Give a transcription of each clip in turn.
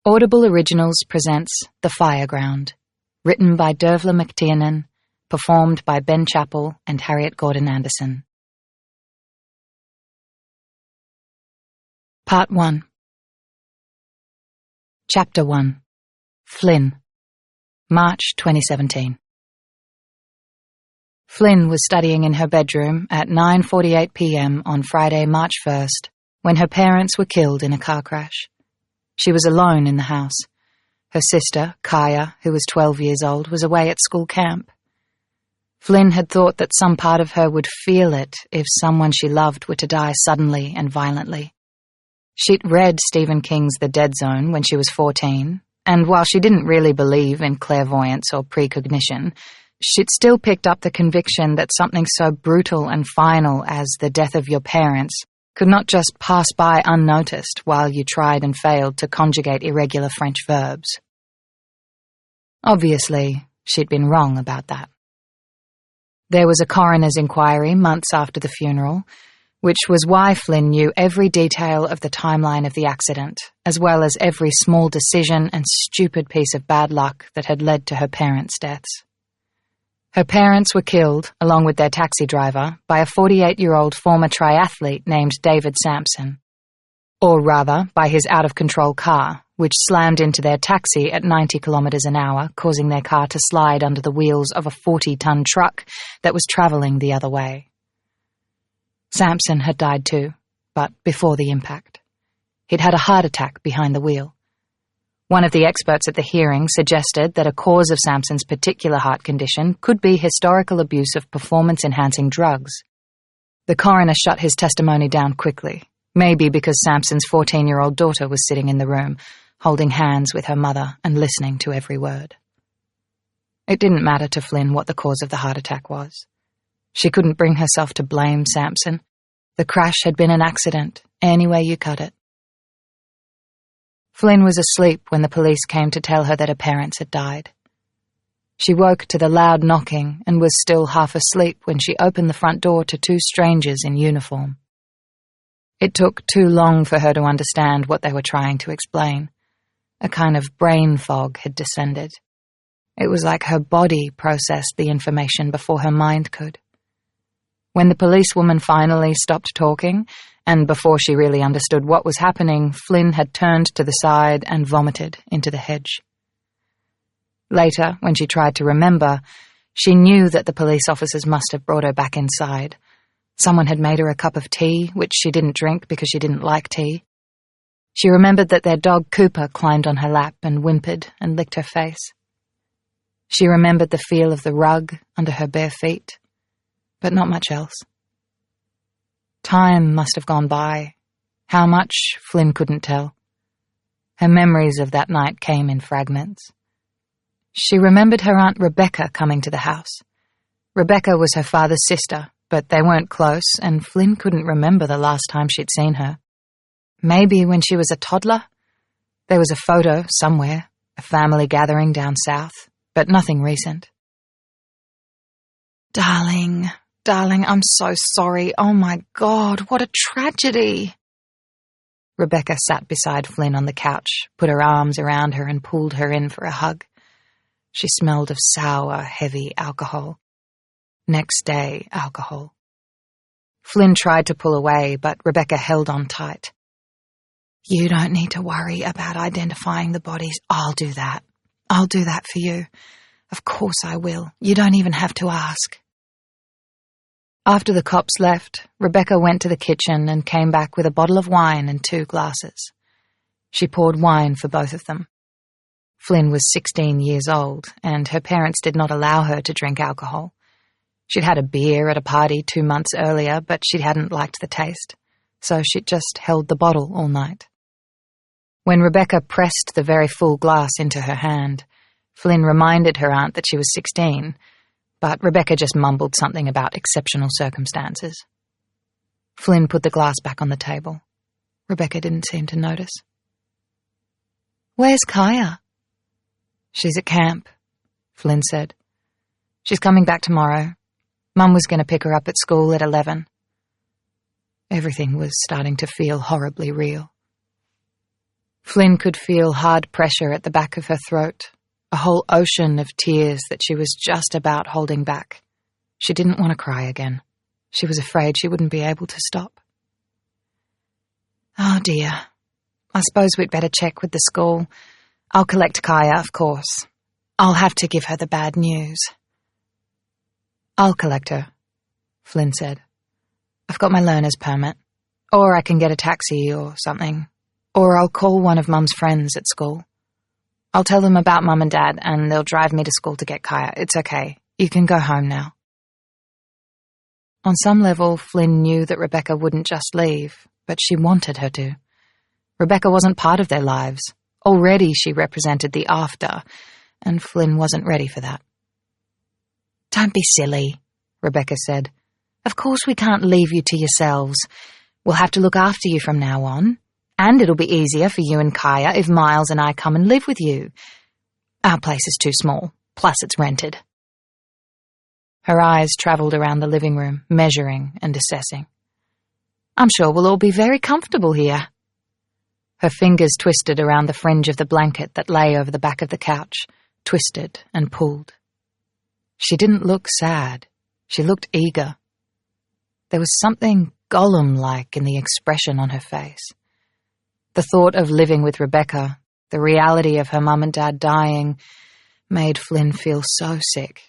Audible Originals presents The Fireground, written by Dervla McTiernan, performed by Ben Chappell and Harriet Gordon Anderson. Part 1. Chapter 1. Flynn. March 2017. Flynn was studying in her bedroom at 9:48 p.m. on Friday, March 1st, when her parents were killed in a car crash. She was alone in the house. Her sister, Kaya, who was 12 years old, was away at school camp. Flynn had thought that some part of her would feel it if someone she loved were to die suddenly and violently. She'd read Stephen King's The Dead Zone when she was 14, and while she didn't really believe in clairvoyance or precognition, she'd still picked up the conviction that something so brutal and final as the death of your parents could not just pass by unnoticed while you tried and failed to conjugate irregular French verbs. Obviously, she'd been wrong about that. There was a coroner's inquiry months after the funeral, which was why Flynn knew every detail of the timeline of the accident, as well as every small decision and stupid piece of bad luck that had led to her parents' deaths. Her parents were killed, along with their taxi driver, by a 48-year-old former triathlete named David Sampson. Or rather, by his out-of-control car, which slammed into their taxi at 90 kilometers an hour, causing their car to slide under the wheels of a 40-ton truck that was traveling the other way. Sampson had died too, but before the impact. He'd had a heart attack behind the wheel. One of the experts at the hearing suggested that a cause of Sampson's particular heart condition could be historical abuse of performance-enhancing drugs. The coroner shut his testimony down quickly, maybe because Sampson's 14-year-old daughter was sitting in the room, holding hands with her mother and listening to every word. It didn't matter to Flynn what the cause of the heart attack was. She couldn't bring herself to blame Sampson. The crash had been an accident, any way you cut it. Flynn was asleep when the police came to tell her that her parents had died. She woke to the loud knocking and was still half asleep when she opened the front door to two strangers in uniform. It took too long for her to understand what they were trying to explain. A kind of brain fog had descended. It was like her body processed the information before her mind could. When the policewoman finally stopped talking, and before she really understood what was happening, Flynn had turned to the side and vomited into the hedge. Later, when she tried to remember, she knew that the police officers must have brought her back inside. Someone had made her a cup of tea, which she didn't drink because she didn't like tea. She remembered that their dog Cooper climbed on her lap and whimpered and licked her face. She remembered the feel of the rug under her bare feet, but not much else. Time must have gone by. How much, Flynn couldn't tell. Her memories of that night came in fragments. She remembered her Aunt Rebecca coming to the house. Rebecca was her father's sister, but they weren't close, and Flynn couldn't remember the last time she'd seen her. Maybe when she was a toddler? There was a photo somewhere, a family gathering down south, but nothing recent. Darling, I'm so sorry. Oh my God, what a tragedy. Rebecca sat beside Flynn on the couch, put her arms around her and pulled her in for a hug. She smelled of sour, heavy alcohol. Next day, alcohol. Flynn tried to pull away, but Rebecca held on tight. You don't need to worry about identifying the bodies. I'll do that. I'll do that for you. Of course I will. You don't even have to ask. After the cops left, Rebecca went to the kitchen and came back with a bottle of wine and 2 glasses. She poured wine for both of them. Flynn was 16 years old, and her parents did not allow her to drink alcohol. She'd had a beer at a party 2 months earlier, but she hadn't liked the taste, so she'd just held the bottle all night. When Rebecca pressed the very full glass into her hand, Flynn reminded her aunt that she was 16, but Rebecca just mumbled something about exceptional circumstances. Flynn put the glass back on the table. Rebecca didn't seem to notice. Where's Kaya? She's at camp, Flynn said. She's coming back tomorrow. Mum was going to pick her up at school at 11. Everything was starting to feel horribly real. Flynn could feel hard pressure at the back of her throat, a whole ocean of tears that she was just about holding back. She didn't want to cry again. She was afraid she wouldn't be able to stop. Oh dear. I suppose we'd better check with the school. I'll collect Kaya, of course. I'll have to give her the bad news. I'll collect her, Flynn said. I've got my learner's permit. Or I can get a taxi or something. Or I'll call one of Mum's friends at school. I'll tell them about Mum and Dad, and they'll drive me to school to get Kaya. It's okay. You can go home now. On some level, Flynn knew that Rebecca wouldn't just leave, but she wanted her to. Rebecca wasn't part of their lives. Already she represented the after, and Flynn wasn't ready for that. Don't be silly, Rebecca said. Of course we can't leave you to yourselves. We'll have to look after you from now on. And it'll be easier for you and Kaya if Miles and I come and live with you. Our place is too small, plus it's rented. Her eyes travelled around the living room, measuring and assessing. I'm sure we'll all be very comfortable here. Her fingers twisted around the fringe of the blanket that lay over the back of the couch, twisted and pulled. She didn't look sad. She looked eager. There was something Gollum-like in the expression on her face. The thought of living with Rebecca, the reality of her mum and dad dying, made Flynn feel so sick.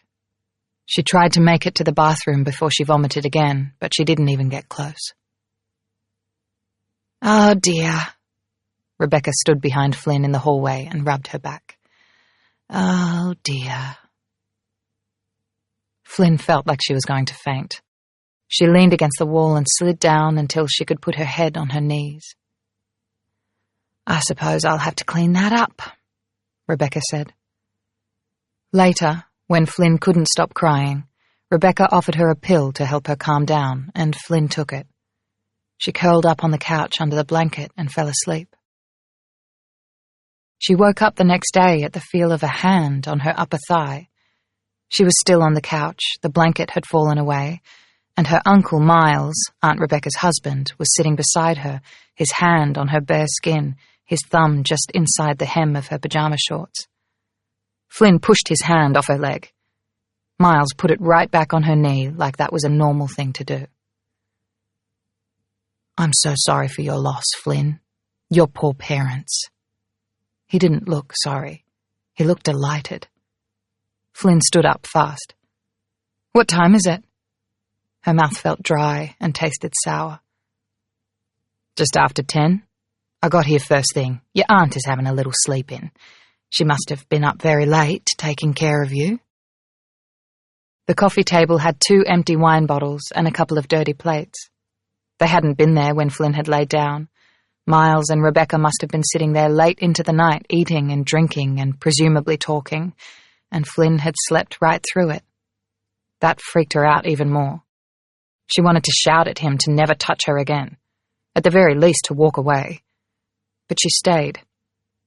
She tried to make it to the bathroom before she vomited again, but she didn't even get close. Oh dear. Rebecca stood behind Flynn in the hallway and rubbed her back. Oh dear. Flynn felt like she was going to faint. She leaned against the wall and slid down until she could put her head on her knees. I suppose I'll have to clean that up, Rebecca said. Later, when Flynn couldn't stop crying, Rebecca offered her a pill to help her calm down, and Flynn took it. She curled up on the couch under the blanket and fell asleep. She woke up the next day at the feel of a hand on her upper thigh. She was still on the couch, the blanket had fallen away, and her uncle Miles, Aunt Rebecca's husband, was sitting beside her, his hand on her bare skin, his thumb just inside the hem of her pajama shorts. Flynn pushed his hand off her leg. Miles put it right back on her knee like that was a normal thing to do. I'm so sorry for your loss, Flynn. Your poor parents. He didn't look sorry. He looked delighted. Flynn stood up fast. What time is it? Her mouth felt dry and tasted sour. Just after 10. I got here first thing. Your aunt is having a little sleep-in. She must have been up very late, taking care of you. The coffee table had 2 empty wine bottles and a couple of dirty plates. They hadn't been there when Flynn had laid down. Miles and Rebecca must have been sitting there late into the night, eating and drinking and presumably talking, and Flynn had slept right through it. That freaked her out even more. She wanted to shout at him to never touch her again, at the very least to walk away. But she stayed.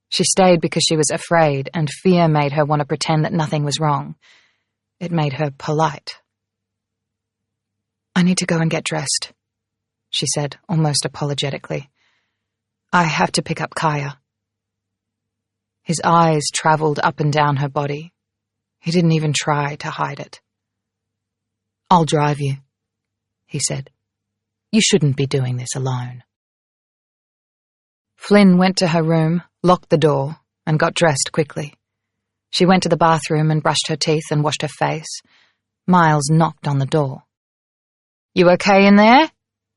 She stayed because she was afraid, and fear made her want to pretend that nothing was wrong. It made her polite. I need to go and get dressed, she said, almost apologetically. I have to pick up Kaya. His eyes travelled up and down her body. He didn't even try to hide it. I'll drive you, he said. You shouldn't be doing this alone. Flynn went to her room, locked the door, and got dressed quickly. She went to the bathroom and brushed her teeth and washed her face. Miles knocked on the door. You okay in there?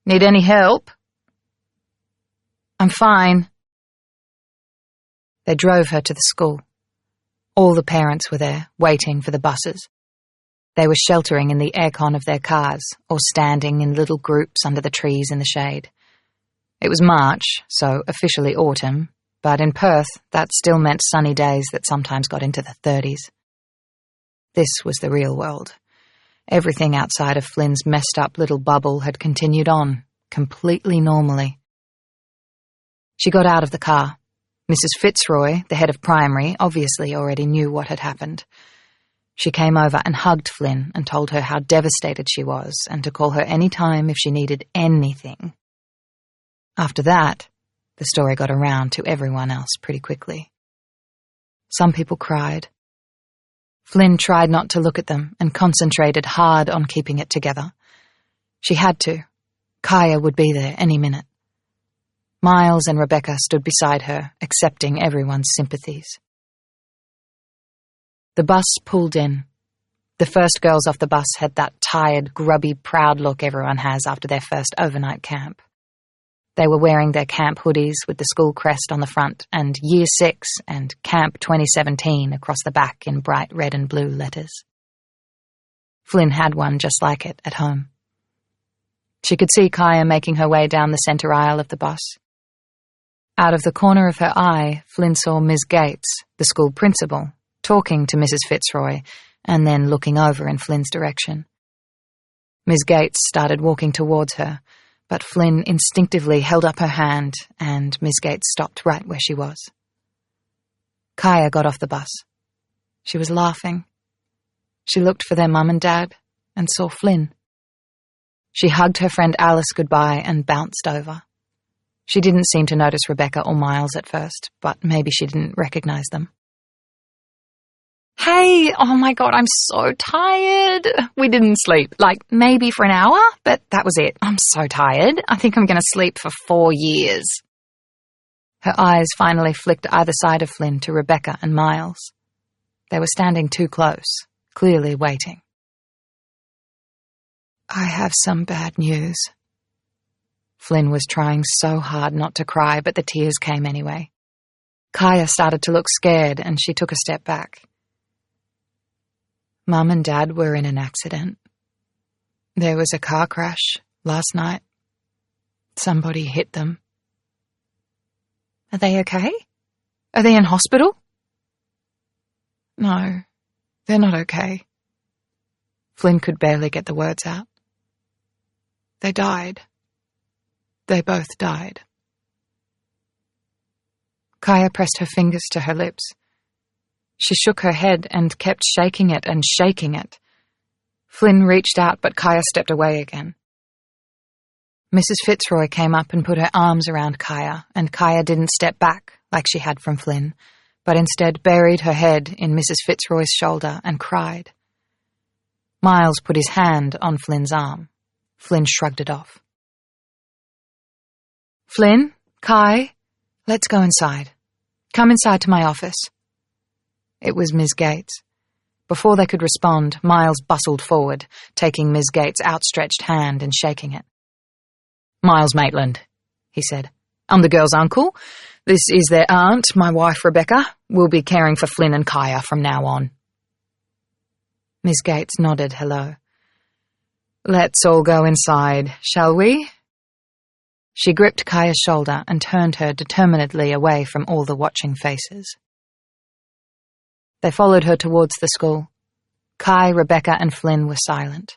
Need any help? I'm fine. They drove her to the school. All the parents were there, waiting for the buses. They were sheltering in the aircon of their cars, or standing in little groups under the trees in the shade. It was March, so officially autumn, but in Perth that still meant sunny days that sometimes got into the 30s. This was the real world. Everything outside of Flynn's messed-up little bubble had continued on, completely normally. She got out of the car. Mrs. Fitzroy, the head of primary, obviously already knew what had happened. She came over and hugged Flynn and told her how devastated she was and to call her any time if she needed anything. After that, The story got around to everyone else pretty quickly. Some people cried. Flynn tried not to look at them and concentrated hard on keeping it together. She had to. Kaya would be there any minute. Miles and Rebecca stood beside her, accepting everyone's sympathies. The bus pulled in. The first girls off the bus had that tired, grubby, proud look everyone has after their first overnight camp. They were wearing their camp hoodies with the school crest on the front and Year 6 and Camp 2017 across the back in bright red and blue letters. Flynn had one just like it at home. She could see Kaya making her way down the centre aisle of the bus. Out of the corner of her eye, Flynn saw Ms. Gates, the school principal, talking to Mrs. Fitzroy and then looking over in Flynn's direction. Ms. Gates started walking towards her, but Flynn instinctively held up her hand and Ms. Gates stopped right where she was. Kaya got off the bus. She was laughing. She looked for their mum and dad and saw Flynn. She hugged her friend Alice goodbye and bounced over. She didn't seem to notice Rebecca or Miles at first, but maybe she didn't recognize them. Hey, oh my God, I'm so tired. We didn't sleep, like maybe for an hour, but that was it. I'm so tired. I think I'm going to sleep for 4 years. Her eyes finally flicked either side of Flynn to Rebecca and Miles. They were standing too close, clearly waiting. I have some bad news. Flynn was trying so hard not to cry, but the tears came anyway. Kaya started to look scared and she took a step back. Mum and Dad were in an accident. There was a car crash last night. Somebody hit them. Are they okay? Are they in hospital? No, they're not okay. Flynn could barely get the words out. They died. They both died. Kaya pressed her fingers to her lips. She shook her head and kept shaking it and shaking it. Flynn reached out, but Kaya stepped away again. Mrs. Fitzroy came up and put her arms around Kaya, and Kaya didn't step back like she had from Flynn, but instead buried her head in Mrs. Fitzroy's shoulder and cried. Miles put his hand on Flynn's arm. Flynn shrugged it off. Flynn, Kai, let's go inside. Come inside to my office. It was Ms. Gates. Before they could respond, Miles bustled forward, taking Ms. Gates' outstretched hand and shaking it. Miles Maitland, he said. I'm the girl's uncle. This is their aunt, my wife Rebecca. We'll be caring for Flynn and Kaya from now on. Ms. Gates nodded hello. Let's all go inside, shall we? She gripped Kaya's shoulder and turned her determinedly away from all the watching faces. They followed her towards the school. Kai, Rebecca, and Flynn were silent.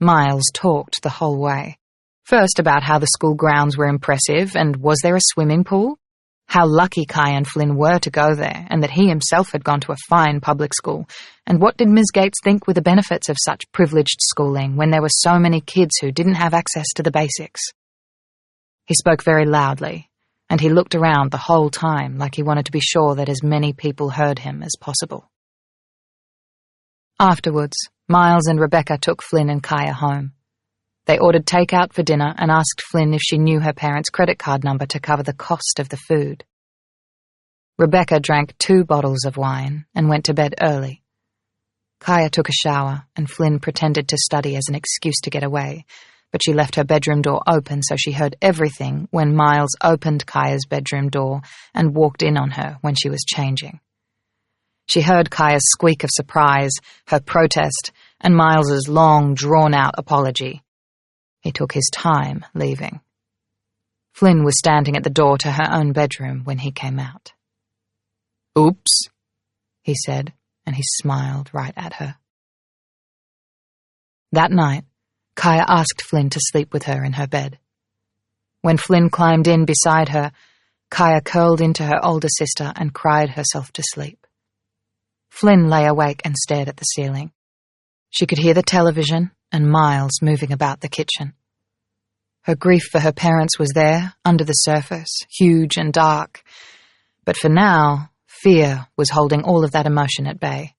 Miles talked the whole way. First about how the school grounds were impressive and was there a swimming pool? How lucky Kai and Flynn were to go there and that he himself had gone to a fine public school. And what did Ms. Gates think were the benefits of such privileged schooling when there were so many kids who didn't have access to the basics? He spoke very loudly, and he looked around the whole time like he wanted to be sure that as many people heard him as possible. Afterwards, Miles and Rebecca took Flynn and Kaya home. They ordered takeout for dinner and asked Flynn if she knew her parents' credit card number to cover the cost of the food. Rebecca drank 2 bottles of wine and went to bed early. Kaya took a shower, and Flynn pretended to study as an excuse to get away, but she left her bedroom door open so she heard everything when Miles opened Kaya's bedroom door and walked in on her when she was changing. She heard Kaya's squeak of surprise, her protest, and Miles's long, drawn-out apology. He took his time leaving. Flynn was standing at the door to her own bedroom when he came out. Oops, he said, and he smiled right at her. That night, Kaya asked Flynn to sleep with her in her bed. When Flynn climbed in beside her, Kaya curled into her older sister and cried herself to sleep. Flynn lay awake and stared at the ceiling. She could hear the television and Miles moving about the kitchen. Her grief for her parents was there, under the surface, huge and dark. But for now, fear was holding all of that emotion at bay.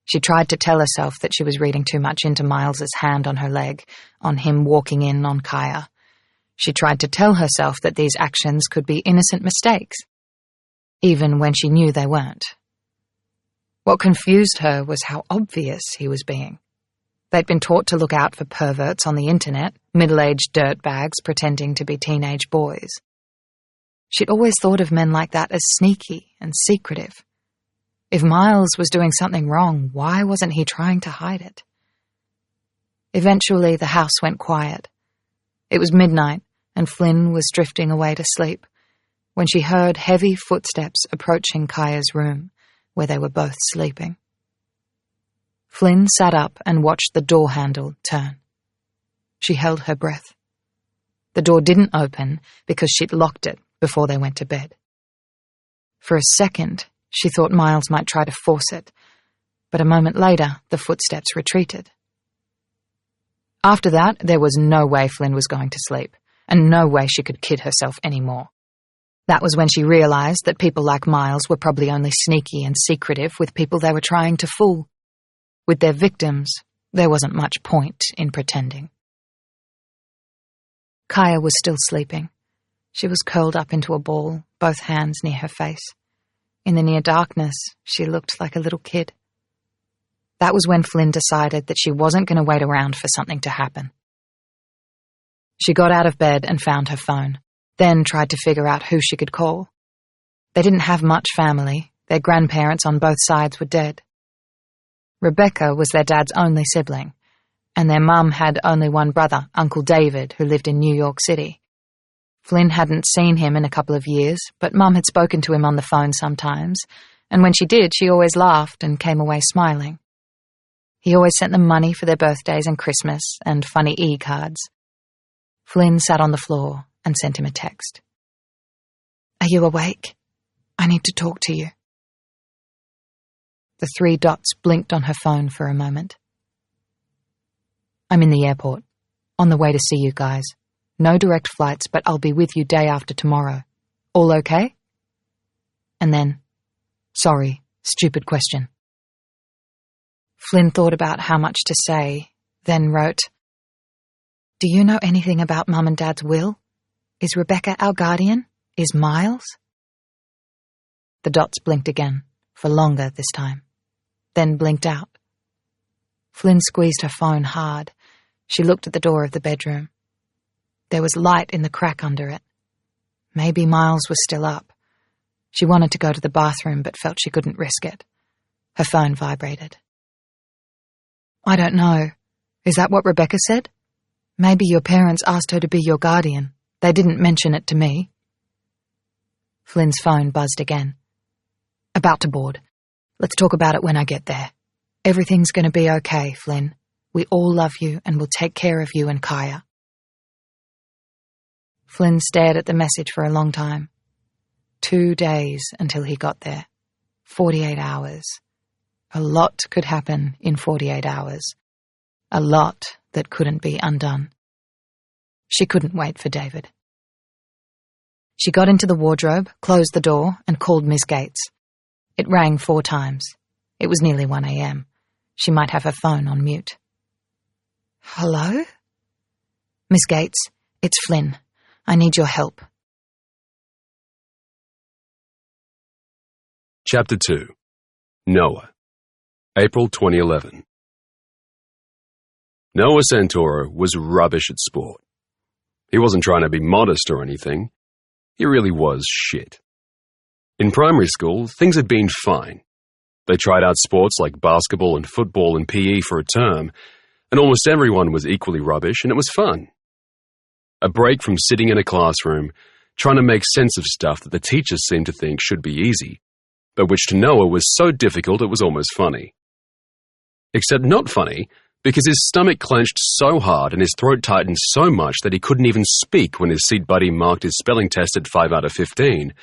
She tried to tell herself that she was reading too much into Miles's hand on her leg, on him walking in on Kaya. She tried to tell herself that these actions could be innocent mistakes, even when she knew they weren't. What confused her was how obvious he was being. They'd been taught to look out for perverts on the internet, middle-aged dirtbags pretending to be teenage boys. She'd always thought of men like that as sneaky and secretive. If Miles was doing something wrong, why wasn't he trying to hide it? Eventually, the house went quiet. It was midnight, and Flynn was drifting away to sleep, when she heard heavy footsteps approaching Kaya's room, where they were both sleeping. Flynn sat up and watched the door handle turn. She held her breath. The door didn't open because she'd locked it before they went to bed. For a second, she thought Miles might try to force it, but a moment later, the footsteps retreated. After that, there was no way Flynn was going to sleep, and no way she could kid herself anymore. That was when she realized that people like Miles were probably only sneaky and secretive with people they were trying to fool. With their victims, there wasn't much point in pretending. Kaya was still sleeping. She was curled up into a ball, both hands near her face. In the near darkness, she looked like a little kid. That was when Flynn decided that she wasn't going to wait around for something to happen. She got out of bed and found her phone, then tried to figure out who she could call. They didn't have much family. Their grandparents on both sides were dead. Rebecca was their dad's only sibling, and their mum had only one brother, Uncle David, who lived in New York City. Flynn hadn't seen him in a couple of years, but Mum had spoken to him on the phone sometimes, and when she did, she always laughed and came away smiling. He always sent them money for their birthdays and Christmas, and funny e-cards. Flynn sat on the floor and sent him a text. "Are you awake? I need to talk to you." The 3 dots blinked on her phone for a moment. "I'm in the airport, on the way to see you guys. No direct flights, but I'll be with you day after tomorrow. All okay?" And then, "Sorry, stupid question." Flynn thought about how much to say, then wrote, "Do you know anything about Mum and Dad's will? Is Rebecca our guardian? Is Miles?" The dots blinked again, for longer this time, then blinked out. Flynn squeezed her phone hard. She looked at the door of the bedroom. There was light in the crack under it. Maybe Miles was still up. She wanted to go to the bathroom, but felt she couldn't risk it. Her phone vibrated. "I don't know. Is that what Rebecca said? Maybe your parents asked her to be your guardian. They didn't mention it to me." Flynn's phone buzzed again. "About to board. Let's talk about it when I get there. Everything's going to be okay, Flynn. We all love you and will take care of you and Kaya." Flynn stared at the message for a long time. 2 days until he got there. 48 hours. A lot could happen in 48 hours. A lot that couldn't be undone. She couldn't wait for David. She got into the wardrobe, closed the door, and called Miss Gates. It rang 4 times. It was nearly 1 a.m. She might have her phone on mute. "Hello?" "Miss Gates, it's Flynn. I need your help." Chapter 2. Noah. April 2011. Noah Santoro was rubbish at sport. He wasn't trying to be modest or anything. He really was shit. In primary school, things had been fine. They tried out sports like basketball and football and PE for a term, and almost everyone was equally rubbish, and it was fun. A break from sitting in a classroom, trying to make sense of stuff that the teachers seemed to think should be easy, but which to Noah was so difficult it was almost funny. Except not funny, because his stomach clenched so hard and his throat tightened so much that he couldn't even speak when his seat buddy marked his spelling test at 5 out of 15,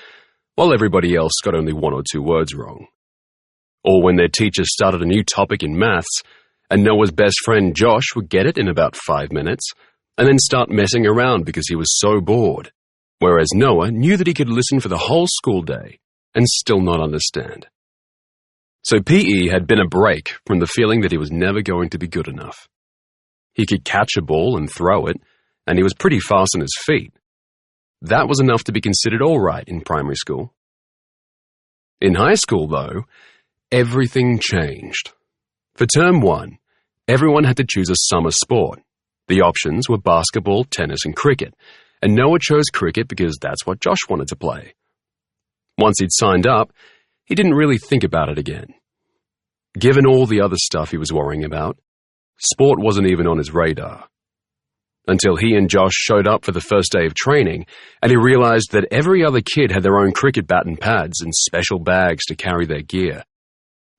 while everybody else got only 1 or 2 words wrong. Or when their teacher started a new topic in maths, and Noah's best friend Josh would get it in about 5 minutes, and then start messing around because he was so bored, whereas Noah knew that he could listen for the whole school day and still not understand. So PE had been a break from the feeling that he was never going to be good enough. He could catch a ball and throw it, and he was pretty fast on his feet. That was enough to be considered all right in primary school. In high school, though, everything changed. For term 1, everyone had to choose a summer sport. The options were basketball, tennis, and cricket, and Noah chose cricket because that's what Josh wanted to play. Once he'd signed up, he didn't really think about it again. Given all the other stuff he was worrying about, sport wasn't even on his radar. Until he and Josh showed up for the first day of training, and he realized that every other kid had their own cricket bat and pads and special bags to carry their gear.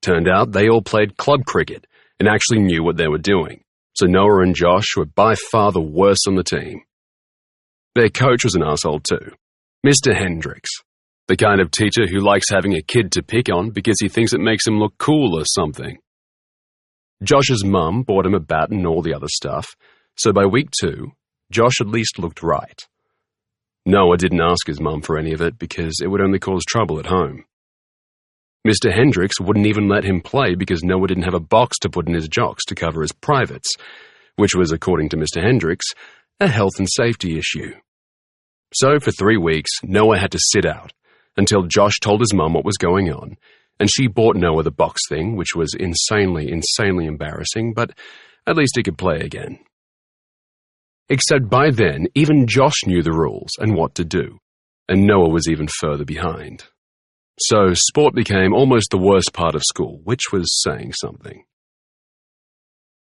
Turned out they all played club cricket and actually knew what they were doing, so Noah and Josh were by far the worst on the team. Their coach was an asshole too, Mr. Hendricks, the kind of teacher who likes having a kid to pick on because he thinks it makes him look cool or something. Josh's mum bought him a bat and all the other stuff, so by week 2, Josh at least looked right. Noah didn't ask his mum for any of it because it would only cause trouble at home. Mr. Hendricks wouldn't even let him play because Noah didn't have a box to put in his jocks to cover his privates, which was, according to Mr. Hendricks, a health and safety issue. So for 3 weeks, Noah had to sit out until Josh told his mum what was going on, and she bought Noah the box thing, which was insanely embarrassing, but at least he could play again. Except by then, even Josh knew the rules and what to do, and Noah was even further behind. So sport became almost the worst part of school, which was saying something.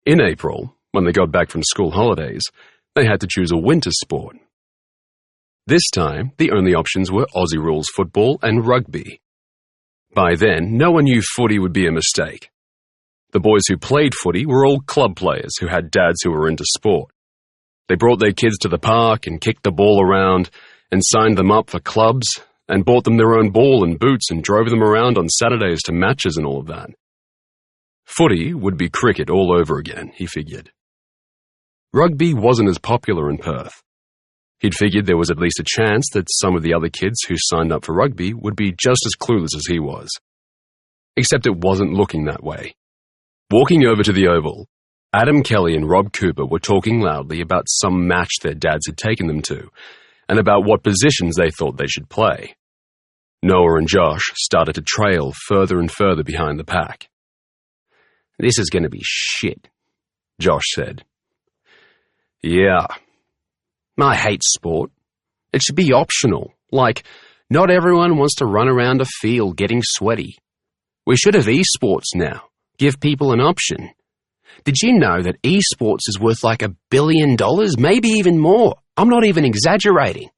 In April, when they got back from school holidays, they had to choose a winter sport. This time, the only options were Aussie rules football and rugby. By then, no one knew footy would be a mistake. The boys who played footy were all club players who had dads who were into sport. They brought their kids to the park and kicked the ball around and signed them up for clubs and bought them their own ball and boots and drove them around on Saturdays to matches and all of that. Footy would be cricket all over again, he figured. Rugby wasn't as popular in Perth. He'd figured there was at least a chance that some of the other kids who signed up for rugby would be just as clueless as he was. Except it wasn't looking that way. Walking over to the Oval, Adam Kelly and Rob Cooper were talking loudly about some match their dads had taken them to, and about what positions they thought they should play. Noah and Josh started to trail further and further behind the pack. "This is going to be shit," Josh said. "Yeah. I hate sport. It should be optional. Like, not everyone wants to run around a field getting sweaty. We should have esports now. Give people an option. Did you know that esports is worth like $1 billion, maybe even more? I'm not even exaggerating."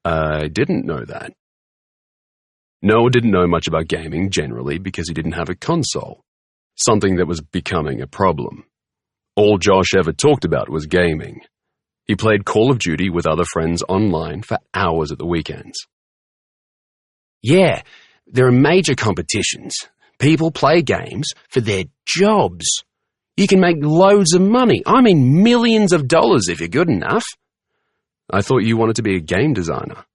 I didn't know that. Noah didn't know much about gaming generally because he didn't have a console, something that was becoming a problem. All Josh ever talked about was gaming. He played Call of Duty with other friends online for hours at the weekends. "Yeah, there are major competitions. People play games for their jobs. You can make loads of money. I mean millions of dollars if you're good enough." "I thought you wanted to be a game designer."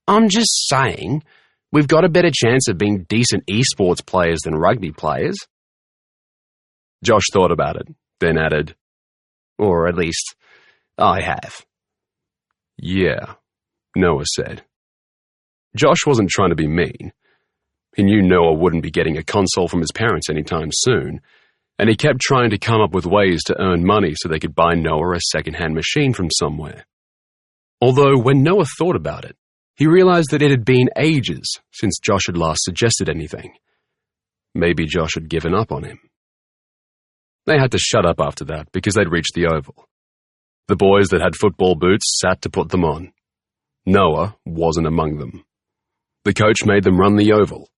"I'm just saying, we've got a better chance of being decent esports players than rugby players." Josh thought about it, then added, "Or at least, I have." "Yeah," Noah said. Josh wasn't trying to be mean. He knew Noah wouldn't be getting a console from his parents anytime soon, and he kept trying to come up with ways to earn money so they could buy Noah a second-hand machine from somewhere. Although, when Noah thought about it, he realized that it had been ages since Josh had last suggested anything. Maybe Josh had given up on him. They had to shut up after that because they'd reached the Oval. The boys that had football boots sat to put them on. Noah wasn't among them. The coach made them run the Oval.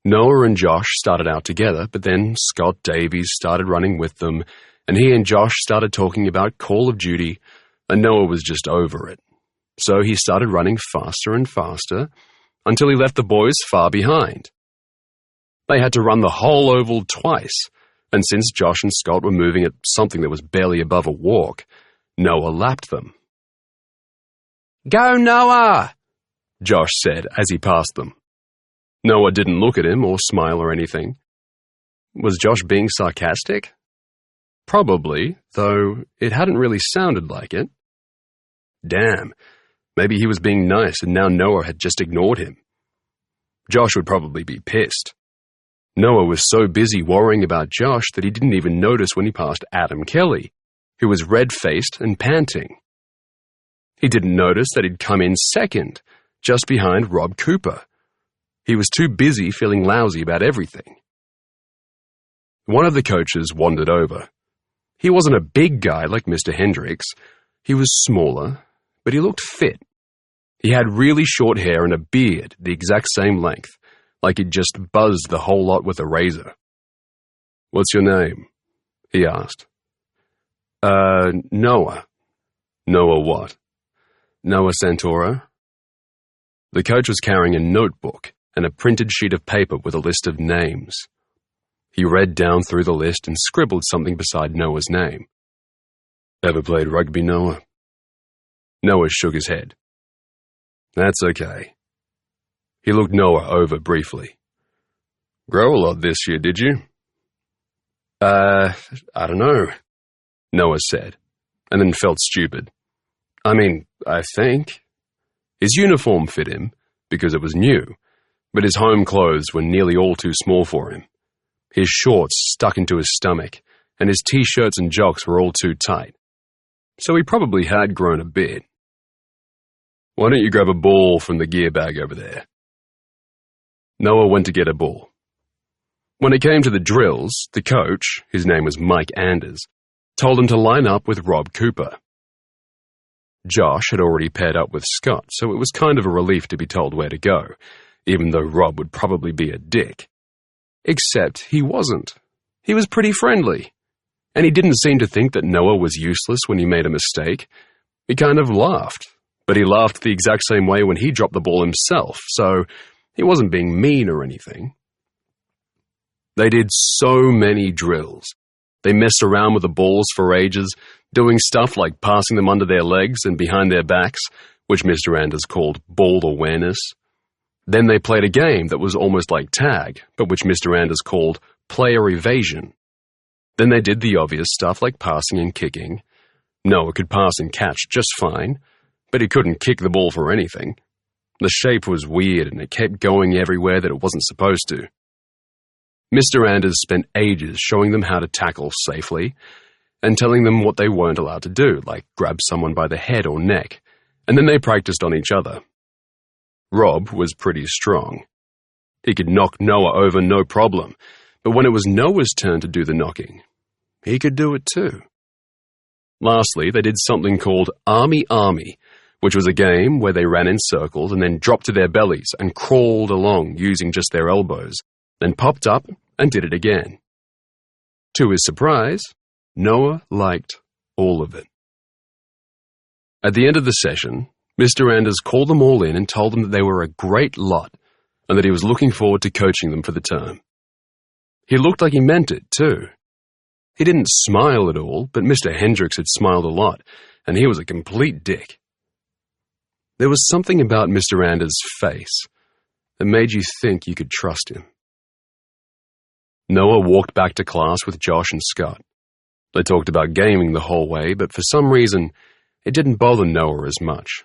Noah and Josh started out together, but then Scott Davies started running with them, and he and Josh started talking about Call of Duty, and Noah was just over it. So he started running faster and faster, until he left the boys far behind. They had to run the whole Oval twice, and since Josh and Scott were moving at something that was barely above a walk, Noah lapped them. "Go, Noah!" Josh said as he passed them. Noah didn't look at him or smile or anything. Was Josh being sarcastic? Probably, though it hadn't really sounded like it. Damn, maybe he was being nice and now Noah had just ignored him. Josh would probably be pissed. Noah was so busy worrying about Josh that he didn't even notice when he passed Adam Kelly, who was red-faced and panting. He didn't notice that he'd come in second, just behind Rob Cooper. He was too busy feeling lousy about everything. One of the coaches wandered over. He wasn't a big guy like Mr. Hendricks. He was smaller, but he looked fit. He had really short hair and a beard the exact same length, like he'd just buzzed the whole lot with a razor. "What's your name?" he asked. Noah." "Noah what?" "Noah Santoro." The coach was carrying a notebook and a printed sheet of paper with a list of names. He read down through the list and scribbled something beside Noah's name. "Ever played rugby, Noah?" Noah shook his head. "That's okay." He looked Noah over briefly. "Grow a lot this year, did you?" I don't know," Noah said, and then felt stupid. I think. His uniform fit him, because it was new, but his home clothes were nearly all too small for him. His shorts stuck into his stomach, and his t-shirts and jocks were all too tight. So he probably had grown a bit. "Why don't you grab a ball from the gear bag over there?" Noah went to get a ball. When it came to the drills, the coach, his name was Mike Anders, told him to line up with Rob Cooper. Josh had already paired up with Scott, so it was kind of a relief to be told where to go, even though Rob would probably be a dick. Except he wasn't. He was pretty friendly, and he didn't seem to think that Noah was useless when he made a mistake. He kind of laughed, but he laughed the exact same way when he dropped the ball himself, so he wasn't being mean or anything. They did so many drills. They messed around with the balls for ages, doing stuff like passing them under their legs and behind their backs, which Mr. Anders called ball awareness. Then they played a game that was almost like tag, but which Mr. Anders called player evasion. Then they did the obvious stuff like passing and kicking. Noah could pass and catch just fine, but he couldn't kick the ball for anything. The shape was weird and it kept going everywhere that it wasn't supposed to. Mr. Anders spent ages showing them how to tackle safely and telling them what they weren't allowed to do, like grab someone by the head or neck, and then they practiced on each other. Rob was pretty strong. He could knock Noah over no problem, but when it was Noah's turn to do the knocking, he could do it too. Lastly, they did something called Army, which was a game where they ran in circles and then dropped to their bellies and crawled along using just their elbows, then popped up and did it again. To his surprise, Noah liked all of it. At the end of the session, Mr. Anders called them all in and told them that they were a great lot and that he was looking forward to coaching them for the term. He looked like he meant it, too. He didn't smile at all, but Mr. Hendricks had smiled a lot, and he was a complete dick. There was something about Mr. Anders' face that made you think you could trust him. Noah walked back to class with Josh and Scott. They talked about gaming the whole way, but for some reason, it didn't bother Noah as much.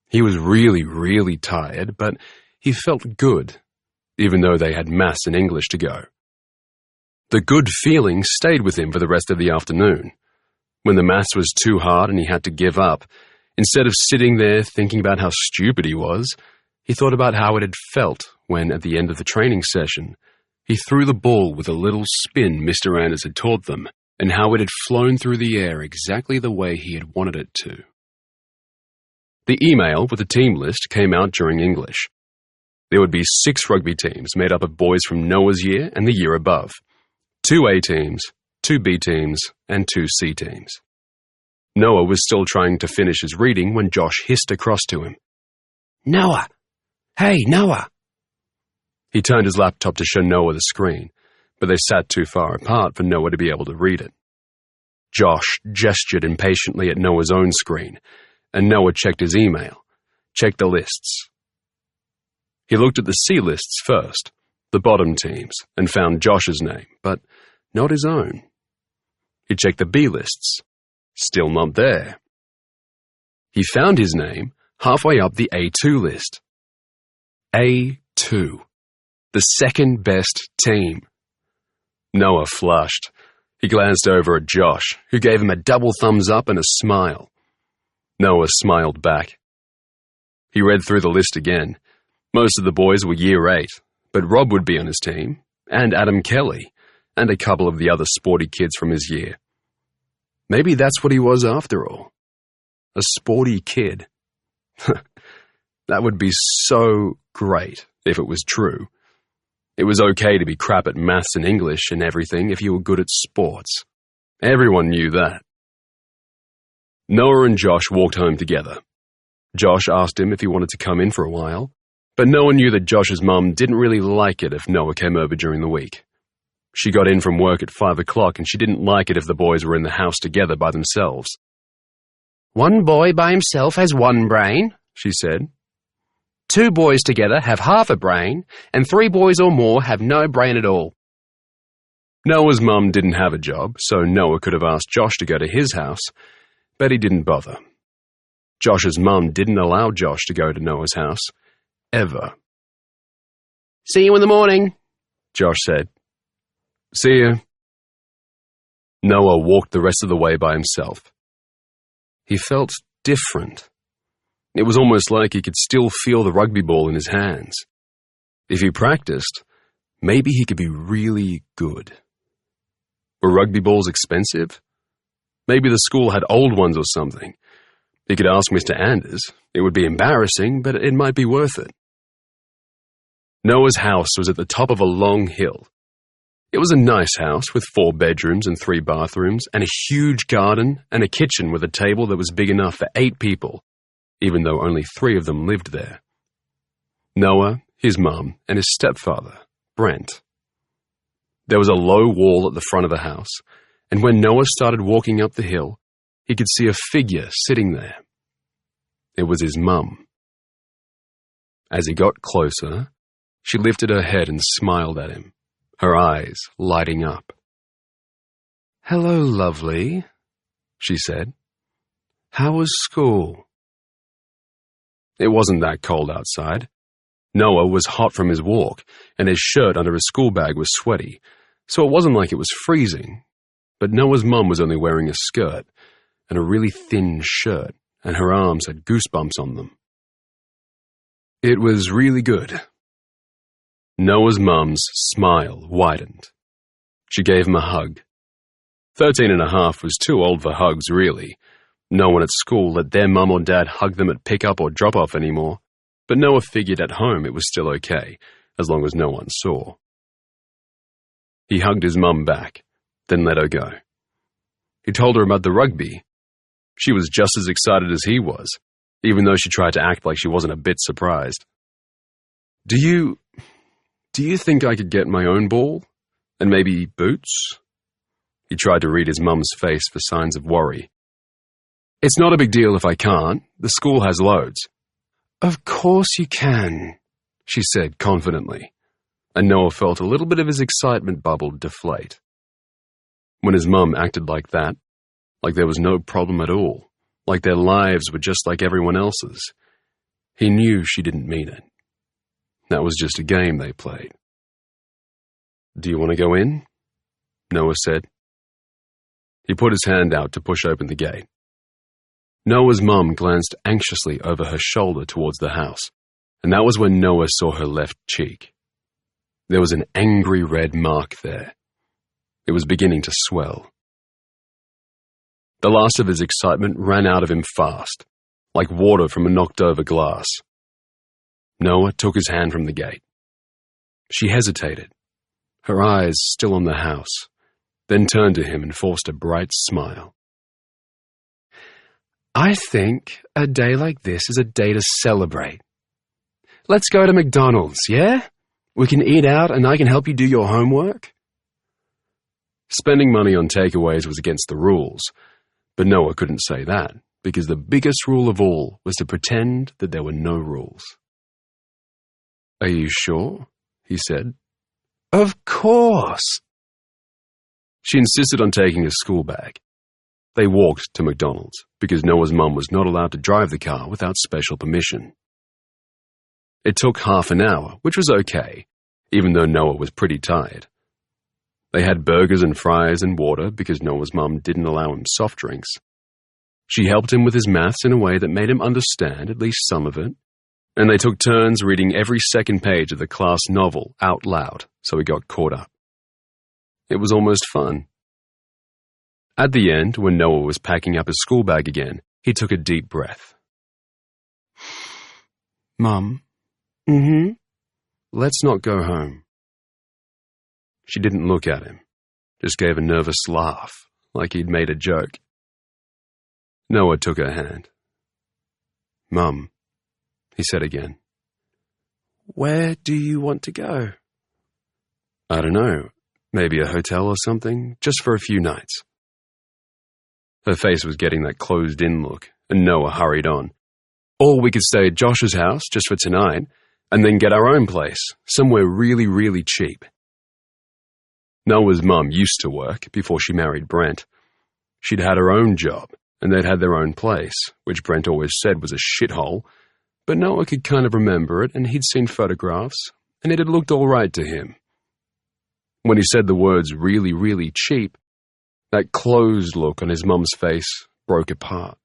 He was really, really tired, but he felt good, even though they had maths and English to go. The good feeling stayed with him for the rest of the afternoon. When the maths was too hard and he had to give up, instead of sitting there thinking about how stupid he was, he thought about how it had felt when, at the end of the training session, he threw the ball with a little spin Mr. Anders had taught them, and how it had flown through the air exactly the way he had wanted it to. The email with the team list came out during English. There would be 6 rugby teams made up of boys from Noah's year and the year above, 2 A teams, 2 B teams, and 2 C teams. Noah was still trying to finish his reading when Josh hissed across to him. "Noah! Hey, Noah!" He turned his laptop to show Noah the screen, but they sat too far apart for Noah to be able to read it. Josh gestured impatiently at Noah's own screen, and Noah checked his email, checked the lists. He looked at the C lists first, the bottom teams, and found Josh's name, but not his own. He checked the B lists, still not there. He found his name halfway up the A2 list. A2, the second best team. Noah flushed. He glanced over at Josh, who gave him a double thumbs up and a smile. Noah smiled back. He read through the list again. Most of the boys were year 8, but Rob would be on his team, and Adam Kelly, and a couple of the other sporty kids from his year. Maybe that's what he was after all. A sporty kid. That would be so great if it was true. It was okay to be crap at maths and English and everything if you were good at sports. Everyone knew that. Noah and Josh walked home together. Josh asked him if he wanted to come in for a while, but Noah knew that Josh's mum didn't really like it if Noah came over during the week. She got in from work at 5 o'clock and she didn't like it if the boys were in the house together by themselves. "One boy by himself has one brain," she said. "2 boys together have half a brain, and 3 boys or more have no brain at all." Noah's mum didn't have a job, so Noah could have asked Josh to go to his house, but he didn't bother. Josh's mum didn't allow Josh to go to Noah's house, ever. "See you in the morning," Josh said. "See you." Noah walked the rest of the way by himself. He felt different. It was almost like he could still feel the rugby ball in his hands. If he practiced, maybe he could be really good. Were rugby balls expensive? Maybe the school had old ones or something. He could ask Mr. Anders. It would be embarrassing, but it might be worth it. Noah's house was at the top of a long hill. It was a nice house with 4 bedrooms and 3 bathrooms and a huge garden and a kitchen with a table that was big enough for 8 people, even though only 3 of them lived there. Noah, his mum, and his stepfather, Brent. There was a low wall at the front of the house, and when Noah started walking up the hill, he could see a figure sitting there. It was his mum. As he got closer, she lifted her head and smiled at him, her eyes lighting up. "Hello, lovely," she said. "How was school?" It wasn't that cold outside. Noah was hot from his walk, and his shirt under his school bag was sweaty, so it wasn't like it was freezing. But Noah's mum was only wearing a skirt and a really thin shirt, and her arms had goosebumps on them. It was really good. Noah's mum's smile widened. She gave him a hug. 13 and a half was too old for hugs, really. No one at school let their mum or dad hug them at pick-up or drop-off anymore, but Noah figured at home it was still okay, as long as no one saw. He hugged his mum back, then let her go. He told her about the rugby. She was just as excited as he was, even though she tried to act like she wasn't a bit surprised. Do you think I could get my own ball? And maybe boots?" He tried to read his mum's face for signs of worry. "It's not a big deal if I can't. The school has loads." "Of course you can," she said confidently, and Noah felt a little bit of his excitement bubble deflate. When his mum acted like that, like there was no problem at all, like their lives were just like everyone else's, he knew she didn't mean it. That was just a game they played. "Do you want to go in?" Noah said. He put his hand out to push open the gate. Noah's mum glanced anxiously over her shoulder towards the house, and that was when Noah saw her left cheek. There was an angry red mark there. It was beginning to swell. The last of his excitement ran out of him fast, like water from a knocked-over glass. Noah took his hand from the gate. She hesitated, her eyes still on the house, then turned to him and forced a bright smile. "I think a day like this is a day to celebrate. Let's go to McDonald's, yeah? We can eat out and I can help you do your homework." Spending money on takeaways was against the rules, but Noah couldn't say that, because the biggest rule of all was to pretend that there were no rules. "Are you sure?" he said. "Of course." She insisted on taking a school bag. They walked to McDonald's, because Noah's mum was not allowed to drive the car without special permission. It took half an hour, which was okay, even though Noah was pretty tired. They had burgers and fries and water because Noah's mum didn't allow him soft drinks. She helped him with his maths in a way that made him understand at least some of it, and they took turns reading every second page of the class novel out loud so he got caught up. It was almost fun. At the end, when Noah was packing up his school bag again, he took a deep breath. "Mum, let's not go home." She didn't look at him, just gave a nervous laugh, like he'd made a joke. Noah took her hand. "Mum," he said again, "where do you want to go?" "I don't know, maybe a hotel or something, just for a few nights." Her face was getting that closed-in look, and Noah hurried on. "Or we could stay at Josh's house just for tonight, and then get our own place, somewhere really, really cheap." Noah's mum used to work before she married Brent. She'd had her own job, and they'd had their own place, which Brent always said was a shithole, but Noah could kind of remember it, and he'd seen photographs, and it had looked all right to him. When he said the words really, really cheap, that closed look on his mum's face broke apart,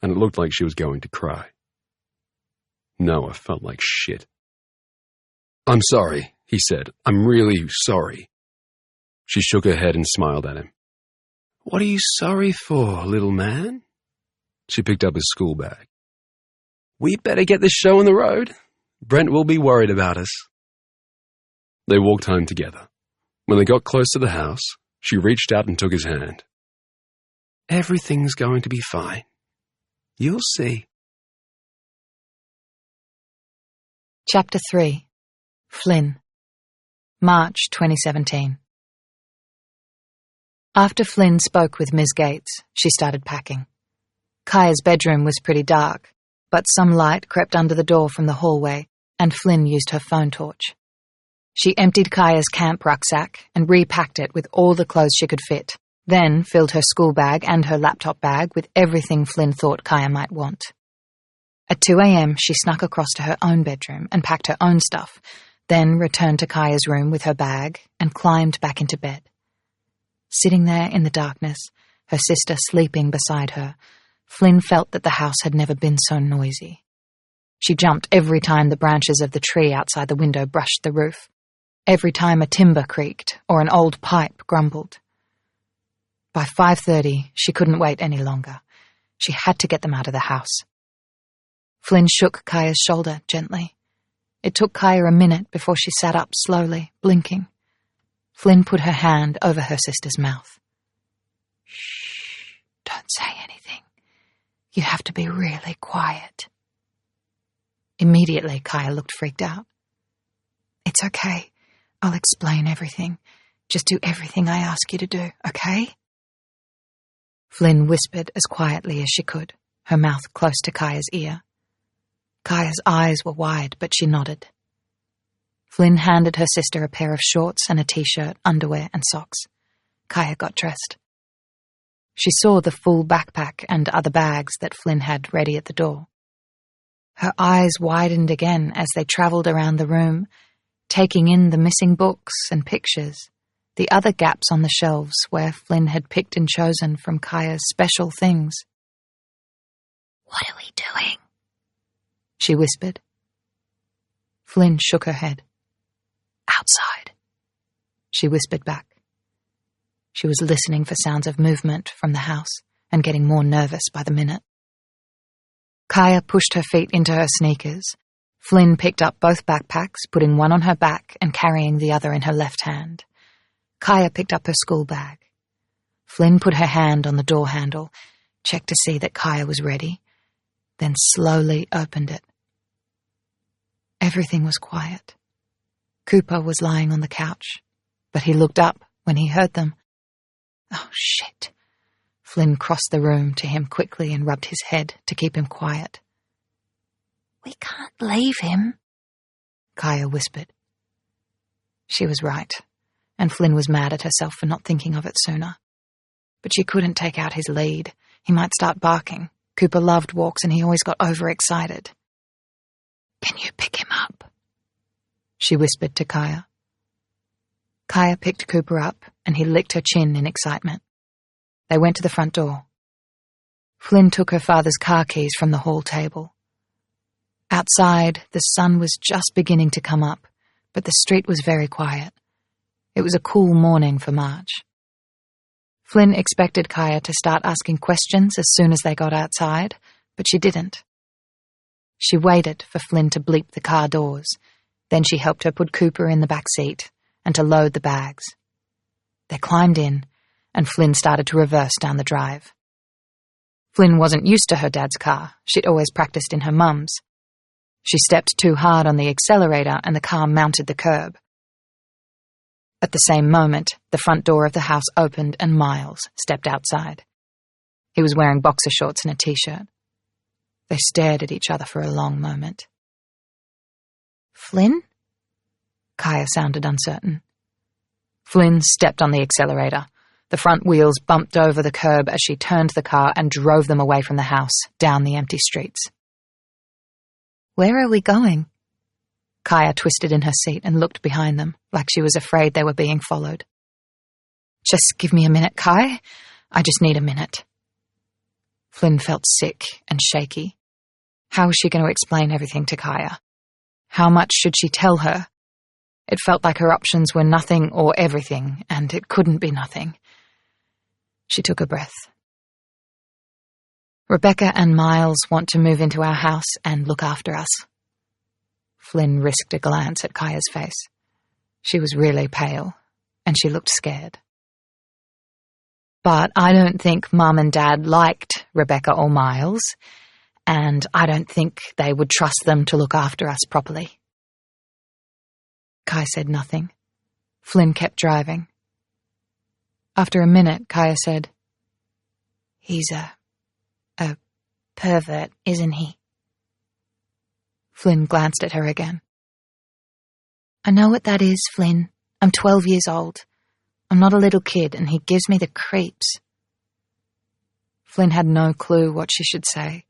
and it looked like she was going to cry. Noah felt like shit. "I'm sorry," he said. "I'm really sorry." She shook her head and smiled at him. "What are you sorry for, little man?" She picked up his school bag. "We better get this show on the road. Brent will be worried about us." They walked home together. When they got close to the house, she reached out and took his hand. "Everything's going to be fine. You'll see." Chapter 3. Flynn. March 2017. After Flynn spoke with Ms. Gates, she started packing. Kaya's bedroom was pretty dark, but some light crept under the door from the hallway, and Flynn used her phone torch. She emptied Kaya's camp rucksack and repacked it with all the clothes she could fit, then filled her school bag and her laptop bag with everything Flynn thought Kaya might want. At 2 a.m., she snuck across to her own bedroom and packed her own stuff, then returned to Kaya's room with her bag and climbed back into bed. Sitting there in the darkness, her sister sleeping beside her, Flynn felt that the house had never been so noisy. She jumped every time the branches of the tree outside the window brushed the roof, every time a timber creaked or an old pipe grumbled. By 5:30, she couldn't wait any longer. She had to get them out of the house. Flynn shook Kaya's shoulder gently. It took Kaya a minute before she sat up slowly, blinking. Flynn put her hand over her sister's mouth. "Shh, don't say anything. You have to be really quiet." Immediately, Kaya looked freaked out. "It's okay. I'll explain everything. Just do everything I ask you to do, okay?" Flynn whispered as quietly as she could, her mouth close to Kaya's ear. Kaya's eyes were wide, but she nodded. Flynn handed her sister a pair of shorts and a t-shirt, underwear and socks. Kaya got dressed. She saw the full backpack and other bags that Flynn had ready at the door. Her eyes widened again as they travelled around the room, taking in the missing books and pictures, the other gaps on the shelves where Flynn had picked and chosen from Kaya's special things. "What are we doing?" she whispered. Flynn shook her head. "Outside," she whispered back. She was listening for sounds of movement from the house and getting more nervous by the minute. Kaya pushed her feet into her sneakers. Flynn picked up both backpacks, putting one on her back and carrying the other in her left hand. Kaya picked up her school bag. Flynn put her hand on the door handle, checked to see that Kaya was ready, then slowly opened it. Everything was quiet. Cooper was lying on the couch, but he looked up when he heard them Oh, shit. Flynn crossed the room to him quickly and rubbed his head to keep him quiet. "We can't leave him," Kaya whispered. She was right, and Flynn was mad at herself for not thinking of it sooner. But she couldn't take out his lead. He might start barking. Cooper loved walks and he always got overexcited. "Can you pick him up?" she whispered to Kaya. Kaya picked Cooper up and he licked her chin in excitement. They went to the front door. Flynn took her father's car keys from the hall table. Outside, the sun was just beginning to come up, but the street was very quiet. It was a cool morning for March. Flynn expected Kaya to start asking questions as soon as they got outside, but she didn't. She waited for Flynn to bleep the car doors. Then she helped her put Cooper in the back seat and to load the bags. They climbed in, and Flynn started to reverse down the drive. Flynn wasn't used to her dad's car. She'd always practiced in her mum's. She stepped too hard on the accelerator and the car mounted the curb. At the same moment, the front door of the house opened and Miles stepped outside. He was wearing boxer shorts and a t-shirt. They stared at each other for a long moment. "Flynn?" Kaya sounded uncertain. Flynn stepped on the accelerator. The front wheels bumped over the curb as she turned the car and drove them away from the house, down the empty streets. "Where are we going?" Kaya twisted in her seat and looked behind them, like she was afraid they were being followed. "Just give me a minute, Kai. I just need a minute." Flynn felt sick and shaky. How was she going to explain everything to Kaya? How much should she tell her? It felt like her options were nothing or everything, and it couldn't be nothing. She took a breath. "Rebecca and Miles want to move into our house and look after us." Flynn risked a glance at Kaya's face. She was really pale, and she looked scared. "But I don't think Mum and Dad liked Rebecca or Miles, and I don't think they would trust them to look after us properly." Kai said nothing. Flynn kept driving. After a minute, Kaya said, "He's a pervert, isn't he?" Flynn glanced at her again. "I know what that is, Flynn. I'm 12 years old. I'm not a little kid, and he gives me the creeps." Flynn had no clue what she should say.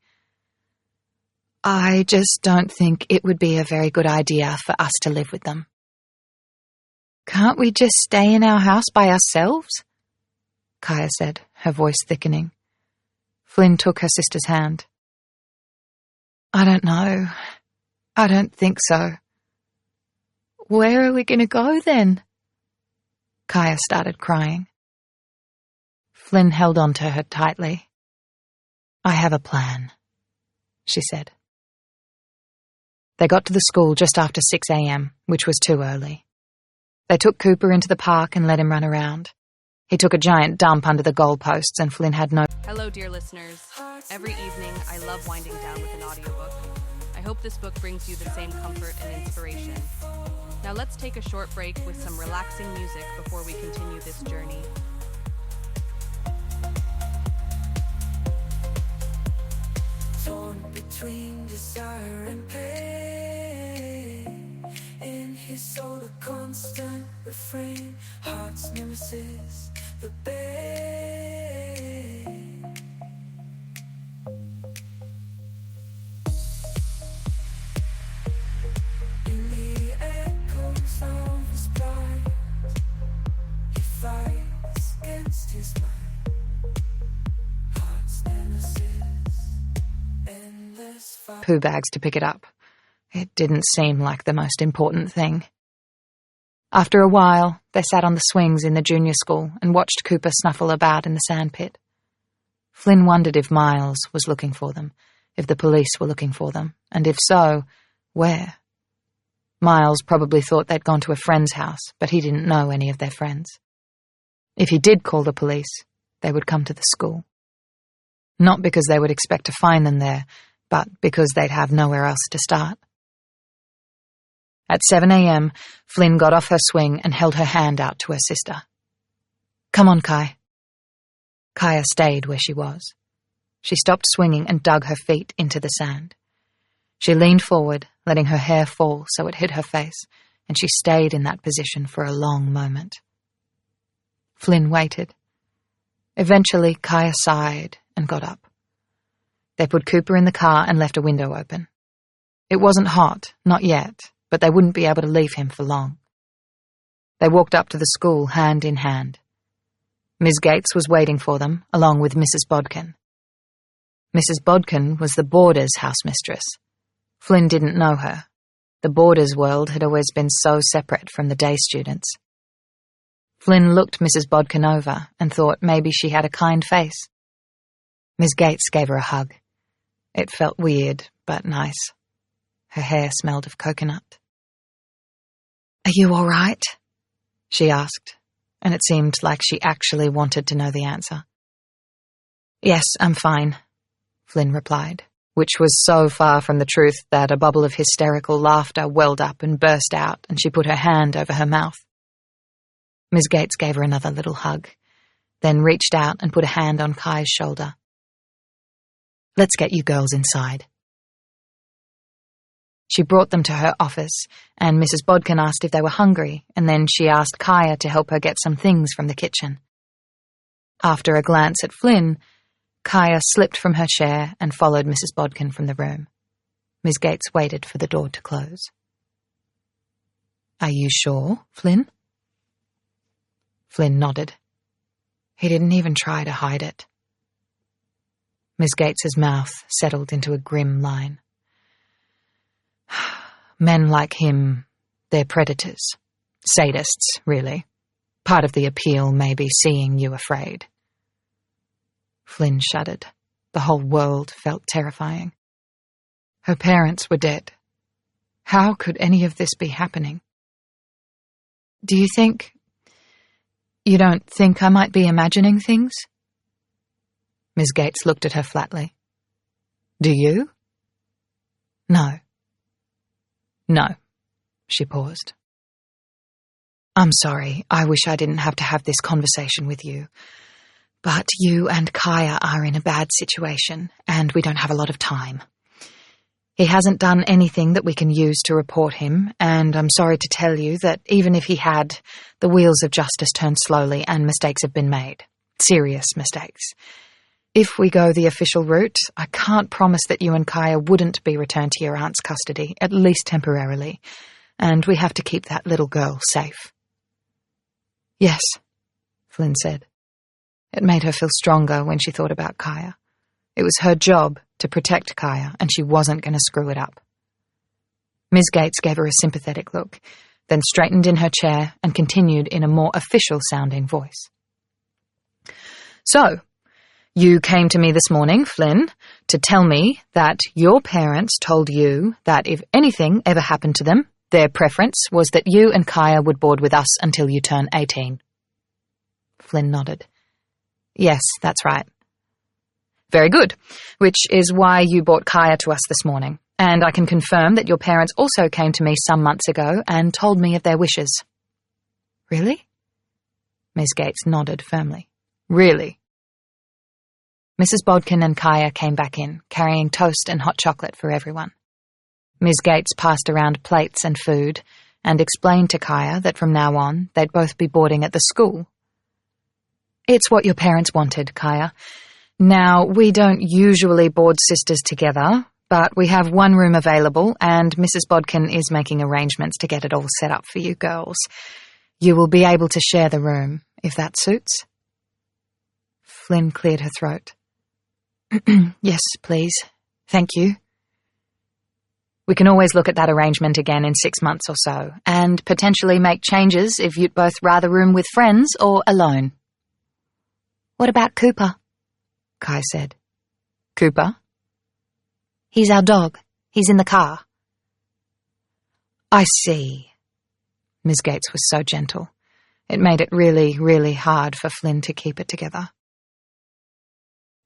"I just don't think it would be a very good idea for us to live with them." "Can't we just stay in our house by ourselves?" Kaya said, her voice thickening. Flynn took her sister's hand. "I don't know. I don't think so." "Where are we going to go then?" Kaya started crying. Flynn held on to her tightly. "I have a plan," she said. They got to the school just after 6 a.m., which was too early. They took Cooper into the park and let him run around. He took a giant dump under the goalposts and Flynn had no... Hello, dear listeners. Every evening, I love winding down with an audiobook. I hope this book brings you the same comfort and inspiration. Now let's take a short break with some relaxing music before we continue this journey. Torn between desire and pain, in his soul a constant refrain, heart's nemesis, the bane. In the echoes of his pride, he fights against his mind, heart's nemesis, endless fire. poo bags to pick it up. It didn't seem like the most important thing. After a while, they sat on the swings in the junior school and watched Cooper snuffle about in the sandpit. Flynn wondered if Miles was looking for them, if the police were looking for them, and if so, where? Miles probably thought they'd gone to a friend's house, but he didn't know any of their friends. If he did call the police, they would come to the school. Not because they would expect to find them there, but because they'd have nowhere else to start. At 7 a.m., Flynn got off her swing and held her hand out to her sister. "Come on, Kai." Kaya stayed where she was. She stopped swinging and dug her feet into the sand. She leaned forward, letting her hair fall so it hit her face, and she stayed in that position for a long moment. Flynn waited. Eventually, Kaya sighed and got up. They put Cooper in the car and left a window open. It wasn't hot, not yet, but they wouldn't be able to leave him for long. They walked up to the school hand in hand. Ms. Gates was waiting for them, along with Mrs. Bodkin. Mrs. Bodkin was the boarders' housemistress. Flynn didn't know her. The boarders' world had always been so separate from the day students. Flynn looked Mrs. Bodkin over and thought maybe she had a kind face. Ms. Gates gave her a hug. It felt weird, but nice. Her hair smelled of coconut. "Are you all right?" she asked, and it seemed like she actually wanted to know the answer. "Yes, I'm fine," Flynn replied, which was so far from the truth that a bubble of hysterical laughter welled up and burst out, and she put her hand over her mouth. Ms. Gates gave her another little hug, then reached out and put a hand on Kai's shoulder. "Let's get you girls inside." She brought them to her office, and Mrs. Bodkin asked if they were hungry, and then she asked Kaya to help her get some things from the kitchen. After a glance at Flynn, Kaya slipped from her chair and followed Mrs. Bodkin from the room. Ms. Gates waited for the door to close. "Are you sure, Flynn?" Flynn nodded. He didn't even try to hide it. Ms. Gates's mouth settled into a grim line. "Men like him, they're predators. Sadists, really. Part of the appeal may be seeing you afraid." Flynn shuddered. The whole world felt terrifying. Her parents were dead. How could any of this be happening? "Do you think... You don't think I might be imagining things?" Ms. Gates looked at her flatly. "Do you?" "No." "No." She paused. "I'm sorry. I wish I didn't have to have this conversation with you. But you and Kaya are in a bad situation, and we don't have a lot of time. He hasn't done anything that we can use to report him, and I'm sorry to tell you that even if he had, the wheels of justice turn slowly and mistakes have been made. Serious mistakes. If we go the official route, I can't promise that you and Kaya wouldn't be returned to your aunt's custody, at least temporarily, and we have to keep that little girl safe." "Yes," Flynn said. It made her feel stronger when she thought about Kaya. It was her job to protect Kaya, and she wasn't going to screw it up. Ms. Gates gave her a sympathetic look, then straightened in her chair and continued in a more official-sounding voice. "So, you came to me this morning, Flynn, to tell me that your parents told you that if anything ever happened to them, their preference was that you and Kaya would board with us until you turn 18. Flynn nodded. "Yes, that's right." "Very good, which is why you brought Kaya to us this morning, and I can confirm that your parents also came to me some months ago and told me of their wishes." "Really?" Ms. Gates nodded firmly. "Really?" Mrs. Bodkin and Kaya came back in, carrying toast and hot chocolate for everyone. Ms. Gates passed around plates and food and explained to Kaya that from now on they'd both be boarding at the school. "It's what your parents wanted, Kaya. Now, we don't usually board sisters together, but we have one room available and Mrs. Bodkin is making arrangements to get it all set up for you girls. You will be able to share the room, if that suits." Flynn cleared her throat. "Yes, please. Thank you." "We can always look at that arrangement again in 6 months or so, and potentially make changes if you'd both rather room with friends or alone." "What about Cooper?" Kai said. "Cooper?" "He's our dog. He's in the car." "I see." Ms. Gates was so gentle. It made it really, really hard for Flynn to keep it together.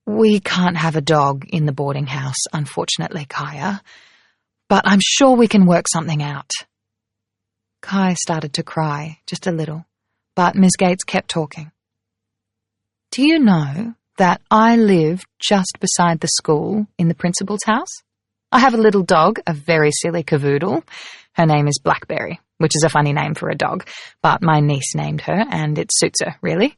"We can't have a dog in the boarding house, unfortunately, Kaya, but I'm sure we can work something out." Kai started to cry, just a little, but Ms. Gates kept talking. Do you know that I live just beside the school in the principal's house? I have a little dog, a very silly cavoodle. Her name is Blackberry, which is a funny name for a dog, but my niece named her, and it suits her, really.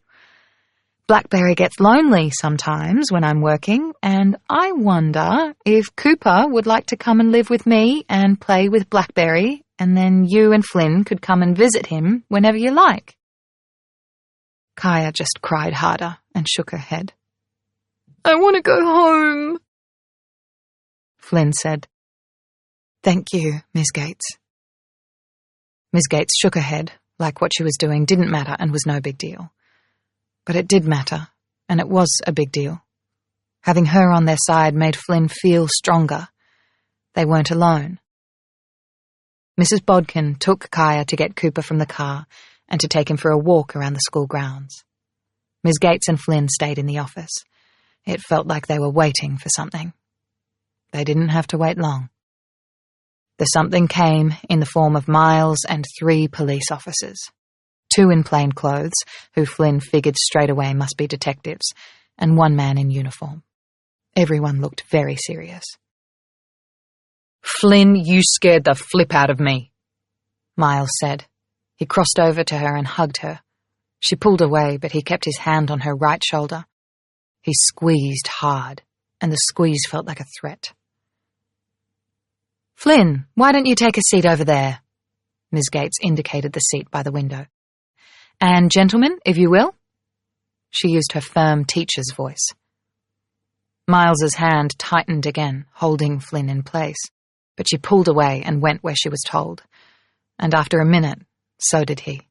Blackberry gets lonely sometimes when I'm working, and I wonder if Cooper would like to come and live with me and play with Blackberry, and then you and Flynn could come and visit him whenever you like. Kaya just cried harder and shook her head. I want to go home. Flynn said, Thank you, Miss Gates. Miss Gates shook her head, like what she was doing didn't matter and was no big deal. But it did matter, and it was a big deal. Having her on their side made Flynn feel stronger. They weren't alone. Mrs. Bodkin took Kaya to get Cooper from the car and to take him for a walk around the school grounds. Miss Gates and Flynn stayed in the office. It felt like they were waiting for something. They didn't have to wait long. The something came in the form of Miles and 3 police officers. 2 in plain clothes, who Flynn figured straight away must be detectives, and 1 man in uniform. Everyone looked very serious. Flynn, you scared the flip out of me, Miles said. He crossed over to her and hugged her. She pulled away, but he kept his hand on her right shoulder. He squeezed hard, and the squeeze felt like a threat. Flynn, why don't you take a seat over there? Miss Gates indicated the seat by the window. And gentlemen, if you will. She used her firm teacher's voice. Miles's hand tightened again, holding Flynn in place, but she pulled away and went where she was told. And after a minute, so did he.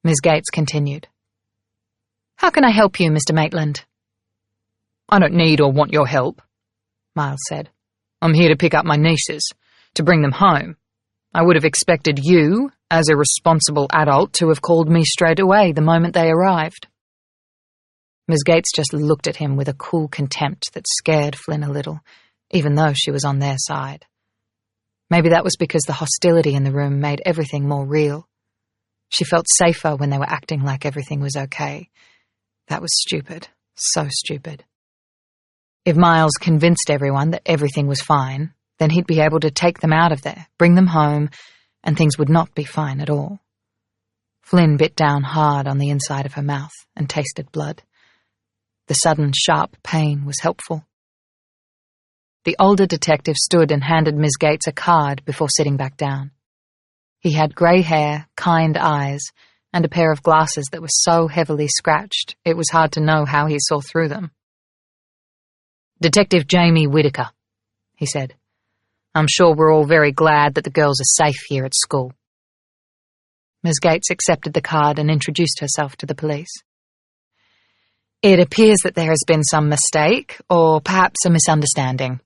Miss Gates continued. How can I help you, Mr. Maitland? I don't need or want your help, Miles said. I'm here to pick up my nieces, to bring them home. I would have expected you, as a responsible adult, to have called me straight away the moment they arrived. Miss Gates just looked at him with a cool contempt that scared Flynn a little, even though she was on their side. Maybe that was because the hostility in the room made everything more real. She felt safer when they were acting like everything was okay. That was stupid, so stupid. If Miles convinced everyone that everything was fine, then he'd be able to take them out of there, bring them home, and things would not be fine at all. Flynn bit down hard on the inside of her mouth and tasted blood. The sudden, sharp pain was helpful. The older detective stood and handed Miss Gates a card before sitting back down. He had grey hair, kind eyes, and a pair of glasses that were so heavily scratched it was hard to know how he saw through them. Detective Jamie Whittaker, he said. I'm sure we're all very glad that the girls are safe here at school. Miss Gates accepted the card and introduced herself to the police. It appears that there has been some mistake, or perhaps a misunderstanding.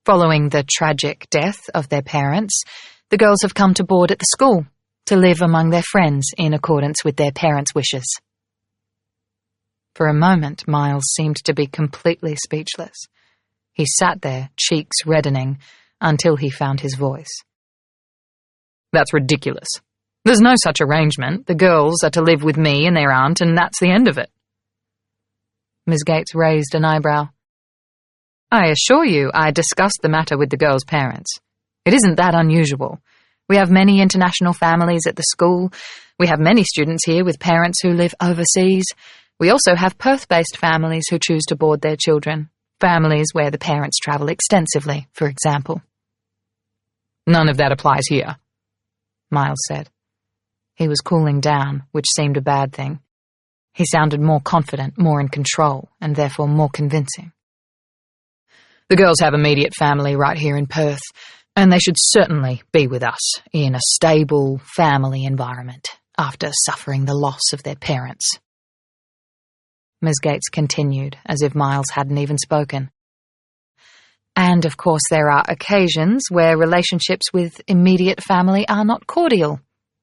Following the tragic death of their parents, the girls have come to board at the school to live among their friends in accordance with their parents' wishes. For a moment, Miles seemed to be completely speechless. He sat there, cheeks reddening, until he found his voice. That's ridiculous. There's no such arrangement. The girls are to live with me and their aunt, and that's the end of it. Miss Gates raised an eyebrow. I assure you I discussed the matter with the girls' parents. It isn't that unusual. We have many international families at the school. We have many students here with parents who live overseas. We also have Perth-based families who choose to board their children. Families where the parents travel extensively, for example. None of that applies here, Miles said. He was cooling down, which seemed a bad thing. He sounded more confident, more in control, and therefore more convincing. The girls have immediate family right here in Perth, and they should certainly be with us in a stable family environment after suffering the loss of their parents. Miss Gates continued, as if Miles hadn't even spoken. And, of course, there are occasions where relationships with immediate family are not cordial.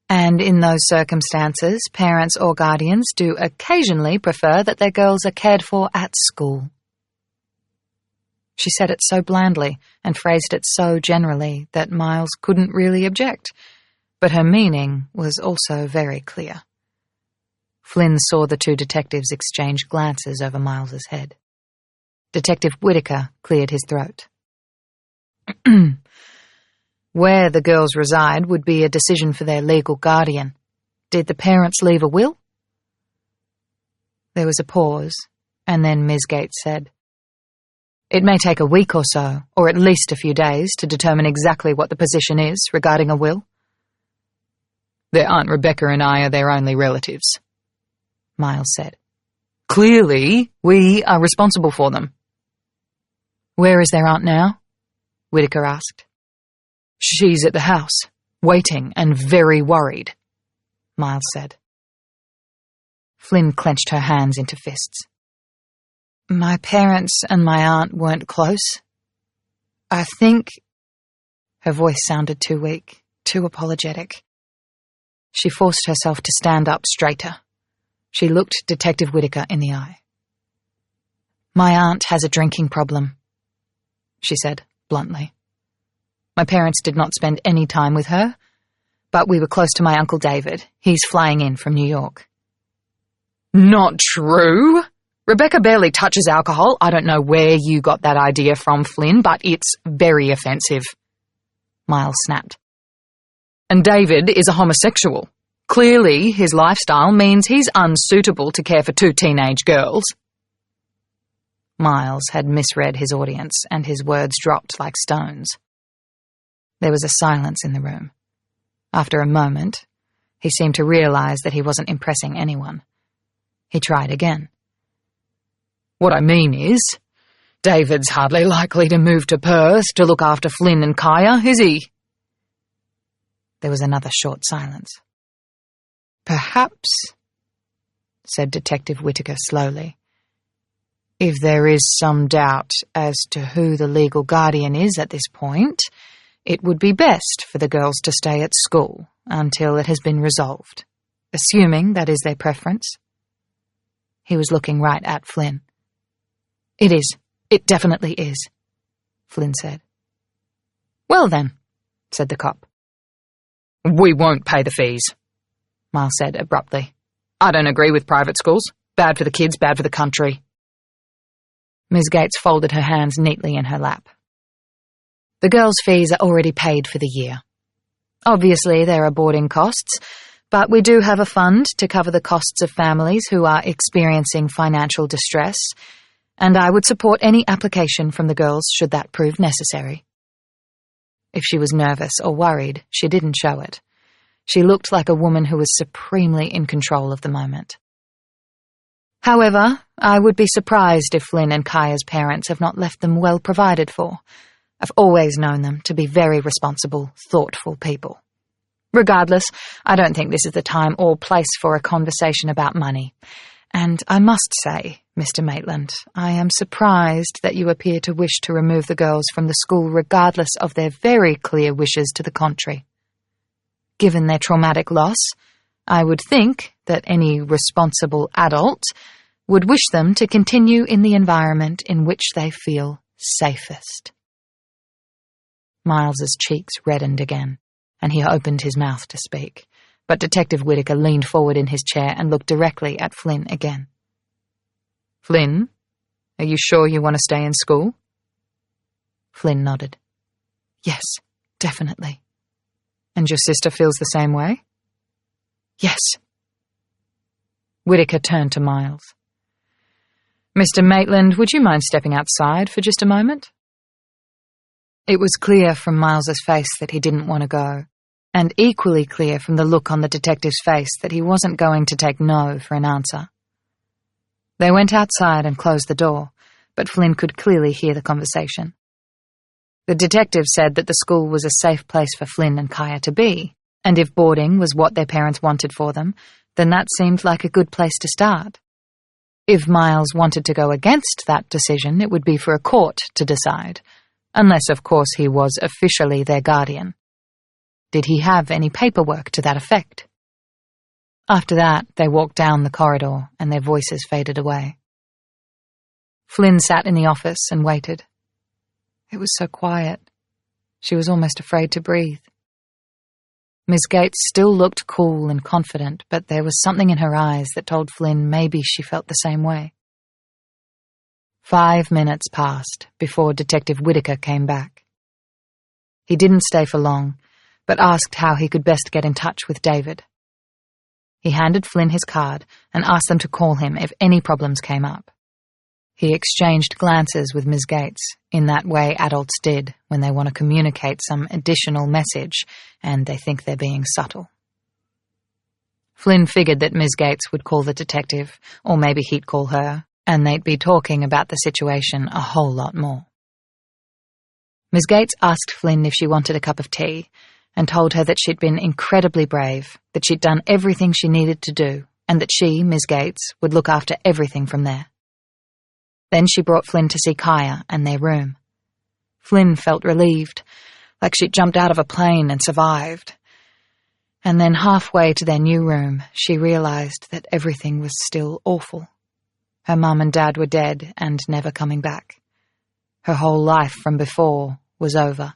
And in those circumstances, parents or guardians do occasionally prefer that their girls are cared for at school. She said it so blandly and phrased it so generally that Miles couldn't really object, but her meaning was also very clear. Flynn saw the two detectives exchange glances over Miles's head. Detective Whitaker cleared his throat. Where the girls reside would be a decision for their legal guardian. Did the parents leave a will? There was a pause, and then Ms. Gates said, It may take a week or so, or at least a few days, to determine exactly what the position is regarding a will. Their Aunt Rebecca and I are their only relatives, Miles said. Clearly, we are responsible for them. Where is their aunt now? Whitaker asked. She's at the house, waiting and very worried, Miles said. Flynn clenched her hands into fists. My parents and my aunt weren't close. I think... Her voice sounded too weak, too apologetic. She forced herself to stand up straighter. She looked Detective Whitaker in the eye. My aunt has a drinking problem, she said bluntly. My parents did not spend any time with her, but we were close to my Uncle David. He's flying in from New York. Not true! Rebecca barely touches alcohol. I don't know where you got that idea from, Flynn, but it's very offensive, Miles snapped. And David is a homosexual. Clearly, his lifestyle means he's unsuitable to care for two teenage girls. Miles had misread his audience, and his words dropped like stones. There was a silence in the room. After a moment, he seemed to realize that he wasn't impressing anyone. He tried again. What I mean is, David's hardly likely to move to Perth to look after Flynn and Kaya, is he? There was another short silence. Perhaps, said Detective Whitaker slowly, if there is some doubt as to who the legal guardian is at this point, it would be best for the girls to stay at school until it has been resolved, assuming that is their preference. He was looking right at Flynn. It is. It definitely is, Flynn said. Well then, said the cop. We won't pay the fees, Miles said abruptly. I don't agree with private schools. Bad for the kids, bad for the country. Ms. Gates folded her hands neatly in her lap. The girls' fees are already paid for the year. Obviously, there are boarding costs, but we do have a fund to cover the costs of families who are experiencing financial distress, and I would support any application from the girls should that prove necessary. If she was nervous or worried, she didn't show it. She looked like a woman who was supremely in control of the moment. However, I would be surprised if Flynn and Kaya's parents have not left them well provided for. I've always known them to be very responsible, thoughtful people. Regardless, I don't think this is the time or place for a conversation about money. And I must say, Mr. Maitland, I am surprised that you appear to wish to remove the girls from the school regardless of their very clear wishes to the contrary. Given their traumatic loss, I would think that any responsible adult would wish them to continue in the environment in which they feel safest. Miles's cheeks reddened again, and he opened his mouth to speak, but Detective Whitaker leaned forward in his chair and looked directly at Flynn again. Flynn, are you sure you want to stay in school? Flynn nodded. Yes, definitely. And your sister feels the same way? Yes. Whitaker turned to Miles. Mr. Maitland, would you mind stepping outside for just a moment? It was clear from Miles's face that he didn't want to go, and equally clear from the look on the detective's face that he wasn't going to take no for an answer. They went outside and closed the door, but Flynn could clearly hear the conversation. The detective said that the school was a safe place for Flynn and Kaya to be, and if boarding was what their parents wanted for them, then that seemed like a good place to start. If Miles wanted to go against that decision, it would be for a court to decide, unless, of course, he was officially their guardian. Did he have any paperwork to that effect? After that, they walked down the corridor, and their voices faded away. Flynn sat in the office and waited. It was so quiet. She was almost afraid to breathe. Miss Gates still looked cool and confident, but there was something in her eyes that told Flynn maybe she felt the same way. 5 minutes passed before Detective Whitaker came back. He didn't stay for long, but asked how he could best get in touch with David. He handed Flynn his card and asked them to call him if any problems came up. He exchanged glances with Ms. Gates, in that way adults did when they want to communicate some additional message and they think they're being subtle. Flynn figured that Ms. Gates would call the detective, or maybe he'd call her, and they'd be talking about the situation a whole lot more. Ms. Gates asked Flynn if she wanted a cup of tea, and told her that she'd been incredibly brave, that she'd done everything she needed to do, and that she, Ms. Gates, would look after everything from there. Then she brought Flynn to see Kaya and their room. Flynn felt relieved, like she'd jumped out of a plane and survived. And then halfway to their new room, she realized that everything was still awful. Her mum and dad were dead and never coming back. Her whole life from before was over.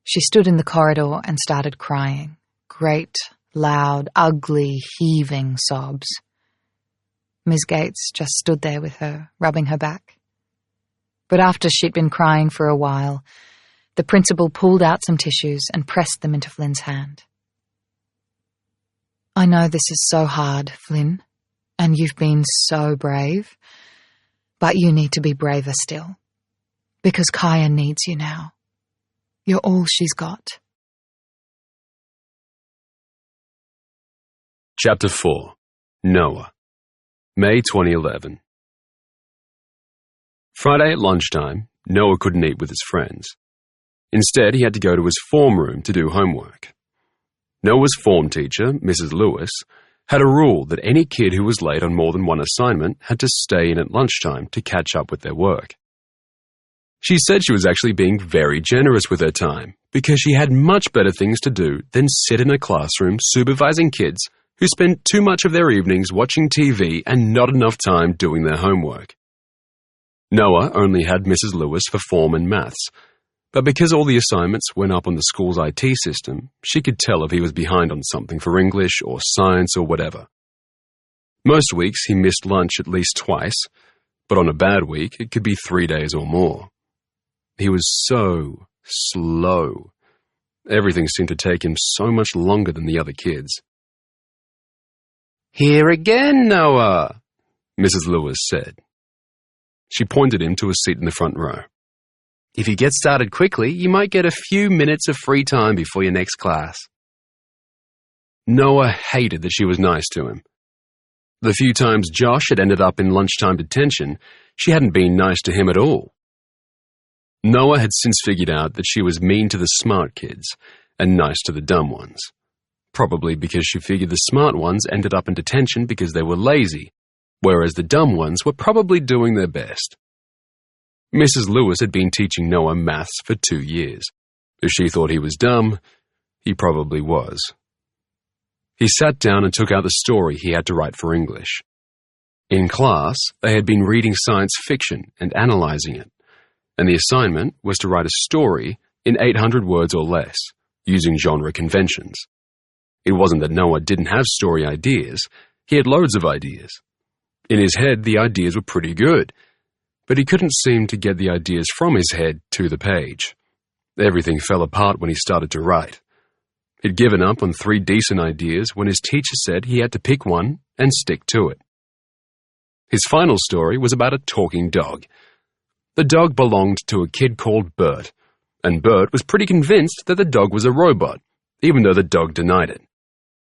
She stood in the corridor and started crying. Great, loud, ugly, heaving sobs. Miss Gates just stood there with her, rubbing her back. But after she'd been crying for a while, the principal pulled out some tissues and pressed them into Flynn's hand. "I know this is so hard, Flynn, and you've been so brave, but you need to be braver still, because Kaya needs you now. You're all she's got." Chapter 4. Noah. May 2011. Friday at lunchtime, Noah couldn't eat with his friends. Instead, he had to go to his form room to do homework. Noah's form teacher, Mrs. Lewis, had a rule that any kid who was late on more than one assignment had to stay in at lunchtime to catch up with their work. She said she was actually being very generous with her time because she had much better things to do than sit in a classroom supervising kids who spent too much of their evenings watching TV and not enough time doing their homework. Noah only had Mrs. Lewis for form and maths, but because all the assignments went up on the school's IT system, she could tell if he was behind on something for English or science or whatever. Most weeks he missed lunch at least twice, but on a bad week it could be 3 days or more. He was so slow. Everything seemed to take him so much longer than the other kids. "Here again, Noah," Mrs. Lewis said. She pointed him to a seat in the front row. "If you get started quickly, you might get a few minutes of free time before your next class." Noah hated that she was nice to him. The few times Josh had ended up in lunchtime detention, she hadn't been nice to him at all. Noah had since figured out that she was mean to the smart kids and nice to the dumb ones. Probably because she figured the smart ones ended up in detention because they were lazy, whereas the dumb ones were probably doing their best. Mrs. Lewis had been teaching Noah maths for 2 years. If she thought he was dumb, he probably was. He sat down and took out the story he had to write for English. In class, they had been reading science fiction and analyzing it, and the assignment was to write a story in 800 words or less, using genre conventions. It wasn't that Noah didn't have story ideas. He had loads of ideas. In his head, the ideas were pretty good, but he couldn't seem to get the ideas from his head to the page. Everything fell apart when he started to write. He'd given up on 3 decent ideas when his teacher said he had to pick one and stick to it. His final story was about a talking dog. The dog belonged to a kid called Bert, and Bert was pretty convinced that the dog was a robot, even though the dog denied it.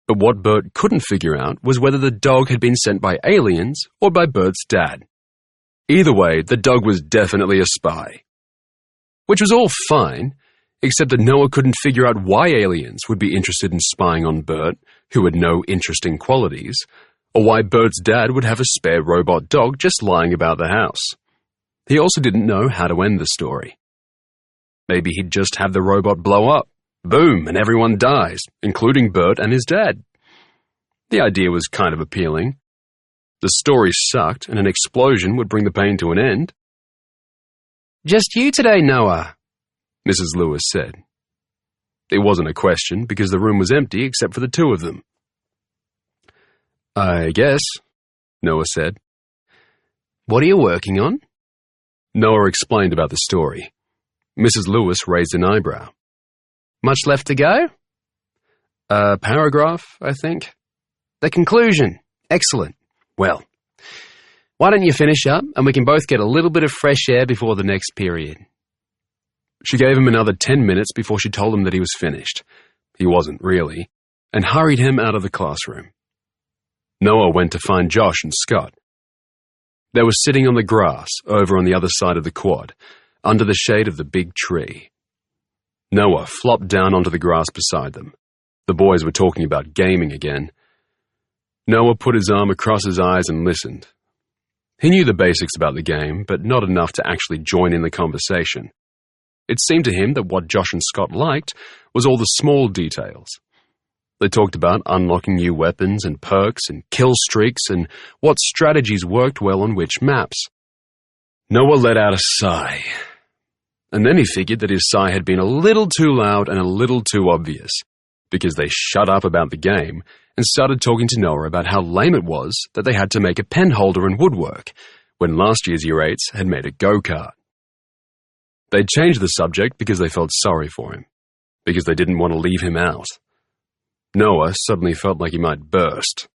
But what Bert couldn't figure out was whether the dog had been sent by aliens or by Bert's dad. Either way, the dog was definitely a spy. Which was all fine, except that Noah couldn't figure out why aliens would be interested in spying on Bert, who had no interesting qualities, or why Bert's dad would have a spare robot dog just lying about the house. He also didn't know how to end the story. Maybe he'd just have the robot blow up. Boom, and everyone dies, including Bert and his dad. The idea was kind of appealing. The story sucked, and an explosion would bring the pain to an end. "Just you today, Noah," Mrs. Lewis said. It wasn't a question because the room was empty except for the two of them. "I guess," Noah said. "What are you working on?" Noah explained about the story. Mrs. Lewis raised an eyebrow. "Much left to go?" "A paragraph, I think." "The conclusion. Excellent. Well, why don't you finish up and we can both get a little bit of fresh air before the next period." She gave him another 10 minutes before she told him that he was finished. He wasn't really, and hurried him out of the classroom. Noah went to find Josh and Scott. They were sitting on the grass over on the other side of the quad, under the shade of the big tree. Noah flopped down onto the grass beside them. The boys were talking about gaming again. Noah put his arm across his eyes and listened. He knew the basics about the game, but not enough to actually join in the conversation. It seemed to him that what Josh and Scott liked was all the small details. They talked about unlocking new weapons and perks and kill streaks and what strategies worked well on which maps. Noah let out a sigh. And then he figured that his sigh had been a little too loud and a little too obvious, because they shut up about the game and started talking to Noah about how lame it was that they had to make a pen holder and woodwork, when last year's Year 8s had made a go-kart. They'd changed the subject because they felt sorry for him, because they didn't want to leave him out. Noah suddenly felt like he might burst.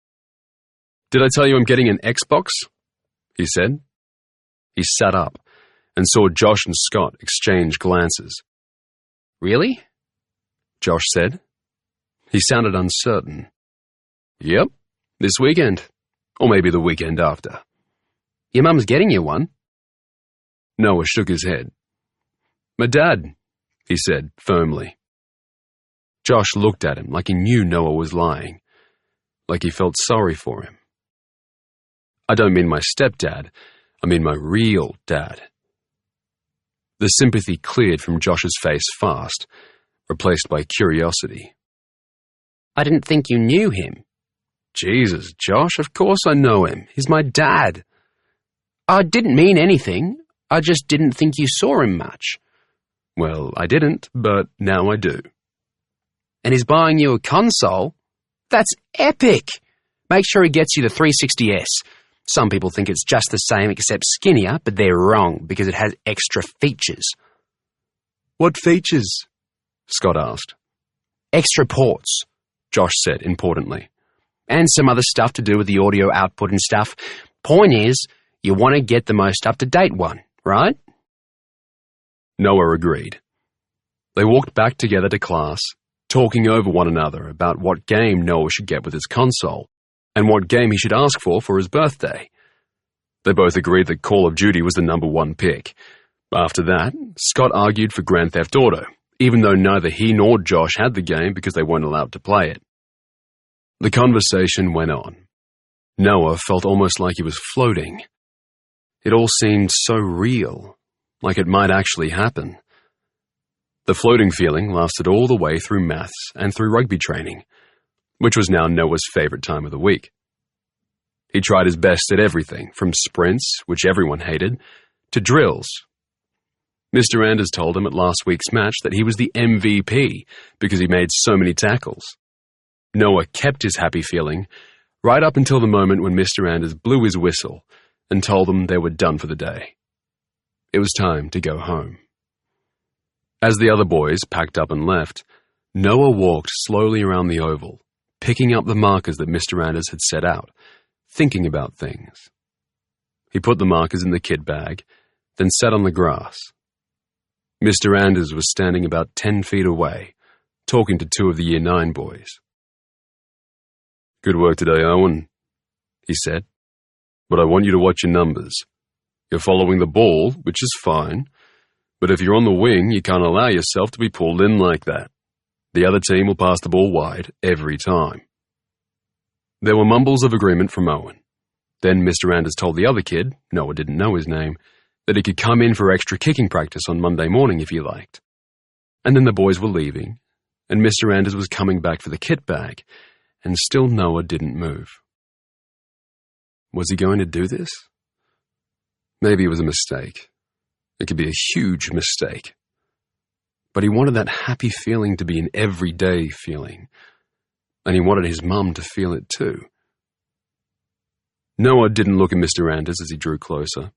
"Did I tell you I'm getting an Xbox?" he said. He sat up and saw Josh and Scott exchange glances. "Really?" Josh said. He sounded uncertain. "Yep, this weekend. Or maybe the weekend after." "Your mum's getting you one?" Noah shook his head. "My dad," he said firmly. Josh looked at him like he knew Noah was lying, like he felt sorry for him. "I don't mean my stepdad, I mean my real dad." The sympathy cleared from Josh's face fast, replaced by curiosity. "I didn't think you knew him." "Jesus, Josh, of course I know him. He's my dad." "I didn't mean anything. I just didn't think you saw him much." "Well, I didn't, but now I do." "And he's buying you a console? That's epic! Make sure he gets you the 360S. Some people think it's just the same except skinnier, but they're wrong because it has extra features." "What features?" Scott asked. "Extra ports," Josh said importantly. "And some other stuff to do with the audio output and stuff. Point is, you want to get the most up-to-date one, right?" Noah agreed. They walked back together to class, talking over one another about what game Noah should get with his console, and what game he should ask for his birthday. They both agreed that Call of Duty was the #1 pick. After that, Scott argued for Grand Theft Auto, even though neither he nor Josh had the game because they weren't allowed to play it. The conversation went on. Noah felt almost like he was floating. It all seemed so real, like it might actually happen. The floating feeling lasted all the way through maths and through rugby training, which was now Noah's favorite time of the week. He tried his best at everything, from sprints, which everyone hated, to drills. Mr. Anders told him at last week's match that he was the MVP because he made so many tackles. Noah kept his happy feeling right up until the moment when Mr. Anders blew his whistle and told them they were done for the day. It was time to go home. As the other boys packed up and left, Noah walked slowly around the oval, picking up the markers that Mr. Anders had set out, thinking about things. He put the markers in the kit bag, then sat on the grass. Mr. Anders was standing about 10 feet away, talking to two of the Year 9 boys. "Good work today, Owen," he said. "But I want you to watch your numbers. You're following the ball, which is fine, but if you're on the wing, you can't allow yourself to be pulled in like that. The other team will pass the ball wide every time." There were mumbles of agreement from Owen. Then Mr. Anders told the other kid, Noah didn't know his name, that he could come in for extra kicking practice on Monday morning if he liked. And then the boys were leaving, and Mr. Anders was coming back for the kit bag, and still Noah didn't move. Was he going to do this? Maybe it was a mistake. It could be a huge mistake. But he wanted that happy feeling to be an everyday feeling, and he wanted his mum to feel it too. Noah didn't look at Mr. Anders as he drew closer.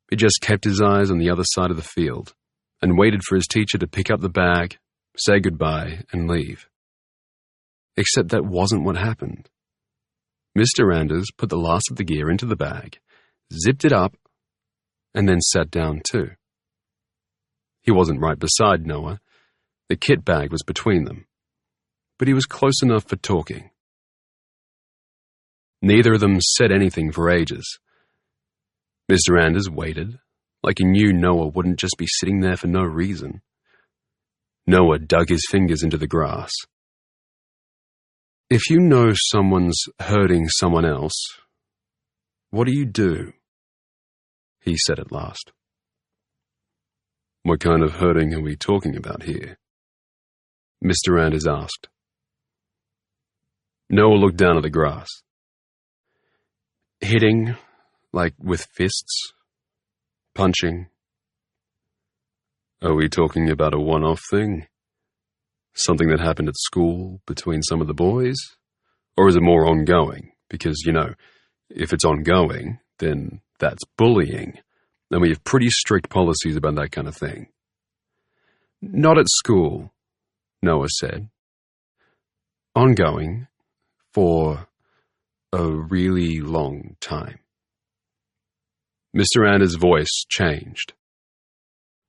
He just kept his eyes on the other side of the field and waited for his teacher to pick up the bag, say goodbye, and leave. Except that wasn't what happened. Mr. Anders put the last of the gear into the bag, zipped it up, and then sat down too. He wasn't right beside Noah. The kit bag was between them. But he was close enough for talking. Neither of them said anything for ages. Mr. Anders waited, like he knew Noah wouldn't just be sitting there for no reason. Noah dug his fingers into the grass. If you know someone's hurting someone else, what do? He said at last. What kind of hurting are we talking about here? Mr. Anders asked. Noah looked down at the grass. Hitting, like with fists? Punching? Are we talking about a one-off thing? Something that happened at school between some of the boys? Or is it more ongoing? Because, if it's ongoing, then that's bullying, and we have pretty strict policies about that kind of thing. Not at school, Noah said. Ongoing for a really long time. Mr. Anders' voice changed.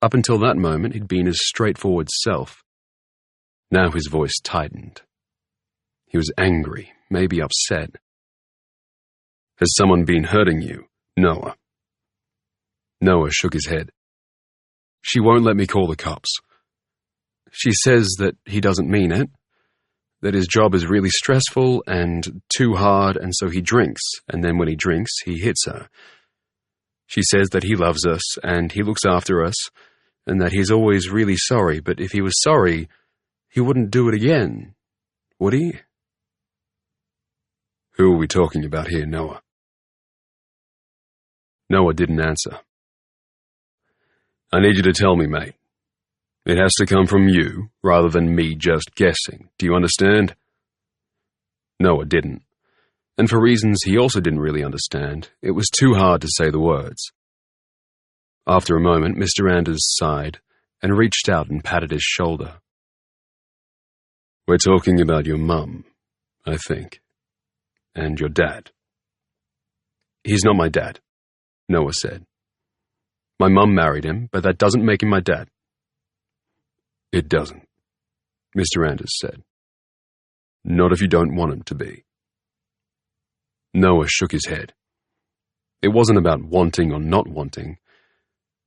Up until that moment, he'd been his straightforward self. Now his voice tightened. He was angry, maybe upset. Has someone been hurting you, Noah? Noah shook his head. She won't let me call the cops. She says that he doesn't mean it, that his job is really stressful and too hard, and so he drinks, and then when he drinks, he hits her. She says that he loves us, and he looks after us, and that he's always really sorry, but if he was sorry, he wouldn't do it again, would he? Who are we talking about here, Noah? Noah didn't answer. I need you to tell me, mate. It has to come from you, rather than me just guessing. Do you understand? Noah didn't. And for reasons he also didn't really understand, it was too hard to say the words. After a moment, Mr. Anders sighed and reached out and patted his shoulder. We're talking about your mum, I think. And your dad. He's not my dad, Noah said. My mum married him, but that doesn't make him my dad. It doesn't, Mr. Anders said. Not if you don't want him to be. Noah shook his head. It wasn't about wanting or not wanting.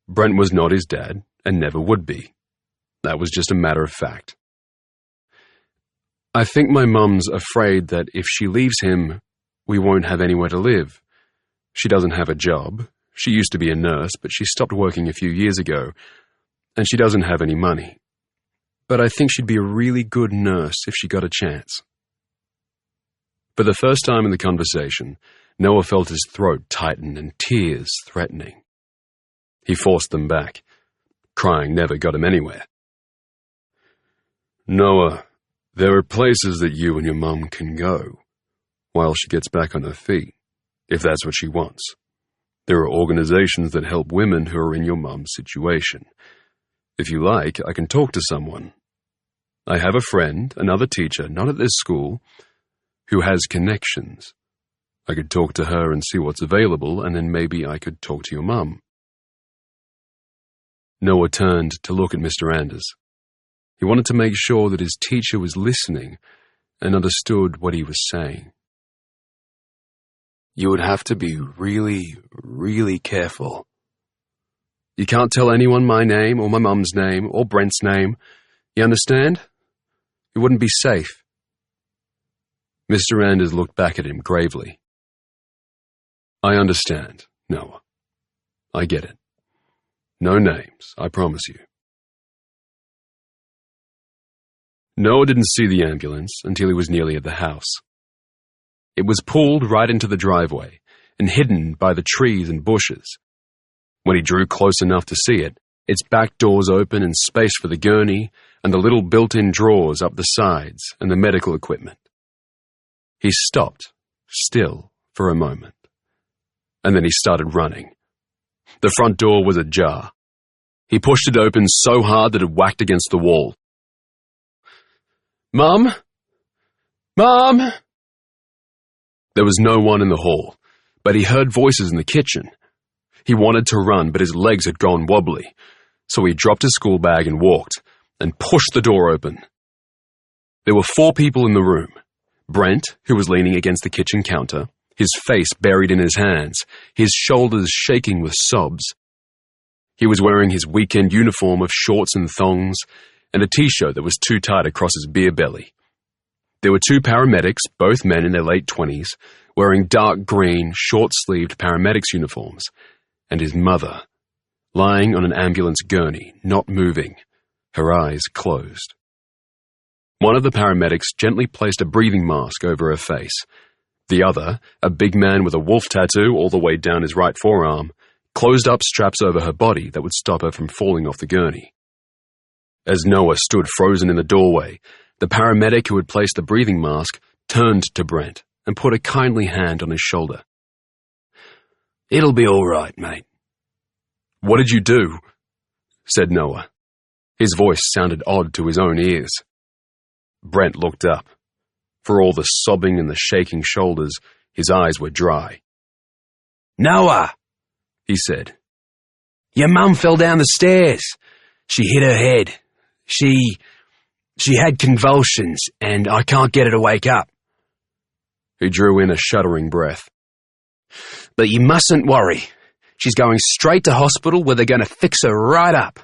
Brent was not his dad, and never would be. That was just a matter of fact. I think my mum's afraid that if she leaves him, we won't have anywhere to live. She doesn't have a job. She used to be a nurse, but she stopped working a few years ago, and she doesn't have any money. But I think she'd be a really good nurse if she got a chance. For the first time in the conversation, Noah felt his throat tighten and tears threatening. He forced them back. Crying never got him anywhere. Noah, there are places that you and your mum can go while she gets back on her feet, if that's what she wants. There are organizations that help women who are in your mum's situation. If you like, I can talk to someone. I have a friend, another teacher, not at this school, who has connections. I could talk to her and see what's available, and then maybe I could talk to your mum. Noah turned to look at Mr. Anders. He wanted to make sure that his teacher was listening and understood what he was saying. You would have to be really, really careful. You can't tell anyone my name or my mum's name or Brent's name. You understand? It wouldn't be safe. Mr. Anders looked back at him gravely. I understand, Noah. I get it. No names, I promise you. Noah didn't see the ambulance until he was nearly at the house. It was pulled right into the driveway and hidden by the trees and bushes. When he drew close enough to see it, its back doors open and space for the gurney, and the little built-in drawers up the sides and the medical equipment. He stopped, still, for a moment. And then he started running. The front door was ajar. He pushed it open so hard that it whacked against the wall. "Mum? Mum?" There was no one in the hall, but he heard voices in the kitchen. He wanted to run, but his legs had gone wobbly, so he dropped his school bag and walked, and pushed the door open. There were 4 people in the room. Brent, who was leaning against the kitchen counter, his face buried in his hands, his shoulders shaking with sobs. He was wearing his weekend uniform of shorts and thongs, and a t-shirt that was too tight across his beer belly. There were 2 paramedics, both men in their late 20s, wearing dark green, short-sleeved paramedics uniforms, and his mother, lying on an ambulance gurney, not moving, her eyes closed. One of the paramedics gently placed a breathing mask over her face. The other, a big man with a wolf tattoo all the way down his right forearm, closed up straps over her body that would stop her from falling off the gurney. As Noah stood frozen in the doorway, the paramedic who had placed the breathing mask turned to Brent and put a kindly hand on his shoulder. "It'll be all right, mate." "What did you do?" said Noah. His voice sounded odd to his own ears. Brent looked up. For all the sobbing and the shaking shoulders, his eyes were dry. "Noah," he said, "your mum fell down the stairs. She hit her head. She had convulsions, and I can't get her to wake up." He drew in a shuddering breath. "But you mustn't worry. She's going straight to hospital where they're going to fix her right up."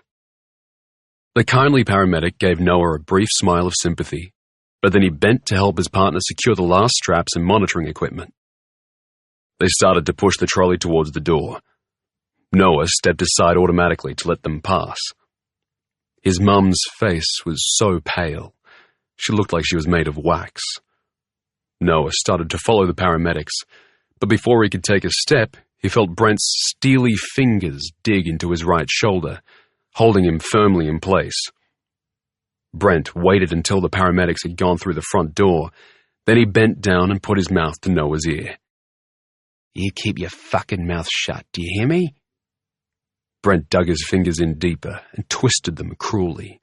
The kindly paramedic gave Noah a brief smile of sympathy, but then he bent to help his partner secure the last straps and monitoring equipment. They started to push the trolley towards the door. Noah stepped aside automatically to let them pass. His mum's face was so pale. She looked like she was made of wax. Noah started to follow the paramedics, but before he could take a step, he felt Brent's steely fingers dig into his right shoulder, holding him firmly in place. Brent waited until the paramedics had gone through the front door, then he bent down and put his mouth to Noah's ear. "You keep your fucking mouth shut, do you hear me?" Brent dug his fingers in deeper and twisted them cruelly.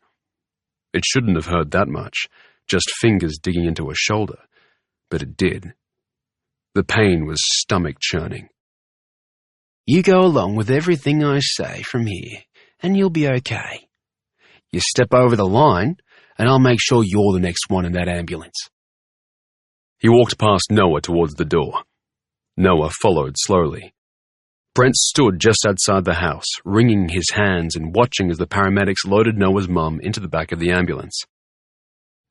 It shouldn't have hurt that much, just fingers digging into a shoulder, but it did. The pain was stomach-churning. "You go along with everything I say from here, and you'll be okay. You step over the line, and I'll make sure you're the next one in that ambulance." He walked past Noah towards the door. Noah followed slowly. Brent stood just outside the house, wringing his hands and watching as the paramedics loaded Noah's mum into the back of the ambulance.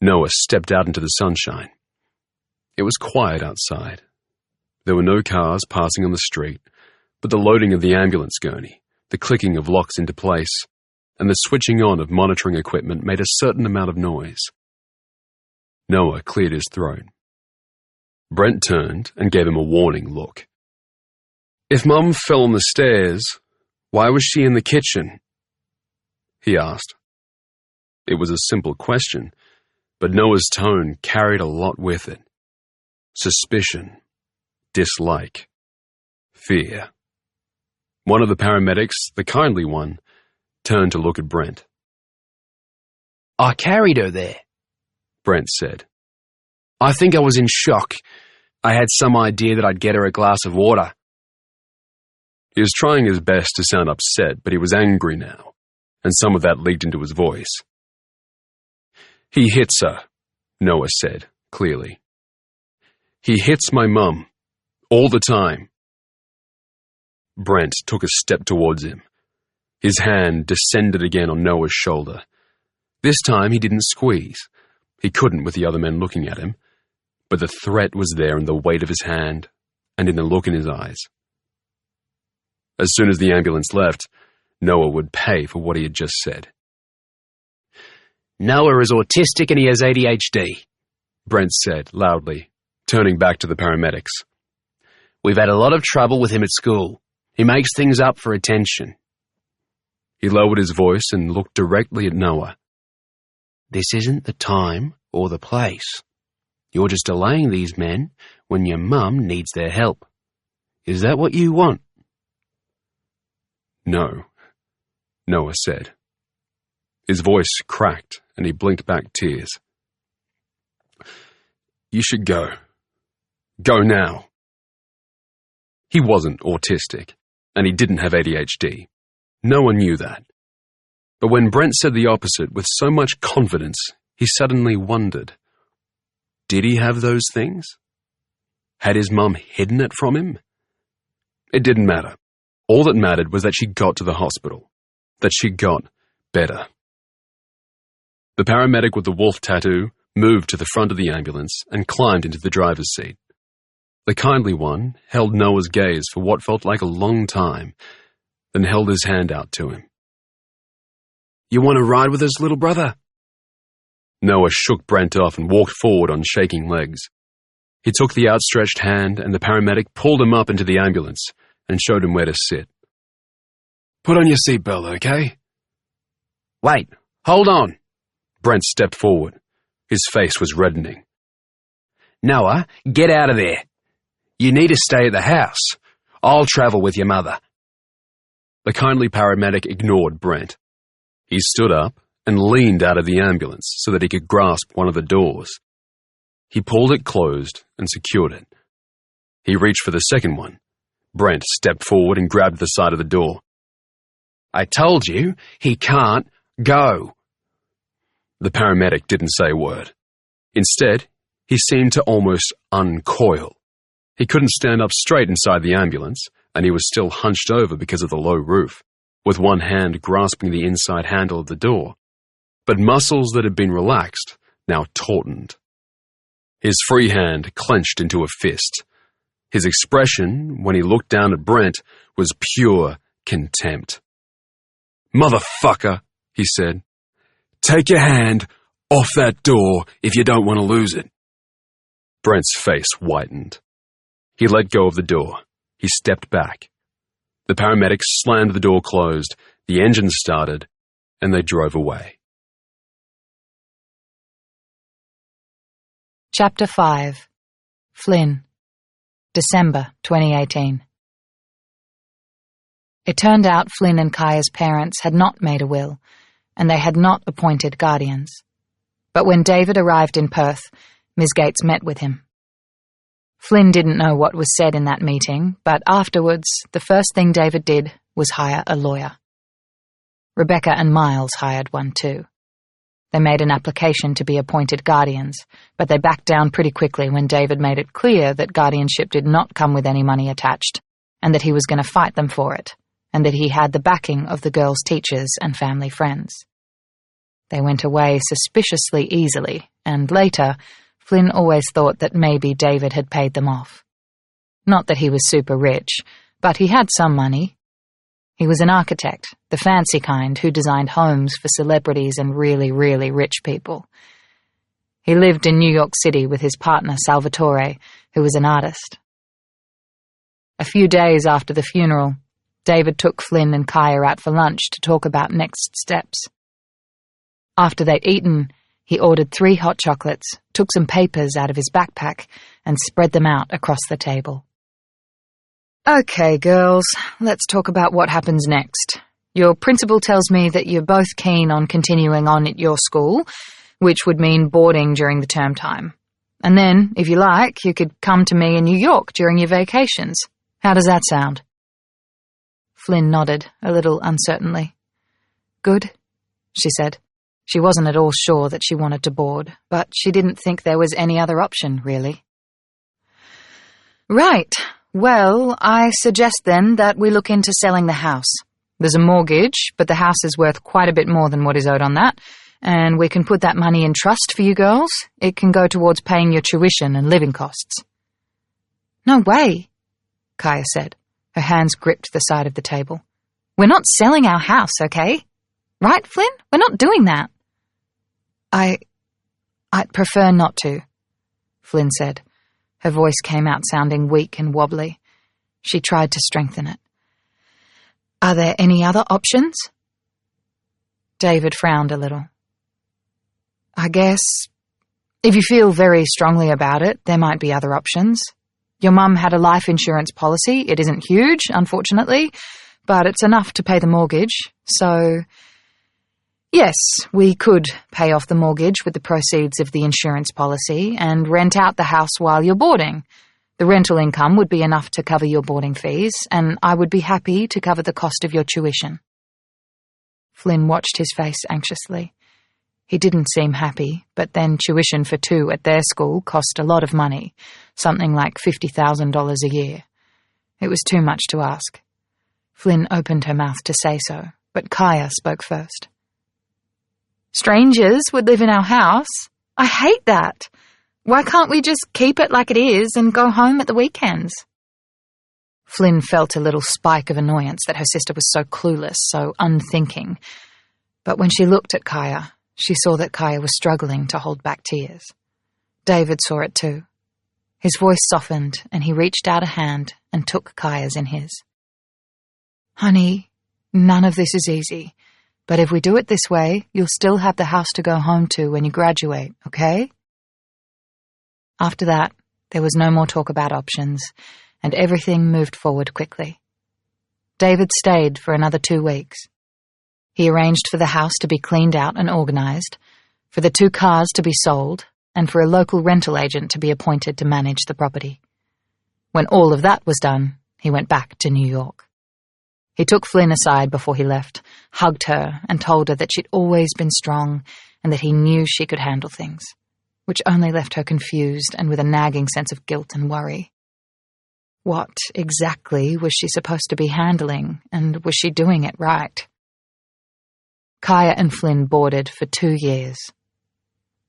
Noah stepped out into the sunshine. It was quiet outside. There were no cars passing on the street, but the loading of the ambulance gurney, the clicking of locks into place, and the switching on of monitoring equipment made a certain amount of noise. Noah cleared his throat. Brent turned and gave him a warning look. "If Mum fell on the stairs, why was she in the kitchen?" he asked. It was a simple question, but Noah's tone carried a lot with it. Suspicion, dislike, fear. One of the paramedics, the kindly one, turned to look at Brent. "I carried her there," Brent said. "I think I was in shock. I had some idea that I'd get her a glass of water." He was trying his best to sound upset, but he was angry now, and some of that leaked into his voice. "He hits her," Noah said, clearly. "He hits my mum, all the time." Brent took a step towards him. His hand descended again on Noah's shoulder. This time he didn't squeeze. He couldn't with the other men looking at him, but the threat was there in the weight of his hand and in the look in his eyes. As soon as the ambulance left, Noah would pay for what he had just said. "Noah is autistic and he has ADHD, Brent said loudly, turning back to the paramedics. "We've had a lot of trouble with him at school. He makes things up for attention." He lowered his voice and looked directly at Noah. "This isn't the time or the place. You're just delaying these men when your mum needs their help. Is that what you want?" "No," Noah said. His voice cracked and he blinked back tears. "You should go. Go now." He wasn't autistic, and he didn't have ADHD. No one knew that. But when Brent said the opposite with so much confidence, he suddenly wondered. Did he have those things? Had his mum hidden it from him? It didn't matter. All that mattered was that she got to the hospital, that she got better. The paramedic with the wolf tattoo moved to the front of the ambulance and climbed into the driver's seat. The kindly one held Noah's gaze for what felt like a long time, then held his hand out to him. "You want to ride with us, little brother?" Noah shook Brent off and walked forward on shaking legs. He took the outstretched hand and the paramedic pulled him up into the ambulance and showed him where to sit. "Put on your seatbelt, okay?" "Wait, hold on." Brent stepped forward. His face was reddening. "Noah, get out of there. You need to stay at the house. I'll travel with your mother." The kindly paramedic ignored Brent. He stood up and leaned out of the ambulance so that he could grasp one of the doors. He pulled it closed and secured it. He reached for the second one. Brent stepped forward and grabbed the side of the door. "I told you, he can't go." The paramedic didn't say a word. Instead, he seemed to almost uncoil. He couldn't stand up straight inside the ambulance, and he was still hunched over because of the low roof, with one hand grasping the inside handle of the door. But muscles that had been relaxed now tautened. His free hand clenched into a fist. His expression, when he looked down at Brent, was pure contempt. "Motherfucker," he said. "Take your hand off that door if you don't want to lose it." Brent's face whitened. He let go of the door. He stepped back. The paramedic slammed the door closed, the engine started, and they drove away. Chapter 5. Flynn. December 2018. It turned out Flynn and Kaya's parents had not made a will, and they had not appointed guardians. But when David arrived in Perth, Ms. Gates met with him. Flynn didn't know what was said in that meeting, but afterwards, the first thing David did was hire a lawyer. Rebecca and Miles hired one too. They made an application to be appointed guardians, but they backed down pretty quickly when David made it clear that guardianship did not come with any money attached, and that he was going to fight them for it, and that he had the backing of the girls' teachers and family friends. They went away suspiciously easily, and later, Flynn always thought that maybe David had paid them off. Not that he was super rich, but he had some money. He was an architect, the fancy kind who designed homes for celebrities and really, really rich people. He lived in New York City with his partner Salvatore, who was an artist. A few days after the funeral, David took Flynn and Kaya out for lunch to talk about next steps. After they'd eaten, he ordered 3 hot chocolates, took some papers out of his backpack, and spread them out across the table. "Okay, girls, let's talk about what happens next. Your principal tells me that you're both keen on continuing on at your school, which would mean boarding during the term time. And then, if you like, you could come to me in New York during your vacations. How does that sound?" Flynn nodded, a little uncertainly. "Good," she said. She wasn't at all sure that she wanted to board, but she didn't think there was any other option, really. "Right. Well, I suggest then that we look into selling the house. There's a mortgage, but the house is worth quite a bit more than what is owed on that, and we can put that money in trust for you girls. It can go towards paying your tuition and living costs." "No way," Kaya said. Her hands gripped the side of the table. "We're not selling our house, okay? Right, Flynn? We're not doing that." I'd prefer not to," Flynn said. Her voice came out sounding weak and wobbly. She tried to strengthen it. "Are there any other options?" David frowned a little. I guess, if you feel very strongly about it, there might be other options. Your mum had a life insurance policy. It isn't huge, unfortunately, but it's enough to pay the mortgage. So, yes, we could pay off the mortgage with the proceeds of the insurance policy and rent out the house while you're boarding. The rental income would be enough to cover your boarding fees, and I would be happy to cover the cost of your tuition. Flynn watched his face anxiously. He didn't seem happy, but then tuition for 2 at their school cost a lot of money, something like $50,000 a year. It was too much to ask. Flynn opened her mouth to say so, but Kaya spoke first. Strangers would live in our house. I hate that. Why can't we just keep it like it is and go home at the weekends? Flynn felt a little spike of annoyance that her sister was so clueless, so unthinking. But when she looked at Kaya, she saw that Kaya was struggling to hold back tears. David saw it too. His voice softened, and he reached out a hand and took Kaya's in his. Honey, none of this is easy, but if we do it this way, you'll still have the house to go home to when you graduate, okay? After that, there was no more talk about options, and everything moved forward quickly. David stayed for another 2 weeks. He arranged for the house to be cleaned out and organized, for the 2 cars to be sold, and for a local rental agent to be appointed to manage the property. When all of that was done, he went back to New York. He took Flynn aside before he left, hugged her, and told her that she'd always been strong and that he knew she could handle things, which only left her confused and with a nagging sense of guilt and worry. What exactly was she supposed to be handling, and was she doing it right? Kaya and Flynn boarded for 2 years.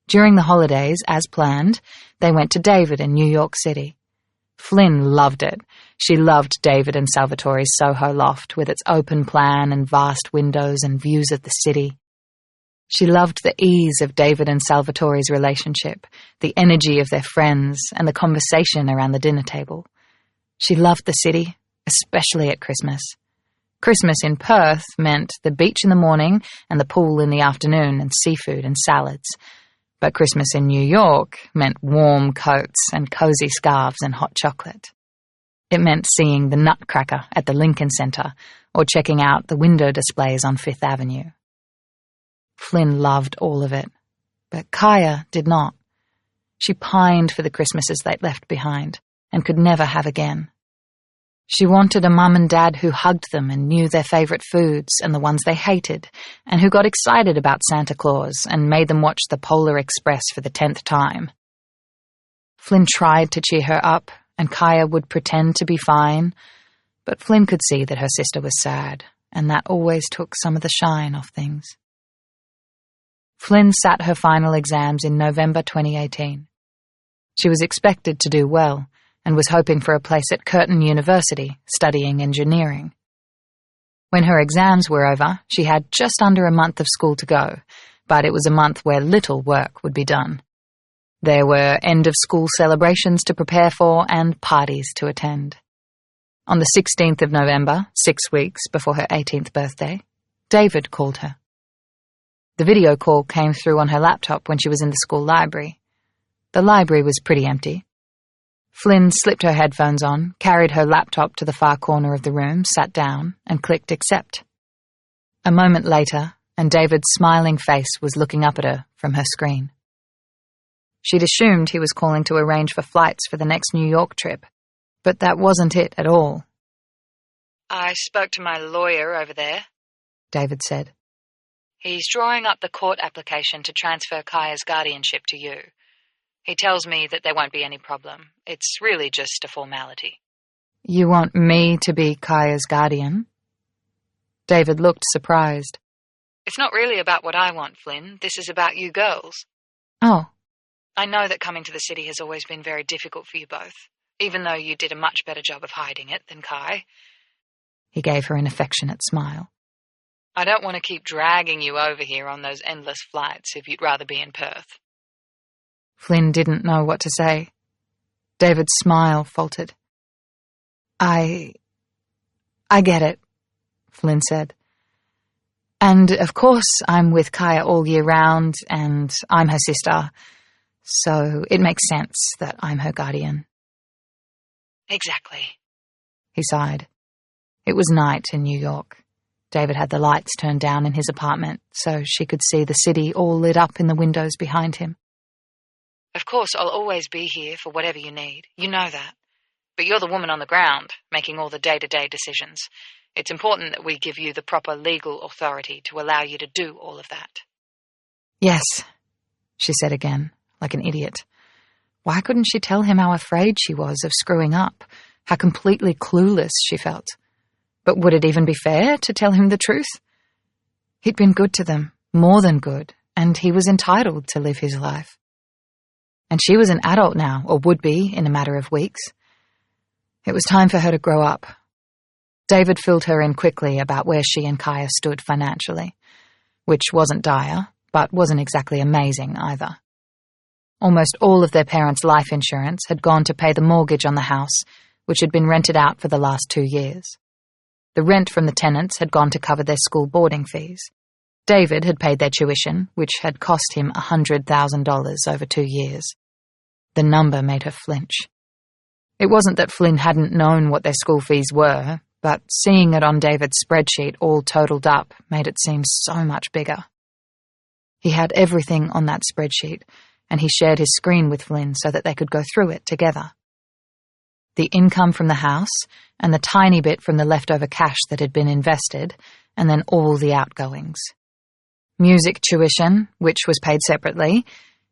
During the holidays, as planned, they went to David in New York City. Flynn loved it. She loved David and Salvatore's Soho loft with its open plan and vast windows and views of the city. She loved the ease of David and Salvatore's relationship, the energy of their friends, and the conversation around the dinner table. She loved the city, especially at Christmas. Christmas in Perth meant the beach in the morning and the pool in the afternoon and seafood and salads. But Christmas in New York meant warm coats and cozy scarves and hot chocolate. It meant seeing the Nutcracker at the Lincoln Center or checking out the window displays on Fifth Avenue. Flynn loved all of it, but Kaya did not. She pined for the Christmases they'd left behind and could never have again. She wanted a mum and dad who hugged them and knew their favourite foods and the ones they hated, and who got excited about Santa Claus and made them watch the Polar Express for the 10th time. Flynn tried to cheer her up, and Kaya would pretend to be fine, but Flynn could see that her sister was sad, and that always took some of the shine off things. Flynn sat her final exams in November 2018. She was expected to do well, and was hoping for a place at Curtin University, studying engineering. When her exams were over, she had just under a month of school to go, but it was a month where little work would be done. There were end-of-school celebrations to prepare for and parties to attend. On the 16th of November, 6 weeks before her 18th birthday, David called her. The video call came through on her laptop when she was in the school library. The library was pretty empty. Flynn slipped her headphones on, carried her laptop to the far corner of the room, sat down, and clicked accept. A moment later, and David's smiling face was looking up at her from her screen. She'd assumed he was calling to arrange for flights for the next New York trip, but that wasn't it at all. I spoke to my lawyer over there, David said. He's drawing up the court application to transfer Kaya's guardianship to you. He tells me that there won't be any problem. It's really just a formality. You want me to be Kaya's guardian? David looked surprised. It's not really about what I want, Flynn. This is about you girls. Oh. I know that coming to the city has always been very difficult for you both, even though you did a much better job of hiding it than Kai. He gave her an affectionate smile. I don't want to keep dragging you over here on those endless flights if you'd rather be in Perth. Flynn didn't know what to say. David's smile faltered. I get it, Flynn said. And, of course, I'm with Kaya all year round, and I'm her sister, so it makes sense that I'm her guardian. Exactly, he sighed. It was night in New York. David had the lights turned down in his apartment so she could see the city all lit up in the windows behind him. Of course, I'll always be here for whatever you need. You know that. But you're the woman on the ground, making all the day-to-day decisions. It's important that we give you the proper legal authority to allow you to do all of that. Yes, she said again, like an idiot. Why couldn't she tell him how afraid she was of screwing up, how completely clueless she felt? But would it even be fair to tell him the truth? He'd been good to them, more than good, and he was entitled to live his life. And she was an adult now, or would be in a matter of weeks. It was time for her to grow up. David filled her in quickly about where she and Kaya stood financially, which wasn't dire, but wasn't exactly amazing either. Almost all of their parents' life insurance had gone to pay the mortgage on the house, which had been rented out for the last 2 years. The rent from the tenants had gone to cover their school boarding fees. David had paid their tuition, which had cost him $100,000 over 2 years. The number made her flinch. It wasn't that Flynn hadn't known what their school fees were, but seeing it on David's spreadsheet all totaled up made it seem so much bigger. He had everything on that spreadsheet, and he shared his screen with Flynn so that they could go through it together. The income from the house, and the tiny bit from the leftover cash that had been invested, and then all the outgoings. Music tuition, which was paid separately,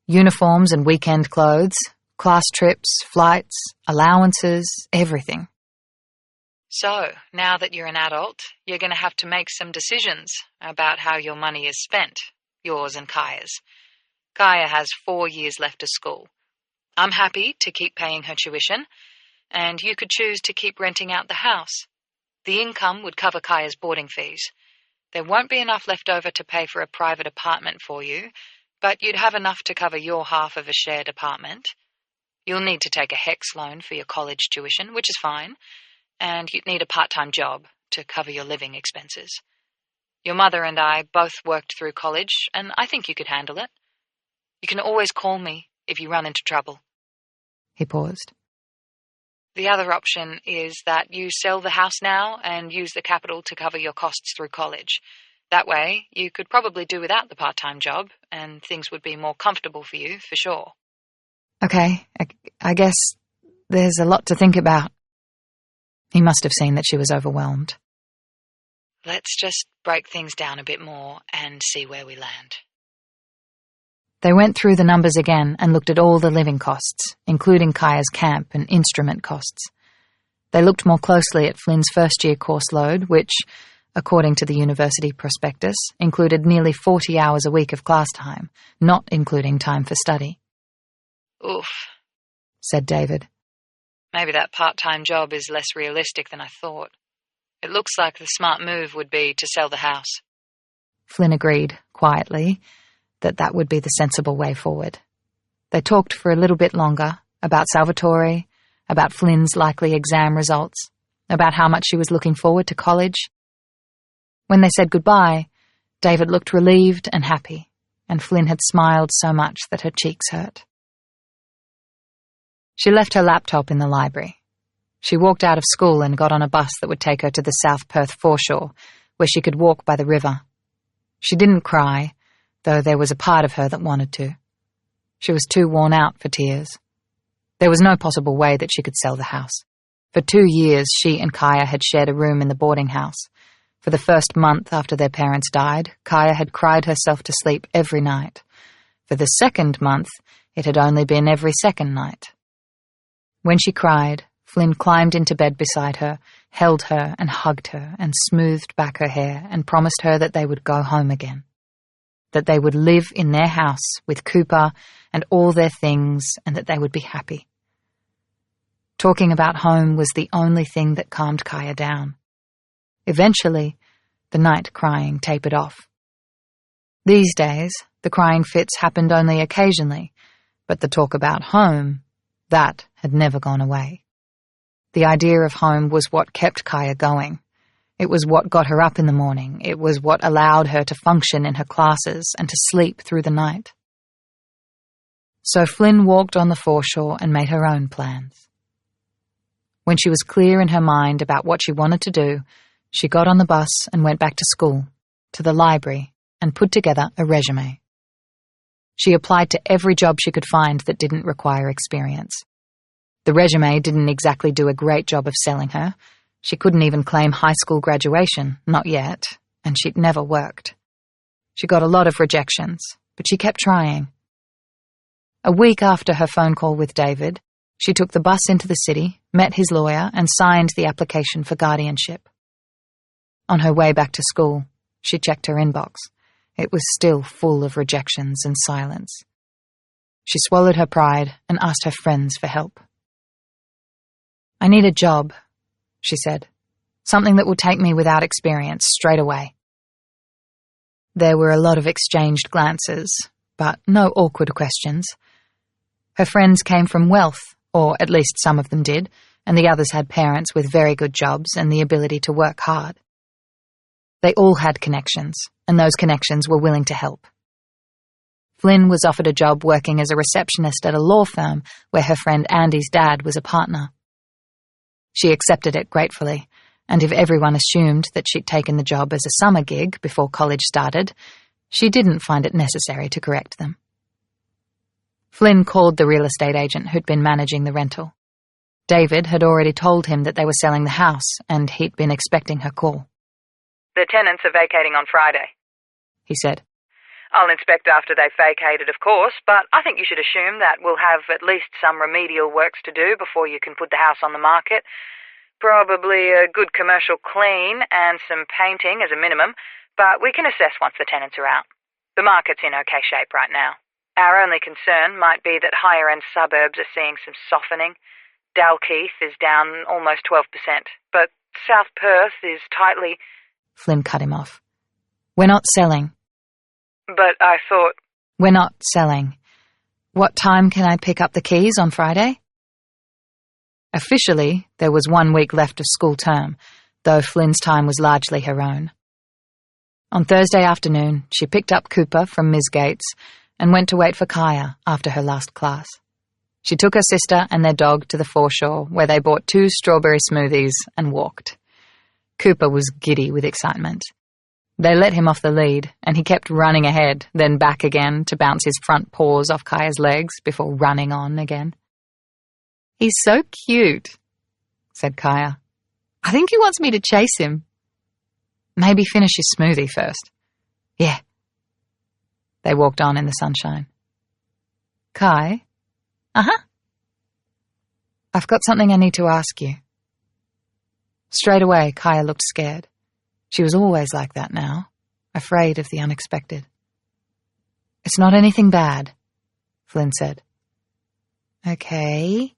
uniforms and weekend clothes, class trips, flights, allowances, everything. So, now that you're an adult, you're going to have to make some decisions about how your money is spent, yours and Kaya's. Kaya has 4 years left of school. I'm happy to keep paying her tuition, and you could choose to keep renting out the house. The income would cover Kaya's boarding fees. There won't be enough left over to pay for a private apartment for you, but you'd have enough to cover your half of a shared apartment. You'll need to take a HEX loan for your college tuition, which is fine, and you'd need a part-time job to cover your living expenses. Your mother and I both worked through college, and I think you could handle it. You can always call me if you run into trouble. He paused. The other option is that you sell the house now and use the capital to cover your costs through college. That way, you could probably do without the part-time job, and things would be more comfortable for you, for sure. Okay, I guess there's a lot to think about. He must have seen that she was overwhelmed. Let's just break things down a bit more and see where we land. They went through the numbers again and looked at all the living costs, including Kaya's camp and instrument costs. They looked more closely at Flynn's first-year course load, which, according to the university prospectus, included nearly 40 hours a week of class time, not including time for study. Oof, said David. Maybe that part-time job is less realistic than I thought. It looks like the smart move would be to sell the house. Flynn agreed, quietly, that would be the sensible way forward. They talked for a little bit longer about Salvatore, about Flynn's likely exam results, about how much she was looking forward to college. When they said goodbye, David looked relieved and happy, and Flynn had smiled so much that her cheeks hurt. She left her laptop in the library. She walked out of school and got on a bus that would take her to the South Perth foreshore, where she could walk by the river. She didn't cry, though there was a part of her that wanted to. She was too worn out for tears. There was no possible way that she could sell the house. For 2 years, she and Kaya had shared a room in the boarding house. For the first month after their parents died, Kaya had cried herself to sleep every night. For the second month, it had only been every second night. When she cried, Flynn climbed into bed beside her, held her and hugged her and smoothed back her hair and promised her that they would go home again. That they would live in their house with Cooper and all their things, and that they would be happy. Talking about home was the only thing that calmed Kaya down. Eventually, the night crying tapered off. These days, the crying fits happened only occasionally, but the talk about home, that had never gone away. The idea of home was what kept Kaya going. It was what got her up in the morning. It was what allowed her to function in her classes and to sleep through the night. So Flynn walked on the foreshore and made her own plans. When she was clear in her mind about what she wanted to do, she got on the bus and went back to school, to the library, and put together a resume. She applied to every job she could find that didn't require experience. The resume didn't exactly do a great job of selling her. She couldn't even claim high school graduation, not yet, and she'd never worked. She got a lot of rejections, but she kept trying. A week after her phone call with David, she took the bus into the city, met his lawyer, and signed the application for guardianship. On her way back to school, she checked her inbox. It was still full of rejections and silence. She swallowed her pride and asked her friends for help. "I need a job," she said. "Something that will take me without experience straight away." There were a lot of exchanged glances, but no awkward questions. Her friends came from wealth, or at least some of them did, and the others had parents with very good jobs and the ability to work hard. They all had connections, and those connections were willing to help. Flynn was offered a job working as a receptionist at a law firm where her friend Andy's dad was a partner. She accepted it gratefully, and if everyone assumed that she'd taken the job as a summer gig before college started, she didn't find it necessary to correct them. Flynn called the real estate agent who'd been managing the rental. David had already told him that they were selling the house, and he'd been expecting her call. "The tenants are vacating on Friday," he said. "I'll inspect after they've vacated, of course, but I think you should assume that we'll have at least some remedial works to do before you can put the house on the market. Probably a good commercial clean and some painting as a minimum, but we can assess once the tenants are out. The market's in okay shape right now. Our only concern might be that higher-end suburbs are seeing some softening. Dalkeith is down almost 12%, but South Perth is tightly—" Flynn cut him off. "We're not selling." "But I thought—" "We're not selling. What time can I pick up the keys on Friday?" Officially, there was 1 week left of school term, though Flynn's time was largely her own. On Thursday afternoon, she picked up Cooper from Ms. Gates and went to wait for Kaya after her last class. She took her sister and their dog to the foreshore, where they bought 2 strawberry smoothies and walked. Cooper was giddy with excitement. They let him off the lead, and he kept running ahead, then back again to bounce his front paws off Kaya's legs before running on again. "He's so cute," said Kaya. "I think he wants me to chase him." "Maybe finish his smoothie first." "Yeah." They walked on in the sunshine. "Kai?" "Uh-huh." "I've got something I need to ask you." Straight away, Kaya looked scared. She was always like that now, afraid of the unexpected. "It's not anything bad," Flynn said. "Okay.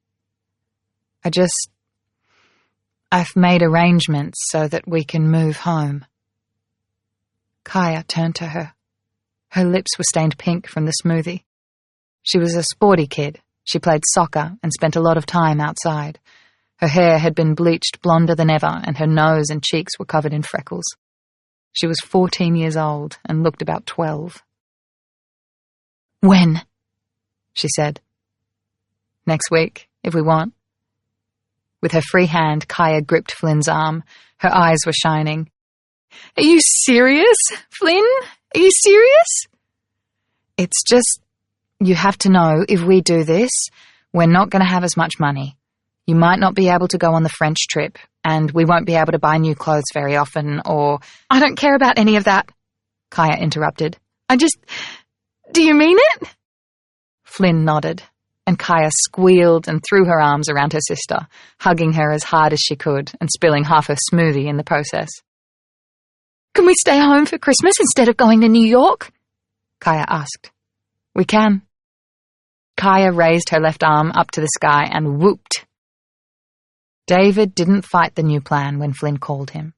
I've made arrangements so that we can move home." Kaya turned to her. Her lips were stained pink from the smoothie. She was a sporty kid. She played soccer and spent a lot of time outside. Her hair had been bleached blonder than ever, and her nose and cheeks were covered in freckles. She was 14 years old and looked about 12. "When?" she said. "Next week, if we want." With her free hand, Kaya gripped Flynn's arm. Her eyes were shining. "Are you serious, Flynn? Are you serious?" "It's just, you have to know, if we do this, we're not going to have as much money. You might not be able to go on the French trip, and we won't be able to buy new clothes very often, or—" "I don't care about any of that," Kaya interrupted. Do you mean it?" Flynn nodded, and Kaya squealed and threw her arms around her sister, hugging her as hard as she could and spilling half her smoothie in the process. "Can we stay home for Christmas instead of going to New York?" Kaya asked. "We can." Kaya raised her left arm up to the sky and whooped. David didn't fight the new plan when Flynn called him.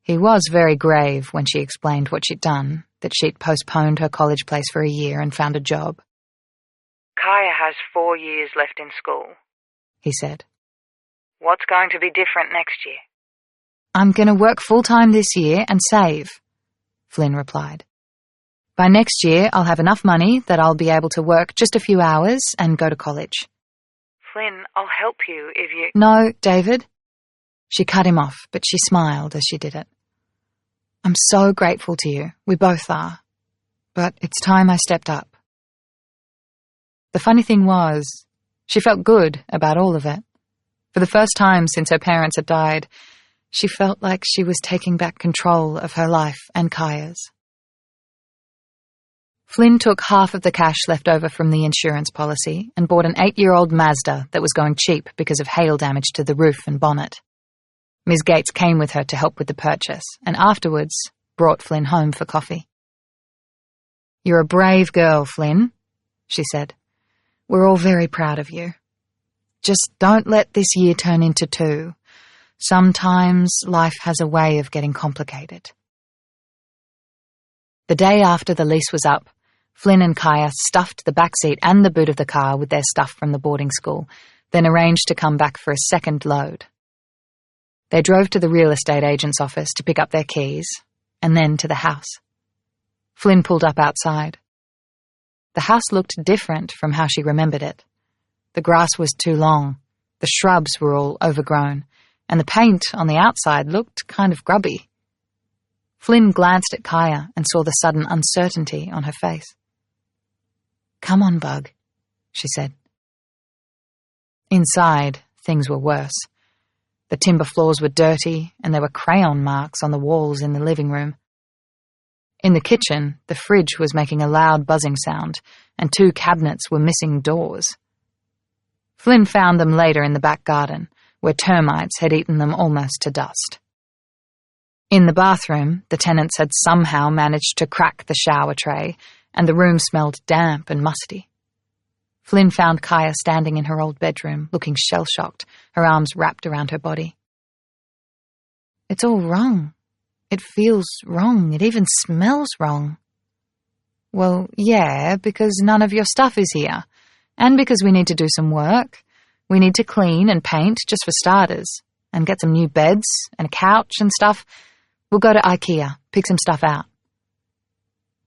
He was very grave when she explained what she'd done, that she'd postponed her college place for a year and found a job. "Kaya has 4 years left in school," he said. "What's going to be different next year?" I'm going to work full-time this year and save, Flynn replied. By next year, I'll have enough money that I'll be able to work just a few hours and go to college. Flynn, I'll help you if you... No, David. She cut him off, but she smiled as she did it. I'm so grateful to you. We both are. But it's time I stepped up. The funny thing was, she felt good about all of it. For the first time since her parents had died, she felt like she was taking back control of her life and Kaya's. Flynn took half of the cash left over from the insurance policy and bought an 8-year-old Mazda that was going cheap because of hail damage to the roof and bonnet. Ms. Gates came with her to help with the purchase and afterwards brought Flynn home for coffee. You're a brave girl, Flynn, she said. We're all very proud of you. Just don't let this year turn into 2. Sometimes life has a way of getting complicated. The day after the lease was up, Flynn and Kaya stuffed the back seat and the boot of the car with their stuff from the boarding school, then arranged to come back for a second load. They drove to the real estate agent's office to pick up their keys, and then to the house. Flynn pulled up outside. The house looked different from how she remembered it. The grass was too long, the shrubs were all overgrown, and the paint on the outside looked kind of grubby. Flynn glanced at Kaya and saw the sudden uncertainty on her face. Come on, Bug, she said. Inside, things were worse. The timber floors were dirty, and there were crayon marks on the walls in the living room. In the kitchen, the fridge was making a loud buzzing sound, and 2 cabinets were missing doors. Flynn found them later in the back garden, where termites had eaten them almost to dust. In the bathroom, the tenants had somehow managed to crack the shower tray, and the room smelled damp and musty. Flynn found Kaya standing in her old bedroom, looking shell-shocked, her arms wrapped around her body. It's all wrong. It feels wrong. It even smells wrong. Well, yeah, because none of your stuff is here. And because we need to do some work. We need to clean and paint, just for starters, and get some new beds and a couch and stuff. We'll go to IKEA, pick some stuff out.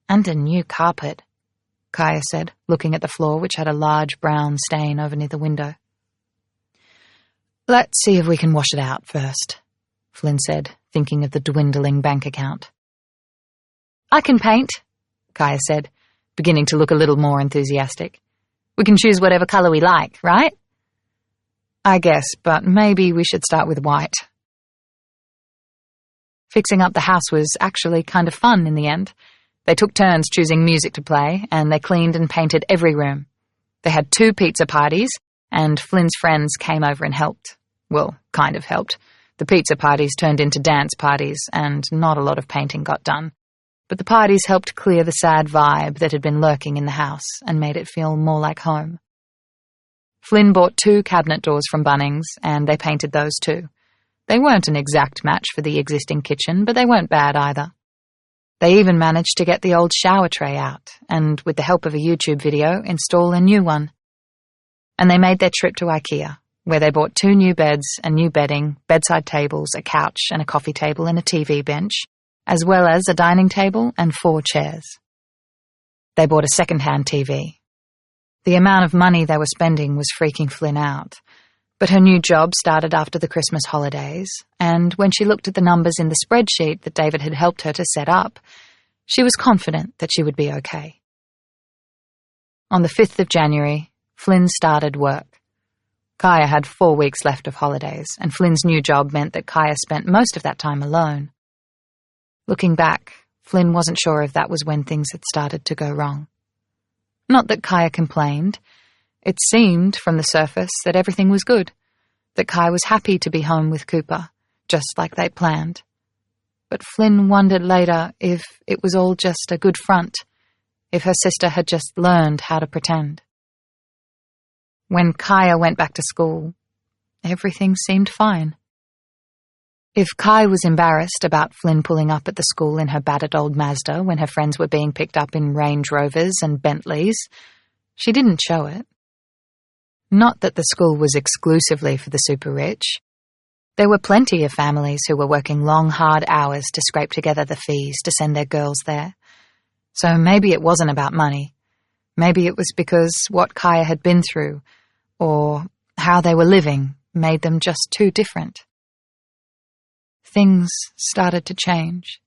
And a new carpet, Kaya said, looking at the floor, which had a large brown stain over near the window. Let's see if we can wash it out first, Flynn said, thinking of the dwindling bank account. I can paint, Kaya said, beginning to look a little more enthusiastic. We can choose whatever colour we like, right? I guess, but maybe we should start with white. Fixing up the house was actually kind of fun in the end. They took turns choosing music to play, and they cleaned and painted every room. They had 2 pizza parties, and Flynn's friends came over and helped. Well, kind of helped. The pizza parties turned into dance parties, and not a lot of painting got done. But the parties helped clear the sad vibe that had been lurking in the house and made it feel more like home. Flynn bought 2 cabinet doors from Bunnings, and they painted those too. They weren't an exact match for the existing kitchen, but they weren't bad either. They even managed to get the old shower tray out, and with the help of a YouTube video, install a new one. And they made their trip to IKEA, where they bought 2 new beds, a new bedding, bedside tables, a couch and a coffee table and a TV bench, as well as a dining table and 4 chairs. They bought a second-hand TV. The amount of money they were spending was freaking Flynn out. But her new job started after the Christmas holidays, and when she looked at the numbers in the spreadsheet that David had helped her to set up, she was confident that she would be okay. On the 5th of January, Flynn started work. Kaya had 4 weeks left of holidays, and Flynn's new job meant that Kaya spent most of that time alone. Looking back, Flynn wasn't sure if that was when things had started to go wrong. Not that Kaya complained. It seemed, from the surface, that everything was good, that Kaya was happy to be home with Cooper, just like they'd planned. But Flynn wondered later if it was all just a good front, if her sister had just learned how to pretend. When Kaya went back to school, everything seemed fine. If Kai was embarrassed about Flynn pulling up at the school in her battered old Mazda when her friends were being picked up in Range Rovers and Bentleys, she didn't show it. Not that the school was exclusively for the super rich. There were plenty of families who were working long, hard hours to scrape together the fees to send their girls there. So maybe it wasn't about money. Maybe it was because what Kaya had been through, or how they were living, made them just too different. Things started to change.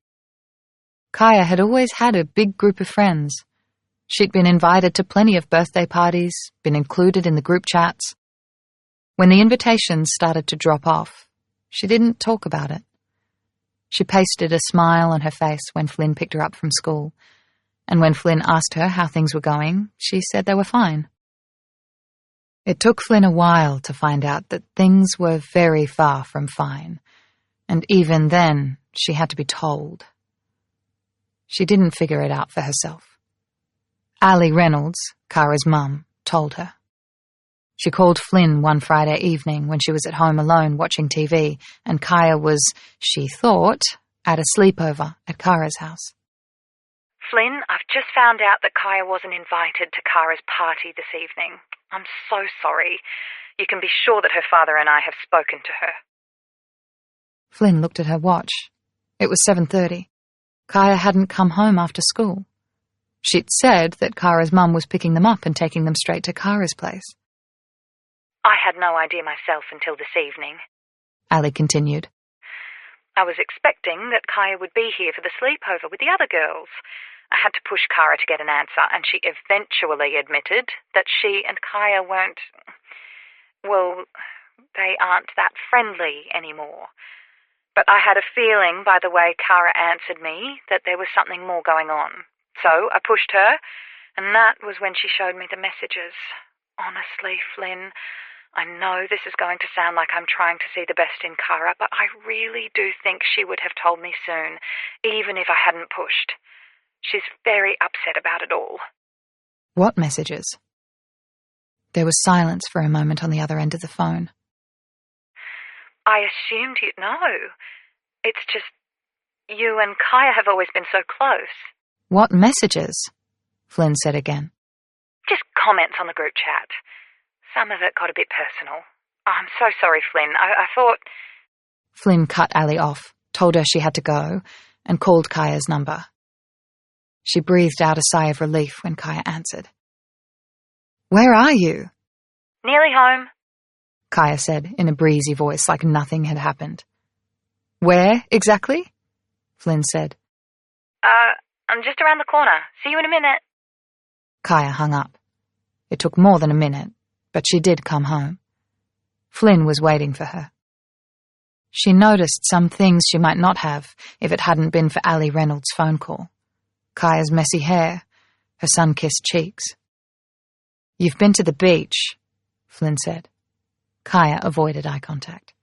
Kaya had always had a big group of friends. She'd been invited to plenty of birthday parties, been included in the group chats. When the invitations started to drop off, she didn't talk about it. She pasted a smile on her face when Flynn picked her up from school, and when Flynn asked her how things were going, she said they were fine. It took Flynn a while to find out that things were very far from fine, and even then she had to be told. She didn't figure it out for herself. Ali Reynolds, Kara's mum, told her. She called Flynn one Friday evening when she was at home alone watching TV, and Kaya was, she thought, at a sleepover at Kara's house. Flynn, I've just found out that Kaya wasn't invited to Kara's party this evening. I'm so sorry. You can be sure that her father and I have spoken to her. Flynn looked at her watch. It was 7:30. Kaya hadn't come home after school. She'd said that Kara's mum was picking them up and taking them straight to Kara's place. I had no idea myself until this evening, Ali continued. I was expecting that Kaya would be here for the sleepover with the other girls. I had to push Kara to get an answer, and she eventually admitted that she and Kaya weren't, well, they aren't that friendly anymore. But I had a feeling by the way Kara answered me that there was something more going on. So I pushed her, and that was when she showed me the messages. Honestly, Flynn, I know this is going to sound like I'm trying to see the best in Kara, but I really do think she would have told me soon, even if I hadn't pushed. She's very upset about it all. What messages? There was silence for a moment on the other end of the phone. I assumed you'd know. It's just, you and Kaya have always been so close. What messages? Flynn said again. Just comments on the group chat. Some of it got a bit personal. I'm so sorry, Flynn. I thought... Flynn cut Ali off, told her she had to go, and called Kaya's number. She breathed out a sigh of relief when Kaya answered. Where are you? Nearly home, Kaya said in a breezy voice like nothing had happened. Where, exactly? Flynn said. I'm just around the corner. See you in a minute. Kaya hung up. It took more than a minute, but she did come home. Flynn was waiting for her. She noticed some things she might not have if it hadn't been for Ali Reynolds' phone call. Kaya's messy hair, her sun-kissed cheeks. You've been to the beach, Flynn said. Kaya avoided eye contact.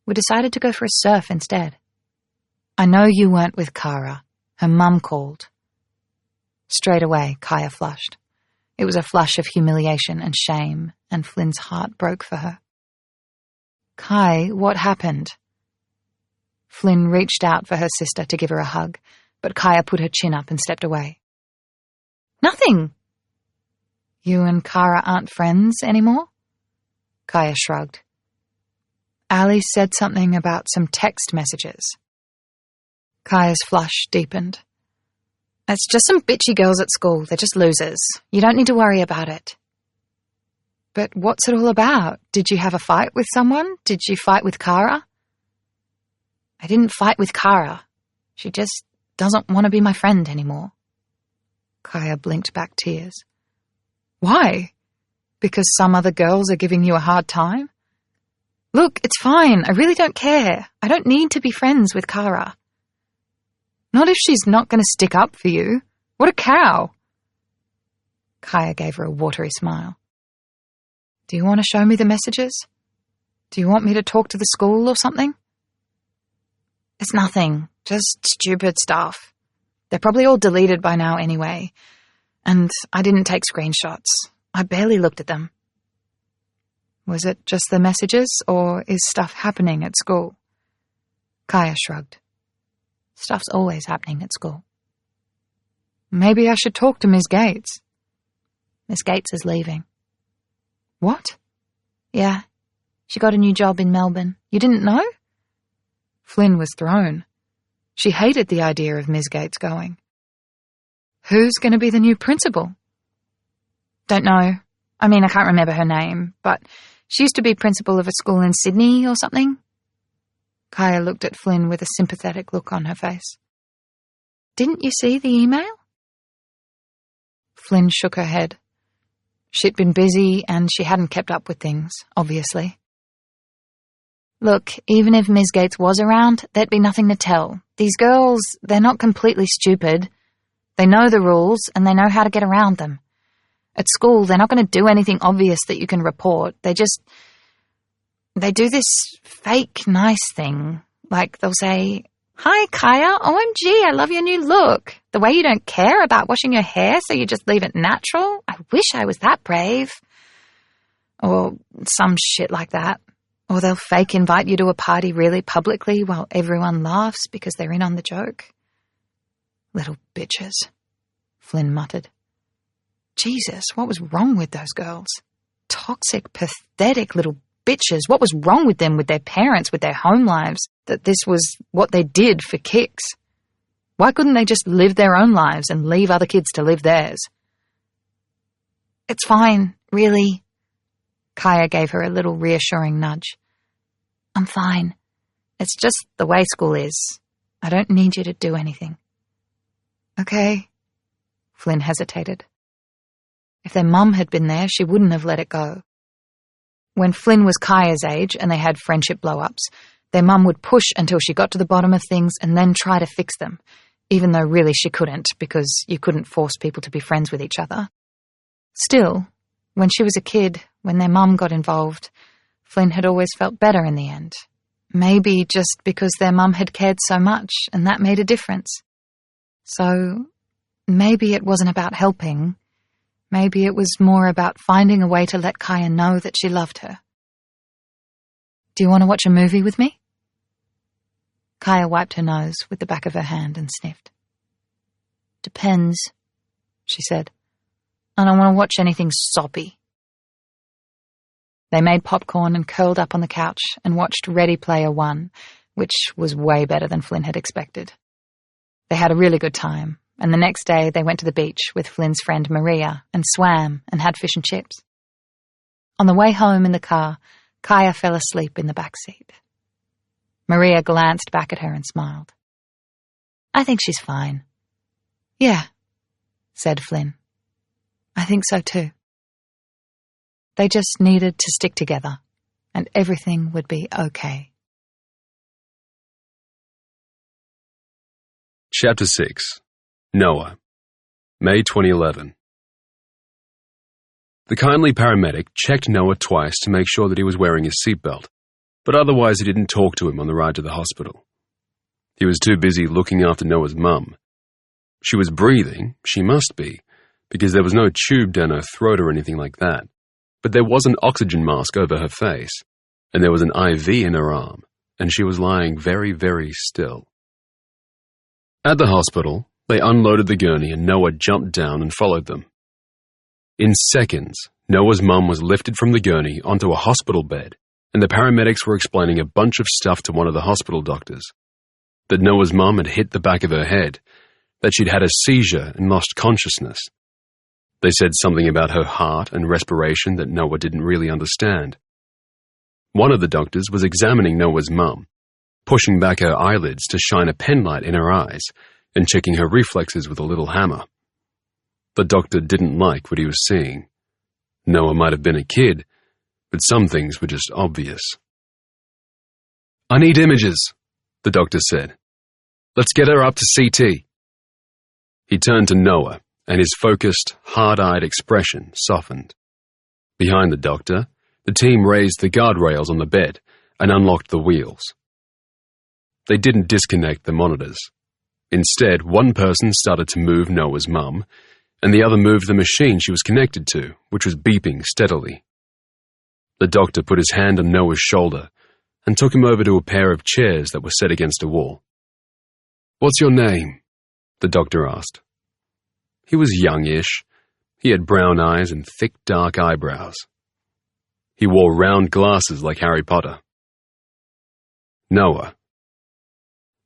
We decided to go for a surf instead. I know you weren't with Kara. Her mum called. Straight away, Kaya flushed. It was a flush of humiliation and shame, and Flynn's heart broke for her. Kai, what happened? Flynn reached out for her sister to give her a hug, but Kaya put her chin up and stepped away. Nothing. You and Kara aren't friends anymore? Kaya shrugged. Ali said something about some text messages. Kaya's flush deepened. It's just some bitchy girls at school. They're just losers. You don't need to worry about it. But what's it all about? Did you have a fight with someone? Did you fight with Kara? I didn't fight with Kara. She just doesn't want to be my friend anymore. Kaya blinked back tears. Why? Because some other girls are giving you a hard time? Look, it's fine. I really don't care. I don't need to be friends with Kara. Not if she's not going to stick up for you. What a cow. Kaya gave her a watery smile. Do you want to show me the messages? Do you want me to talk to the school or something? It's nothing. Just stupid stuff. They're probably all deleted by now anyway. And I didn't take screenshots. I barely looked at them. Was it just the messages, or is stuff happening at school? Kaya shrugged. Stuff's always happening at school. Maybe I should talk to Miss Gates. Miss Gates is leaving. What? Yeah, she got a new job in Melbourne. You didn't know? Flynn was thrown. She hated the idea of Ms. Gates going. Who's going to be the new principal? Don't know. I mean, I can't remember her name, but she used to be principal of a school in Sydney or something. Kaya looked at Flynn with a sympathetic look on her face. Didn't you see the email? Flynn shook her head. She'd been busy and she hadn't kept up with things, obviously. Look, even if Ms. Gates was around, there'd be nothing to tell. These girls, they're not completely stupid. They know the rules and they know how to get around them. At school, they're not going to do anything obvious that you can report. They do this fake nice thing. Like they'll say, "Hi, Kaya, OMG, I love your new look. The way you don't care about washing your hair, so you just leave it natural. I wish I was that brave." Or some shit like that. Or they'll fake invite you to a party really publicly while everyone laughs because they're in on the joke. Little bitches, Flynn muttered. Jesus, what was wrong with those girls? Toxic, pathetic little bitches. What was wrong with them, with their parents, with their home lives, that this was what they did for kicks? Why couldn't they just live their own lives and leave other kids to live theirs? It's fine, really. Kaya gave her a little reassuring nudge. I'm fine. It's just the way school is. I don't need you to do anything. Okay. Flynn hesitated. If their mum had been there, she wouldn't have let it go. When Flynn was Kaya's age and they had friendship blow-ups, their mum would push until she got to the bottom of things and then try to fix them, even though really she couldn't, because you couldn't force people to be friends with each other. Still, when she was a kid, when their mum got involved, Flynn had always felt better in the end. Maybe just because their mum had cared so much, and that made a difference. So, maybe it wasn't about helping. Maybe it was more about finding a way to let Kaya know that she loved her. Do you want to watch a movie with me? Kaya wiped her nose with the back of her hand and sniffed. Depends, she said. I don't want to watch anything soppy. They made popcorn and curled up on the couch and watched Ready Player One, which was way better than Flynn had expected. They had a really good time, and the next day they went to the beach with Flynn's friend Maria and swam and had fish and chips. On the way home in the car, Kaya fell asleep in the back seat. Maria glanced back at her and smiled. I think she's fine. Yeah, said Flynn. I think so too. They just needed to stick together, and everything would be okay. Chapter 6. Noah. May 2011. The kindly paramedic checked Noah twice to make sure that he was wearing his seatbelt, but otherwise he didn't talk to him on the ride to the hospital. He was too busy looking after Noah's mum. She was breathing, she must be, because there was no tube down her throat or anything like that. But there was an oxygen mask over her face, and there was an IV in her arm, and she was lying very, very still. At the hospital, they unloaded the gurney and Noah jumped down and followed them. In seconds, Noah's mum was lifted from the gurney onto a hospital bed, and the paramedics were explaining a bunch of stuff to one of the hospital doctors. That Noah's mum had hit the back of her head, that she'd had a seizure and lost consciousness. They said something about her heart and respiration that Noah didn't really understand. One of the doctors was examining Noah's mum, pushing back her eyelids to shine a penlight in her eyes and checking her reflexes with a little hammer. The doctor didn't like what he was seeing. Noah might have been a kid, but some things were just obvious. I need images, the doctor said. Let's get her up to CT. He turned to Noah, and his focused, hard-eyed expression softened. Behind the doctor, the team raised the guardrails on the bed and unlocked the wheels. They didn't disconnect the monitors. Instead, one person started to move Noah's mum, and the other moved the machine she was connected to, which was beeping steadily. The doctor put his hand on Noah's shoulder and took him over to a pair of chairs that were set against a wall. What's your name? The doctor asked. He was youngish. He had brown eyes and thick, dark eyebrows. He wore round glasses like Harry Potter. Noah.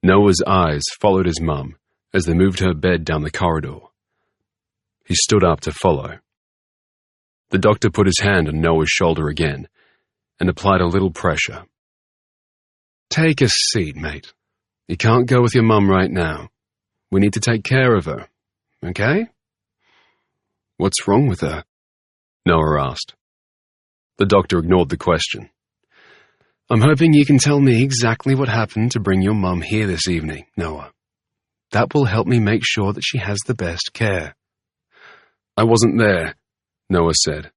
Noah's eyes followed his mum as they moved her bed down the corridor. He stood up to follow. The doctor put his hand on Noah's shoulder again and applied a little pressure. "Take a seat, mate. You can't go with your mum right now. We need to take care of her, okay?" "What's wrong with her?" Noah asked. The doctor ignored the question. "I'm hoping you can tell me exactly what happened to bring your mum here this evening, Noah. That will help me make sure that she has the best care." "I wasn't there," Noah said.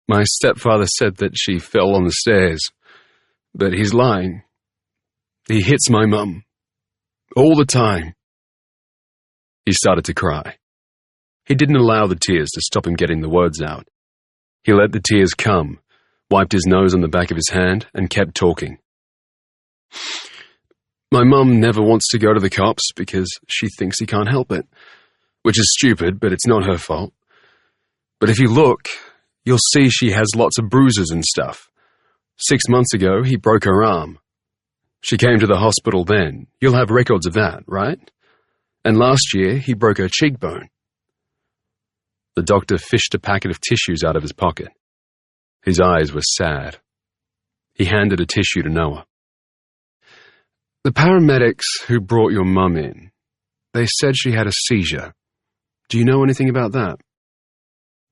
"My stepfather said that she fell on the stairs, but he's lying. He hits my mum. All the time." He started to cry. He didn't allow the tears to stop him getting the words out. He let the tears come, wiped his nose on the back of his hand, and kept talking. "My mum never wants to go to the cops because she thinks he can't help it, which is stupid, but it's not her fault. But if you look, you'll see she has lots of bruises and stuff. 6 months ago, he broke her arm. She came to the hospital then. You'll have records of that, right? And last year, he broke her cheekbone." The doctor fished a packet of tissues out of his pocket. His eyes were sad. He handed a tissue to Noah. "The paramedics who brought your mum in, they said she had a seizure. Do you know anything about that?"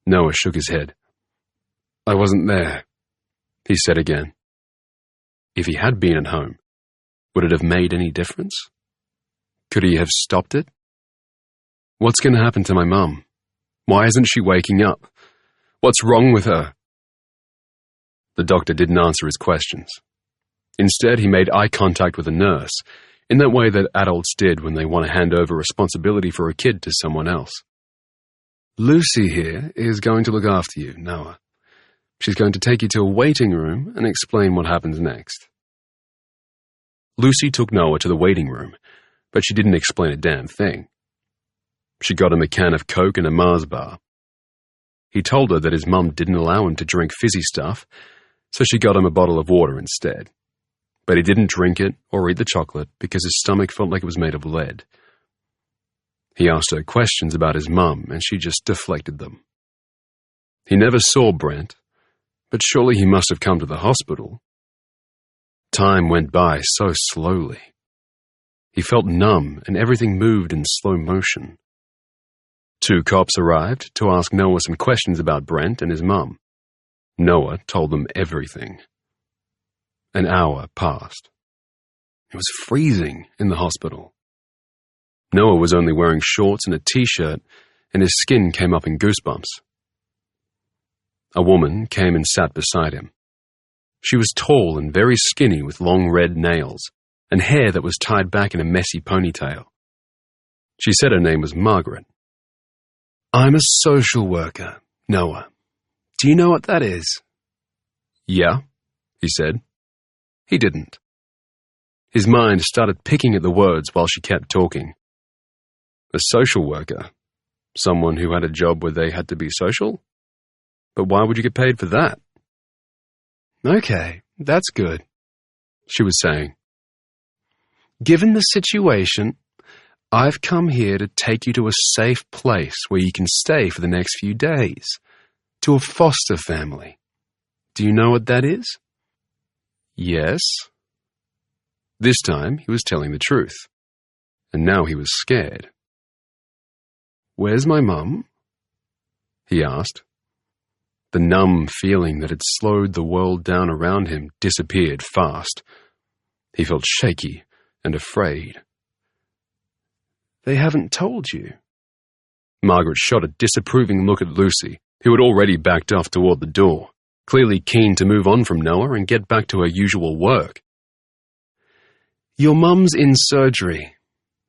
Noah shook his head. "I wasn't there," he said again. If he had been at home, would it have made any difference? Could he have stopped it? "What's going to happen to my mum? Why isn't she waking up? What's wrong with her?" The doctor didn't answer his questions. Instead, he made eye contact with a nurse, in that way that adults did when they want to hand over responsibility for a kid to someone else. "Lucy here is going to look after you, Noah. She's going to take you to a waiting room and explain what happens next." Lucy took Noah to the waiting room, but she didn't explain a damn thing. She got him a can of Coke and a Mars bar. He told her that his mum didn't allow him to drink fizzy stuff, so she got him a bottle of water instead. But he didn't drink it or eat the chocolate because his stomach felt like it was made of lead. He asked her questions about his mum, and she just deflected them. He never saw Brent, but surely he must have come to the hospital. Time went by so slowly. He felt numb, and everything moved in slow motion. 2 cops arrived to ask Noah some questions about Brent and his mum. Noah told them everything. An hour passed. It was freezing in the hospital. Noah was only wearing shorts and a t-shirt, and his skin came up in goosebumps. A woman came and sat beside him. She was tall and very skinny with long red nails and hair that was tied back in a messy ponytail. She said her name was Margaret. "I'm a social worker, Noah. Do you know what that is?" "Yeah," he said. He didn't. His mind started picking at the words while she kept talking. A social worker? Someone who had a job where they had to be social? But why would you get paid for that? "Okay, that's good," she was saying. "Given the situation, I've come here to take you to a safe place where you can stay for the next few days, to a foster family. Do you know what that is?" "Yes." This time he was telling the truth, and now he was scared. "Where's my mum?" he asked. The numb feeling that had slowed the world down around him disappeared fast. He felt shaky and afraid. "They haven't told you." Margaret shot a disapproving look at Lucy, who had already backed off toward the door, clearly keen to move on from Noah and get back to her usual work. "Your mum's in surgery.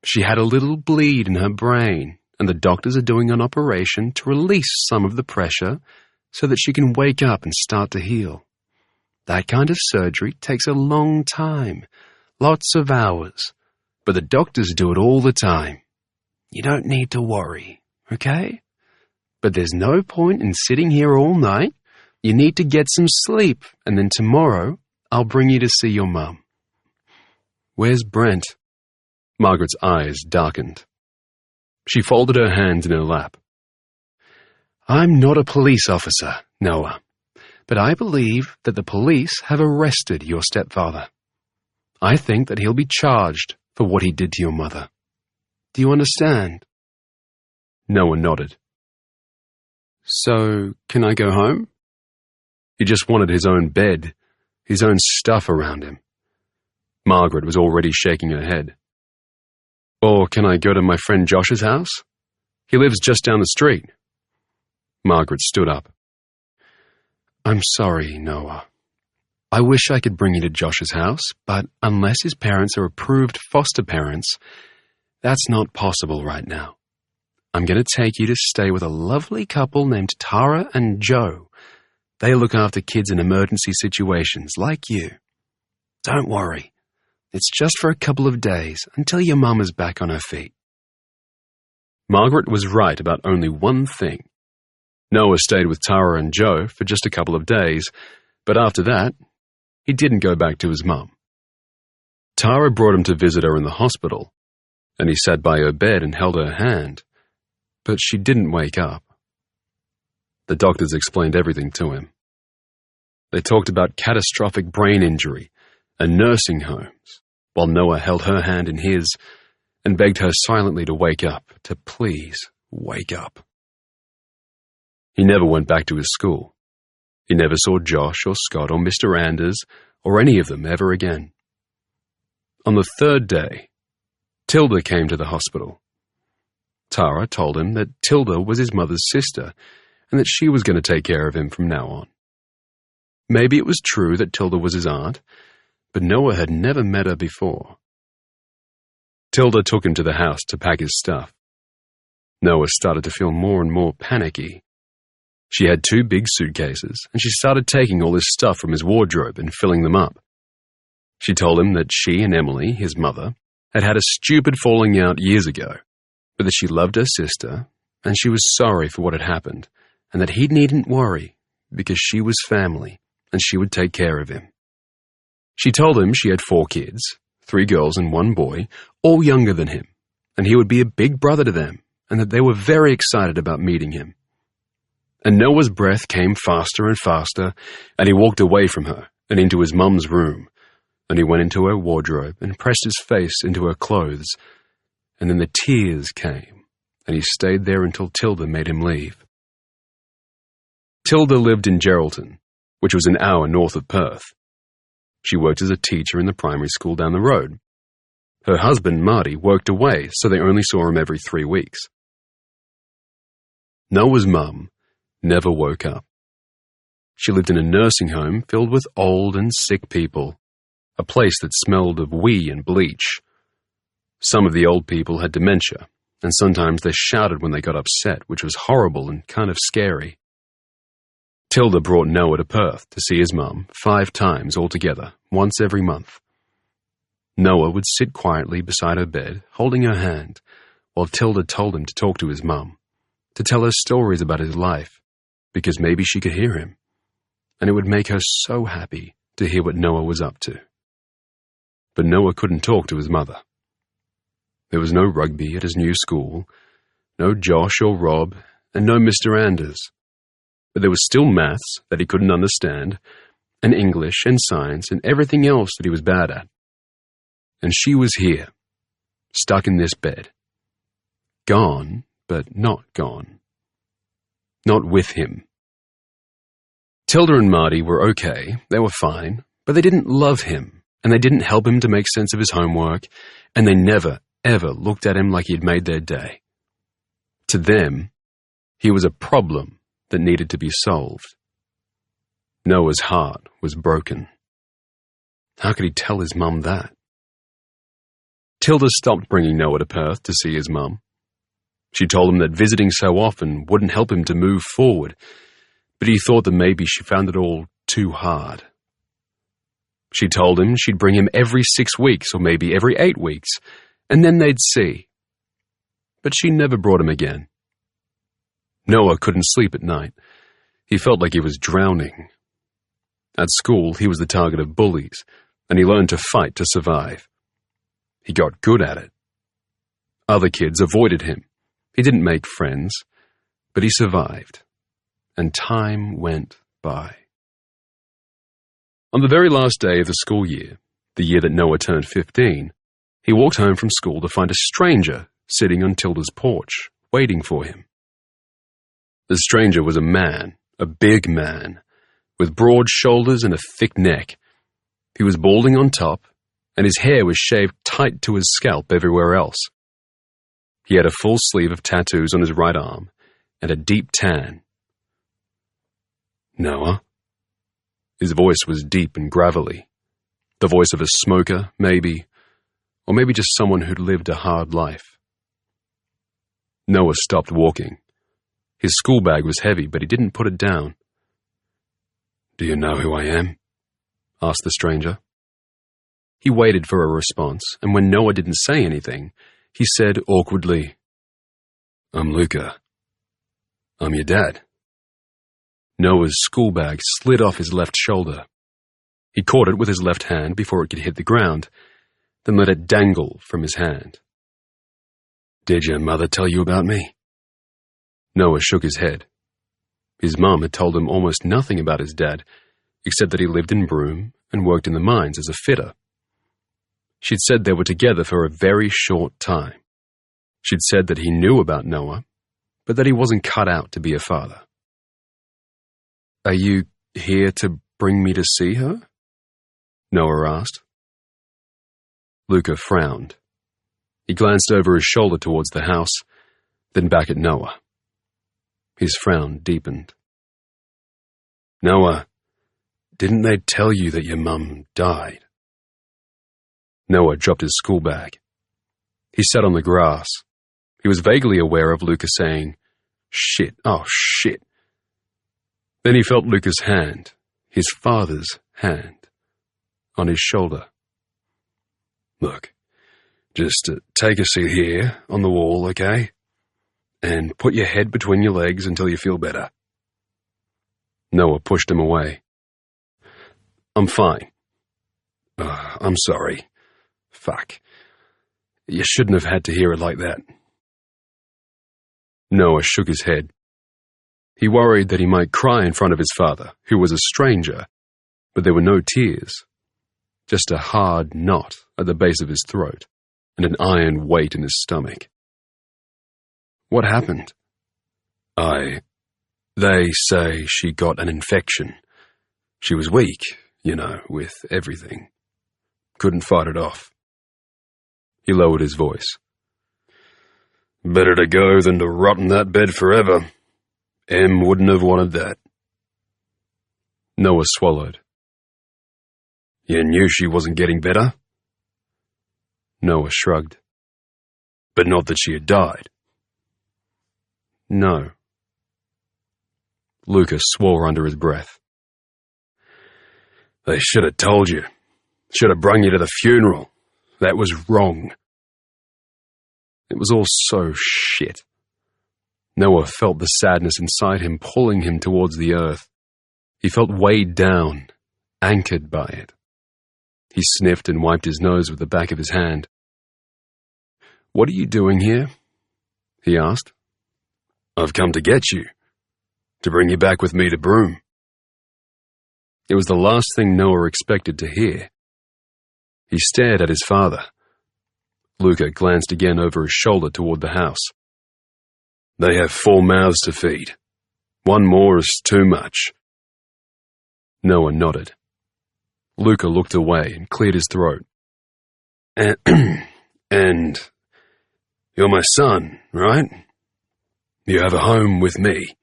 She had a little bleed in her brain, and the doctors are doing an operation to release some of the pressure so that she can wake up and start to heal. That kind of surgery takes a long time, lots of hours, but the doctors do it all the time. You don't need to worry, okay? But there's no point in sitting here all night. You need to get some sleep, and then tomorrow I'll bring you to see your mum. Where's Brent? Margaret's eyes darkened. She folded her hands in her lap. I'm not a police officer, Noah, but I believe that the police have arrested your stepfather. I think that he'll be charged for what he did to your mother. Do you understand? Noah nodded. So, can I go home? He just wanted his own bed, his own stuff around him. Margaret was already shaking her head. Or can I go to my friend Josh's house? He lives just down the street. Margaret stood up. I'm sorry, Noah. I wish I could bring you to Josh's house, but unless his parents are approved foster parents, that's not possible right now. I'm going to take you to stay with a lovely couple named Tara and Joe. They look after kids in emergency situations like you. Don't worry. It's just for a couple of days until your mum is back on her feet. Margaret was right about only one thing. Noah stayed with Tara and Joe for just a couple of days, but after that, he didn't go back to his mum. Tara brought him to visit her in the hospital, and he sat by her bed and held her hand, but she didn't wake up. The doctors explained everything to him. They talked about catastrophic brain injury and nursing homes, while Noah held her hand in his and begged her silently to wake up, to please wake up. He never went back to his school. He never saw Josh or Scott or Mr. Anders or any of them ever again. On the third day, Tilda came to the hospital. Tara told him that Tilda was his mother's sister and that she was going to take care of him from now on. Maybe it was true that Tilda was his aunt, but Noah had never met her before. Tilda took him to the house to pack his stuff. Noah started to feel more and more panicky. She had 2 big suitcases, and she started taking all his stuff from his wardrobe and filling them up. She told him that she and Emily, his mother, had had a stupid falling out years ago, but that she loved her sister, and she was sorry for what had happened, and that he needn't worry, because she was family, and she would take care of him. She told him she had 4 kids, 3 girls and 1 boy, all younger than him, and he would be a big brother to them, and that they were very excited about meeting him. And Noah's breath came faster and faster, and he walked away from her and into his mum's room, and he went into her wardrobe and pressed his face into her clothes, and then the tears came, and he stayed there until Tilda made him leave. Tilda lived in Geraldton, which was an hour north of Perth. She worked as a teacher in the primary school down the road. Her husband, Marty, worked away, so they only saw him every 3 weeks. Noah's mum never woke up. She lived in a nursing home filled with old and sick people, a place that smelled of wee and bleach. Some of the old people had dementia, and sometimes they shouted when they got upset, which was horrible and kind of scary. Tilda brought Noah to Perth to see his mum 5 times altogether, once every month. Noah would sit quietly beside her bed, holding her hand, while Tilda told him to talk to his mum, to tell her stories about his life, because maybe she could hear him, and it would make her so happy to hear what Noah was up to. But Noah couldn't talk to his mother. There was no rugby at his new school, no Josh or Rob, and no Mr. Anders. But there was still maths that he couldn't understand, and English and science and everything else that he was bad at. And she was here, stuck in this bed. Gone, but not gone. Not with him. Tilda and Marty were okay, they were fine, but they didn't love him, and they didn't help him to make sense of his homework, and they never, ever looked at him like he'd made their day. To them, he was a problem that needed to be solved. Noah's heart was broken. How could he tell his mum that? Tilda stopped bringing Noah to Perth to see his mum. She told him that visiting so often wouldn't help him to move forward, but he thought that maybe she found it all too hard. She told him she'd bring him every 6 weeks or maybe every 8 weeks, and then they'd see. But she never brought him again. Noah couldn't sleep at night. He felt like he was drowning. At school, he was the target of bullies, and he learned to fight to survive. He got good at it. Other kids avoided him. He didn't make friends, but he survived. And time went by. On the very last day of the school year, the year that Noah turned 15, he walked home from school to find a stranger sitting on Tilda's porch, waiting for him. The stranger was a man, a big man, with broad shoulders and a thick neck. He was balding on top, and his hair was shaved tight to his scalp everywhere else. He had a full sleeve of tattoos on his right arm and a deep tan. Noah? His voice was deep and gravelly. The voice of a smoker, maybe, or maybe just someone who'd lived a hard life. Noah stopped walking. His school bag was heavy, but he didn't put it down. "Do you know who I am?" asked the stranger. He waited for a response, and when Noah didn't say anything, he said awkwardly, "I'm Luca. I'm your dad." Noah's school bag slid off his left shoulder. He caught it with his left hand before it could hit the ground, then let it dangle from his hand. "Did your mother tell you about me?" Noah shook his head. His mum had told him almost nothing about his dad, except that he lived in Broome and worked in the mines as a fitter. She'd said they were together for a very short time. She'd said that he knew about Noah, but that he wasn't cut out to be a father. "Are you here to bring me to see her?" Noah asked. Luca frowned. He glanced over his shoulder towards the house, then back at Noah. His frown deepened. "Noah, didn't they tell you that your mum died?" Noah dropped his school bag. He sat on the grass. He was vaguely aware of Luca saying, "Shit, oh shit." Then he felt Luca's hand, his father's hand, on his shoulder. "Look, just take a seat here on the wall, okay? And put your head between your legs until you feel better." Noah pushed him away. "I'm fine." "I'm sorry. Fuck. You shouldn't have had to hear it like that." Noah shook his head. He worried that he might cry in front of his father, who was a stranger, but there were no tears, just a hard knot at the base of his throat and an iron weight in his stomach. "What happened?" They say she got an infection. She was weak, with everything. Couldn't fight it off." He lowered his voice. "Better to go than to rot in that bed forever. Em wouldn't have wanted that." Noah swallowed. "You knew she wasn't getting better?" Noah shrugged. "But not that she had died?" "No." Luca swore under his breath. "They should have told you. Should have brung you to the funeral. That was wrong." It was all so shit. Noah felt the sadness inside him pulling him towards the earth. He felt weighed down, anchored by it. He sniffed and wiped his nose with the back of his hand. "What are you doing here?" he asked. "I've come to get you. To bring you back with me to Broome." It was the last thing Noah expected to hear. He stared at his father. Luca glanced again over his shoulder toward the house. "They have 4 mouths to feed. One more is too much." Noah nodded. Luca looked away and cleared his throat. And you're my son, right? You have a home with me.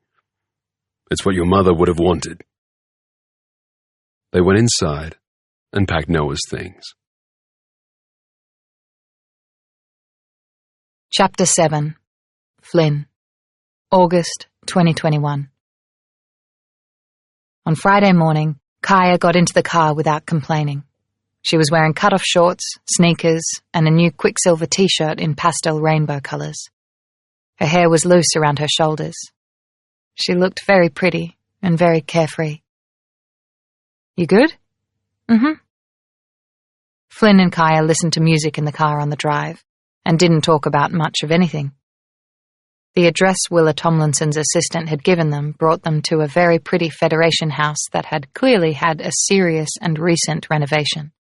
It's what your mother would have wanted." They went inside and packed Noah's things. Chapter 7. Flynn. August 2021. On Friday morning, Kaya got into the car without complaining. She was wearing cut-off shorts, sneakers, and a new Quicksilver t-shirt in pastel rainbow colours. Her hair was loose around her shoulders. She looked very pretty and very carefree. "You good?" "Mm-hmm." Flynn and Kaya listened to music in the car on the drive and didn't talk about much of anything. The address Willa Tomlinson's assistant had given them brought them to a very pretty Federation house that had clearly had a serious and recent renovation.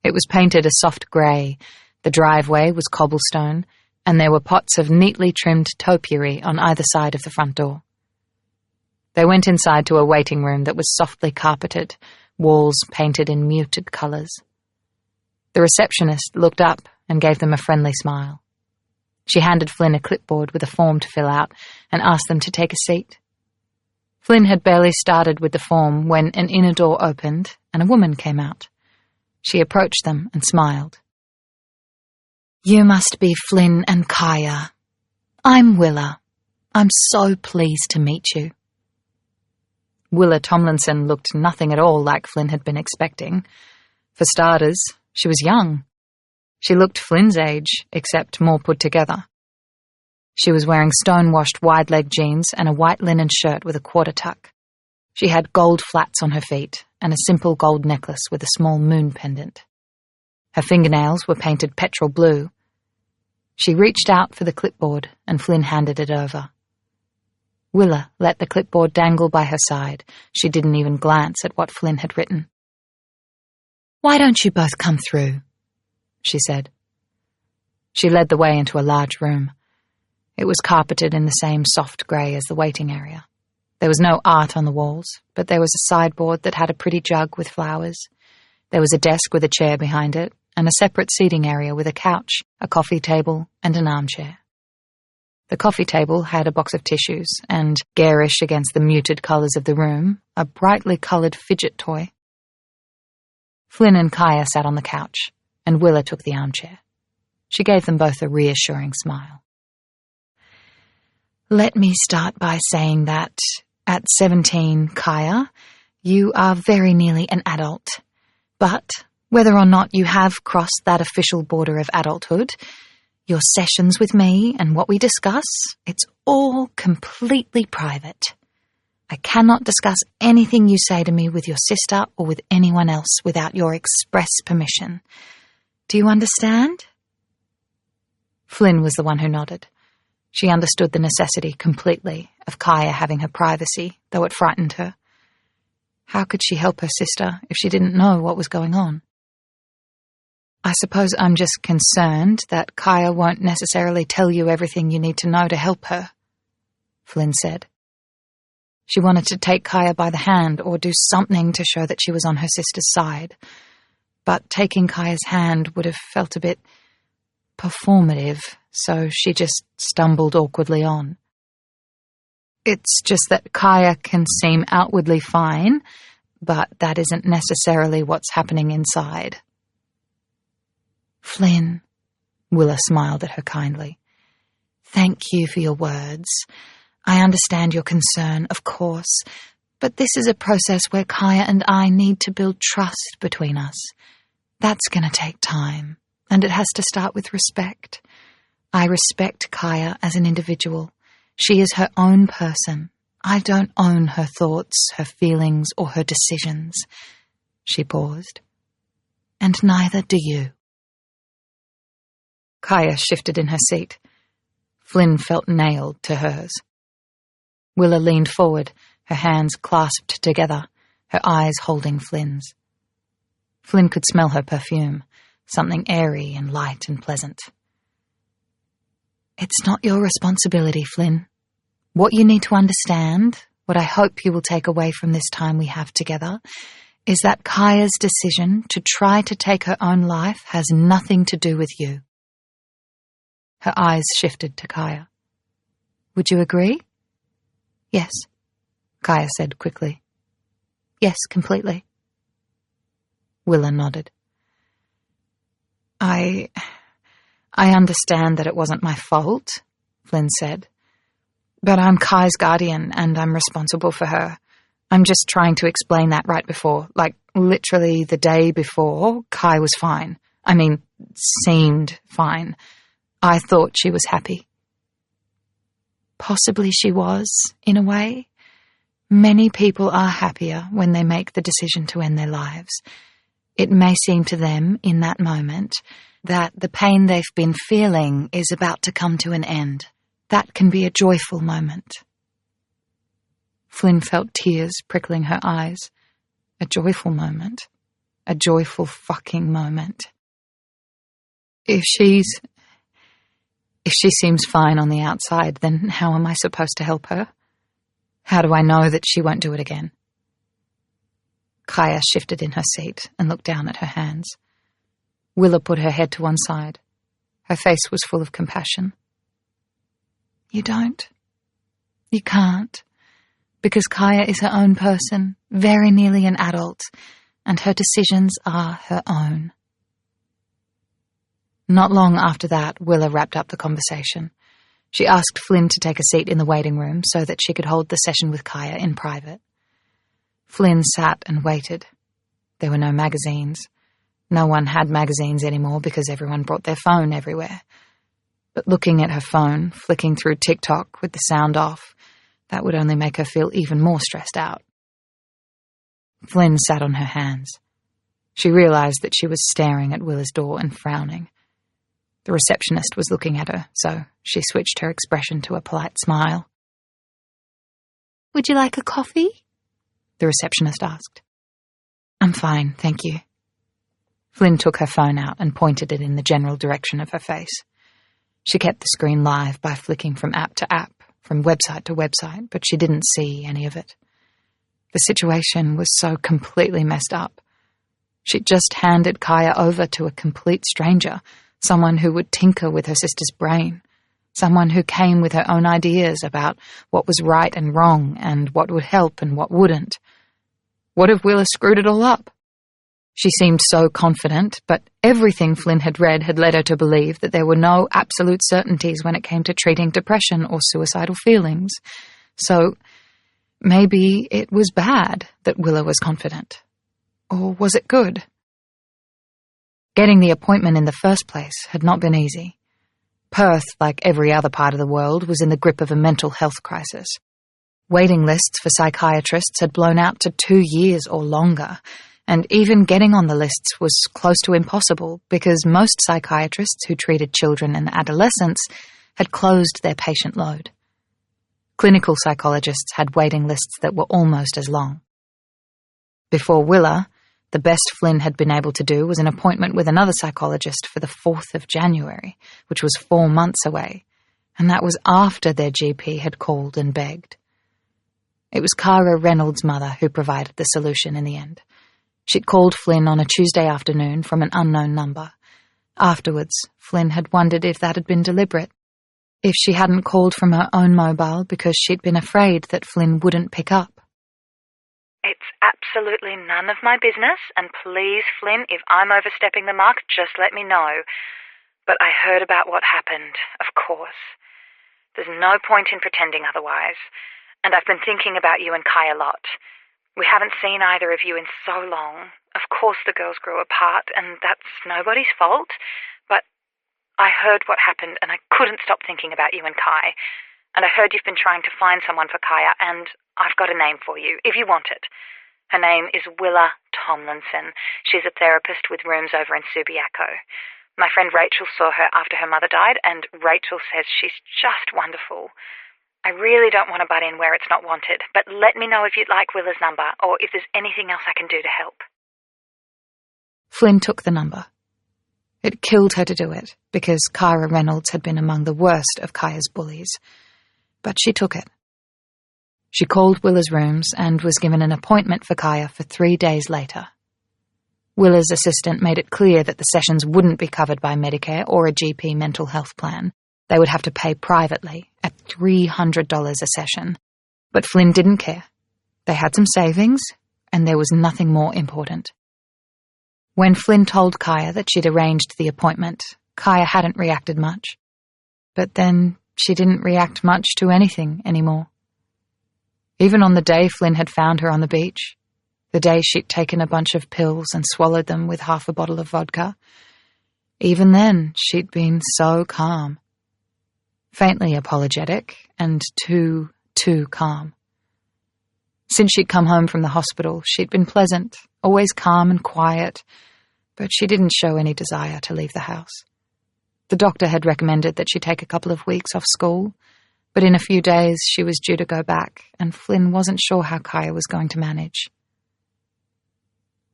It was painted a soft grey, the driveway was cobblestone, and there were pots of neatly trimmed topiary on either side of the front door. They went inside to a waiting room that was softly carpeted, walls painted in muted colours. The receptionist looked up and gave them a friendly smile. She handed Flynn a clipboard with a form to fill out and asked them to take a seat. Flynn had barely started with the form when an inner door opened and a woman came out. She approached them and smiled. "You must be Flynn and Kaya. I'm Willa. I'm so pleased to meet you." Willa Tomlinson looked nothing at all like Flynn had been expecting. For starters, she was young. She looked Flynn's age, except more put together. She was wearing stone-washed wide-leg jeans and a white linen shirt with a quarter tuck. She had gold flats on her feet and a simple gold necklace with a small moon pendant. Her fingernails were painted petrol blue. She reached out for the clipboard and Flynn handed it over. Willa let the clipboard dangle by her side. She didn't even glance at what Flynn had written. "Why don't you both come through?" she said. She led the way into a large room. It was carpeted in the same soft grey as the waiting area. There was no art on the walls, but there was a sideboard that had a pretty jug with flowers. There was a desk with a chair behind it, and a separate seating area with a couch, a coffee table, and an armchair. The coffee table had a box of tissues, and, garish against the muted colours of the room, a brightly coloured fidget toy. Flynn and Kaya sat on the couch, and Willa took the armchair. She gave them both a reassuring smile. "Let me start by saying that, at 17, Kaya, you are very nearly an adult. But whether or not you have crossed that official border of adulthood, your sessions with me and what we discuss, it's all completely private. I cannot discuss anything you say to me with your sister or with anyone else without your express permission. Do you understand?" Flynn was the one who nodded. She understood the necessity completely of Kaya having her privacy, though it frightened her. How could she help her sister if she didn't know what was going on? "I suppose I'm just concerned that Kaya won't necessarily tell you everything you need to know to help her," Flynn said. She wanted to take Kaya by the hand or do something to show that she was on her sister's side. But taking Kaya's hand would have felt a bit performative, so she just stumbled awkwardly on. "It's just that Kaya can seem outwardly fine, but that isn't necessarily what's happening inside." "Flynn," Willa smiled at her kindly, "thank you for your words. I understand your concern, of course, but this is a process where Kaya and I need to build trust between us. That's going to take time, and it has to start with respect. I respect Kaya as an individual. She is her own person. I don't own her thoughts, her feelings, or her decisions." She paused. "And neither do you." Kaya shifted in her seat. Flynn felt nailed to hers. Willa leaned forward, her hands clasped together, her eyes holding Flynn's. Flynn could smell her perfume, something airy and light and pleasant. "It's not your responsibility, Flynn. What you need to understand, what I hope you will take away from this time we have together, is that Kaya's decision to try to take her own life has nothing to do with you." Her eyes shifted to Kaya. "Would you agree?" "Yes," Kaya said quickly. "Yes, completely." Willa nodded. I understand that it wasn't my fault," Flynn said. "But I'm Kai's guardian and I'm responsible for her. I'm just trying to explain that right before, like literally the day before, Kai was fine. I mean, seemed fine. I thought she was happy." "Possibly she was, in a way. Many people are happier when they make the decision to end their lives. It may seem to them, in that moment, that the pain they've been feeling is about to come to an end. That can be a joyful moment. Flynn felt tears prickling her eyes. A joyful moment. A joyful fucking moment. If she seems fine on the outside, then how am I supposed to help her? How do I know that she won't do it again? Kaya shifted in her seat and looked down at her hands. Willa put her head to one side. Her face was full of compassion. You don't. You can't. Because Kaya is her own person, very nearly an adult, and her decisions are her own. Not long after that, Willa wrapped up the conversation. She asked Flynn to take a seat in the waiting room so that she could hold the session with Kaya in private. Flynn sat and waited. There were no magazines. No one had magazines anymore because everyone brought their phone everywhere. But looking at her phone, flicking through TikTok with the sound off, that would only make her feel even more stressed out. Flynn sat on her hands. She realized that she was staring at Willa's door and frowning. The receptionist was looking at her, so she switched her expression to a polite smile. "Would you like a coffee?" the receptionist asked. "I'm fine, thank you." Flynn took her phone out and pointed it in the general direction of her face. She kept the screen live by flicking from app to app, from website to website, but she didn't see any of it. The situation was so completely messed up. She'd just handed Kaya over to a complete stranger, someone who would tinker with her sister's brain, someone who came with her own ideas about what was right and wrong and what would help and what wouldn't. What if Willa screwed it all up? She seemed so confident, but everything Flynn had read had led her to believe that there were no absolute certainties when it came to treating depression or suicidal feelings. So maybe it was bad that Willa was confident. Or was it good? Getting the appointment in the first place had not been easy. Perth, like every other part of the world, was in the grip of a mental health crisis. Waiting lists for psychiatrists had blown out to 2 years or longer, and even getting on the lists was close to impossible because most psychiatrists who treated children and adolescents had closed their patient load. Clinical psychologists had waiting lists that were almost as long. Before Willa, the best Flynn had been able to do was an appointment with another psychologist for the 4th of January, which was 4 months away, and that was after their GP had called and begged. It was Cara Reynolds' mother who provided the solution in the end. She'd called Flynn on a Tuesday afternoon from an unknown number. Afterwards, Flynn had wondered if that had been deliberate, if she hadn't called from her own mobile because she'd been afraid that Flynn wouldn't pick up. It's absolutely none of my business, and please, Flynn, if I'm overstepping the mark, just let me know. But I heard about what happened, of course. There's no point in pretending otherwise, and I've been thinking about you and Kai a lot. We haven't seen either of you in so long. Of course the girls grew apart, and that's nobody's fault, but I heard what happened, and I couldn't stop thinking about you and Kai. And I heard you've been trying to find someone for Kaya, and I've got a name for you, if you want it. Her name is Willa Tomlinson. She's a therapist with rooms over in Subiaco. My friend Rachel saw her after her mother died, and Rachel says she's just wonderful. I really don't want to butt in where it's not wanted, but let me know if you'd like Willa's number, or if there's anything else I can do to help. Flynn took the number. It killed her to do it, because Cara Reynolds had been among the worst of Kaya's bullies. But she took it. She called Willa's rooms and was given an appointment for Kaya for 3 days later. Willa's assistant made it clear that the sessions wouldn't be covered by Medicare or a GP mental health plan. They would have to pay privately at $300 a session. But Flynn didn't care. They had some savings, and there was nothing more important. When Flynn told Kaya that she'd arranged the appointment, Kaya hadn't reacted much. But then she didn't react much to anything anymore. Even on the day Flynn had found her on the beach, the day she'd taken a bunch of pills and swallowed them with half a bottle of vodka, even then she'd been so calm. Faintly apologetic, and too calm. Since she'd come home from the hospital, she'd been pleasant, always calm and quiet, but she didn't show any desire to leave the house. The doctor had recommended that she take a couple of weeks off school, but in a few days she was due to go back, and Flynn wasn't sure how Kaya was going to manage.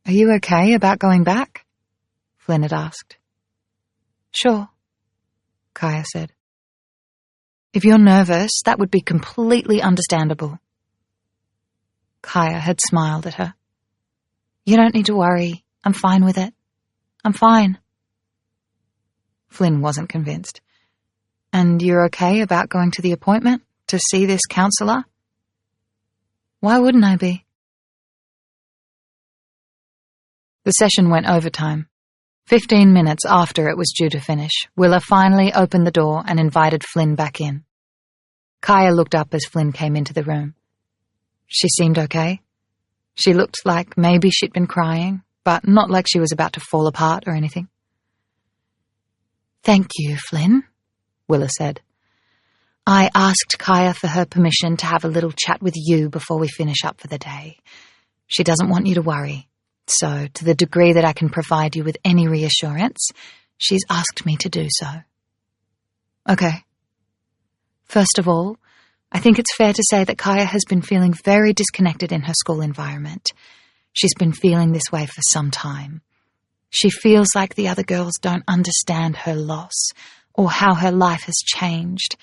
"Are you okay about going back?" Flynn had asked. "Sure," Kaya said. "If you're nervous, that would be completely understandable." Kaya had smiled at her. "You don't need to worry. I'm fine with it. I'm fine." Flynn wasn't convinced. "And you're okay about going to the appointment to see this counsellor?" "Why wouldn't I be?" The session went overtime. 15 minutes after it was due to finish, Willa finally opened the door and invited Flynn back in. Kaya looked up as Flynn came into the room. She seemed okay. She looked like maybe she'd been crying, but not like she was about to fall apart or anything. "Thank you, Flynn," Willa said. "I asked Kaya for her permission to have a little chat with you before we finish up for the day. She doesn't want you to worry. So, to the degree that I can provide you with any reassurance, she's asked me to do so." "Okay." "First of all, I think it's fair to say that Kaya has been feeling very disconnected in her school environment. She's been feeling this way for some time. She feels like the other girls don't understand her loss or how her life has changed,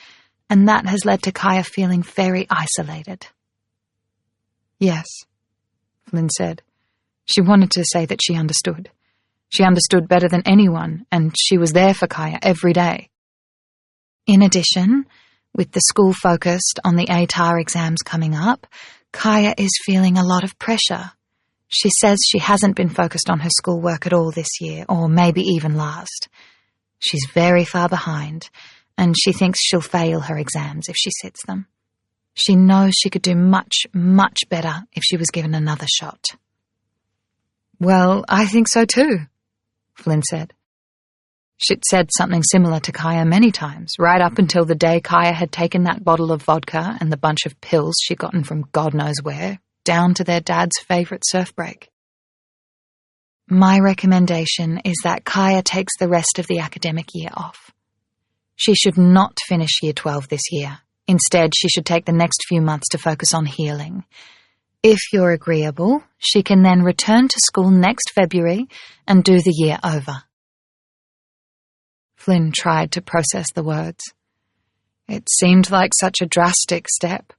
and that has led to Kaya feeling very isolated." "Yes," Flynn said. She wanted to say that she understood. She understood better than anyone, and she was there for Kaya every day. "In addition, with the school focused on the ATAR exams coming up, Kaya is feeling a lot of pressure. She says she hasn't been focused on her schoolwork at all this year, or maybe even last. She's very far behind, and she thinks she'll fail her exams if she sits them. She knows she could do much, much better if she was given another shot." "Well, I think so too," Flynn said. She'd said something similar to Kaya many times, right up until the day Kaya had taken that bottle of vodka and the bunch of pills she'd gotten from God knows where, down to their dad's favourite surf break. "My recommendation is that Kaya takes the rest of the academic year off. She should not finish Year 12 this year. Instead, she should take the next few months to focus on healing. If you're agreeable, she can then return to school next February and do the year over." Flynn tried to process the words. It seemed like such a drastic step.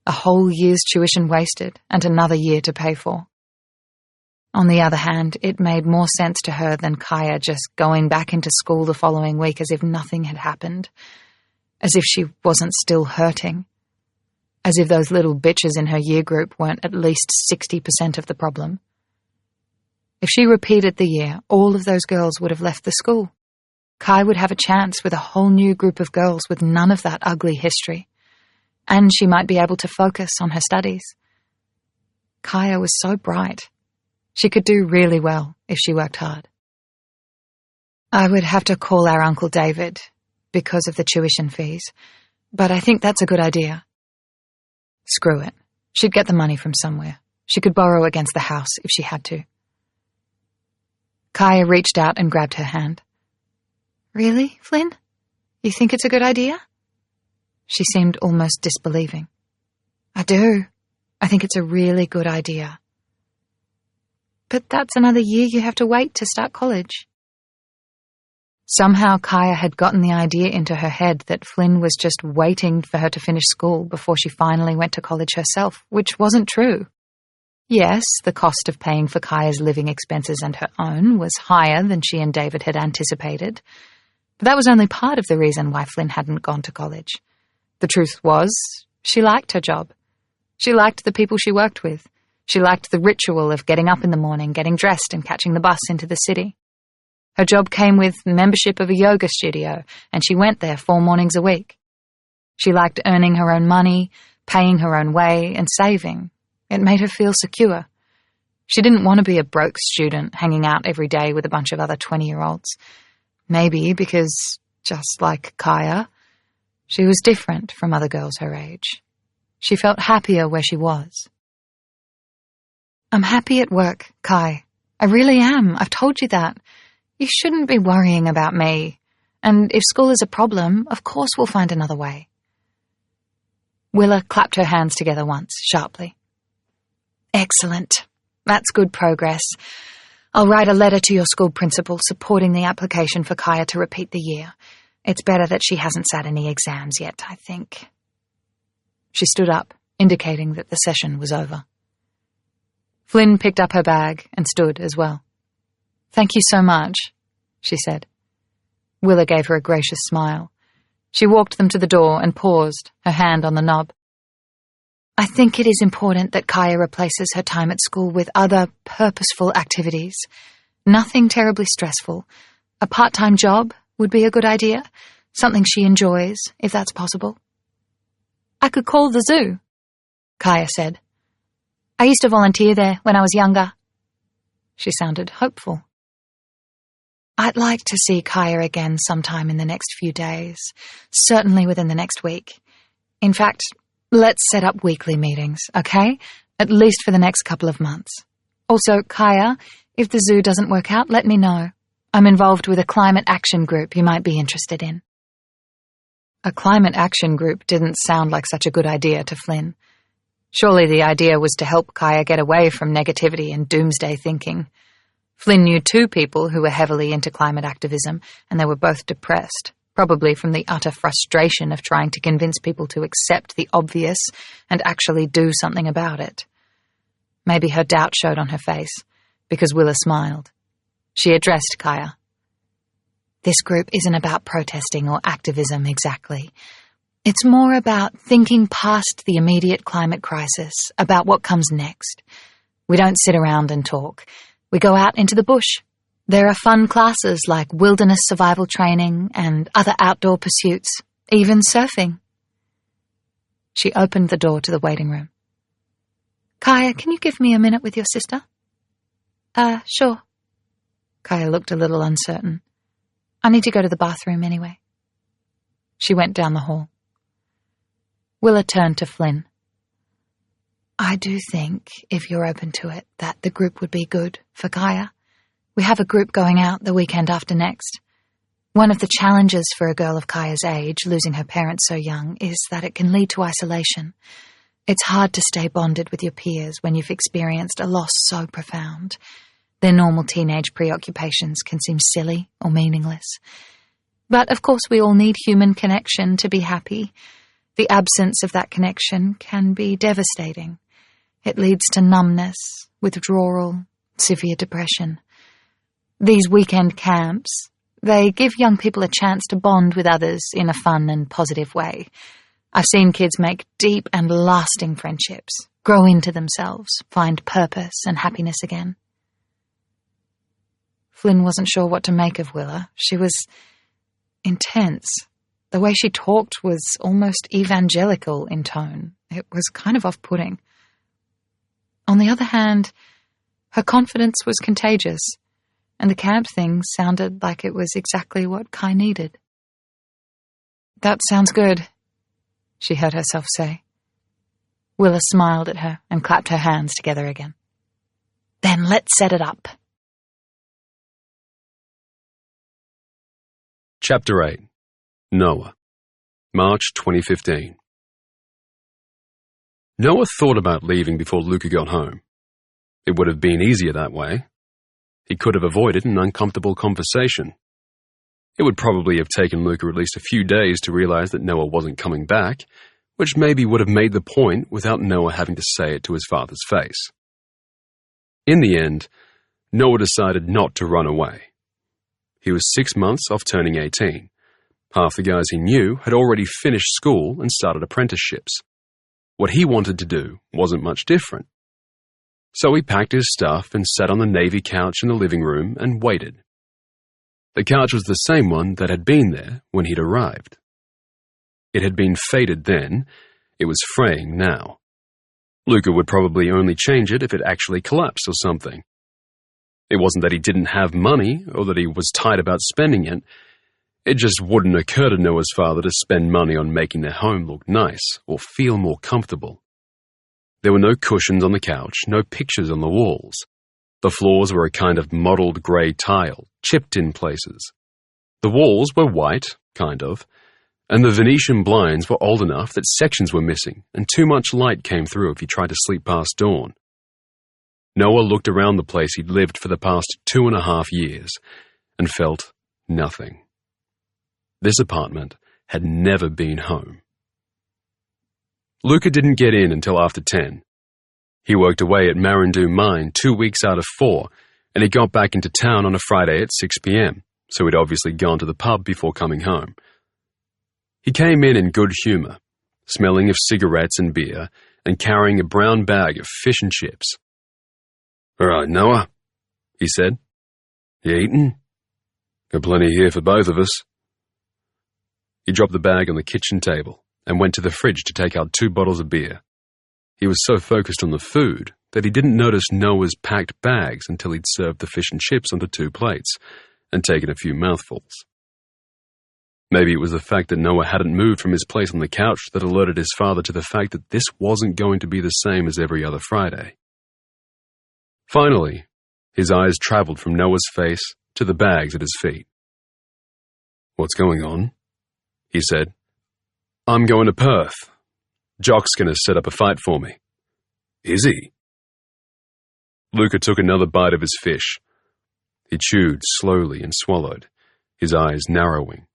A whole year's tuition wasted and another year to pay for. On the other hand, it made more sense to her than Kaya just going back into school the following week as if nothing had happened, as if she wasn't still hurting, as if those little bitches in her year group weren't at least 60% of the problem. If she repeated the year, all of those girls would have left the school. Kai would have a chance with a whole new group of girls with none of that ugly history, and she might be able to focus on her studies. Kaya was so bright. She could do really well if she worked hard. "I would have to call our Uncle David because of the tuition fees, but I think that's a good idea." Screw it. She'd get the money from somewhere. She could borrow against the house if she had to. Kaya reached out and grabbed her hand. "Really, Flynn? You think it's a good idea?" She seemed almost disbelieving. "I do. I think it's a really good idea." "But that's another year you have to wait to start college." Somehow Kaya had gotten the idea into her head that Flynn was just waiting for her to finish school before she finally went to college herself, which wasn't true. Yes, the cost of paying for Kaya's living expenses and her own was higher than she and David had anticipated, but that was only part of the reason why Flynn hadn't gone to college. The truth was, she liked her job. She liked the people she worked with. She liked the ritual of getting up in the morning, getting dressed, and catching the bus into the city. Her job came with membership of a yoga studio, and she went there 4 mornings a week. She liked earning her own money, paying her own way, and saving. It made her feel secure. She didn't want to be a broke student hanging out every day with a bunch of other 20-year-olds. Maybe because, just like Kaya, she was different from other girls her age. She felt happier where she was. I'm happy at work, Kai. I really am. I've told you that. You shouldn't be worrying about me. And if school is a problem, of course we'll find another way. Willa clapped her hands together once, sharply. Excellent. That's good progress. I'll write a letter to your school principal supporting the application for Kaya to repeat the year. It's better that she hasn't sat any exams yet, I think. She stood up, indicating that the session was over. Flynn picked up her bag and stood as well. Thank you so much, she said. Willa gave her a gracious smile. She walked them to the door and paused, her hand on the knob. I think it is important that Kaya replaces her time at school with other purposeful activities. Nothing terribly stressful. A part-time job would be a good idea. Something she enjoys, if that's possible. I could call the zoo, Kaya said. I used to volunteer there when I was younger. She sounded hopeful. I'd like to see Kaya again sometime in the next few days, certainly within the next week. In fact, let's set up weekly meetings, okay? At least for the next couple of months. Also, Kaya, if the zoo doesn't work out, let me know. I'm involved with a climate action group you might be interested in. A climate action group didn't sound like such a good idea to Flynn. Surely the idea was to help Kaya get away from negativity and doomsday thinking. Flynn knew two people who were heavily into climate activism, and they were both depressed, probably from the utter frustration of trying to convince people to accept the obvious and actually do something about it. Maybe her doubt showed on her face, because Willa smiled. She addressed Kaya. This group isn't about protesting or activism exactly. It's more about thinking past the immediate climate crisis, about what comes next. We don't sit around and talk. We go out into the bush. There are fun classes like wilderness survival training and other outdoor pursuits, even surfing. She opened the door to the waiting room. Kaya, can you give me a minute with your sister? Sure. Kaya looked a little uncertain. I need to go to the bathroom anyway. She went down the hall. Willa turned to Flynn. I do think, if you're open to it, that the group would be good for Kaya. We have a group going out the weekend after next. One of the challenges for a girl of Kaya's age, losing her parents so young, is that it can lead to isolation. It's hard to stay bonded with your peers when you've experienced a loss so profound. Their normal teenage preoccupations can seem silly or meaningless. But of course we all need human connection to be happy. The absence of that connection can be devastating. It leads to numbness, withdrawal, severe depression. These weekend camps, they give young people a chance to bond with others in a fun and positive way. I've seen kids make deep and lasting friendships, grow into themselves, find purpose and happiness again. Flynn wasn't sure what to make of Willa. She was intense. The way she talked was almost evangelical in tone. It was kind of off-putting. On the other hand, her confidence was contagious, and the camp thing sounded like it was exactly what Kai needed. That sounds good, she heard herself say. Willa smiled at her and clapped her hands together again. Then let's set it up. Chapter 8. Noah. March 2015. Noah thought about leaving before Luca got home. It would have been easier that way. He could have avoided an uncomfortable conversation. It would probably have taken Luca at least a few days to realize that Noah wasn't coming back, which maybe would have made the point without Noah having to say it to his father's face. In the end, Noah decided not to run away. He was 6 months off turning 18. Half the guys he knew had already finished school and started apprenticeships. What he wanted to do wasn't much different. So he packed his stuff and sat on the Navy couch in the living room and waited. The couch was the same one that had been there when he'd arrived. It had been faded then. It was fraying now. Luca would probably only change it if it actually collapsed or something. It wasn't that he didn't have money or that he was tight about spending it. It just wouldn't occur to Noah's father to spend money on making their home look nice or feel more comfortable. There were no cushions on the couch, no pictures on the walls. The floors were a kind of mottled grey tile, chipped in places. The walls were white, kind of, and the Venetian blinds were old enough that sections were missing and too much light came through if you tried to sleep past dawn. Noah looked around the place he'd lived for the past 2.5 years and felt nothing. This apartment had never been home. Luca didn't get in until after 10. He worked away at Marindu Mine 2 weeks out of 4, and he got back into town on a Friday at 6 p.m., so he'd obviously gone to the pub before coming home. He came in good humour, smelling of cigarettes and beer, and carrying a brown bag of fish and chips. "All right, Noah," he said. "You eating? Got plenty here for both of us." He dropped the bag on the kitchen table and went to the fridge to take out 2 bottles of beer. He was so focused on the food that he didn't notice Noah's packed bags until he'd served the fish and chips onto 2 plates and taken a few mouthfuls. Maybe it was the fact that Noah hadn't moved from his place on the couch that alerted his father to the fact that this wasn't going to be the same as every other Friday. Finally, his eyes traveled from Noah's face to the bags at his feet. "What's going on?" he said. "I'm going to Perth. Jock's going to set up a fight for me." "Is he?" Luca took another bite of his fish. He chewed slowly and swallowed, his eyes narrowing.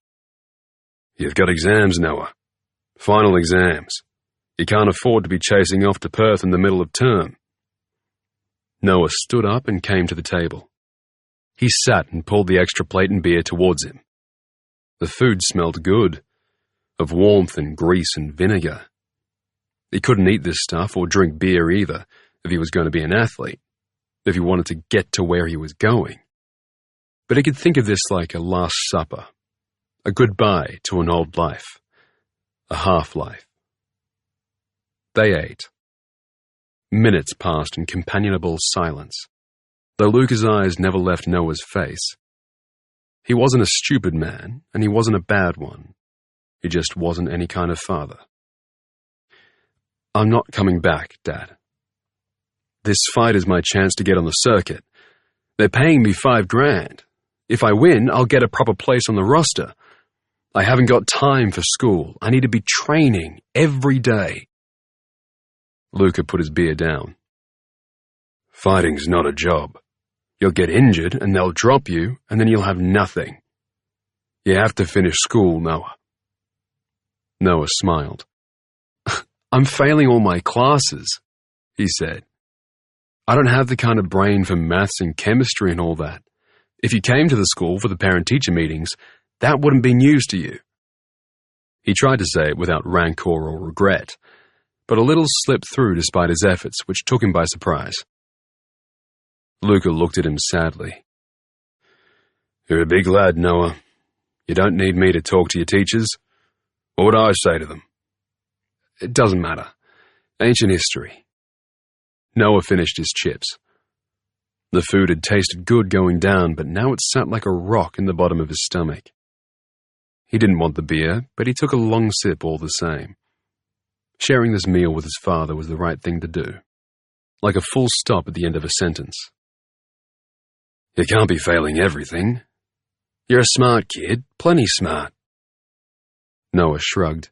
"You've got exams, Noah. Final exams. You can't afford to be chasing off to Perth in the middle of term." Noah stood up and came to the table. He sat and pulled the extra plate and beer towards him. The food smelled good, of warmth and grease and vinegar. He couldn't eat this stuff or drink beer either if he was going to be an athlete, if he wanted to get to where he was going. But he could think of this like a last supper, a goodbye to an old life, a half-life. They ate. Minutes passed in companionable silence, though Luca's eyes never left Noah's face. He wasn't a stupid man, and he wasn't a bad one. He just wasn't any kind of father. "I'm not coming back, Dad. This fight is my chance to get on the circuit. They're paying me $5,000. If I win, I'll get a proper place on the roster. I haven't got time for school. I need to be training every day." Luca put his beer down. "Fighting's not a job. You'll get injured and they'll drop you and then you'll have nothing. You have to finish school, Noah." Noah smiled. "I'm failing all my classes," he said. "I don't have the kind of brain for maths and chemistry and all that. If you came to the school for the parent-teacher meetings, that wouldn't be news to you." He tried to say it without rancor or regret, but a little slipped through despite his efforts, which took him by surprise. Luca looked at him sadly. "You're a big lad, Noah. You don't need me to talk to your teachers. What would I say to them?" "It doesn't matter. Ancient history." Noah finished his chips. The food had tasted good going down, but now it sat like a rock in the bottom of his stomach. He didn't want the beer, but he took a long sip all the same. Sharing this meal with his father was the right thing to do, like a full stop at the end of a sentence. "You can't be failing everything. You're a smart kid, plenty smart." Noah shrugged.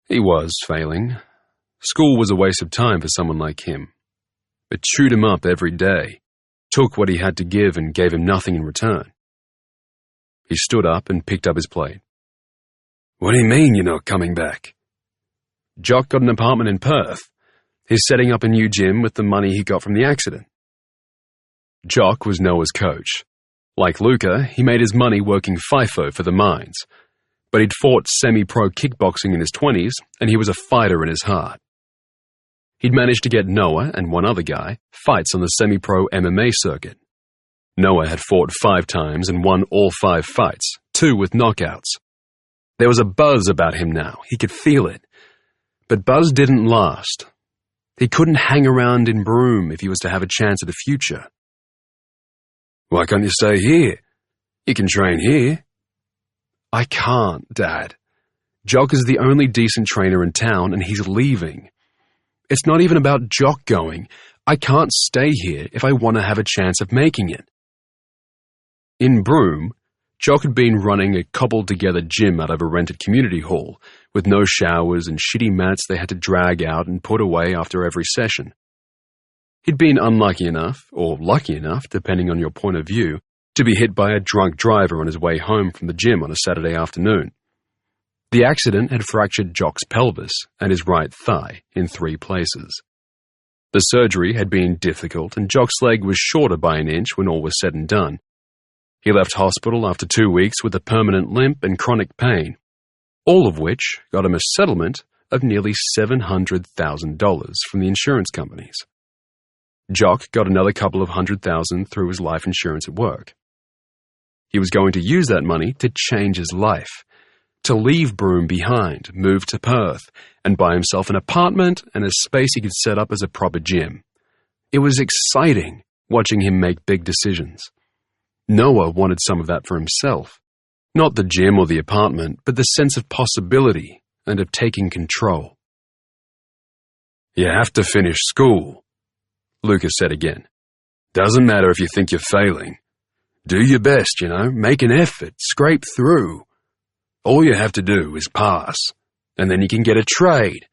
He was failing. School was a waste of time for someone like him. It chewed him up every day, took what he had to give and gave him nothing in return. He stood up and picked up his plate. "What do you mean you're not coming back?" "Jock got an apartment in Perth. He's setting up a new gym with the money he got from the accident." Jock was Noah's coach. Like Luca, he made his money working FIFO for the mines, but he'd fought semi-pro kickboxing in his 20s, and he was a fighter in his heart. He'd managed to get Noah and one other guy fights on the semi-pro MMA circuit. Noah had fought 5 times and won all 5 fights, 2 with knockouts. There was a buzz about him now. He could feel it. But buzz didn't last. He couldn't hang around in Broome if he was to have a chance at a future. "Why can't you stay here? You can train here." "I can't, Dad. Jock is the only decent trainer in town and he's leaving. It's not even about Jock going. I can't stay here if I want to have a chance of making it. In Broome, Jock had been running a cobbled-together gym out of a rented community hall, with no showers and shitty mats they had to drag out and put away after every session. He'd been unlucky enough, or lucky enough, depending on your point of view, to be hit by a drunk driver on his way home from the gym on a Saturday afternoon. The accident had fractured Jock's pelvis and his right thigh in 3 places. The surgery had been difficult, and Jock's leg was shorter by an inch when all was said and done. He left hospital after 2 weeks with a permanent limp and chronic pain, all of which got him a settlement of nearly $700,000 from the insurance companies. Jock got another couple of $100,000 through his life insurance at work. He was going to use that money to change his life, to leave Broome behind, move to Perth, and buy himself an apartment and a space he could set up as a proper gym. It was exciting watching him make big decisions. Noah wanted some of that for himself. Not the gym or the apartment, but the sense of possibility and of taking control. "You have to finish school," Lucas said again. "Doesn't matter if you think you're failing. Do your best, make an effort, scrape through. All you have to do is pass, and then you can get a trade.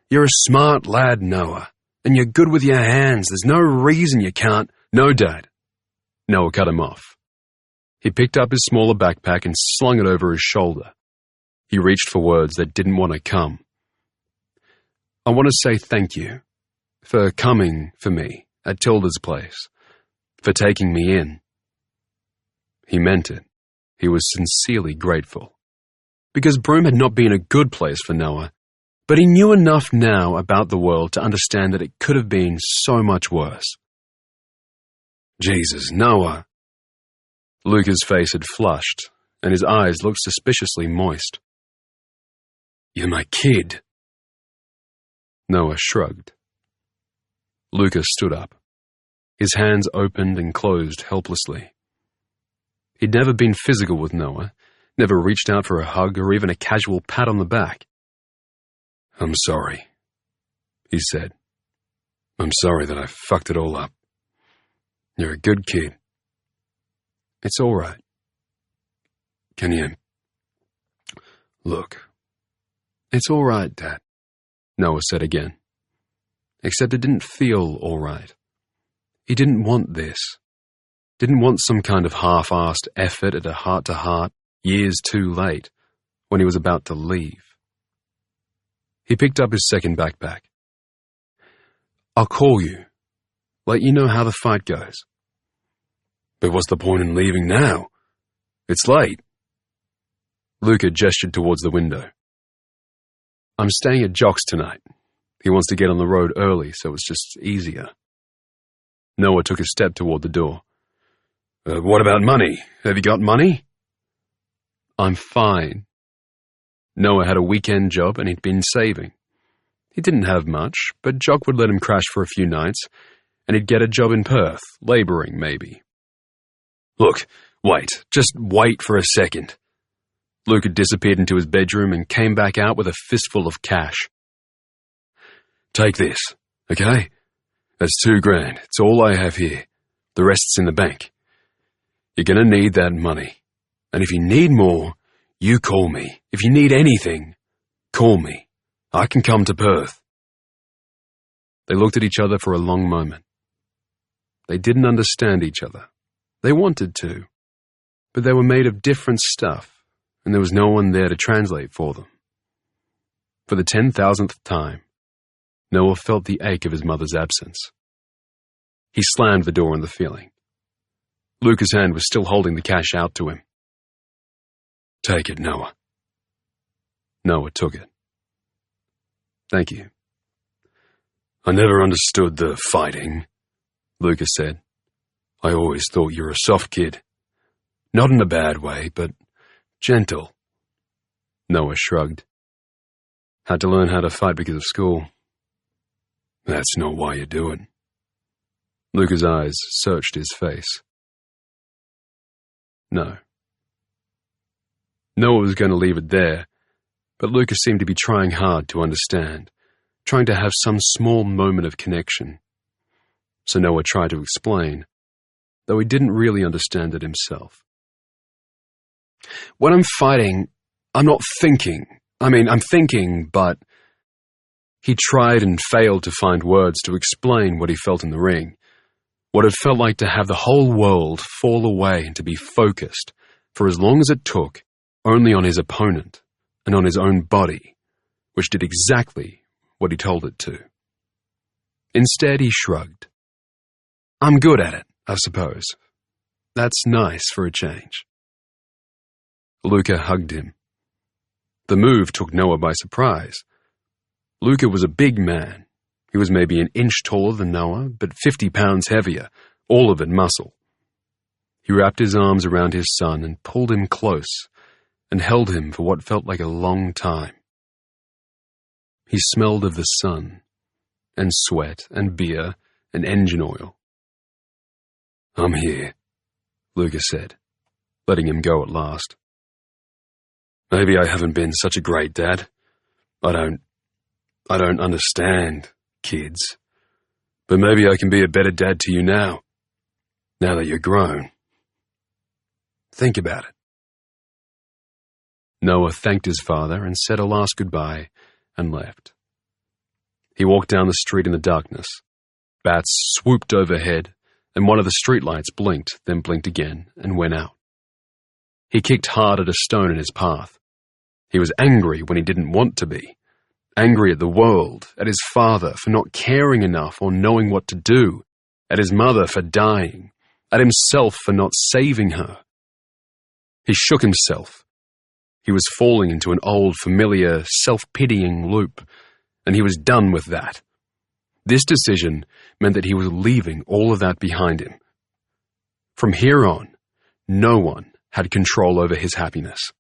You're a smart lad, Noah, and you're good with your hands. There's no reason you can't—" "No, Dad." Noah cut him off. He picked up his smaller backpack and slung it over his shoulder. He reached for words that didn't want to come. "I want to say thank you for coming for me at Tilda's place, for taking me in." He meant it. He was sincerely grateful. Because Broome had not been a good place for Noah, but he knew enough now about the world to understand that it could have been so much worse. "Jesus, Noah." Lucas' face had flushed, and his eyes looked suspiciously moist. "You're my kid." Noah shrugged. Lucas stood up. His hands opened and closed helplessly. He'd never been physical with Noah, never reached out for a hug or even a casual pat on the back. "I'm sorry," he said. "I'm sorry that I fucked it all up. You're a good kid." "It's all right." "Can you... Look." "It's all right, Dad," Noah said again. Except it didn't feel all right. He didn't want this. Didn't want some kind of half-assed effort at a heart-to-heart, years too late, when he was about to leave. He picked up his second backpack. "I'll call you. Let you know how the fight goes." "But what's the point in leaving now? It's late." Luca gestured towards the window. "I'm staying at Jock's tonight. He wants to get on the road early, so it's just easier." Noah took a step toward the door. What about money? Have you got money?" "I'm fine." Noah had a weekend job and he'd been saving. He didn't have much, but Jock would let him crash for a few nights, and he'd get a job in Perth, labouring maybe. "Look, wait. Just wait for a second." Luke had disappeared into his bedroom and came back out with a fistful of cash. "Take this, okay? That's $2,000. It's all I have here. The rest's in the bank. You're gonna need that money. And if you need more, you call me. If you need anything, call me. I can come to Perth." They looked at each other for a long moment. They didn't understand each other. They wanted to, but they were made of different stuff, and there was no one there to translate for them. For the 10,000th time, Noah felt the ache of his mother's absence. He slammed the door on the ceiling. Luca's hand was still holding the cash out to him. "Take it, Noah." Noah took it. "Thank you." "I never understood the fighting," Lucas said. "I always thought you were a soft kid. Not in a bad way, but gentle." Noah shrugged. "Had to learn how to fight because of school." "That's not why you do it." Lucas' eyes searched his face. No. Noah was going to leave it there, but Lucas seemed to be trying hard to understand, trying to have some small moment of connection. So Noah tried to explain, though he didn't really understand it himself. When I'm fighting, I'm not thinking. I'm thinking, but... He tried and failed to find words to explain what he felt in the ring, what it felt like to have the whole world fall away and to be focused, for as long as it took, only on his opponent and on his own body, which did exactly what he told it to. Instead, he shrugged. I'm good at it, I suppose. That's nice for a change. Luca hugged him. The move took Noah by surprise. Luca was a big man. He was maybe an inch taller than Noah, but 50 pounds heavier, all of it muscle. He wrapped his arms around his son and pulled him close and held him for what felt like a long time. He smelled of the sun, and sweat, and beer, and engine oil. I'm here, Luca said, letting him go at last. Maybe I haven't been such a great dad. I don't understand kids. But maybe I can be a better dad to you now that you're grown. Think about it. Noah thanked his father and said a last goodbye and left. He walked down the street in the darkness. Bats swooped overhead, and one of the streetlights blinked, then blinked again, and went out. He kicked hard at a stone in his path. He was angry when he didn't want to be. Angry at the world, at his father for not caring enough or knowing what to do, at his mother for dying, at himself for not saving her. He shook himself. He was falling into an old, familiar, self-pitying loop, and he was done with that. This decision meant that he was leaving all of that behind him. From here on, no one had control over his happiness.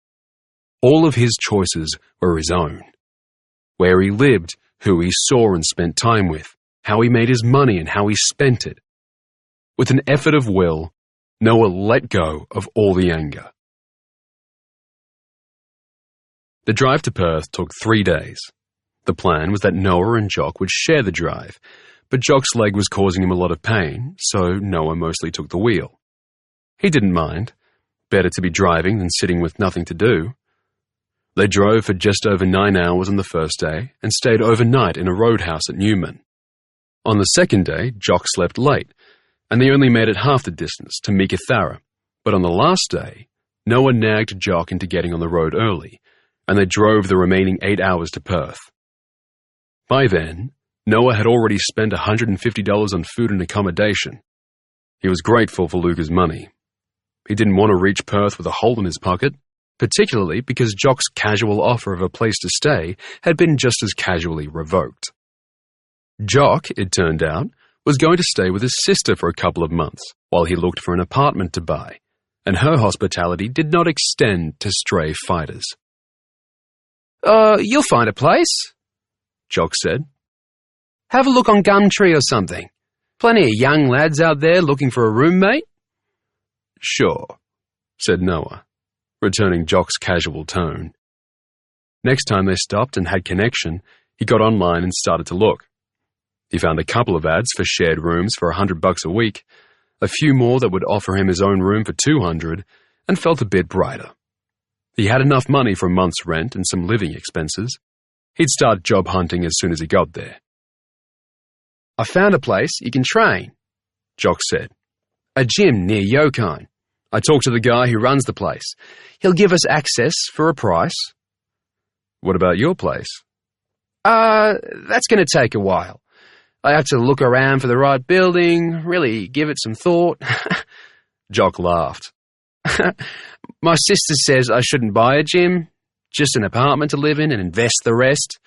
All of his choices were his own. Where he lived, who he saw and spent time with, how he made his money and how he spent it. With an effort of will, Noah let go of all the anger. The drive to Perth took 3 days. The plan was that Noah and Jock would share the drive, but Jock's leg was causing him a lot of pain, so Noah mostly took the wheel. He didn't mind. Better to be driving than sitting with nothing to do. They drove for just over 9 hours on the first day and stayed overnight in a roadhouse at Newman. On the second day, Jock slept late, and they only made it half the distance to Meekatharra. But on the last day, Noah nagged Jock into getting on the road early, and they drove the remaining 8 hours to Perth. By then, Noah had already spent $150 on food and accommodation. He was grateful for Luca's money. He didn't want to reach Perth with a hole in his pocket, particularly because Jock's casual offer of a place to stay had been just as casually revoked. Jock, it turned out, was going to stay with his sister for a couple of months while he looked for an apartment to buy, and her hospitality did not extend to stray fighters. You'll find a place, Jock said. Have a look on Gumtree or something. Plenty of young lads out there looking for a roommate. Sure, said Noah, returning Jock's casual tone. Next time they stopped and had connection, he got online and started to look. He found a couple of ads for shared rooms for $100 a week, a few more that would offer him his own room for $200, and felt a bit brighter. He had enough money for a month's rent and some living expenses. He'd start job hunting as soon as he got there. I found a place you can train, Jock said. A gym near Yokine. I talked to the guy who runs the place. He'll give us access for a price. What about your place? That's going to take a while. I have to look around for the right building, really give it some thought. Jock laughed. My sister says I shouldn't buy a gym, just an apartment to live in and invest the rest.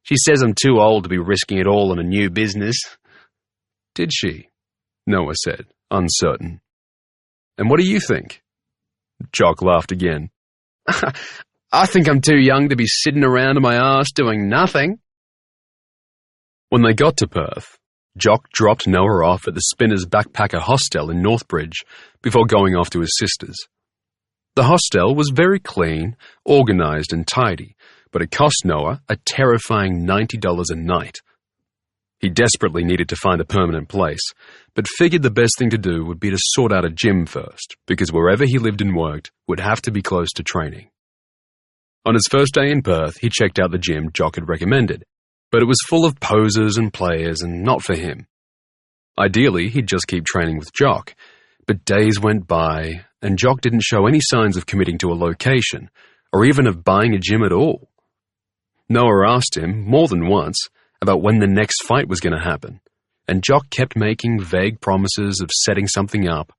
She says I'm too old to be risking it all on a new business. Did she? Noah said, uncertain. And what do you think? Jock laughed again. I think I'm too young to be sitting around on my arse doing nothing. When they got to Perth, Jock dropped Noah off at the Spinners Backpacker Hostel in Northbridge before going off to his sister's. The hostel was very clean, organised and tidy, but it cost Noah a terrifying $90 a night He desperately needed to find a permanent place, but figured the best thing to do would be to sort out a gym first, because wherever he lived and worked would have to be close to training. On his first day in Perth, he checked out the gym Jock had recommended, but it was full of posers and players and not for him. Ideally, he'd just keep training with Jock, but days went by, and Jock didn't show any signs of committing to a location, or even of buying a gym at all. Noah asked him, more than once, about when the next fight was going to happen, and Jock kept making vague promises of setting something up.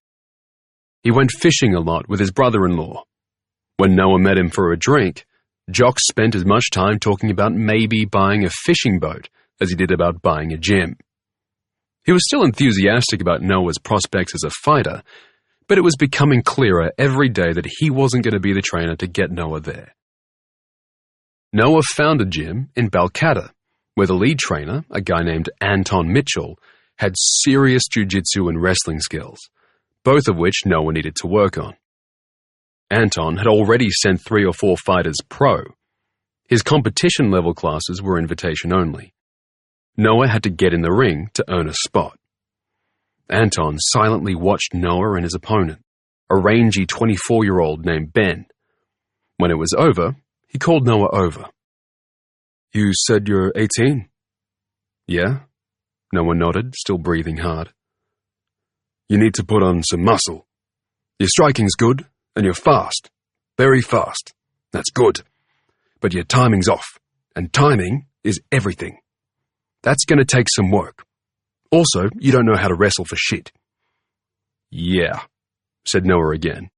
He went fishing a lot with his brother-in-law. When Noah met him for a drink, Jock spent as much time talking about maybe buying a fishing boat as he did about buying a gym. He was still enthusiastic about Noah's prospects as a fighter, but it was becoming clearer every day that he wasn't going to be the trainer to get Noah there. Noah found a gym in Balcatta, where the lead trainer, a guy named Anton Mitchell, had serious jiu-jitsu and wrestling skills, both of which Noah needed to work on. Anton had already sent 3 or 4 fighters pro. His competition-level classes were invitation only. Noah had to get in the ring to earn a spot. Anton silently watched Noah and his opponent, a rangy 24-year-old named Ben. When it was over, he called Noah over. "You said you're 18? "Yeah," Noah nodded, still breathing hard. "You need to put on some muscle. Your striking's good, and you're fast. Very fast. That's good. But your timing's off, and timing is everything. That's going to take some work. Also, you don't know how to wrestle for shit." "Yeah," said Noah again.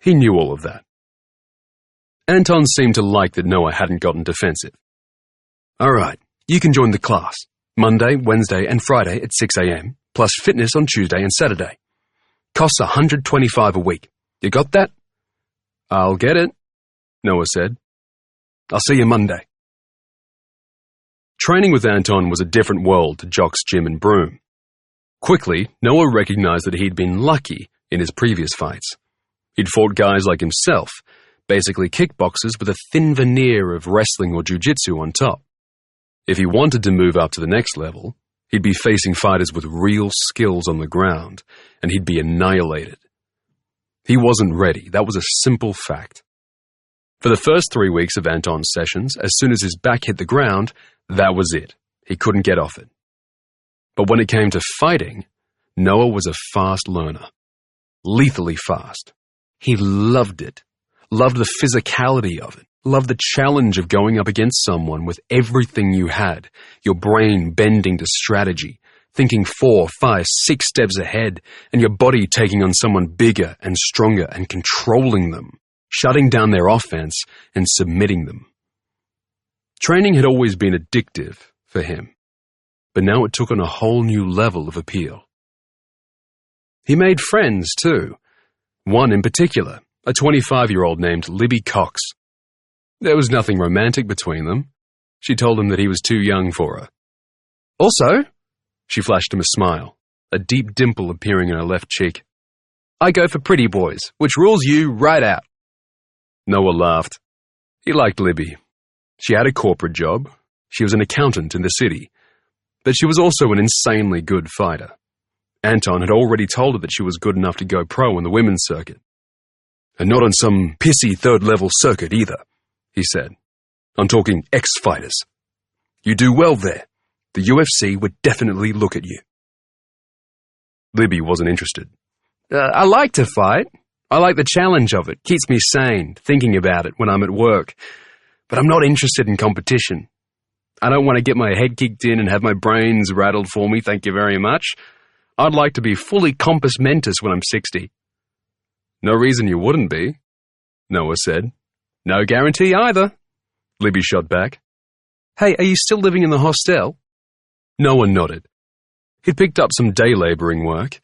He knew all of that. Anton seemed to like that Noah hadn't gotten defensive. "All right, you can join the class. Monday, Wednesday, and Friday at 6 a.m., plus fitness on Tuesday and Saturday. Costs $125 a week. You got that?" "I'll get it," Noah said. "I'll see you Monday." Training with Anton was a different world to Jock's gym in Broome. Quickly, Noah recognized that he'd been lucky in his previous fights. He'd fought guys like himself, basically kickboxers with a thin veneer of wrestling or jiu-jitsu on top. If he wanted to move up to the next level, he'd be facing fighters with real skills on the ground, and he'd be annihilated. He wasn't ready. That was a simple fact. For the first 3 weeks of Anton's sessions, as soon as his back hit the ground, that was it. He couldn't get off it. But when it came to fighting, Noah was a fast learner. Lethally fast. He loved it. Loved the physicality of it. Loved the challenge of going up against someone with everything you had, your brain bending to strategy, thinking 4, 5, 6 steps ahead, and your body taking on someone bigger and stronger and controlling them, shutting down their offense and submitting them. Training had always been addictive for him, but now it took on a whole new level of appeal. He made friends, too. One in particular, a 25-year-old named Libby Cox. There was nothing romantic between them. She told him that he was too young for her. "Also," she flashed him a smile, a deep dimple appearing in her left cheek, "I go for pretty boys, which rules you right out." Noah laughed. He liked Libby. She had a corporate job. She was an accountant in the city. But she was also an insanely good fighter. Anton had already told her that she was good enough to go pro on the women's circuit. "And not on some pissy third-level circuit either," he said. "I'm talking ex-fighters. You do well there. The UFC would definitely look at you." Libby wasn't interested. I like to fight. I like the challenge of it. Keeps me sane, thinking about it when I'm at work. But I'm not interested in competition. I don't want to get my head kicked in and have my brains rattled for me, thank you very much. I'd like to be fully compos mentis when I'm 60. "No reason you wouldn't be," Noah said. "No guarantee either," Libby shot back. "Hey, are you still living in the hostel?" Noah nodded. He'd picked up some day labouring work.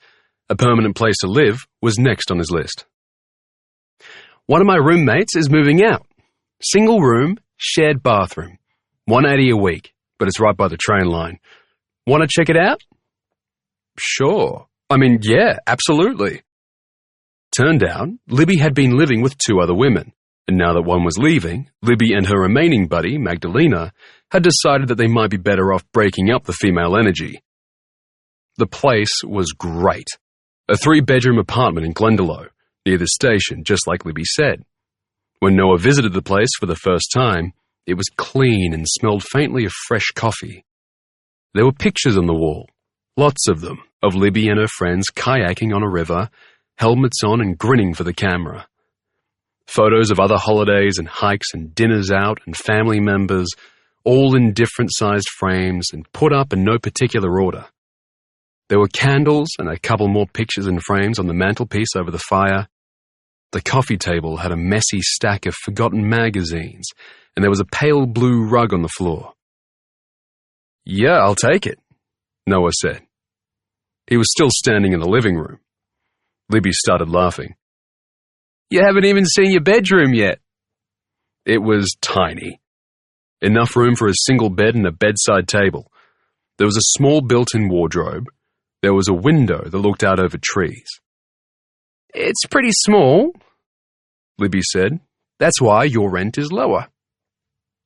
A permanent place to live was next on his list. "One of my roommates is moving out. Single room, shared bathroom. $180 a week, but it's right by the train line. Want to check it out?" "Sure. Yeah, absolutely." Turned out, Libby had been living with 2 other women, and now that one was leaving, Libby and her remaining buddy, Magdalena, had decided that they might be better off breaking up the female energy. The place was great. A 3-bedroom apartment in Glendalough, near the station, just like Libby said. When Noah visited the place for the first time, it was clean and smelled faintly of fresh coffee. There were pictures on the wall, lots of them, of Libby and her friends kayaking on a river, helmets on and grinning for the camera. Photos of other holidays and hikes and dinners out and family members, all in different-sized frames and put up in no particular order. There were candles and a couple more pictures in frames on the mantelpiece over the fire. The coffee table had a messy stack of forgotten magazines, and there was a pale blue rug on the floor. "Yeah, I'll take it," Noah said. He was still standing in the living room. Libby started laughing. "You haven't even seen your bedroom yet." It was tiny. Enough room for a single bed and a bedside table. There was a small built-in wardrobe. There was a window that looked out over trees. "It's pretty small," Libby said. "That's why your rent is lower."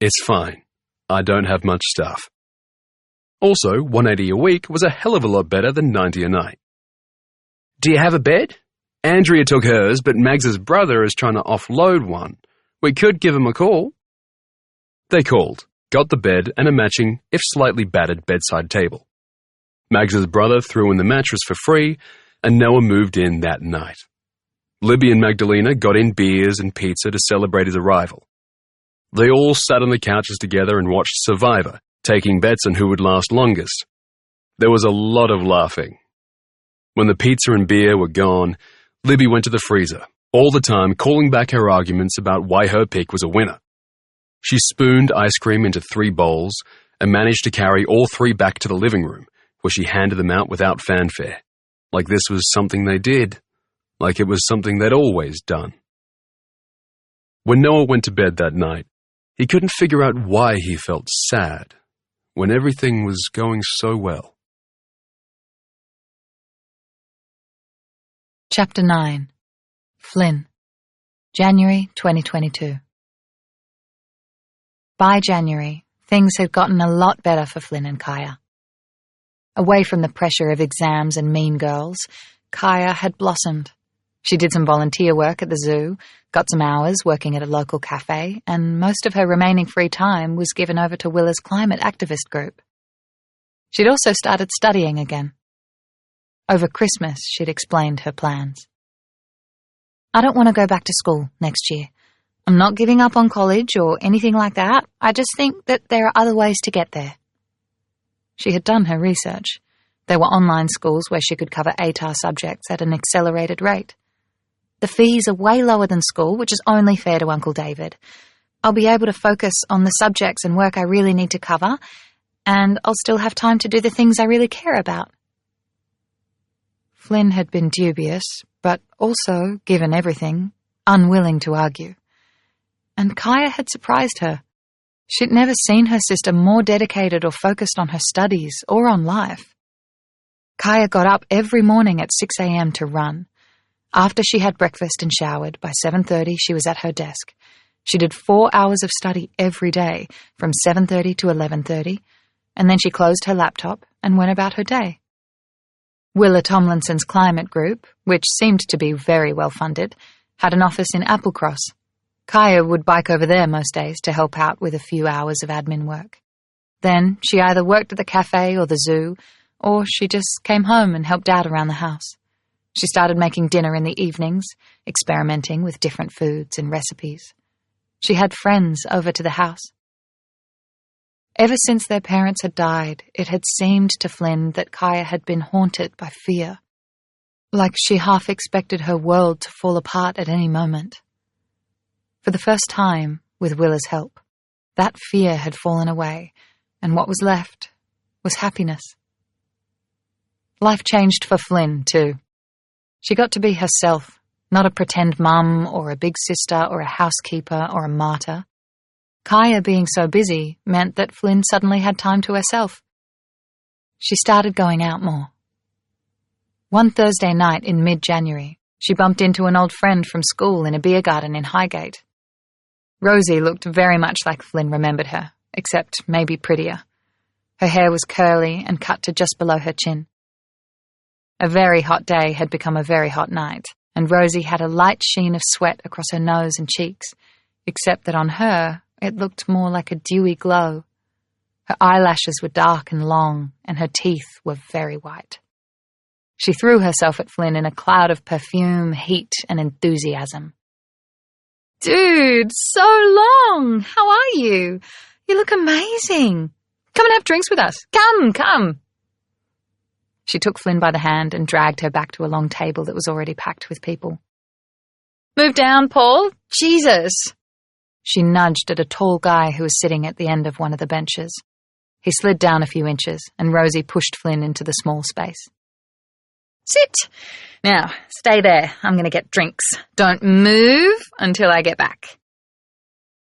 "It's fine. I don't have much stuff." Also, $180 a week was a hell of a lot better than $90 a night. "Do you have a bed? Andrea took hers, but Mags's brother is trying to offload one. We could give him a call." They called, got the bed and a matching, if slightly battered, bedside table. Mags's brother threw in the mattress for free, and Noah moved in that night. Libby and Magdalena got in beers and pizza to celebrate his arrival. They all sat on the couches together and watched Survivor, taking bets on who would last longest. There was a lot of laughing. When the pizza and beer were gone, Libby went to the freezer, all the time calling back her arguments about why her pick was a winner. She spooned ice cream into 3 bowls and managed to carry all 3 back to the living room, where she handed them out without fanfare, like this was something they did, like it was something they'd always done. When Noah went to bed that night, he couldn't figure out why he felt sad, when everything was going so well. Chapter 9. Flynn. January 2022. By January, things had gotten a lot better for Flynn and Kaya. Away from the pressure of exams and mean girls, Kaya had blossomed. She did some volunteer work at the zoo, got some hours working at a local cafe, and most of her remaining free time was given over to Willa's climate activist group. She'd also started studying again. Over Christmas, she'd explained her plans. "I don't want to go back to school next year. I'm not giving up on college or anything like that. I just think that there are other ways to get there." She had done her research. There were online schools where she could cover ATAR subjects at an accelerated rate. "The fees are way lower than school, which is only fair to Uncle David. I'll be able to focus on the subjects and work I really need to cover, and I'll still have time to do the things I really care about." Flynn had been dubious, but also, given everything, unwilling to argue. And Kaya had surprised her. She'd never seen her sister more dedicated or focused on her studies or on life. Kaya got up every morning at 6 a.m. to run. After she had breakfast and showered, by 7:30 she was at her desk. She did 4 hours of study every day, from 7:30 to 11:30, and then she closed her laptop and went about her day. Willa Tomlinson's climate group, which seemed to be very well funded, had an office in Applecross. Kaya would bike over there most days to help out with a few hours of admin work. Then she either worked at the cafe or the zoo, or she just came home and helped out around the house. She started making dinner in the evenings, experimenting with different foods and recipes. She had friends over to the house. Ever since their parents had died, it had seemed to Flynn that Kaya had been haunted by fear, like she half expected her world to fall apart at any moment. For the first time, with Willa's help, that fear had fallen away, and what was left was happiness. Life changed for Flynn, too. She got to be herself, not a pretend mum or a big sister or a housekeeper or a martyr. Kaya being so busy meant that Flynn suddenly had time to herself. She started going out more. One Thursday night in mid-January, she bumped into an old friend from school in a beer garden in Highgate. Rosie looked very much like Flynn remembered her, except maybe prettier. Her hair was curly and cut to just below her chin. A very hot day had become a very hot night, and Rosie had a light sheen of sweat across her nose and cheeks, except that on her it looked more like a dewy glow. Her eyelashes were dark and long, and her teeth were very white. She threw herself at Flynn in a cloud of perfume, heat, and enthusiasm. "Dude, so long! How are you? You look amazing! Come and have drinks with us! Come! She took Flynn by the hand and dragged her back to a long table that was already packed with people. "Move down, Paul! Jesus!" She nudged at a tall guy who was sitting at the end of one of the benches. He slid down a few inches, and Rosie pushed Flynn into the small space. "Sit! Now, stay there. I'm going to get drinks. Don't move until I get back."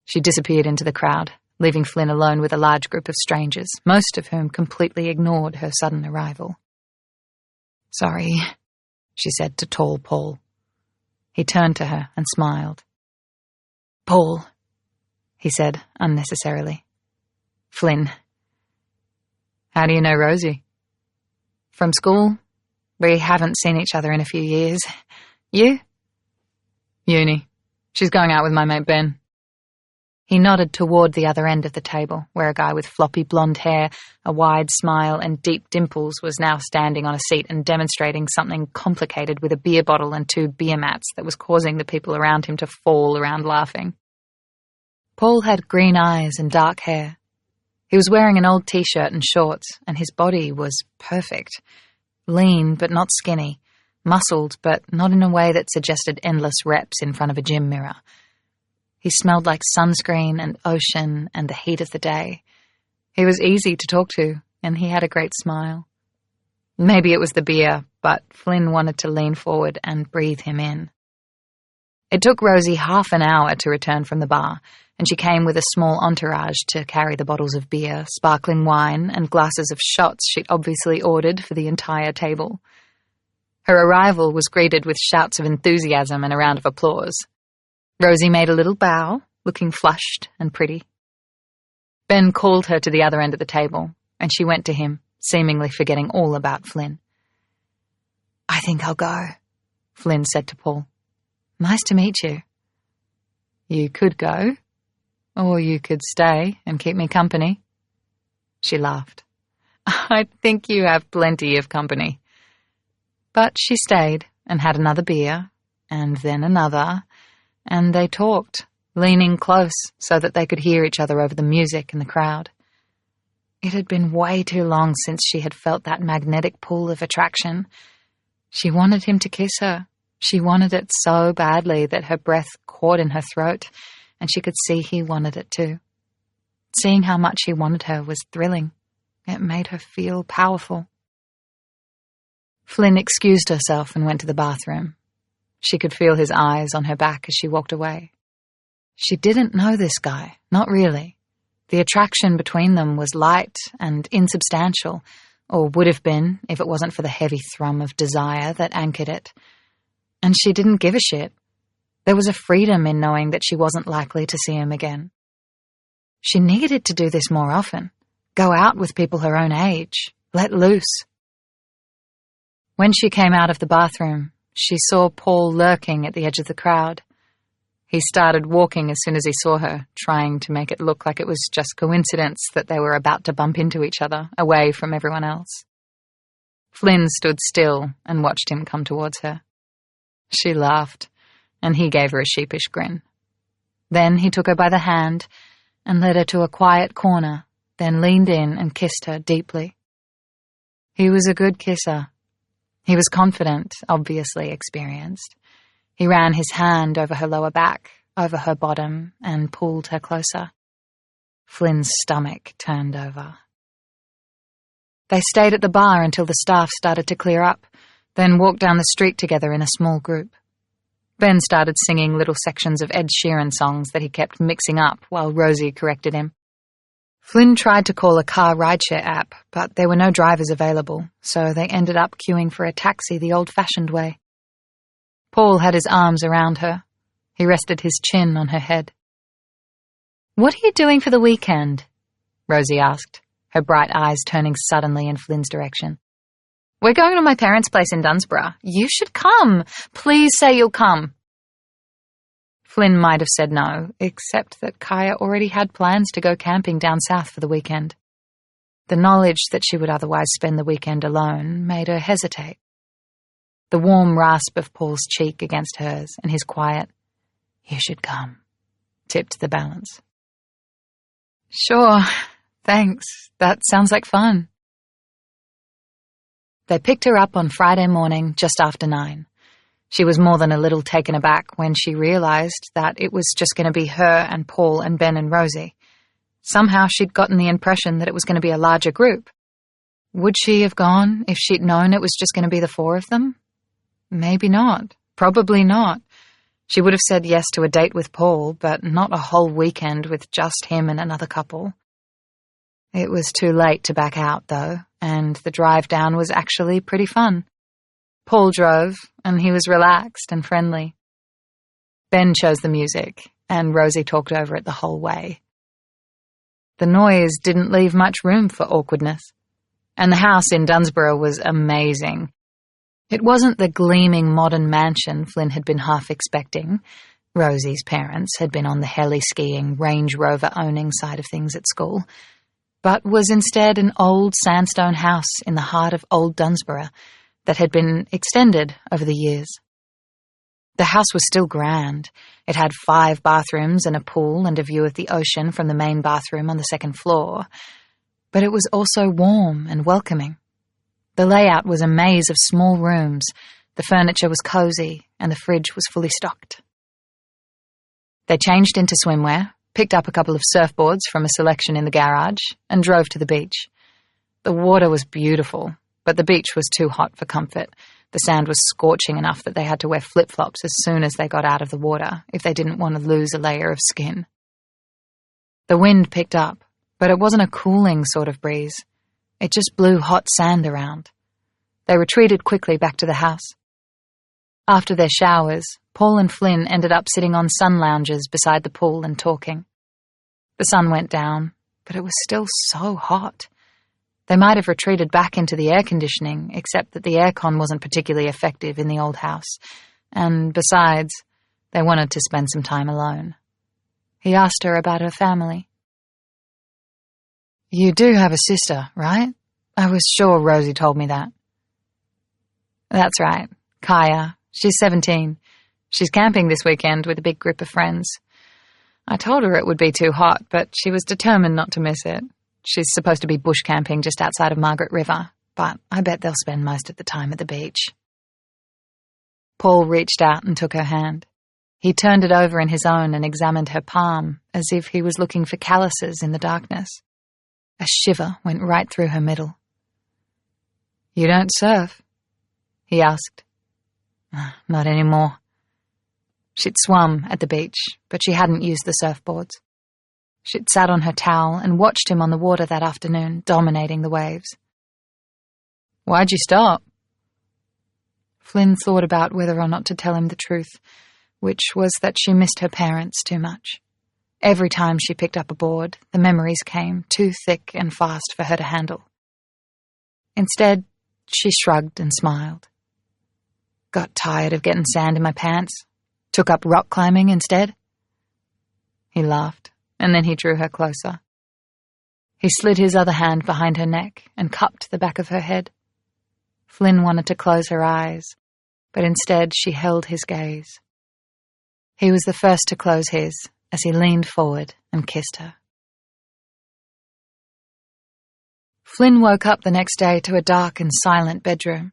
She disappeared into the crowd, leaving Flynn alone with a large group of strangers, most of whom completely ignored her sudden arrival. "Sorry," she said to tall Paul. He turned to her and smiled. "Paul," he said unnecessarily. "Flynn." "How do you know Rosie?" "From school. We haven't seen each other in a few years. You?" "Uni. She's going out with my mate Ben." He nodded toward the other end of the table, where a guy with floppy blonde hair, a wide smile, and deep dimples was now standing on a seat and demonstrating something complicated with a beer bottle and 2 beer mats that was causing the people around him to fall around laughing. Paul had green eyes and dark hair. He was wearing an old t-shirt and shorts, and his body was perfect. Lean but not skinny, muscled but not in a way that suggested endless reps in front of a gym mirror. He smelled like sunscreen and ocean and the heat of the day. He was easy to talk to, and he had a great smile. Maybe it was the beer, but Flynn wanted to lean forward and breathe him in. It took Rosie half an hour to return from the bar, and she came with a small entourage to carry the bottles of beer, sparkling wine, and glasses of shots she'd obviously ordered for the entire table. Her arrival was greeted with shouts of enthusiasm and a round of applause. Rosie made a little bow, looking flushed and pretty. Ben called her to the other end of the table, and she went to him, seemingly forgetting all about Flynn. "I think I'll go," Flynn said to Paul. "Nice to meet you." "You could go, or you could stay and keep me company." She laughed. "I think you have plenty of company." But she stayed and had another beer, and then another, and they talked, leaning close so that they could hear each other over the music and the crowd. It had been way too long since she had felt that magnetic pull of attraction. She wanted him to kiss her. She wanted it so badly that her breath caught in her throat, and she could see he wanted it too. Seeing how much he wanted her was thrilling. It made her feel powerful. Flynn excused herself and went to the bathroom. She could feel his eyes on her back as she walked away. She didn't know this guy, not really. The attraction between them was light and insubstantial, or would have been if it wasn't for the heavy thrum of desire that anchored it. And she didn't give a shit. There was a freedom in knowing that she wasn't likely to see him again. She needed to do this more often. Go out with people her own age. Let loose. When she came out of the bathroom, she saw Paul lurking at the edge of the crowd. He started walking as soon as he saw her, trying to make it look like it was just coincidence that they were about to bump into each other, away from everyone else. Flynn stood still and watched him come towards her. She laughed, and he gave her a sheepish grin. Then he took her by the hand and led her to a quiet corner, then leaned in and kissed her deeply. He was a good kisser. He was confident, obviously experienced. He ran his hand over her lower back, over her bottom, and pulled her closer. Flynn's stomach turned over. They stayed at the bar until the staff started to clear up, then walked down the street together in a small group. Ben started singing little sections of Ed Sheeran songs that he kept mixing up while Rosie corrected him. Flynn tried to call a car rideshare app, but there were no drivers available, so they ended up queuing for a taxi the old-fashioned way. Paul had his arms around her. He rested his chin on her head. "What are you doing for the weekend?" Rosie asked, her bright eyes turning suddenly in Flynn's direction. "We're going to my parents' place in Dunsborough. You should come. Please say you'll come." Flynn might have said no, except that Kaya already had plans to go camping down south for the weekend. The knowledge that she would otherwise spend the weekend alone made her hesitate. The warm rasp of Paul's cheek against hers and his quiet, "You should come," tipped the balance. "Sure, thanks. That sounds like fun." They picked her up on Friday morning just after 9. She was more than a little taken aback when she realized that it was just going to be her and Paul and Ben and Rosie. Somehow she'd gotten the impression that it was going to be a larger group. Would she have gone if she'd known it was just going to be the 4 of them? Maybe not. Probably not. She would have said yes to a date with Paul, but not a whole weekend with just him and another couple. It was too late to back out, though, and the drive down was actually pretty fun. Paul drove, and he was relaxed and friendly. Ben chose the music, and Rosie talked over it the whole way. The noise didn't leave much room for awkwardness, and the house in Dunsborough was amazing. It wasn't the gleaming modern mansion Flynn had been half expecting. Rosie's parents had been on the heli-skiing, Range Rover-owning side of things at school, but was instead an old sandstone house in the heart of old Dunsborough that had been extended over the years. The house was still grand. It had 5 bathrooms and a pool and a view of the ocean from the main bathroom on the 2nd floor, but it was also warm and welcoming. The layout was a maze of small rooms, the furniture was cozy, and the fridge was fully stocked. They changed into swimwear, picked up a couple of surfboards from a selection in the garage, and drove to the beach. The water was beautiful, but the beach was too hot for comfort. The sand was scorching enough that they had to wear flip-flops as soon as they got out of the water if they didn't want to lose a layer of skin. The wind picked up, but it wasn't a cooling sort of breeze. It just blew hot sand around. They retreated quickly back to the house. After their showers, Paul and Flynn ended up sitting on sun lounges beside the pool and talking. The sun went down, but it was still so hot. They might have retreated back into the air conditioning, except that the aircon wasn't particularly effective in the old house, and besides, they wanted to spend some time alone. He asked her about her family. "You do have a sister, right? I was sure Rosie told me that." "That's right, Kaya. She's 17. She's camping this weekend with a big group of friends. I told her it would be too hot, but she was determined not to miss it. She's supposed to be bush camping just outside of Margaret River, but I bet they'll spend most of the time at the beach." Paul reached out and took her hand. He turned it over in his own and examined her palm, as if he was looking for calluses in the darkness. A shiver went right through her middle. "You don't surf?" he asked. "Not anymore." She'd swum at the beach, but she hadn't used the surfboards. She'd sat on her towel and watched him on the water that afternoon, dominating the waves. "Why'd you stop?" Flynn thought about whether or not to tell him the truth, which was that she missed her parents too much. Every time she picked up a board, the memories came, too thick and fast for her to handle. Instead, she shrugged and smiled. "Got tired of getting sand in my pants. Took up rock climbing instead." He laughed, and then he drew her closer. He slid his other hand behind her neck and cupped the back of her head. Flynn wanted to close her eyes, but instead she held his gaze. He was the first to close his as he leaned forward and kissed her. Flynn woke up the next day to a dark and silent bedroom.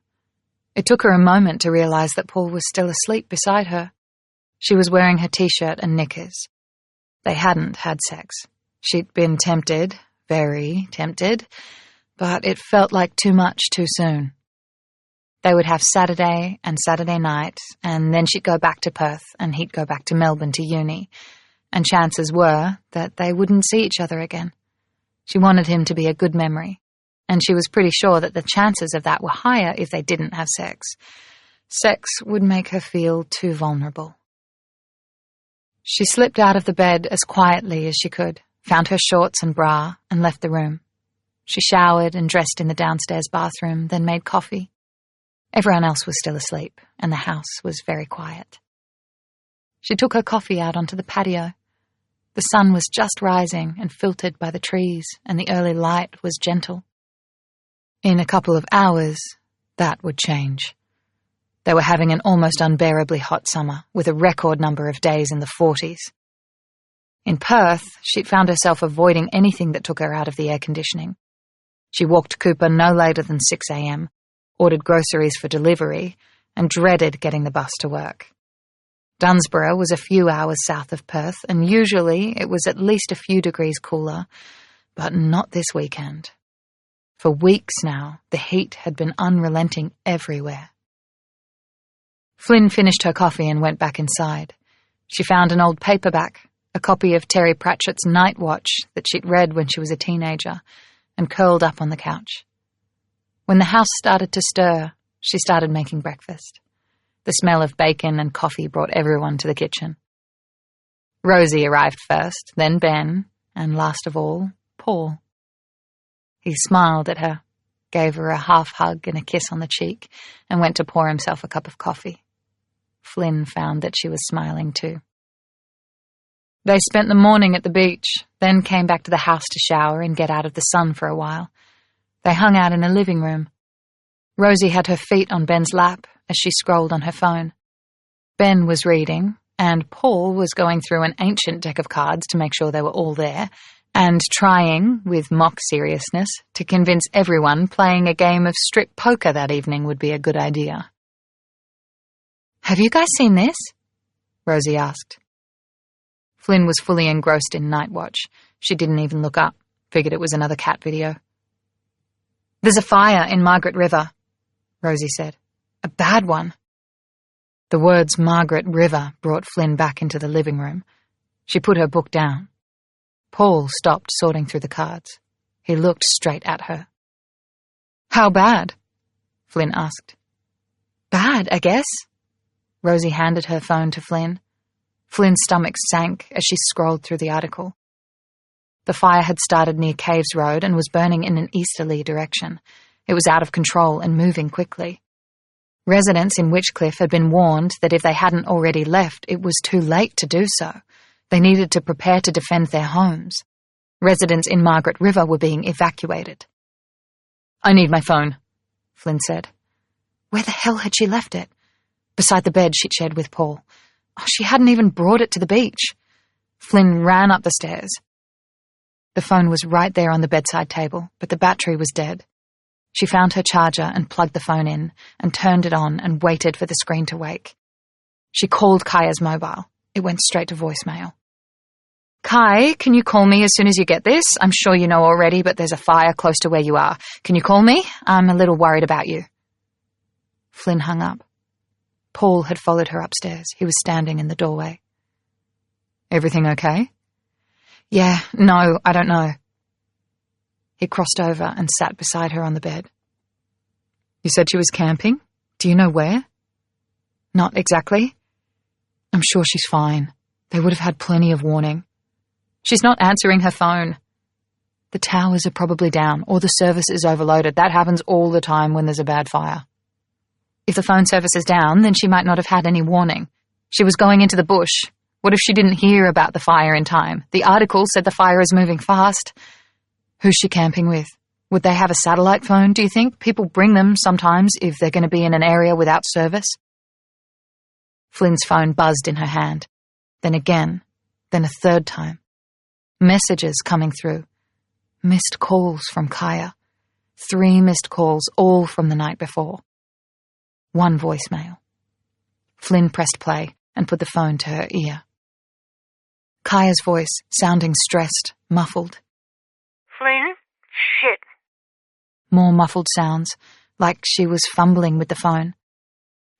It took her a moment to realize that Paul was still asleep beside her. She was wearing her t-shirt and knickers. They hadn't had sex. She'd been tempted, very tempted, but it felt like too much too soon. They would have Saturday and Saturday night, and then she'd go back to Perth and he'd go back to Melbourne to uni, and chances were that they wouldn't see each other again. She wanted him to be a good memory, and she was pretty sure that the chances of that were higher if they didn't have sex. Sex would make her feel too vulnerable. She slipped out of the bed as quietly as she could, found her shorts and bra, and left the room. She showered and dressed in the downstairs bathroom, then made coffee. Everyone else was still asleep, and the house was very quiet. She took her coffee out onto the patio. The sun was just rising and filtered by the trees, and the early light was gentle. In a couple of hours, that would change. They were having an almost unbearably hot summer, with a record number of days in the 40s. In Perth, she'd found herself avoiding anything that took her out of the air conditioning. She walked Cooper no later than 6 a.m., ordered groceries for delivery, and dreaded getting the bus to work. Dunsborough was a few hours south of Perth, and usually it was at least a few degrees cooler, but not this weekend. For weeks now, the heat had been unrelenting everywhere. Flynn finished her coffee and went back inside. She found an old paperback, a copy of Terry Pratchett's Night Watch that she'd read when she was a teenager, and curled up on the couch. When the house started to stir, she started making breakfast. The smell of bacon and coffee brought everyone to the kitchen. Rosie arrived first, then Ben, and last of all, Paul. He smiled at her, gave her a half hug and a kiss on the cheek, and went to pour himself a cup of coffee. Flynn found that she was smiling too. They spent the morning at the beach, then came back to the house to shower and get out of the sun for a while. They hung out in the living room. Rosie had her feet on Ben's lap as she scrolled on her phone. Ben was reading, and Paul was going through an ancient deck of cards to make sure they were all there, and trying, with mock seriousness, to convince everyone playing a game of strip poker that evening would be a good idea. "Have you guys seen this?" Rosie asked. Flynn was fully engrossed in Night Watch. She didn't even look up, figured it was another cat video. "There's a fire in Margaret River," Rosie said. "A bad one." The words Margaret River brought Flynn back into the living room. She put her book down. Paul stopped sorting through the cards. He looked straight at her. "How bad?" Flynn asked. "Bad, I guess." Rosie handed her phone to Flynn. Flynn's stomach sank as she scrolled through the article. The fire had started near Caves Road and was burning in an easterly direction. It was out of control and moving quickly. Residents in Witchcliff had been warned that if they hadn't already left, it was too late to do so. They needed to prepare to defend their homes. Residents in Margaret River were being evacuated. "I need my phone," Flynn said. Where the hell had she left it? Beside the bed she'd shared with Paul. Oh, she hadn't even brought it to the beach. Flynn ran up the stairs. The phone was right there on the bedside table, but the battery was dead. She found her charger and plugged the phone in and turned it on and waited for the screen to wake. She called Kaya's mobile. It went straight to voicemail. "Kai, can you call me as soon as you get this? I'm sure you know already, but there's a fire close to where you are. Can you call me? I'm a little worried about you." Flynn hung up. Paul had followed her upstairs. He was standing in the doorway. "Everything okay?" "Yeah, no, I don't know." He crossed over and sat beside her on the bed. "You said she was camping? Do you know where?" "Not exactly." "I'm sure she's fine. They would have had plenty of warning." "She's not answering her phone." "The towers are probably down, or the service is overloaded. That happens all the time when there's a bad fire." "If the phone service is down, then she might not have had any warning. She was going into the bush. What if she didn't hear about the fire in time? The article said the fire is moving fast." "Who's she camping with? Would they have a satellite phone, do you think? People bring them sometimes if they're going to be in an area without service." Flynn's phone buzzed in her hand. Then again. Then a third time. Messages coming through. Missed calls from Kaya. 3 missed calls, all from the night before. 1 voicemail. Flynn pressed play and put the phone to her ear. Kaya's voice, sounding stressed, muffled. "Flynn? Shit." More muffled sounds, like she was fumbling with the phone.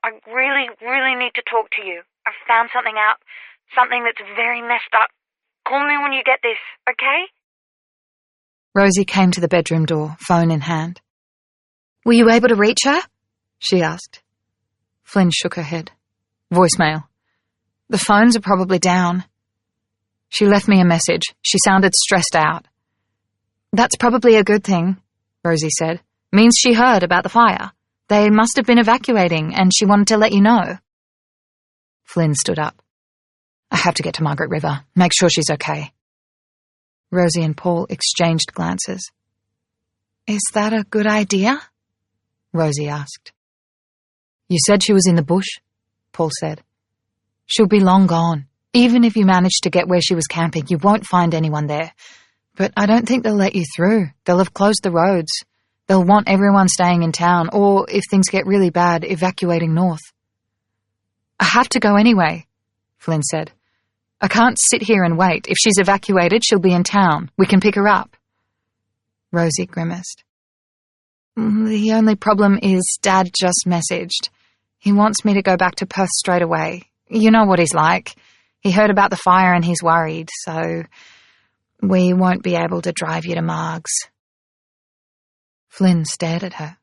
"I really need to talk to you. I've found something out. Something that's very messed up. Call me when you get this, okay?" Rosie came to the bedroom door, phone in hand. "Were you able to reach her?" she asked. Flynn shook her head. "Voicemail. The phones are probably down." She left me a message. She sounded stressed out. "That's probably a good thing," Rosie said. "Means she heard about the fire. They must have been evacuating, and she wanted to let you know." Flynn stood up. "I have to get to Margaret River. Make sure she's okay." Rosie and Paul exchanged glances. "Is that a good idea?" Rosie asked. "You said she was in the bush," Paul said. "She'll be long gone. Even if you manage to get where she was camping, you won't find anyone there. But I don't think they'll let you through. They'll have closed the roads. They'll want everyone staying in town, or, if things get really bad, evacuating north." "I have to go anyway," Flynn said. "I can't sit here and wait. If she's evacuated, she'll be in town. We can pick her up." Rosie grimaced. "The only problem is Dad just messaged. He wants me to go back to Perth straight away. You know what he's like. He heard about the fire and he's worried, so we won't be able to drive you to Margs." Flynn stared at her.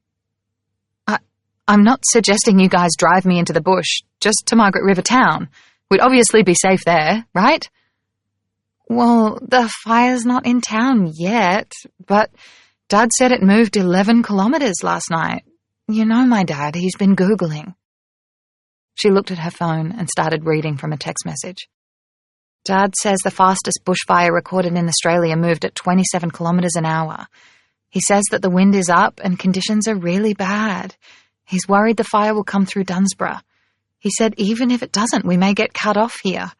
I'm not suggesting you guys drive me into the bush, just to Margaret River town. We'd obviously be safe there, right?" "Well, the fire's not in town yet, but Dad said it moved 11 kilometres last night. You know my dad, he's been Googling." She looked at her phone and started reading from a text message. "Dad says the fastest bushfire recorded in Australia moved at 27 kilometres an hour. He says that the wind is up and conditions are really bad. He's worried the fire will come through Dunsborough. He said even if it doesn't, we may get cut off here.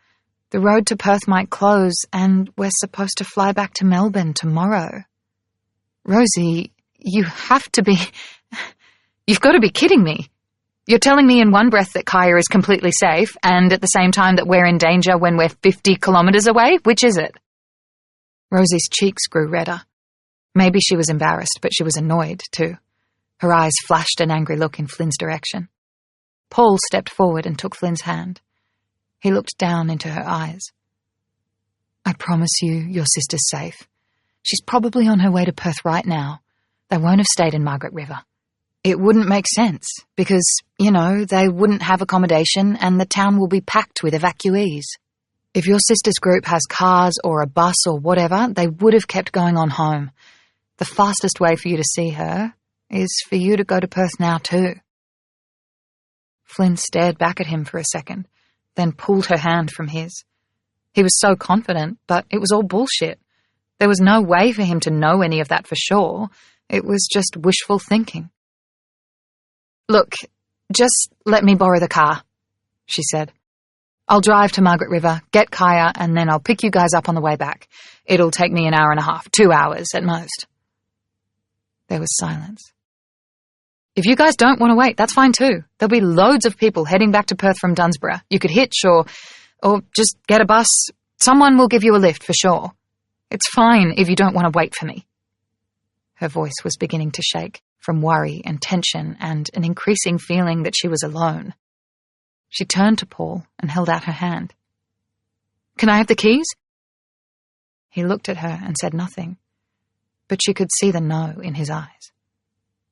The road to Perth might close, and we're supposed to fly back to Melbourne tomorrow." "Rosie, you've got to be kidding me. You're telling me in one breath that Kaya is completely safe, and at the same time that we're in danger when we're 50 kilometres away? Which is it?" Rosie's cheeks grew redder. Maybe she was embarrassed, but she was annoyed, too. Her eyes flashed an angry look in Flynn's direction. Paul stepped forward and took Flynn's hand. He looked down into her eyes. "I promise you, your sister's safe. She's probably on her way to Perth right now. They won't have stayed in Margaret River. It wouldn't make sense, because, they wouldn't have accommodation and the town will be packed with evacuees. If your sister's group has cars or a bus or whatever, they would have kept going on home. The fastest way for you to see her is for you to go to Perth now too." Flynn stared back at him for a second, then pulled her hand from his. He was so confident, but it was all bullshit. There was no way for him to know any of that for sure. It was just wishful thinking. "Look, just let me borrow the car," she said. "I'll drive to Margaret River, get Kaya, and then I'll pick you guys up on the way back. It'll take me an hour and a half, 2 hours at most." There was silence. "If you guys don't want to wait, that's fine too. There'll be loads of people heading back to Perth from Dunsborough. You could hitch or just get a bus. Someone will give you a lift for sure. It's fine if you don't want to wait for me." Her voice was beginning to shake from worry and tension and an increasing feeling that she was alone. She turned to Paul and held out her hand. "Can I have the keys?" He looked at her and said nothing, but she could see the no in his eyes.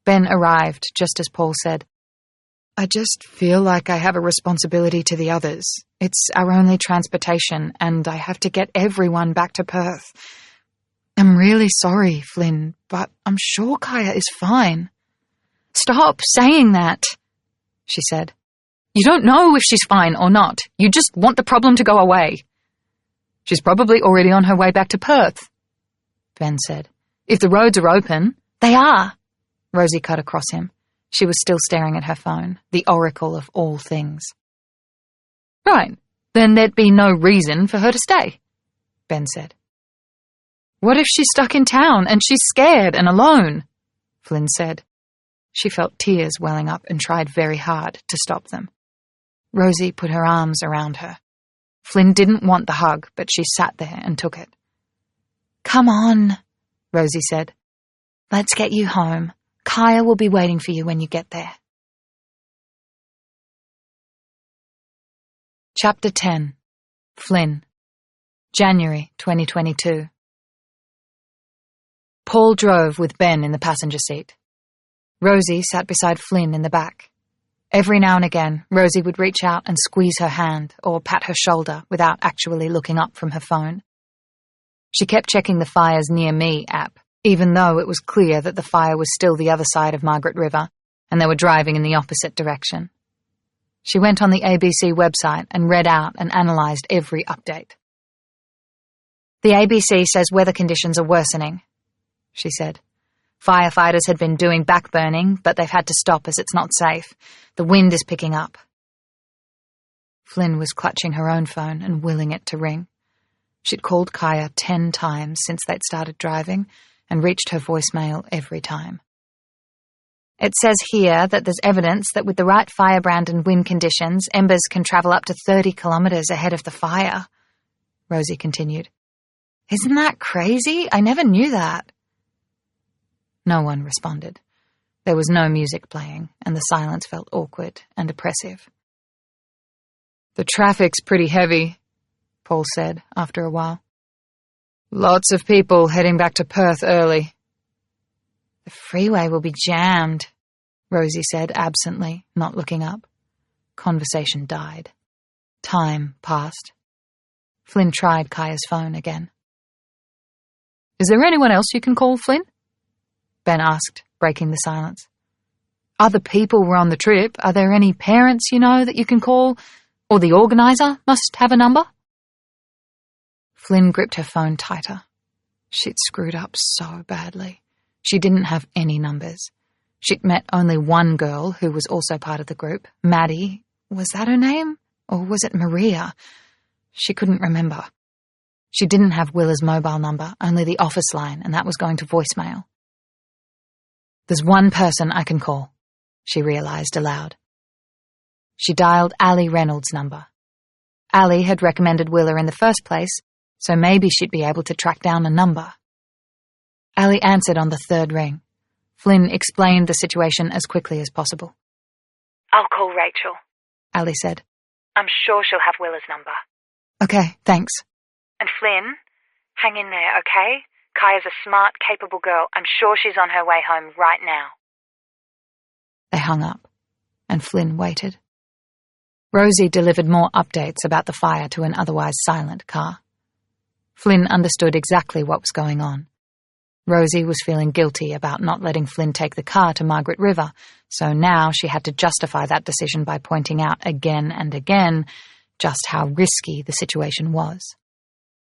Ben arrived just as Paul said, "I just feel like I have a responsibility to the others. It's our only transportation, and I have to get everyone back to Perth. I'm really sorry, Flynn, but I'm sure Kaya is fine." "Stop saying that," she said. "You don't know if she's fine or not. You just want the problem to go away." "She's probably already on her way back to Perth," Ben said. "If the roads are open." "They are," Rosie cut across him. She was still staring at her phone, the oracle of all things. "Right, then there'd be no reason for her to stay," Ben said. "What if she's stuck in town and she's scared and alone?" Flynn said. She felt tears welling up and tried very hard to stop them. Rosie put her arms around her. Flynn didn't want the hug, but she sat there and took it. "Come on," Rosie said. "Let's get you home. Kaya will be waiting for you when you get there." Chapter 10. Flynn. January 2022. Paul drove with Ben in the passenger seat. Rosie sat beside Flynn in the back. Every now and again, Rosie would reach out and squeeze her hand or pat her shoulder without actually looking up from her phone. She kept checking the Fire's Near Me app, even though it was clear that the fire was still the other side of Margaret River and they were driving in the opposite direction. She went on the ABC website and read out and analysed every update. "The ABC says weather conditions are worsening," she said. "Firefighters had been doing backburning, but they've had to stop as it's not safe. The wind is picking up." Flynn was clutching her own phone and willing it to ring. She'd called Kaya 10 times since they'd started driving and reached her voicemail every time. "It says here that there's evidence that with the right firebrand and wind conditions, embers can travel up to 30 kilometres ahead of the fire," Rosie continued. "Isn't that crazy? I never knew that." No one responded. There was no music playing, and the silence felt awkward and oppressive. "The traffic's pretty heavy," Paul said after a while. "Lots of people heading back to Perth early." "The freeway will be jammed," Rosie said absently, not looking up. Conversation died. Time passed. Flynn tried Kaya's phone again. "Is there anyone else you can call, Flynn?" Ben asked, breaking the silence. "Other people were on the trip. Are there any parents you know that you can call? Or the organiser must have a number?" Flynn gripped her phone tighter. She'd screwed up so badly. She didn't have any numbers. She'd met only one girl who was also part of the group, Maddie. Was that her name? Or was it Maria? She couldn't remember. She didn't have Willa's mobile number, only the office line, and that was going to voicemail. "There's one person I can call," she realised aloud. She dialed Ali Reynolds' number. Ali had recommended Willa in the first place, so maybe she'd be able to track down a number. Ali answered on the third ring. Flynn explained the situation as quickly as possible. "I'll call Rachel," Ali said. "I'm sure she'll have Willa's number." "Okay, thanks." "And Flynn, hang in there, okay? Kaya's a smart, capable girl. I'm sure she's on her way home right now." They hung up, and Flynn waited. Rosie delivered more updates about the fire to an otherwise silent car. Flynn understood exactly what was going on. Rosie was feeling guilty about not letting Flynn take the car to Margaret River, so now she had to justify that decision by pointing out again and again just how risky the situation was.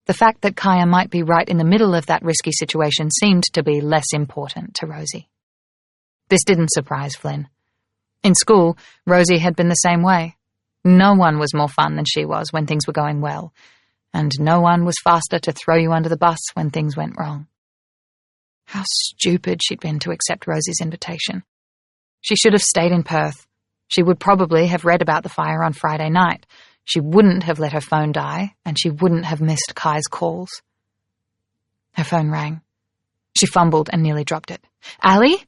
The fact that Kaya might be right in the middle of that risky situation seemed to be less important to Rosie. This didn't surprise Flynn. In school, Rosie had been the same way. No one was more fun than she was when things were going well, and no one was faster to throw you under the bus when things went wrong. How stupid she'd been to accept Rosie's invitation. She should have stayed in Perth. She would probably have read about the fire on Friday night. She wouldn't have let her phone die, and she wouldn't have missed Kai's calls. Her phone rang. She fumbled and nearly dropped it. "Ali?"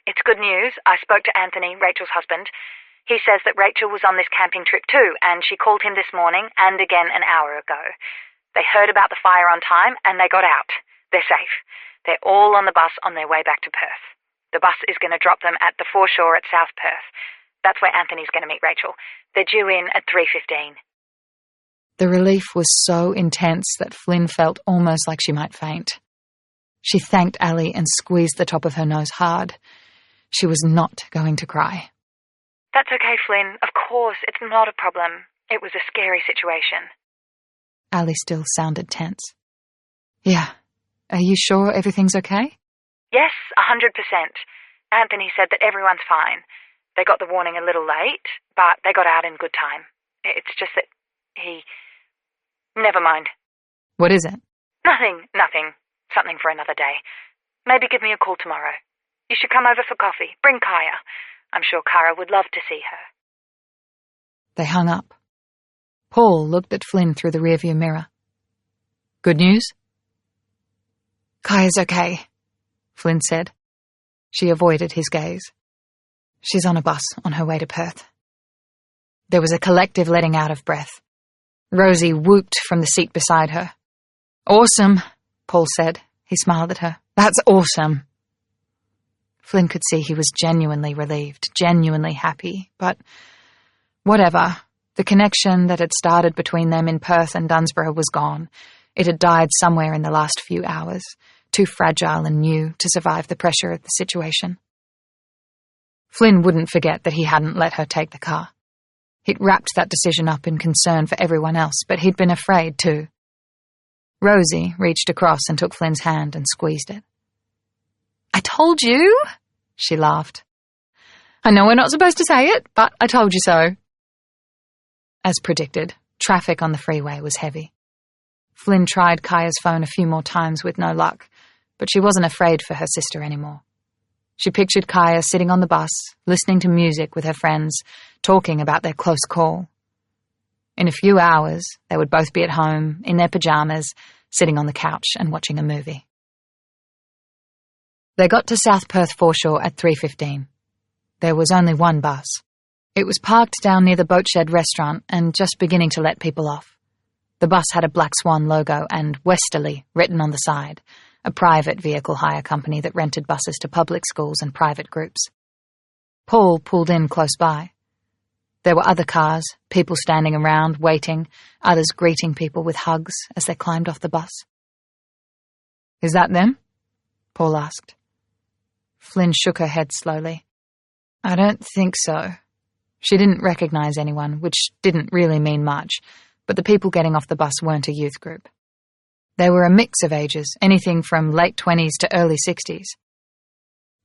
"It's good news. I spoke to Anthony, Rachel's husband. He says that Rachel was on this camping trip too, and she called him this morning and again an hour ago. They heard about the fire on time, and they got out. They're safe. They're all on the bus on their way back to Perth. The bus is going to drop them at the foreshore at South Perth. That's where Anthony's going to meet Rachel. They're due in at 3:15. The relief was so intense that Flynn felt almost like she might faint. She thanked Ali and squeezed the top of her nose hard. She was not going to cry. "That's okay, Flynn. Of course, it's not a problem. It was a scary situation." Ali still sounded tense. "Yeah. Are you sure everything's okay?" "Yes, 100%. Anthony said that everyone's fine. They got the warning a little late, but they got out in good time. It's just that he... Never mind." "What is it?" Nothing. Something for another day. Maybe give me a call tomorrow. You should come over for coffee. Bring Kaya. I'm sure Kara would love to see her." They hung up. Paul looked at Flynn through the rearview mirror. "Good news?" "Kaya's okay," Flynn said. She avoided his gaze. "She's on a bus on her way to Perth." There was a collective letting out of breath. Rosie whooped from the seat beside her. "Awesome," Paul said. He smiled at her. "That's awesome." Flynn could see he was genuinely relieved, genuinely happy, but whatever. The connection that had started between them in Perth and Dunsborough was gone. It had died somewhere in the last few hours, too fragile and new to survive the pressure of the situation. Flynn wouldn't forget that he hadn't let her take the car. He'd wrapped that decision up in concern for everyone else, but he'd been afraid too. Rosie reached across and took Flynn's hand and squeezed it. "I told you," she laughed. "I know we're not supposed to say it, but I told you so." As predicted, traffic on the freeway was heavy. Flynn tried Kaya's phone a few more times with no luck, but she wasn't afraid for her sister anymore. She pictured Kaya sitting on the bus, listening to music with her friends, talking about their close call. In a few hours, they would both be at home, in their pajamas, sitting on the couch and watching a movie. They got to South Perth foreshore at 3:15. There was only one bus. It was parked down near the Boatshed restaurant and just beginning to let people off. The bus had a Black Swan logo and Westerly written on the side, a private vehicle hire company that rented buses to public schools and private groups. Paul pulled in close by. There were other cars, people standing around, waiting, others greeting people with hugs as they climbed off the bus. "Is that them?" Paul asked. Flynn shook her head slowly. "I don't think so." She didn't recognize anyone, which didn't really mean much, but the people getting off the bus weren't a youth group. They were a mix of ages, anything from late 20s to early 60s.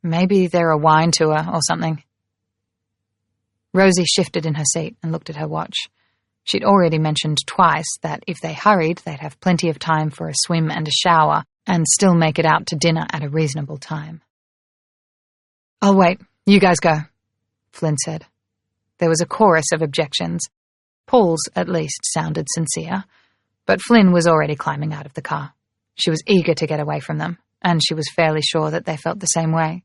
Maybe they're a wine tour or something. Rosie shifted in her seat and looked at her watch. She'd already mentioned twice that if they hurried, they'd have plenty of time for a swim and a shower and still make it out to dinner at a reasonable time. "I'll wait. You guys go," Flynn said. There was a chorus of objections. Paul's, at least, sounded sincere, but Flynn was already climbing out of the car. She was eager to get away from them, and she was fairly sure that they felt the same way.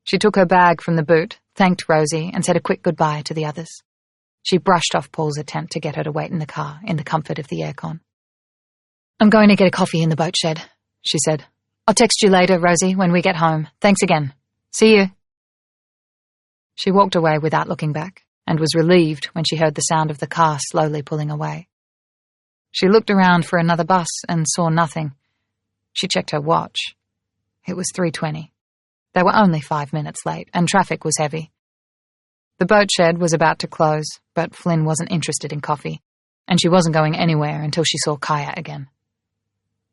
She took her bag from the boot, thanked Rosie, and said a quick goodbye to the others. She brushed off Paul's attempt to get her to wait in the car, in the comfort of the aircon. "I'm going to get a coffee in the boat shed," she said. "I'll text you later, Rosie, when we get home. Thanks again. See you." She walked away without looking back, and was relieved when she heard the sound of the car slowly pulling away. She looked around for another bus and saw nothing. She checked her watch. It was 3:20. They were only 5 minutes late, and traffic was heavy. The boat shed was about to close, but Flynn wasn't interested in coffee, and she wasn't going anywhere until she saw Kaya again.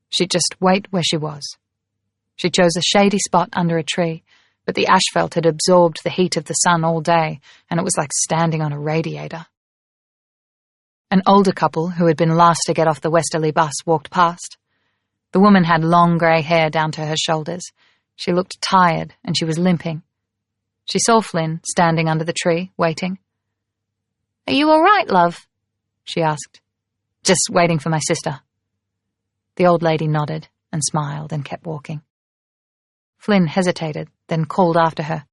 She'd just wait where she was. She chose a shady spot under a tree, but the asphalt had absorbed the heat of the sun all day, and it was like standing on a radiator. An older couple, who had been last to get off the Westerly bus, walked past. The woman had long grey hair down to her shoulders. She looked tired, and she was limping. She saw Flynn standing under the tree, waiting. "Are you all right, love?" she asked. "Just waiting for my sister." The old lady nodded and smiled and kept walking. Flynn hesitated, then called after her.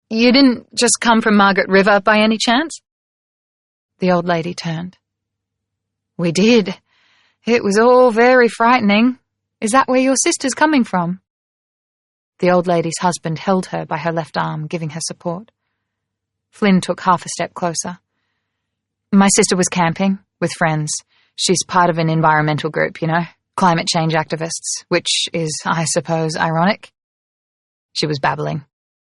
"You didn't just come from Margaret River by any chance?" The old lady turned. "We did. It was all very frightening. Is that where your sister's coming from?" The old lady's husband held her by her left arm, giving her support. Flynn took half a step closer. "My sister was camping with friends. She's part of an environmental group, you know, climate change activists, which is, I suppose, ironic." She was babbling.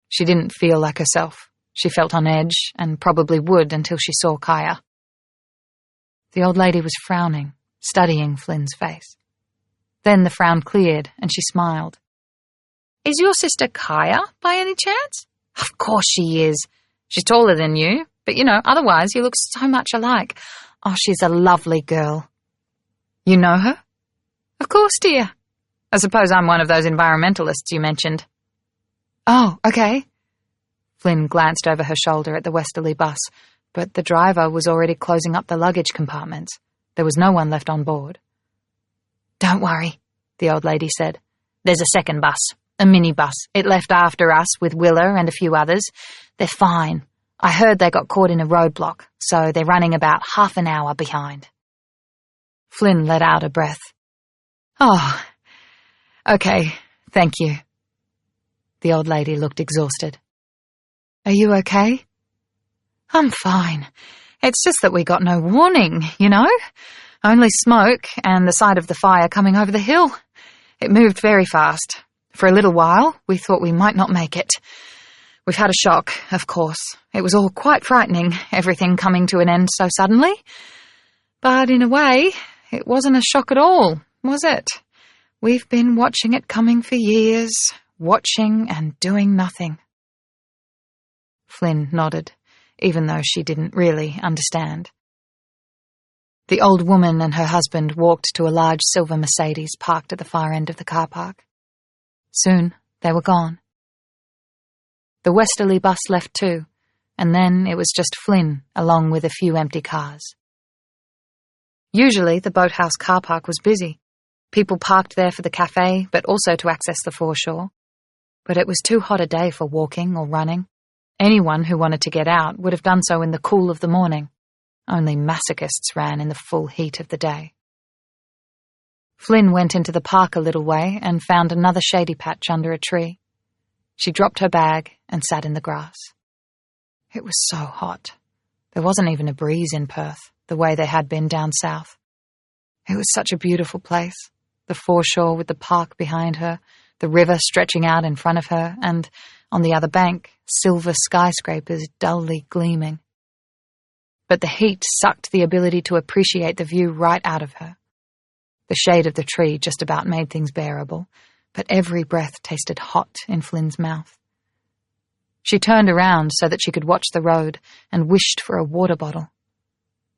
She didn't feel like herself. She felt on edge, and probably would until she saw Kaya. The old lady was frowning, studying Flynn's face. Then the frown cleared, and she smiled. "Is your sister Kaya, by any chance?" "Of course she is. She's taller than you, but, you know, otherwise you look so much alike. Oh, she's a lovely girl." "You know her?" "Of course, dear. I suppose I'm one of those environmentalists you mentioned." "Oh, okay." Flynn glanced over her shoulder at the Westerly bus, but the driver was already closing up the luggage compartments. There was no one left on board. "Don't worry," the old lady said. "There's a second bus, a minibus. It left after us with Willa and a few others. They're fine. I heard they got caught in a roadblock, so they're running about half an hour behind." Flynn let out a breath. "Oh, okay, thank you." The old lady looked exhausted. "Are you okay?" "I'm fine. It's just that we got no warning, you know? Only smoke and the sight of the fire coming over the hill. It moved very fast. For a little while, we thought we might not make it. We've had a shock, of course. It was all quite frightening, everything coming to an end so suddenly. But in a way, it wasn't a shock at all, was it? We've been watching it coming for years, watching and doing nothing." Flynn nodded, even though she didn't really understand. The old woman and her husband walked to a large silver Mercedes parked at the far end of the car park. Soon, they were gone. The westerly bus left too, and then it was just Flynn along with a few empty cars. Usually, the boathouse car park was busy. People parked there for the cafe, but also to access the foreshore. But it was too hot a day for walking or running. Anyone who wanted to get out would have done so in the cool of the morning. Only masochists ran in the full heat of the day. Flynn went into the park a little way and found another shady patch under a tree. She dropped her bag and sat in the grass. It was so hot. There wasn't even a breeze in Perth, the way they had been down south. It was such a beautiful place. The foreshore with the park behind her, the river stretching out in front of her, and, on the other bank, silver skyscrapers dully gleaming. But the heat sucked the ability to appreciate the view right out of her. The shade of the tree just about made things bearable, but every breath tasted hot in Flynn's mouth. She turned around so that she could watch the road and wished for a water bottle.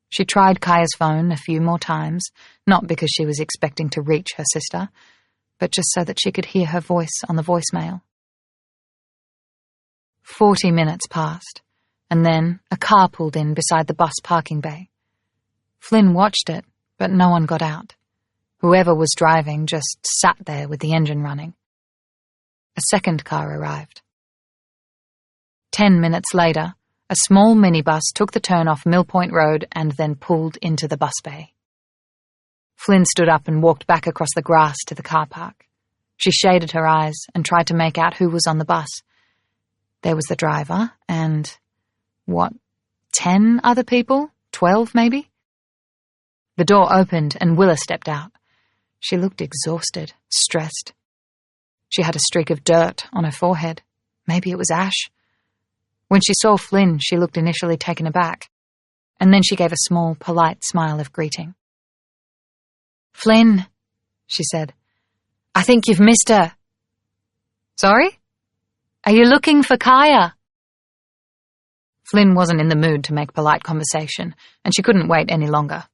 She tried Kaya's phone a few more times, not because she was expecting to reach her sister, but just so that she could hear her voice on the voicemail. 40 minutes passed, and then a car pulled in beside the bus parking bay. Flynn watched it, but no one got out. Whoever was driving just sat there with the engine running. A second car arrived. 10 minutes later, a small minibus took the turn off Mill Point Road and then pulled into the bus bay. Flynn stood up and walked back across the grass to the car park. She shaded her eyes and tried to make out who was on the bus. There was the driver and, 10 other people? 12, maybe? The door opened and Willa stepped out. She looked exhausted, stressed. She had a streak of dirt on her forehead. Maybe it was ash. When she saw Flynn, she looked initially taken aback, and then she gave a small, polite smile of greeting. "Flynn," she said, "I think you've missed her." "Sorry? Are you looking for Kaya?" Flynn wasn't in the mood to make polite conversation, and she couldn't wait any longer.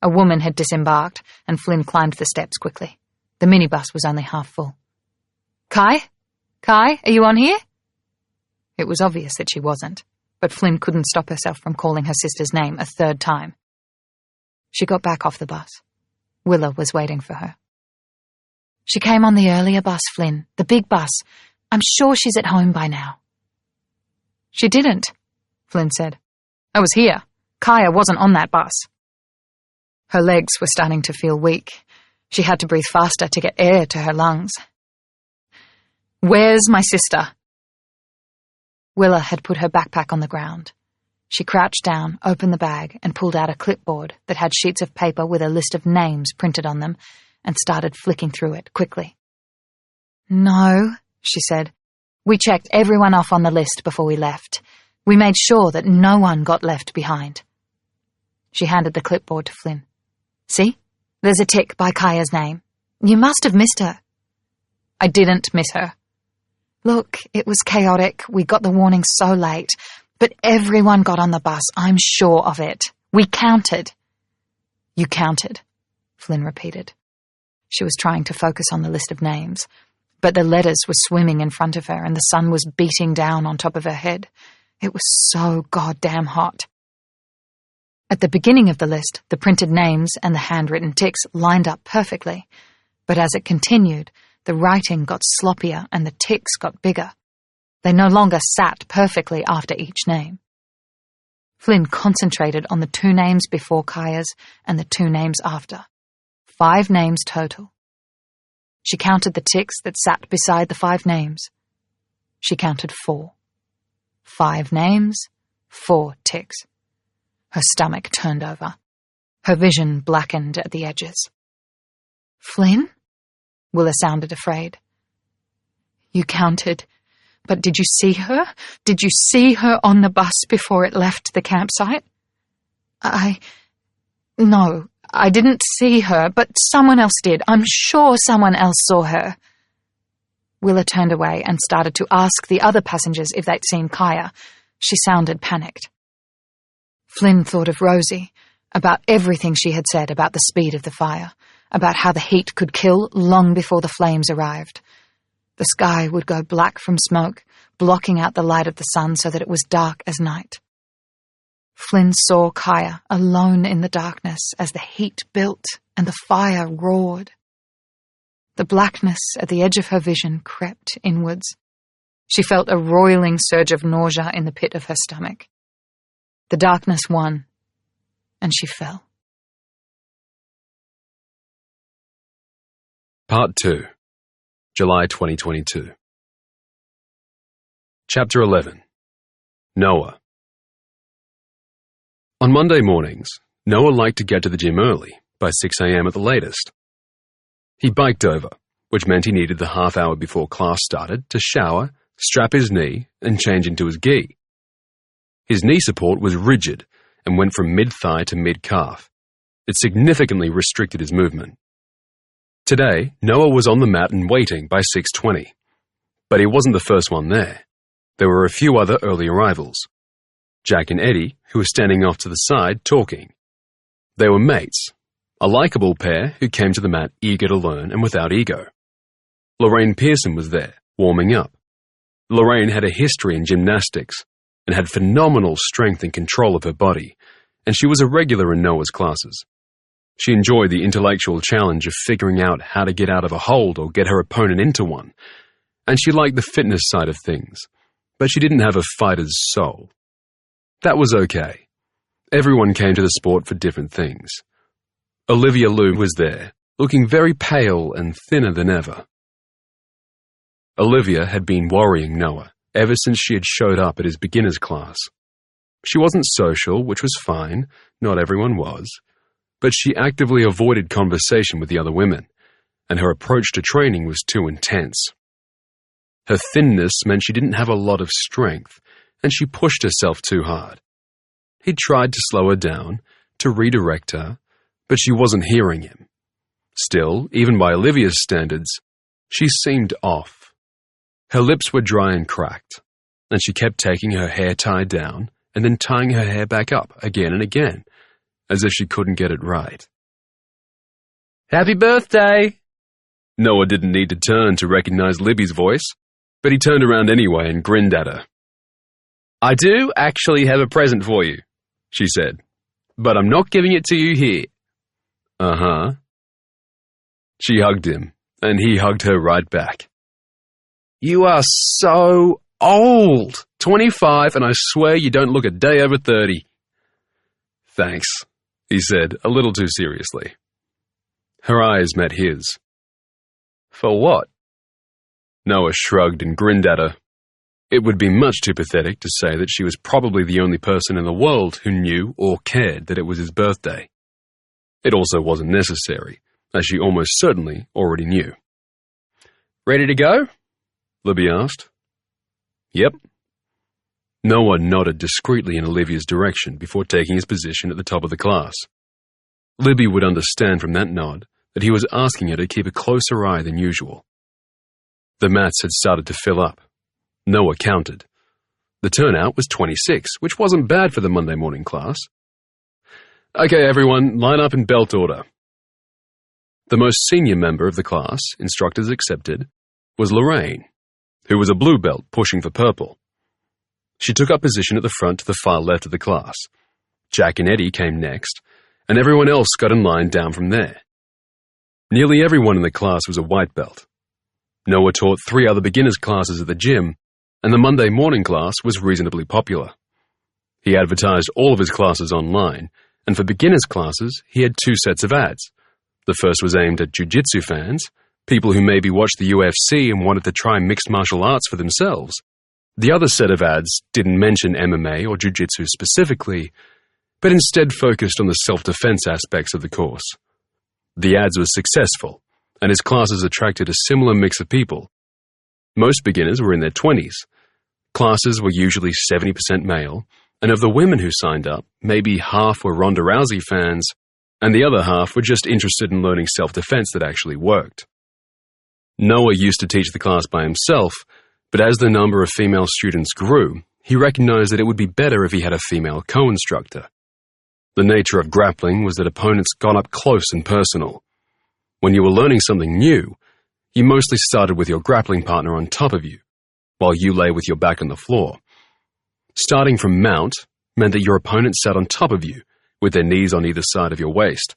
A woman had disembarked, and Flynn climbed the steps quickly. The minibus was only half full. Kai, are you on here?" It was obvious that she wasn't, but Flynn couldn't stop herself from calling her sister's name a third time. She got back off the bus. Willa was waiting for her. "She came on the earlier bus, Flynn, the big bus. I'm sure she's at home by now." "She didn't," Flynn said. "I was here. Kaya wasn't on that bus." Her legs were starting to feel weak. She had to breathe faster to get air to her lungs. "Where's my sister?" Willa had put her backpack on the ground. She crouched down, opened the bag, and pulled out a clipboard that had sheets of paper with a list of names printed on them, and started flicking through it quickly. "No," she said. "We checked everyone off on the list before we left. We made sure that no one got left behind." She handed the clipboard to Flynn. "See? There's a tick by Kaya's name. You must have missed her." "I didn't miss her." "Look, it was chaotic. We got the warning so late. But everyone got on the bus. I'm sure of it. We counted." "You counted," Flynn repeated. She was trying to focus on the list of names, but the letters were swimming in front of her and the sun was beating down on top of her head. It was so goddamn hot. At the beginning of the list, the printed names and the handwritten ticks lined up perfectly, but as it continued, the writing got sloppier and the ticks got bigger. They no longer sat perfectly after each name. Flynn concentrated on the 2 names before Kaya's and the 2 names after. 5 names total. She counted the ticks that sat beside the 5 names. She counted 4. 5 names, 4 ticks. Her stomach turned over. Her vision blackened at the edges. Flynn? Willa sounded afraid. You counted, but did you see her? Did you see her on the bus before it left the campsite? No, I didn't see her, but someone else did. I'm sure someone else saw her. Willa turned away and started to ask the other passengers if they'd seen Kaya. She sounded panicked. Flynn thought of Rosie, about everything she had said about the speed of the fire, about how the heat could kill long before the flames arrived. The sky would go black from smoke, blocking out the light of the sun so that it was dark as night. Flynn saw Kaya alone in the darkness as the heat built and the fire roared. The blackness at the edge of her vision crept inwards. She felt a roiling surge of nausea in the pit of her stomach. The darkness won, and she fell. Part 2, July 2022. Chapter 11. Noah. On Monday mornings, Noah liked to get to the gym early, by 6 a.m. at the latest. He biked over, which meant he needed the half hour before class started to shower, strap his knee, and change into his gi. His knee support was rigid and went from mid-thigh to mid-calf. It significantly restricted his movement. Today, Noah was on the mat and waiting by 6:20. But he wasn't the first one there. There were a few other early arrivals. Jack and Eddie, who were standing off to the side, talking. They were mates, a likeable pair who came to the mat eager to learn and without ego. Lorraine Pearson was there, warming up. Lorraine had a history in gymnastics and had phenomenal strength and control of her body, and she was a regular in Noah's classes. She enjoyed the intellectual challenge of figuring out how to get out of a hold or get her opponent into one, and she liked the fitness side of things, but she didn't have a fighter's soul. That was okay. Everyone came to the sport for different things. Olivia Liu was there, looking very pale and thinner than ever. Olivia had been worrying Noah ever since she had showed up at his beginner's class. She wasn't social, which was fine, not everyone was, but she actively avoided conversation with the other women, and her approach to training was too intense. Her thinness meant she didn't have a lot of strength, and she pushed herself too hard. He tried to slow her down, to redirect her, but she wasn't hearing him. Still, even by Olivia's standards, she seemed off. Her lips were dry and cracked, and she kept taking her hair tied down and then tying her hair back up again and again, as if she couldn't get it right. "Happy birthday!" Noah didn't need to turn to recognize Libby's voice, but he turned around anyway and grinned at her. "I do actually have a present for you," she said, "but I'm not giving it to you here." "Uh-huh." She hugged him, and he hugged her right back. "You are so old! 25, and I swear you don't look a day over 30. "Thanks," he said, a little too seriously. Her eyes met his. "For what?" Noah shrugged and grinned at her. It would be much too pathetic to say that she was probably the only person in the world who knew or cared that it was his birthday. It also wasn't necessary, as she almost certainly already knew. "Ready to go?" Libby asked. "Yep." Noah nodded discreetly in Olivia's direction before taking his position at the top of the class. Libby would understand from that nod that he was asking her to keep a closer eye than usual. The mats had started to fill up. Noah counted. The turnout was 26, which wasn't bad for the Monday morning class. "Okay, everyone, line up in belt order." The most senior member of the class, instructors accepted, was Lorraine, who was a blue belt pushing for purple. She took up position at the front to the far left of the class. Jack and Eddie came next, and everyone else got in line down from there. Nearly everyone in the class was a white belt. Noah taught 3 other beginners' classes at the gym, and the Monday morning class was reasonably popular. He advertised all of his classes online, and for beginners' classes, he had 2 sets of ads. The first was aimed at jiu-jitsu fans, people who maybe watched the UFC and wanted to try mixed martial arts for themselves, The other set of ads didn't mention MMA or jiu-jitsu specifically, but instead focused on the self-defense aspects of the course. The ads were successful, and his classes attracted a similar mix of people. Most beginners were in their 20s. Classes were usually 70% male, and of the women who signed up, maybe half were Ronda Rousey fans, and the other half were just interested in learning self-defense that actually worked. Noah used to teach the class by himself, but as the number of female students grew, he recognized that it would be better if he had a female co-instructor. The nature of grappling was that opponents got up close and personal. When you were learning something new, you mostly started with your grappling partner on top of you, while you lay with your back on the floor. Starting from mount meant that your opponent sat on top of you, with their knees on either side of your waist.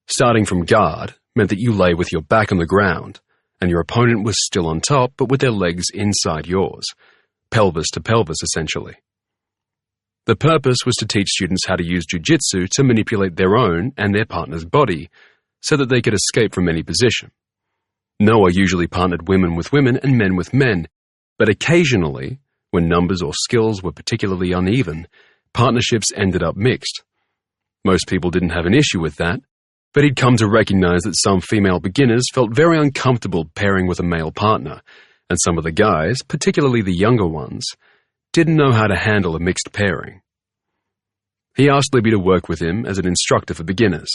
Starting from guard meant that you lay with your back on the ground, and your opponent was still on top but with their legs inside yours, pelvis to pelvis essentially. The purpose was to teach students how to use jiu-jitsu to manipulate their own and their partner's body so that they could escape from any position. Noah usually partnered women with women and men with men, but occasionally, when numbers or skills were particularly uneven, partnerships ended up mixed. Most people didn't have an issue with that, but he'd come to recognize that some female beginners felt very uncomfortable pairing with a male partner, and some of the guys, particularly the younger ones, didn't know how to handle a mixed pairing. He asked Libby to work with him as an instructor for beginners.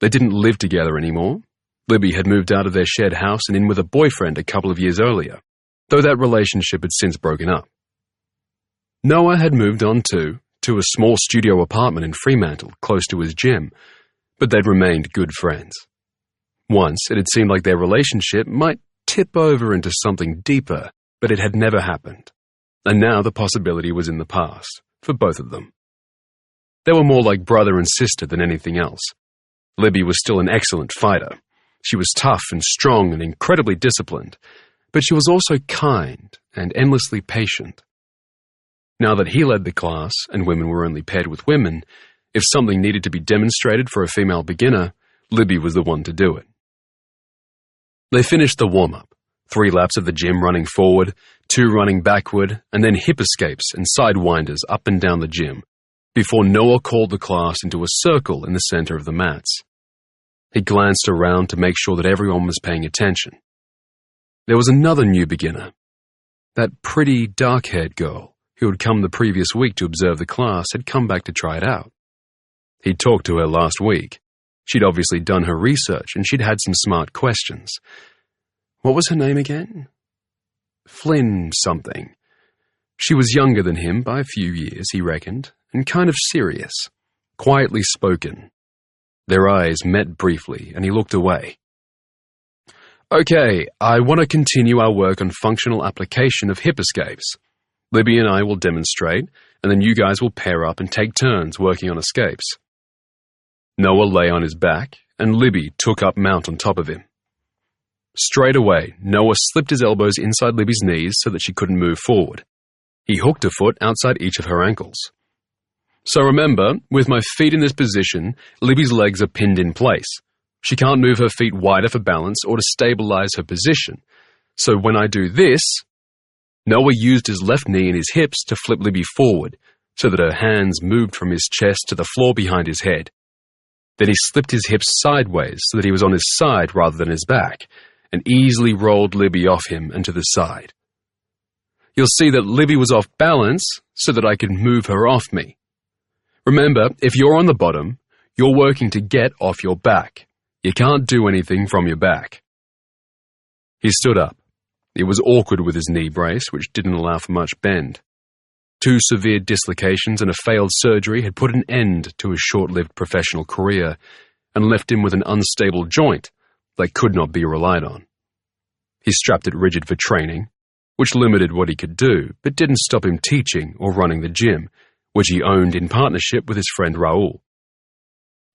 They didn't live together anymore. Libby had moved out of their shared house and in with a boyfriend a couple of years earlier, though that relationship had since broken up. Noah had moved on to a small studio apartment in Fremantle, close to his gym, but they'd remained good friends. Once, it had seemed like their relationship might tip over into something deeper, but it had never happened. And now the possibility was in the past, for both of them. They were more like brother and sister than anything else. Libby was still an excellent fighter. She was tough and strong and incredibly disciplined, but she was also kind and endlessly patient. Now that he led the class and women were only paired with women, if something needed to be demonstrated for a female beginner, Libby was the one to do it. They finished the warm-up, 3 laps of the gym running forward, 2 running backward, and then hip escapes and sidewinders up and down the gym, before Noah called the class into a circle in the center of the mats. He glanced around to make sure that everyone was paying attention. There was another new beginner. That pretty, dark-haired girl who had come the previous week to observe the class had come back to try it out. He'd talked to her last week. She'd obviously done her research, and she'd had some smart questions. What was her name again? Flynn something. She was younger than him by a few years, he reckoned, and kind of serious, quietly spoken. Their eyes met briefly, and he looked away. Okay, I want to continue our work on functional application of hip escapes. Libby and I will demonstrate, and then you guys will pair up and take turns working on escapes. Noah lay on his back, and Libby took up mount on top of him. Straight away, Noah slipped his elbows inside Libby's knees so that she couldn't move forward. He hooked a foot outside each of her ankles. So remember, with my feet in this position, Libby's legs are pinned in place. She can't move her feet wider for balance or to stabilize her position. So when I do this, Noah used his left knee and his hips to flip Libby forward so that her hands moved from his chest to the floor behind his head. Then he slipped his hips sideways so that he was on his side rather than his back, and easily rolled Libby off him and to the side. You'll see that Libby was off balance so that I could move her off me. Remember, if you're on the bottom, you're working to get off your back. You can't do anything from your back. He stood up. It was awkward with his knee brace, which didn't allow for much bend. 2 severe dislocations and a failed surgery had put an end to his short-lived professional career and left him with an unstable joint that could not be relied on. He strapped it rigid for training, which limited what he could do, but didn't stop him teaching or running the gym, which he owned in partnership with his friend Raoul.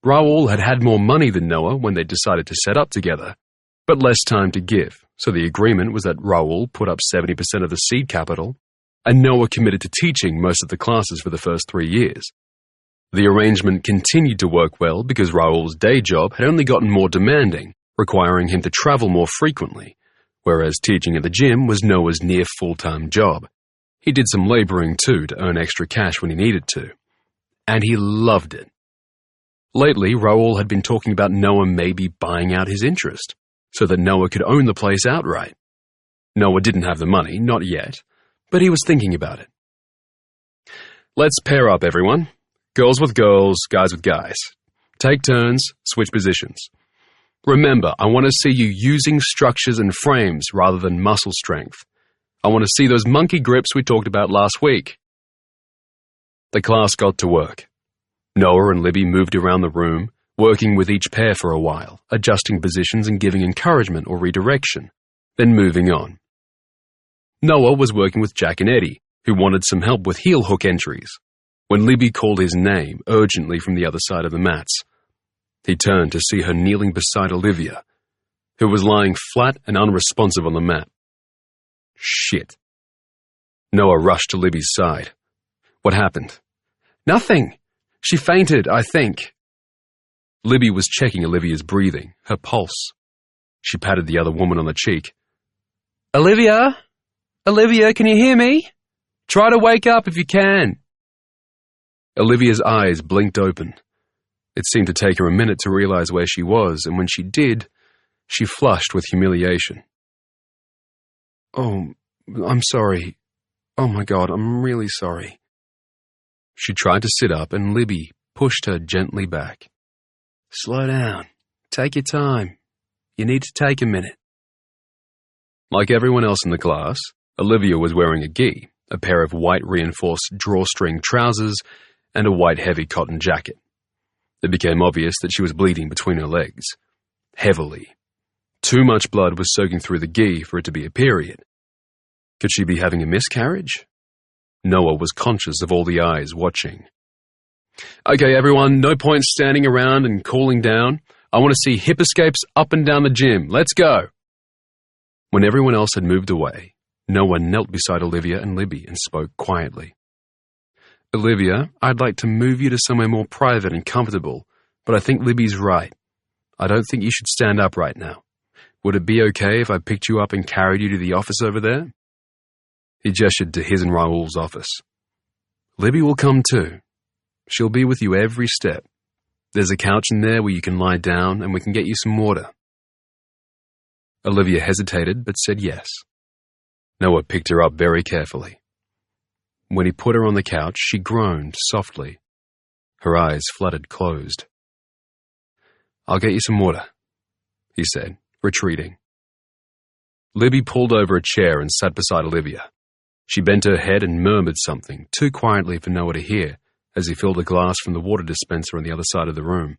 Raoul had had more money than Noah when they decided to set up together, but less time to give, so the agreement was that Raoul put up 70% of the seed capital, and Noah committed to teaching most of the classes for the first 3 years. The arrangement continued to work well because Raoul's day job had only gotten more demanding, requiring him to travel more frequently, whereas teaching at the gym was Noah's near full-time job. He did some laboring too to earn extra cash when he needed to. And he loved it. Lately, Raoul had been talking about Noah maybe buying out his interest, so that Noah could own the place outright. Noah didn't have the money, not yet, but he was thinking about it. Let's pair up, everyone. Girls with girls, guys with guys. Take turns, switch positions. Remember, I want to see you using structures and frames rather than muscle strength. I want to see those monkey grips we talked about last week. The class got to work. Noah and Libby moved around the room, working with each pair for a while, adjusting positions and giving encouragement or redirection, then moving on. Noah was working with Jack and Eddie, who wanted some help with heel hook entries, when Libby called his name urgently from the other side of the mats. He turned to see her kneeling beside Olivia, who was lying flat and unresponsive on the mat. Shit. Noah rushed to Libby's side. What happened? Nothing. She fainted, I think. Libby was checking Olivia's breathing, her pulse. She patted the other woman on the cheek. Olivia? Olivia, can you hear me? Try to wake up if you can. Olivia's eyes blinked open. It seemed to take her a minute to realize where she was, and when she did, she flushed with humiliation. Oh, I'm sorry. Oh my God, I'm really sorry. She tried to sit up, and Libby pushed her gently back. Slow down. Take your time. You need to take a minute. Like everyone else in the class, Olivia was wearing a gi, a pair of white reinforced drawstring trousers, and a white heavy cotton jacket. It became obvious that she was bleeding between her legs. Heavily. Too much blood was soaking through the gi for it to be a period. Could she be having a miscarriage? Noah was conscious of all the eyes watching. Okay, everyone, no point standing around and cooling down. I want to see hip escapes up and down the gym. Let's go. When everyone else had moved away, Noah knelt beside Olivia and Libby and spoke quietly. Olivia, I'd like to move you to somewhere more private and comfortable, but I think Libby's right. I don't think you should stand up right now. Would it be okay if I picked you up and carried you to the office over there? He gestured to his and Raoul's office. Libby will come too. She'll be with you every step. There's a couch in there where you can lie down and we can get you some water. Olivia hesitated but said yes. Noah picked her up very carefully. When he put her on the couch, she groaned softly. Her eyes fluttered closed. I'll get you some water, he said, retreating. Libby pulled over a chair and sat beside Olivia. She bent her head and murmured something, too quietly for Noah to hear, as he filled a glass from the water dispenser on the other side of the room.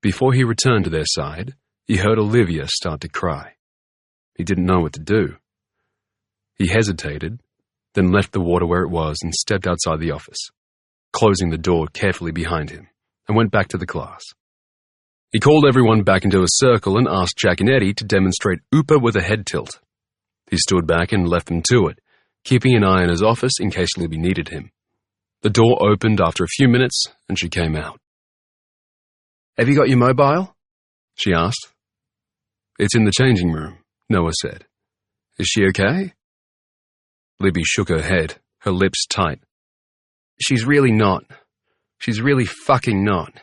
Before he returned to their side, he heard Olivia start to cry. He didn't know what to do. He hesitated, then left the water where it was and stepped outside the office, closing the door carefully behind him, and went back to the class. He called everyone back into a circle and asked Jack and Eddie to demonstrate Ooper with a head tilt. He stood back and left them to it, keeping an eye on his office in case Libby needed him. The door opened after a few minutes, and she came out. Have you got your mobile? She asked. It's in the changing room, Noah said. Is she okay? Libby shook her head, her lips tight. She's really not. She's really fucking not.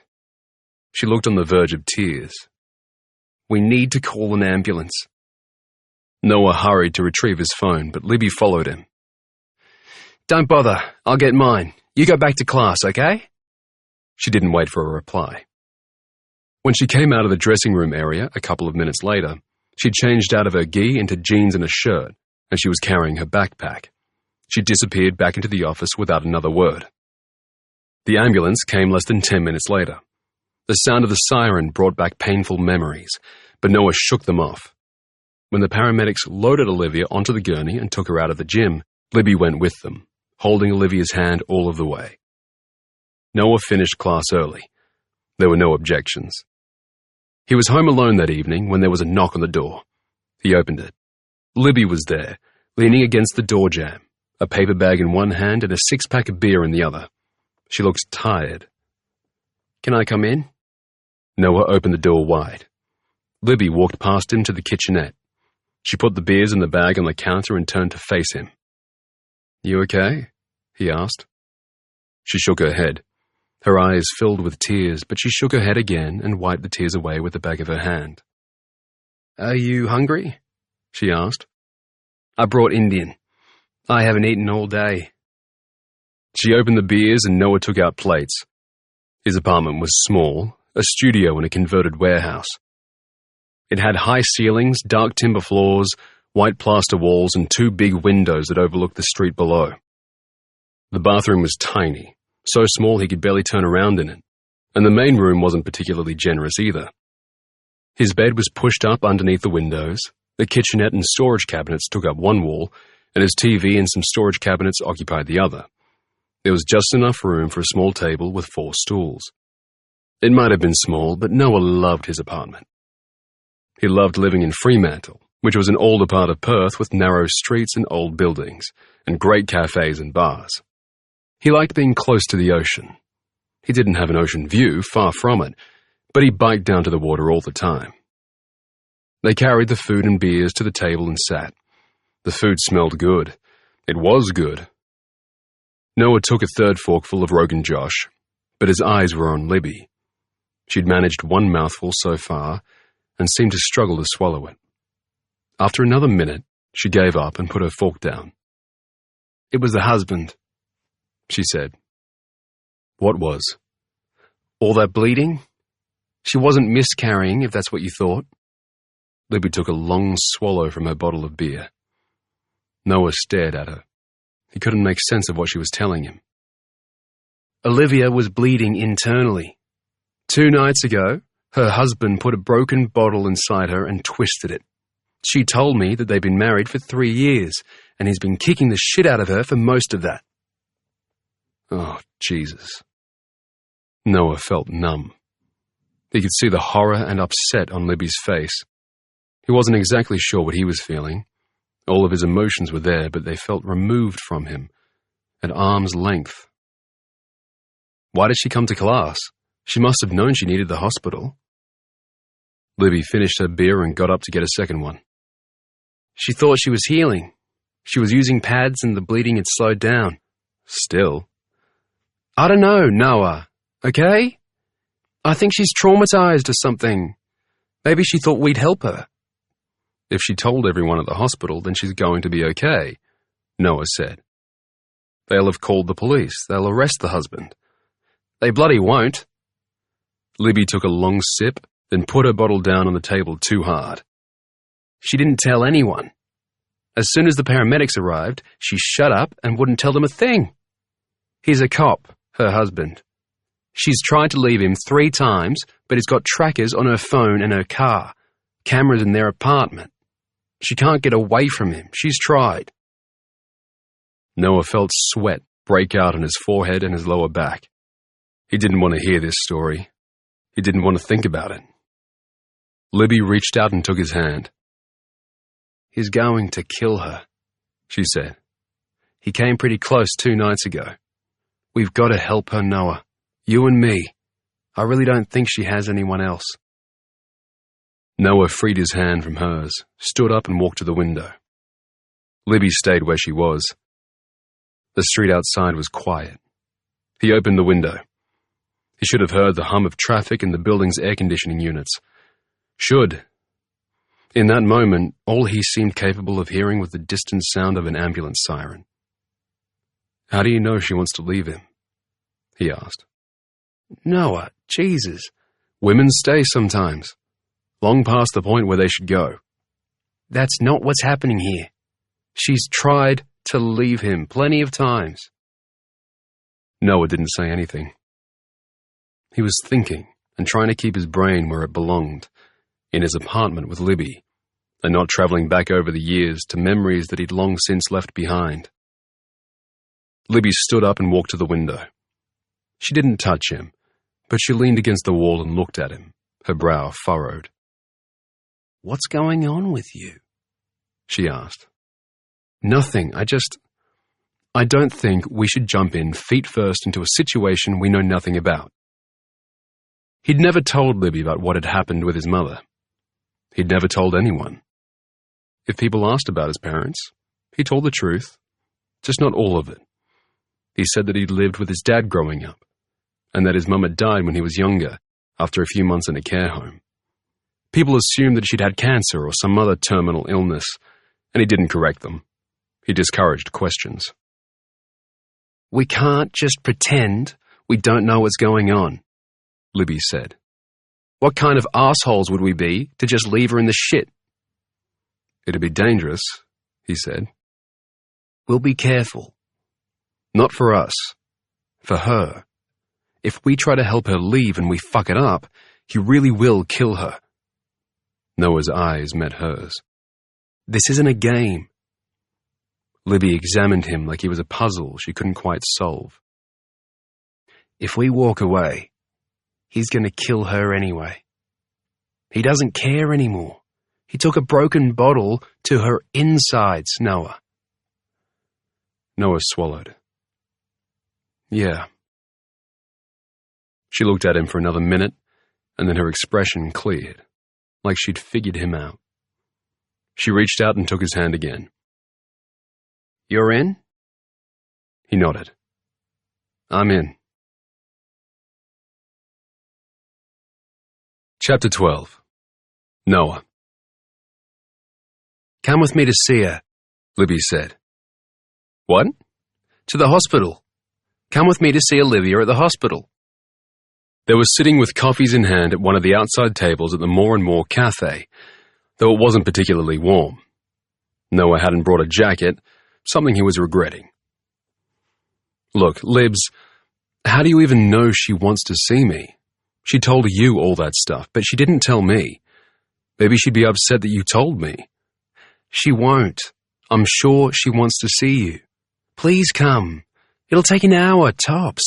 She looked on the verge of tears. We need to call an ambulance. Noah hurried to retrieve his phone, but Libby followed him. Don't bother. I'll get mine. You go back to class, okay? She didn't wait for a reply. When she came out of the dressing room area a couple of minutes later, she'd changed out of her gi into jeans and a shirt, and she was carrying her backpack. She disappeared back into the office without another word. The ambulance came less than 10 minutes later. The sound of the siren brought back painful memories, but Noah shook them off. When the paramedics loaded Olivia onto the gurney and took her out of the gym, Libby went with them, holding Olivia's hand all of the way. Noah finished class early. There were no objections. He was home alone that evening when there was a knock on the door. He opened it. Libby was there, leaning against the door jamb, a paper bag in one hand and a six-pack of beer in the other. She looked tired. Can I come in? Noah opened the door wide. Libby walked past him to the kitchenette. She put the beers in the bag on the counter and turned to face him. You okay? He asked. She shook her head. Her eyes filled with tears, but she shook her head again and wiped the tears away with the back of her hand. Are you hungry? She asked. I brought Indian. I haven't eaten all day. She opened the beers and Noah took out plates. His apartment was small, a studio in a converted warehouse. It had high ceilings, dark timber floors, white plaster walls, and 2 big windows that overlooked the street below. The bathroom was tiny, so small he could barely turn around in it, and the main room wasn't particularly generous either. His bed was pushed up underneath the windows, the kitchenette and storage cabinets took up one wall, and his TV and some storage cabinets occupied the other. There was just enough room for a small table with 4 stools. It might have been small, but Noah loved his apartment. He loved living in Fremantle, which was an older part of Perth with narrow streets and old buildings, and great cafes and bars. He liked being close to the ocean. He didn't have an ocean view, far from it, but he biked down to the water all the time. They carried the food and beers to the table and sat. The food smelled good. It was good. Noah took a 3rd forkful of Rogan Josh, but his eyes were on Libby. She'd managed 1 mouthful so far and seemed to struggle to swallow it. After another minute, she gave up and put her fork down. It was the husband, she said. What was? All that bleeding? She wasn't miscarrying, if that's what you thought. Libby took a long swallow from her bottle of beer. Noah stared at her. He couldn't make sense of what she was telling him. Olivia was bleeding internally. 2 nights ago, her husband put a broken bottle inside her and twisted it. She told me that they'd been married for 3 years, and he's been kicking the shit out of her for most of that. Oh, Jesus. Noah felt numb. He could see the horror and upset on Libby's face. He wasn't exactly sure what he was feeling. All of his emotions were there, but they felt removed from him, at arm's length. Why did she come to class? She must have known she needed the hospital. Libby finished her beer and got up to get a second one. She thought she was healing. She was using pads and the bleeding had slowed down. Still. I don't know, Noah. Okay? I think she's traumatized or something. Maybe she thought we'd help her. If she told everyone at the hospital, then she's going to be okay, Noah said. They'll have called the police. They'll arrest the husband. They bloody won't. Libby took a long sip, then put her bottle down on the table too hard. She didn't tell anyone. As soon as the paramedics arrived, she shut up and wouldn't tell them a thing. He's a cop, her husband. She's tried to leave him 3 times, but he's got trackers on her phone and her car, cameras in their apartment. She can't get away from him. She's tried. Noah felt sweat break out on his forehead and his lower back. He didn't want to hear this story. He didn't want to think about it. Libby reached out and took his hand. He's going to kill her, she said. He came pretty close 2 nights ago. We've got to help her, Noah. You and me. I really don't think she has anyone else. Noah freed his hand from hers, stood up and walked to the window. Libby stayed where she was. The street outside was quiet. He opened the window. He should have heard the hum of traffic in the building's air conditioning units. Should. In that moment, all he seemed capable of hearing was the distant sound of an ambulance siren. How do you know she wants to leave him? He asked. Noah, Jesus. Women stay sometimes. Long past the point where they should go. That's not what's happening here. She's tried to leave him plenty of times. Noah didn't say anything. He was thinking and trying to keep his brain where it belonged, in his apartment with Libby, and not traveling back over the years to memories that he'd long since left behind. Libby stood up and walked to the window. She didn't touch him, but she leaned against the wall and looked at him, her brow furrowed. What's going on with you? She asked. Nothing, I don't think we should jump in feet first into a situation we know nothing about. He'd never told Libby about what had happened with his mother. He'd never told anyone. If people asked about his parents, he told the truth. just not all of it. He said that he'd lived with his dad growing up, and that his mum had died when he was younger, after a few months in a care home. People assumed that she'd had cancer or some other terminal illness, and he didn't correct them. He discouraged questions. "We can't just pretend we don't know what's going on," Libby said. "What kind of assholes would we be to just leave her in the shit?" "It'd be dangerous," he said. "We'll be careful. Not for us. For her. If we try to help her leave and we fuck it up, he really will kill her." Noah's eyes met hers. "This isn't a game." Libby examined him like he was a puzzle she couldn't quite solve. "If we walk away, he's going to kill her anyway. He doesn't care anymore. He took a broken bottle to her insides, Noah." Noah swallowed. "Yeah." She looked at him for another minute, and then her expression cleared, like she'd figured him out. She reached out and took his hand again. "You're in?" He nodded. "I'm in." Chapter 12. Noah. "Come with me to see her," Libby said. "What?" "To the hospital. Come with me to see Olivia at the hospital." They were sitting with coffees in hand at one of the outside tables at the More and More cafe, though it wasn't particularly warm. Noah hadn't brought a jacket, something he was regretting. "Look, Libs, how do you even know she wants to see me? She told you all that stuff, but she didn't tell me. Maybe she'd be upset that you told me." "She won't. I'm sure she wants to see you. Please come. It'll take an hour, tops.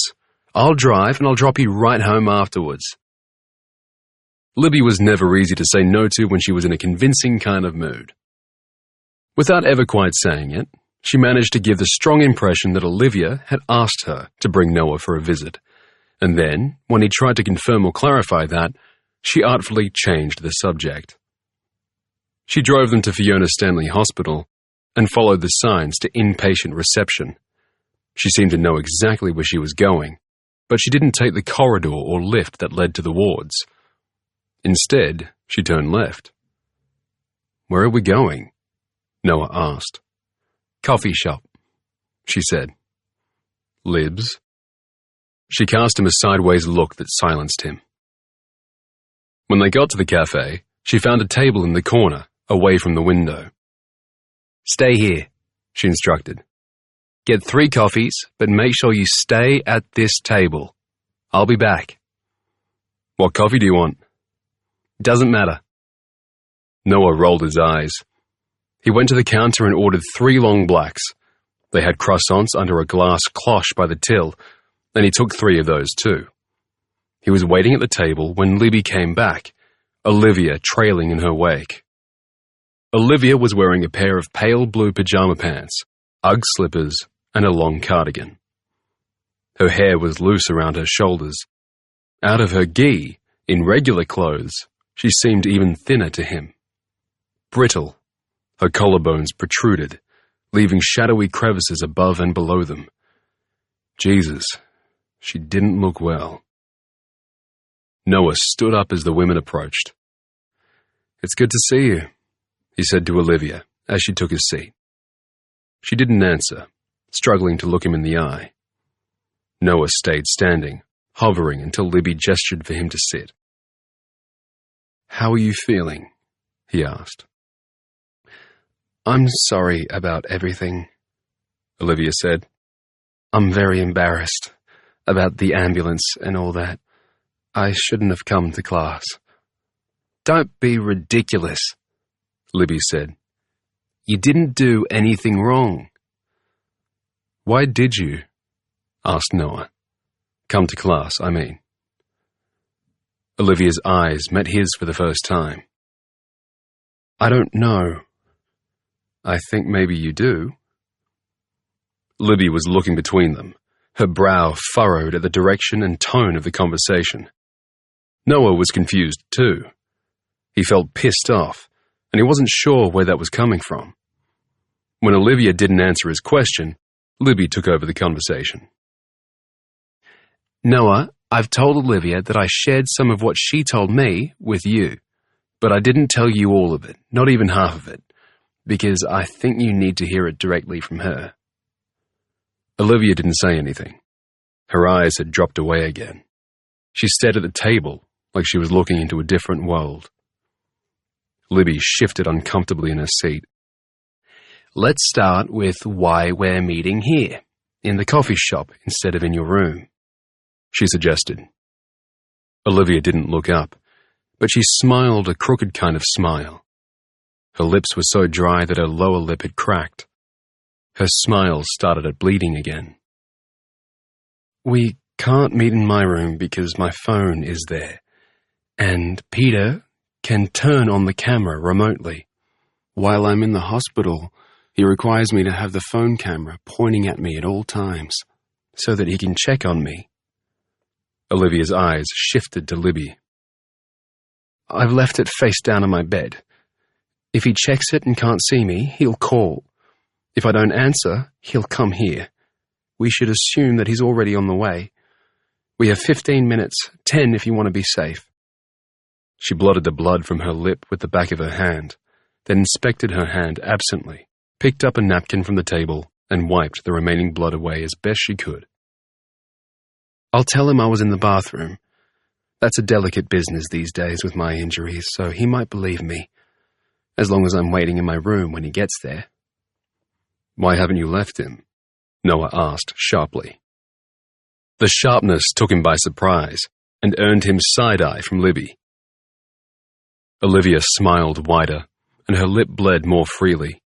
I'll drive and I'll drop you right home afterwards." Libby was never easy to say no to when she was in a convincing kind of mood. Without ever quite saying it, she managed to give the strong impression that Olivia had asked her to bring Noah for a visit, and then, when he tried to confirm or clarify that, she artfully changed the subject. She drove them to Fiona Stanley Hospital and followed the signs to inpatient reception. She seemed to know exactly where she was going, but she didn't take the corridor or lift that led to the wards. Instead, she turned left. "Where are we going?" Noah asked. "Coffee shop," she said. "Libs?" She cast him a sideways look that silenced him. When they got to the cafe, she found a table in the corner, away from the window. "Stay here," she instructed. "Get 3 coffees, but make sure you stay at this table. I'll be back." "What coffee do you want?" "Doesn't matter." Noah rolled his eyes. He went to the counter and ordered 3 long blacks. They had croissants under a glass cloche by the till, and he took 3 of those too. He was waiting at the table when Libby came back, Olivia trailing in her wake. Olivia was wearing a pair of pale blue pajama pants, Ugg slippers, and a long cardigan. Her hair was loose around her shoulders. Out of her gi, in regular clothes, she seemed even thinner to him. Brittle, her collarbones protruded, leaving shadowy crevices above and below them. Jesus, she didn't look well. Noah stood up as the women approached. "It's good to see you," he said to Olivia as she took his seat. She didn't answer, struggling to look him in the eye. Noah stayed standing, hovering until Libby gestured for him to sit. "How are you feeling?" he asked. "I'm sorry about everything," Olivia said. "I'm very embarrassed about the ambulance and all that. I shouldn't have come to class." "Don't be ridiculous," Libby said. "You didn't do anything wrong." "Why did you?" asked Noah. "Come to class, I mean." Olivia's eyes met his for the first time. "I don't know. I think maybe you do." Libby was looking between them, her brow furrowed at the direction and tone of the conversation. Noah was confused too. He felt pissed off, and he wasn't sure where that was coming from. When Olivia didn't answer his question, Libby took over the conversation. Noah, I've told Olivia that I shared some of what she told me with you, but I didn't tell you all of it, not even half of it, because I think you need to hear it directly from her. Olivia didn't say anything. Her eyes had dropped away again. She stared at the table like she was looking into a different world. Libby shifted uncomfortably in her seat. Let's start with why we're meeting here, in the coffee shop instead of in your room, she suggested. Olivia didn't look up, but she smiled a crooked kind of smile. Her lips were so dry that her lower lip had cracked. Her smile started at bleeding again. We can't meet in my room because my phone is there, and Peter can turn on the camera remotely. While I'm in the hospital, he requires me to have the phone camera pointing at me at all times, so that he can check on me. Olivia's eyes shifted to Libby. I've left it face down on my bed. If he checks it and can't see me, he'll call. If I don't answer, he'll come here. We should assume that he's already on the way. We have 15 minutes, 10 if you want to be safe. She blotted the blood from her lip with the back of her hand, then inspected her hand absently, picked up a napkin from the table, and wiped the remaining blood away as best she could. I'll tell him I was in the bathroom. That's a delicate business these days with my injuries, so he might believe me, as long as I'm waiting in my room when he gets there. Why haven't you left him? Noah asked sharply. The sharpness took him by surprise and earned him side-eye from Libby. Olivia smiled wider, and her lip bled more freely.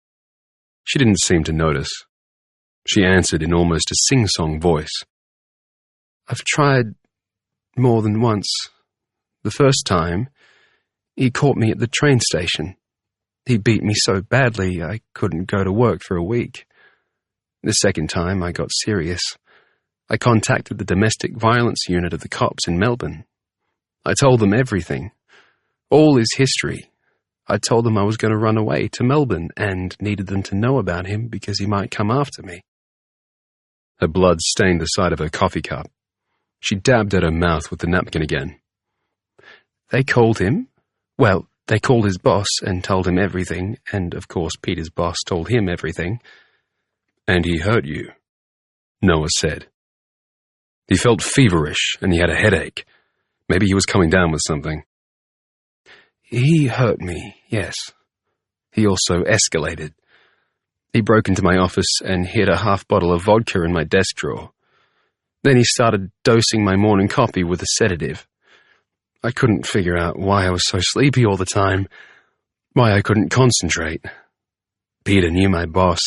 She didn't seem to notice. She answered in almost a sing-song voice. I've tried more than once. The first time, he caught me at the train station. He beat me so badly I couldn't go to work for a week. The second time, I got serious. I contacted the domestic violence unit of the cops in Melbourne. I told them everything. All his history. I told them I was going to run away to Melbourne and needed them to know about him because he might come after me. Her blood stained the side of her coffee cup. She dabbed at her mouth with the napkin again. They called him. Well, they called his boss and told him everything, and of course Peter's boss told him everything. And he hurt you, Noah said. He felt feverish and he had a headache. Maybe he was coming down with something. He hurt me, yes. He also escalated. He broke into my office and hid a half bottle of vodka in my desk drawer. Then he started dosing my morning coffee with a sedative. I couldn't figure out why I was so sleepy all the time, why I couldn't concentrate. Peter knew my boss.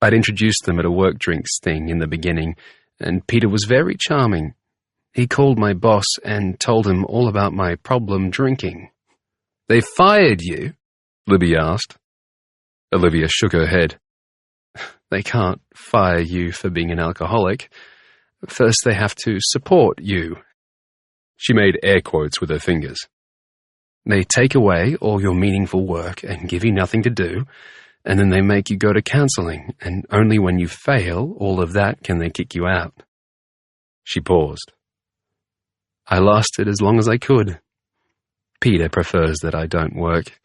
I'd introduced them at a work drinks thing in the beginning, and Peter was very charming. He called my boss and told him all about my problem drinking. They fired you? Libby asked. Olivia shook her head. They can't fire you for being an alcoholic. First they have to support you. She made air quotes with her fingers. They take away all your meaningful work and give you nothing to do, and then they make you go to counseling, and only when you fail all of that can they kick you out. She paused. I lasted as long as I could. Peter prefers that I don't work.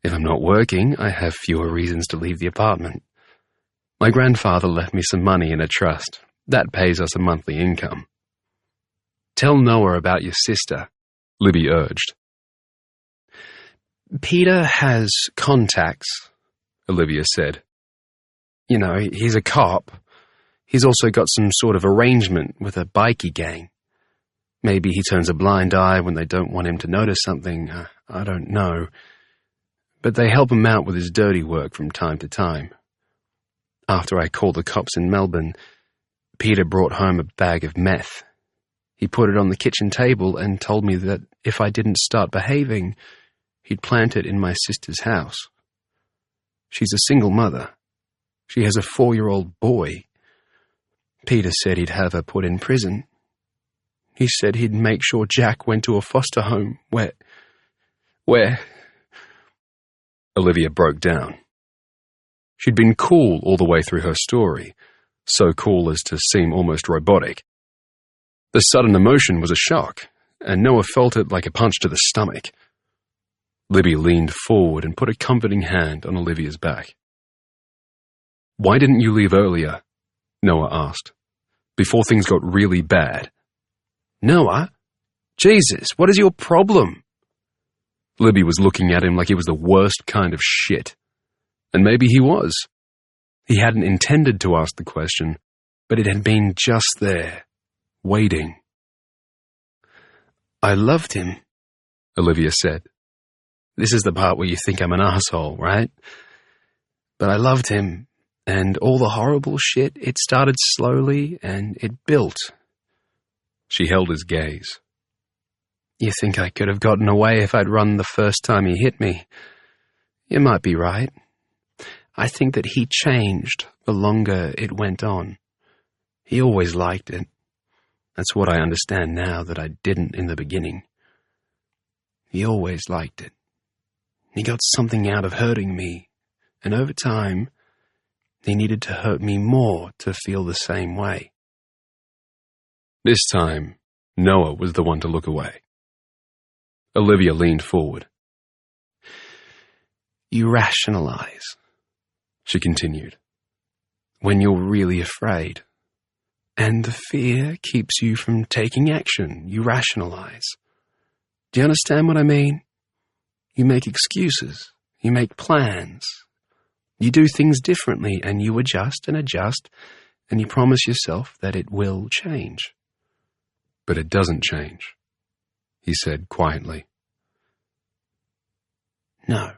If I'm not working, I have fewer reasons to leave the apartment. My grandfather left me some money in a trust. That pays us a monthly income. Tell Noah about your sister, Libby urged. Peter has contacts, Olivia said. You know, he's a cop. He's also got some sort of arrangement with a bikie gang. Maybe he turns a blind eye when they don't want him to notice something. I don't know. But they help him out with his dirty work from time to time. After I called the cops in Melbourne, Peter brought home a bag of meth. He put it on the kitchen table and told me that if I didn't start behaving, he'd plant it in my sister's house. She's a single mother. She has a 4-year-old boy. Peter said he'd have her put in prison. He said he'd make sure Jack went to a foster home where... Olivia broke down. She'd been cool all the way through her story, so cool as to seem almost robotic. The sudden emotion was a shock, and Noah felt it like a punch to the stomach. Libby leaned forward and put a comforting hand on Olivia's back. "Why didn't you leave earlier?" Noah asked, "before things got really bad." "Noah? Jesus, what is your problem?" Libby was looking at him like he was the worst kind of shit. And maybe he was. He hadn't intended to ask the question, but it had been just there, waiting. "I loved him," Olivia said. "This is the part where you think I'm an asshole, right? But I loved him, and all the horrible shit, it started slowly and it built." She held his gaze. "You think I could have gotten away if I'd run the first time he hit me? You might be right. I think that he changed the longer it went on. He always liked it. That's what I understand now that I didn't in the beginning. He always liked it. He got something out of hurting me, and over time, he needed to hurt me more to feel the same way." This time, Noah was the one to look away. Olivia leaned forward. "You rationalize," she continued, "when you're really afraid. And the fear keeps you from taking action. You rationalize. Do you understand what I mean? You make excuses. You make plans. You do things differently, and you adjust, and you promise yourself that it will change." "But it doesn't change," he said quietly. "No."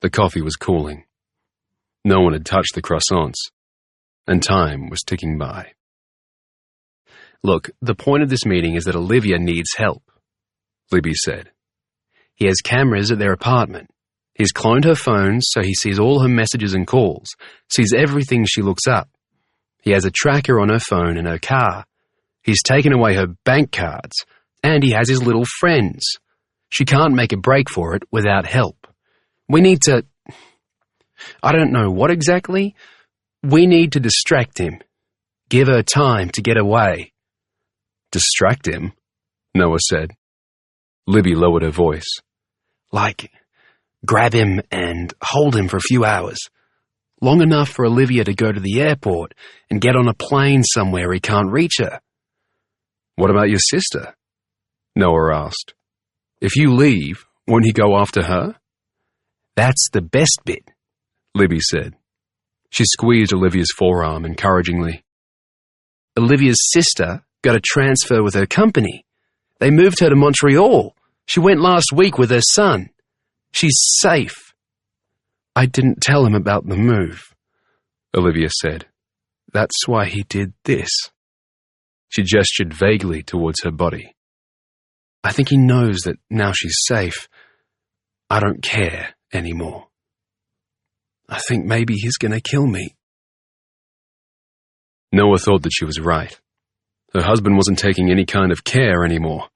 The coffee was cooling. No one had touched the croissants, and time was ticking by. "Look, the point of this meeting is that Olivia needs help," Libby said. "He has cameras at their apartment. He's cloned her phone so he sees all her messages and calls, sees everything she looks up. He has a tracker on her phone and her car. He's taken away her bank cards, and he has his little friends. She can't make a break for it without help. We need to... I don't know what exactly. We need to distract him. Give her time to get away." "Distract him?" Noah said. Libby lowered her voice. "Like, grab him and hold him for a few hours. Long enough for Olivia to go to the airport and get on a plane somewhere he can't reach her." "What about your sister?" Noah asked. "If you leave, won't he go after her?" "That's the best bit," Libby said. She squeezed Olivia's forearm encouragingly. "Olivia's sister got a transfer with her company. They moved her to Montreal. She went last week with her son. She's safe." "I didn't tell him about the move," Olivia said. "That's why he did this." She gestured vaguely towards her body. "I think he knows that now she's safe, I don't care anymore. I think maybe he's going to kill me." Noah thought that she was right. Her husband wasn't taking any kind of care anymore.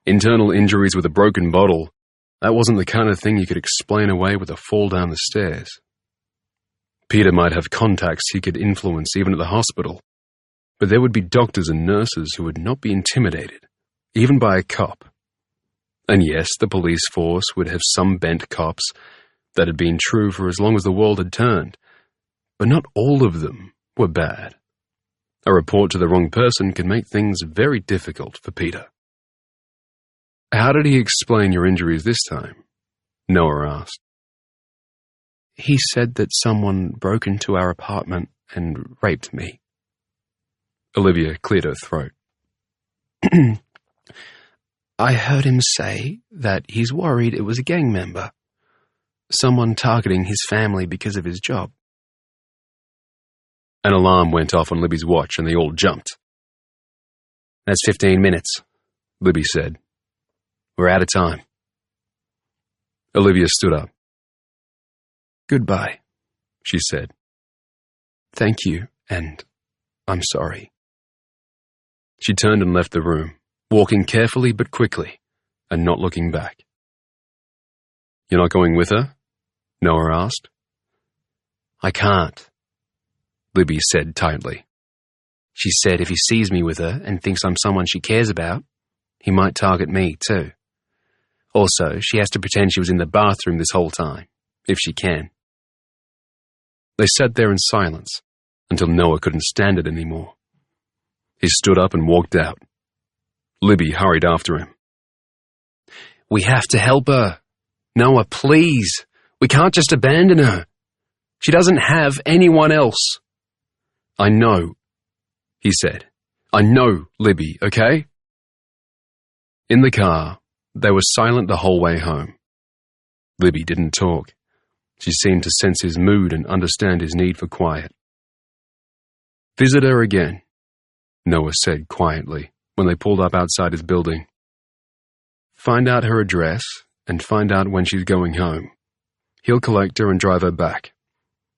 Internal injuries with a broken bottle, that wasn't the kind of thing you could explain away with a fall down the stairs. Peter might have contacts he could influence even at the hospital, but there would be doctors and nurses who would not be intimidated, even by a cop. And yes, the police force would have some bent cops. That had been true for as long as the world had turned, but not all of them were bad. A report to the wrong person could make things very difficult for Peter. "How did he explain your injuries this time?" Noah asked. "He said that someone broke into our apartment and raped me." Olivia cleared her throat. "I heard him say that he's worried it was a gang member. Someone targeting his family because of his job." An alarm went off on Libby's watch and they all jumped. "That's 15 minutes, Libby said. "We're out of time." Olivia stood up. "Goodbye," she said. "Thank you, and I'm sorry." She turned and left the room, walking carefully but quickly, and not looking back. "You're not going with her?" Noah asked. "I can't." Libby said tightly. She said if he sees me with her and thinks I'm someone she cares about, he might target me too. Also, she has to pretend she was in the bathroom this whole time, if she can. They sat there in silence until Noah couldn't stand it anymore. He stood up and walked out. Libby hurried after him. We have to help her. Noah, please. We can't just abandon her. She doesn't have anyone else. I know, he said. I know, Libby, okay? In the car, they were silent the whole way home. Libby didn't talk. She seemed to sense his mood and understand his need for quiet. Visit her again, Noah said quietly when they pulled up outside his building. Find out her address and find out when she's going home. He'll collect her and drive her back.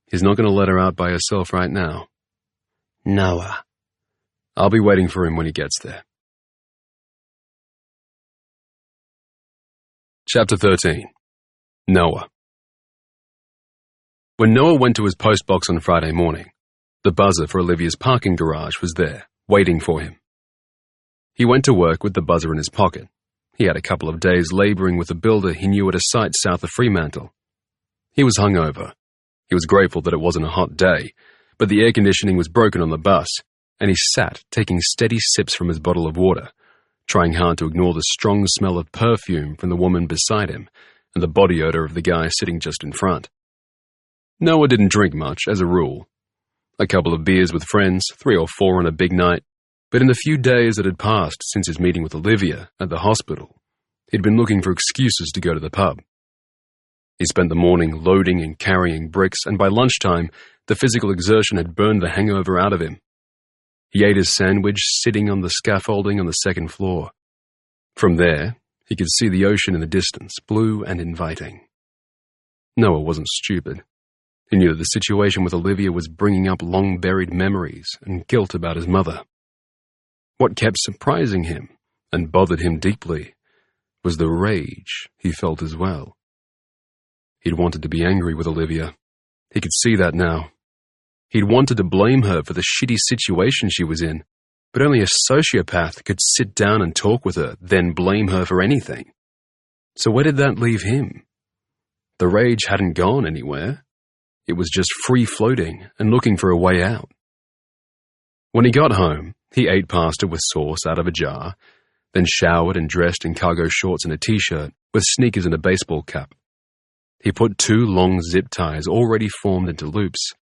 He's not going to let her out by herself right now. Noah. I'll be waiting for him when he gets there. Chapter 13. Noah. When Noah went to his postbox on Friday morning, the buzzer for Olivia's parking garage was there, waiting for him. He went to work with the buzzer in his pocket. He had a couple of days laboring with a builder he knew at a site south of Fremantle. He was hungover. He was grateful that it wasn't a hot day, but the air conditioning was broken on the bus, and he sat taking steady sips from his bottle of water, trying hard to ignore the strong smell of perfume from the woman beside him and the body odor of the guy sitting just in front. Noah didn't drink much, as a rule. A couple of beers with friends, 3 or 4 on a big night, but in the few days that had passed since his meeting with Olivia at the hospital, he'd been looking for excuses to go to the pub. He spent the morning loading and carrying bricks, and by lunchtime, the physical exertion had burned the hangover out of him. He ate his sandwich sitting on the scaffolding on the second floor. From there, he could see the ocean in the distance, blue and inviting. Noah wasn't stupid. He knew that the situation with Olivia was bringing up long-buried memories and guilt about his mother. What kept surprising him and bothered him deeply was the rage he felt as well. He'd wanted to be angry with Olivia. He could see that now. He'd wanted to blame her for the shitty situation she was in, but only a sociopath could sit down and talk with her, then blame her for anything. So where did that leave him? The rage hadn't gone anywhere. It was just free-floating and looking for a way out. When he got home, he ate pasta with sauce out of a jar, then showered and dressed in cargo shorts and a t-shirt with sneakers and a baseball cap. He put 2 long zip ties already formed into loops,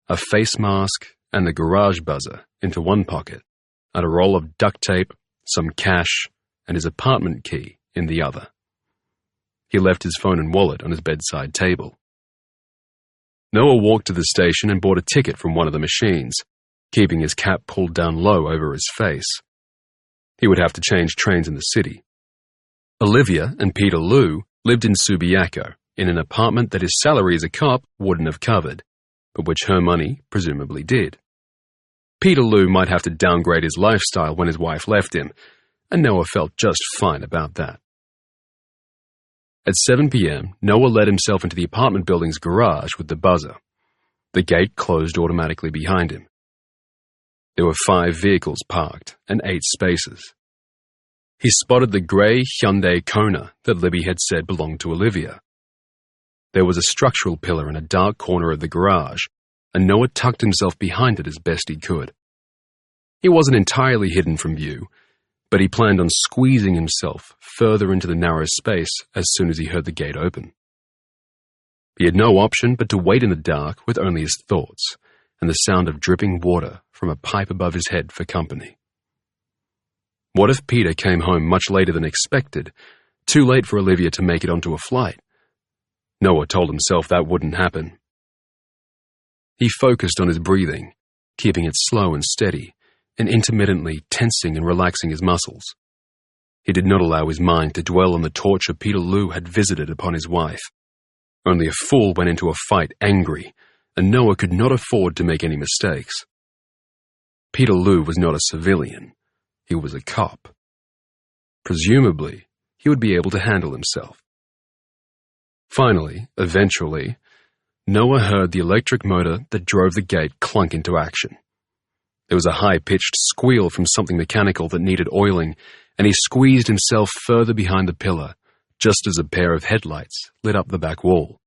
a face mask and the garage buzzer into one pocket, and a roll of duct tape, some cash, and his apartment key in the other. He left his phone and wallet on his bedside table. Noah walked to the station and bought a ticket from one of the machines, keeping his cap pulled down low over his face. He would have to change trains in the city. Olivia and Peter Lou lived in Subiaco, in an apartment that his salary as a cop wouldn't have covered, but which her money presumably did. Peter Lou might have to downgrade his lifestyle when his wife left him, and Noah felt just fine about that. At 7 p.m., Noah led himself into the apartment building's garage with the buzzer. The gate closed automatically behind him. There were 5 vehicles parked and 8 spaces. He spotted the grey Hyundai Kona that Libby had said belonged to Olivia. There was a structural pillar in a dark corner of the garage, and Noah tucked himself behind it as best he could. He wasn't entirely hidden from view, but he planned on squeezing himself further into the narrow space as soon as he heard the gate open. He had no option but to wait in the dark with only his thoughts and the sound of dripping water from a pipe above his head for company. What if Peter came home much later than expected, too late for Olivia to make it onto a flight? Noah told himself that wouldn't happen. He focused on his breathing, keeping it slow and steady, and intermittently tensing and relaxing his muscles. He did not allow his mind to dwell on the torture Peter Lou had visited upon his wife. Only a fool went into a fight angry, and Noah could not afford to make any mistakes. Peter Lou was not a civilian. He was a cop. Presumably, he would be able to handle himself. Finally, eventually, Noah heard the electric motor that drove the gate clunk into action. There was a high-pitched squeal from something mechanical that needed oiling, and he squeezed himself further behind the pillar, just as a pair of headlights lit up the back wall.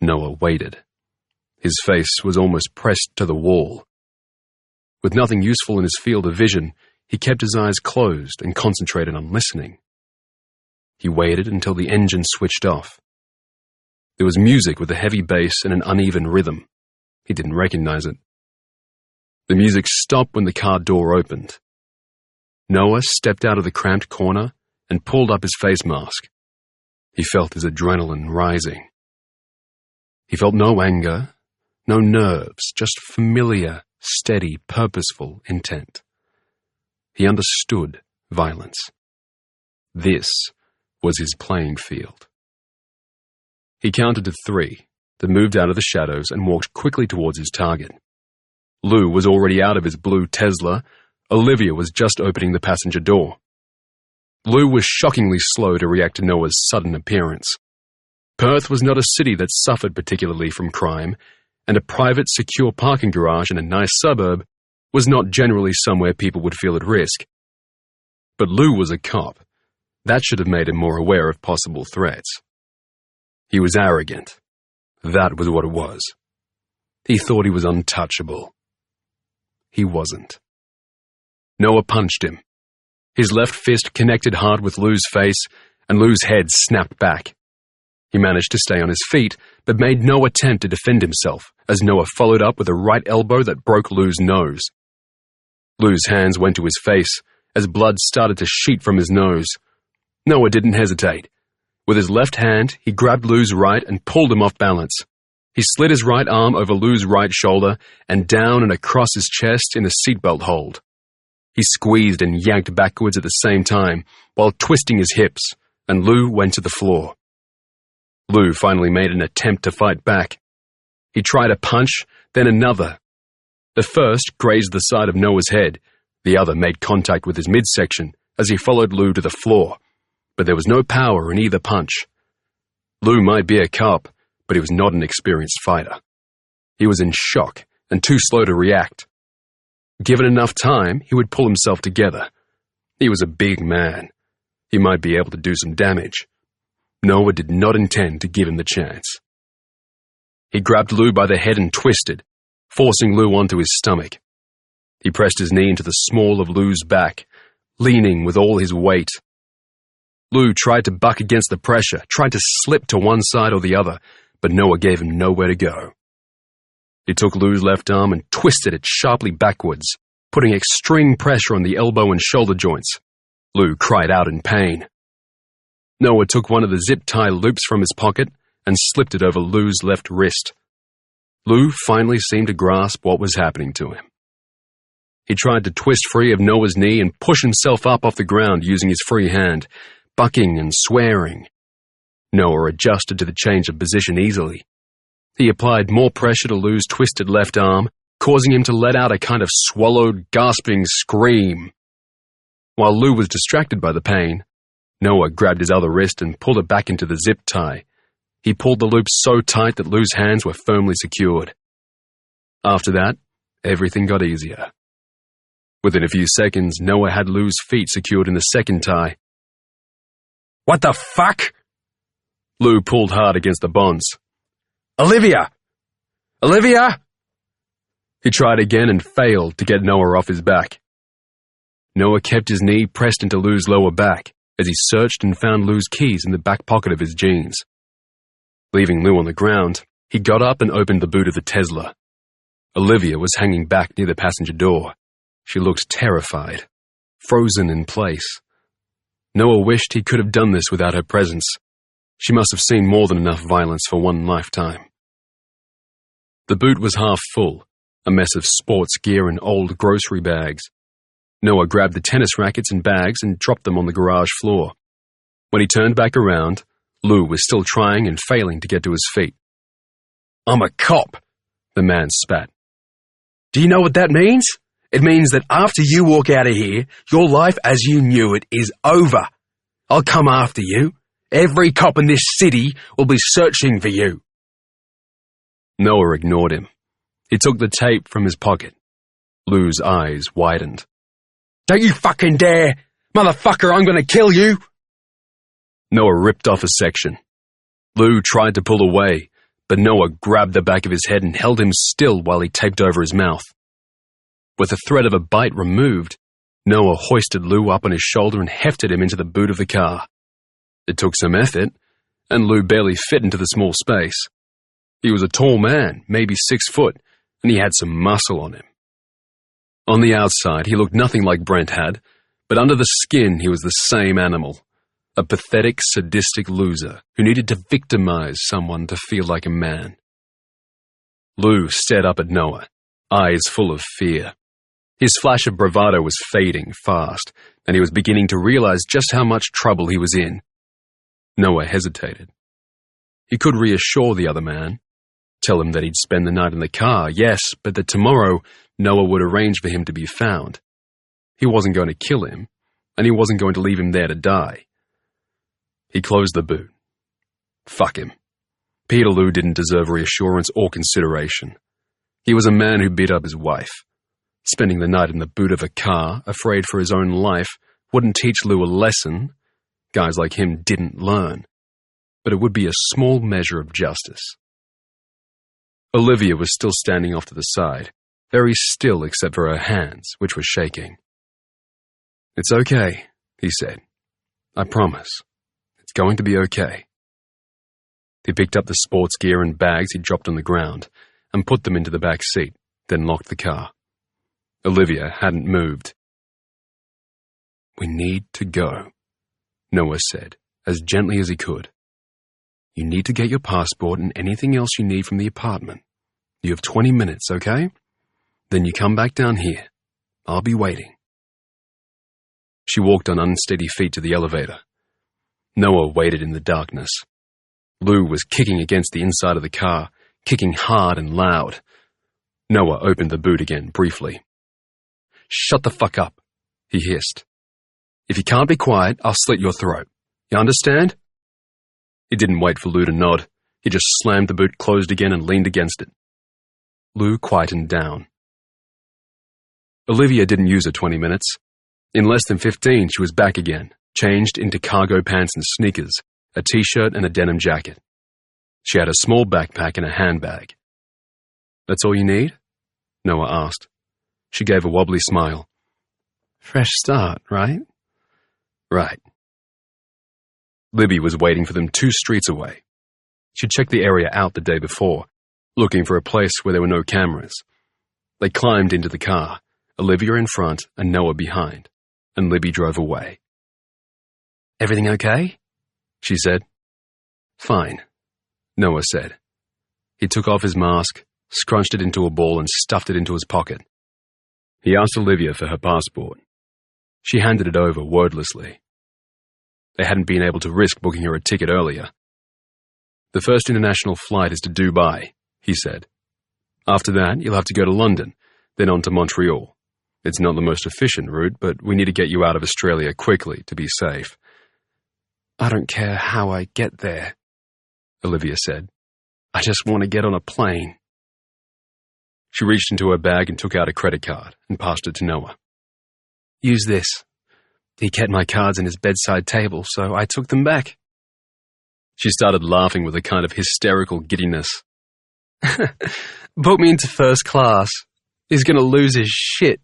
Noah waited. His face was almost pressed to the wall. With nothing useful in his field of vision, he kept his eyes closed and concentrated on listening. He waited until the engine switched off. There was music with a heavy bass and an uneven rhythm. He didn't recognize it. The music stopped when the car door opened. Noah stepped out of the cramped corner and pulled up his face mask. He felt his adrenaline rising. He felt no anger, no nerves, just familiar, steady, purposeful intent. He understood violence. This was his playing field. He counted to 3, then moved out of the shadows and walked quickly towards his target. Lou was already out of his blue Tesla. Olivia was just opening the passenger door. Lou was shockingly slow to react to Noah's sudden appearance. Perth was not a city that suffered particularly from crime, and a private, secure parking garage in a nice suburb was not generally somewhere people would feel at risk. But Lou was a cop. That should have made him more aware of possible threats. He was arrogant. That was what it was. He thought he was untouchable. He wasn't. Noah punched him. His left fist connected hard with Lou's face, and Lou's head snapped back. He managed to stay on his feet, but made no attempt to defend himself, as Noah followed up with a right elbow that broke Lou's nose. Lou's hands went to his face, as blood started to sheet from his nose. Noah didn't hesitate. With his left hand, he grabbed Lou's right and pulled him off balance. He slid his right arm over Lou's right shoulder and down and across his chest in a seatbelt hold. He squeezed and yanked backwards at the same time, while twisting his hips, and Lou went to the floor. Lou finally made an attempt to fight back. He tried a punch, then another. The first grazed the side of Noah's head. The other made contact with his midsection as he followed Lou to the floor, but there was no power in either punch. Lou might be a cop, but he was not an experienced fighter. He was in shock and too slow to react. Given enough time, he would pull himself together. He was a big man. He might be able to do some damage. Noah did not intend to give him the chance. He grabbed Lou by the head and twisted, forcing Lou onto his stomach. He pressed his knee into the small of Lou's back, leaning with all his weight. Lou tried to buck against the pressure, tried to slip to one side or the other, but Noah gave him nowhere to go. He took Lou's left arm and twisted it sharply backwards, putting extreme pressure on the elbow and shoulder joints. Lou cried out in pain. Noah took one of the zip tie loops from his pocket and slipped it over Lou's left wrist. Lou finally seemed to grasp what was happening to him. He tried to twist free of Noah's knee and push himself up off the ground using his free hand, bucking and swearing. Noah adjusted to the change of position easily. He applied more pressure to Lou's twisted left arm, causing him to let out a kind of swallowed, gasping scream. While Lou was distracted by the pain, Noah grabbed his other wrist and pulled it back into the zip tie. He pulled the loop so tight that Lou's hands were firmly secured. After that, everything got easier. Within a few seconds, Noah had Lou's feet secured in the second tie. "What the fuck?" Lou pulled hard against the bonds. "Olivia! Olivia!" He tried again and failed to get Noah off his back. Noah kept his knee pressed into Lou's lower back as he searched and found Lou's keys in the back pocket of his jeans. Leaving Lou on the ground, he got up and opened the boot of the Tesla. Olivia was hanging back near the passenger door. She looked terrified, frozen in place. Noah wished he could have done this without her presence. She must have seen more than enough violence for one lifetime. The boot was half full, a mess of sports gear and old grocery bags. Noah grabbed the tennis rackets and bags and dropped them on the garage floor. When he turned back around, Lou was still trying and failing to get to his feet. "I'm a cop," the man spat. "Do you know what that means? It means that after you walk out of here, your life as you knew it is over. I'll come after you. Every cop in this city will be searching for you." Noah ignored him. He took the tape from his pocket. Lou's eyes widened. "Don't you fucking dare! Motherfucker, I'm gonna kill you!" Noah ripped off a section. Lou tried to pull away, but Noah grabbed the back of his head and held him still while he taped over his mouth. With the threat of a bite removed, Noah hoisted Lou up on his shoulder and hefted him into the boot of the car. It took some effort, and Lou barely fit into the small space. He was a tall man, maybe 6 foot, and he had some muscle on him. On the outside, he looked nothing like Brent had, but under the skin he was the same animal, a pathetic, sadistic loser who needed to victimize someone to feel like a man. Lou stared up at Noah, eyes full of fear. His flash of bravado was fading fast, and he was beginning to realize just how much trouble he was in. Noah hesitated. He could reassure the other man, tell him that he'd spend the night in the car, yes, but that tomorrow Noah would arrange for him to be found. He wasn't going to kill him, and he wasn't going to leave him there to die. He closed the boot. Fuck him. Peterloo didn't deserve reassurance or consideration. He was a man who beat up his wife. Spending the night in the boot of a car, afraid for his own life, wouldn't teach Lou a lesson. Guys like him didn't learn. But it would be a small measure of justice. Olivia was still standing off to the side, very still except for her hands, which were shaking. "It's okay," he said. "I promise. It's going to be okay." He picked up the sports gear and bags he dropped on the ground and put them into the back seat, then locked the car. Olivia hadn't moved. "We need to go," Noah said, as gently as he could. "You need to get your passport and anything else you need from the apartment. You have 20 minutes, okay? Then you come back down here. I'll be waiting." She walked on unsteady feet to the elevator. Noah waited in the darkness. Lou was kicking against the inside of the car, kicking hard and loud. Noah opened the boot again, briefly. "Shut the fuck up," he hissed. "If you can't be quiet, I'll slit your throat. You understand?" He didn't wait for Lou to nod. He just slammed the boot closed again and leaned against it. Lou quietened down. Olivia didn't use her 20 minutes. In less than 15, she was back again, changed into cargo pants and sneakers, a t-shirt and a denim jacket. She had a small backpack and a handbag. "That's all you need?" Noah asked. She gave a wobbly smile. "Fresh start, right?" "Right." Libby was waiting for them 2 streets away. She checked the area out the day before, looking for a place where there were no cameras. They climbed into the car, Olivia in front and Noah behind, and Libby drove away. "Everything okay?" she said. "Fine," Noah said. He took off his mask, scrunched it into a ball and stuffed it into his pocket. He asked Olivia for her passport. She handed it over wordlessly. They hadn't been able to risk booking her a ticket earlier. "The first international flight is to Dubai," he said. "After that, you'll have to go to London, then on to Montreal. It's not the most efficient route, but we need to get you out of Australia quickly to be safe." "I don't care how I get there," Olivia said. "I just want to get on a plane." She reached into her bag and took out a credit card and passed it to Noah. "Use this. He kept my cards in his bedside table, so I took them back." She started laughing with a kind of hysterical giddiness. "Book me into first class. He's going to lose his shit."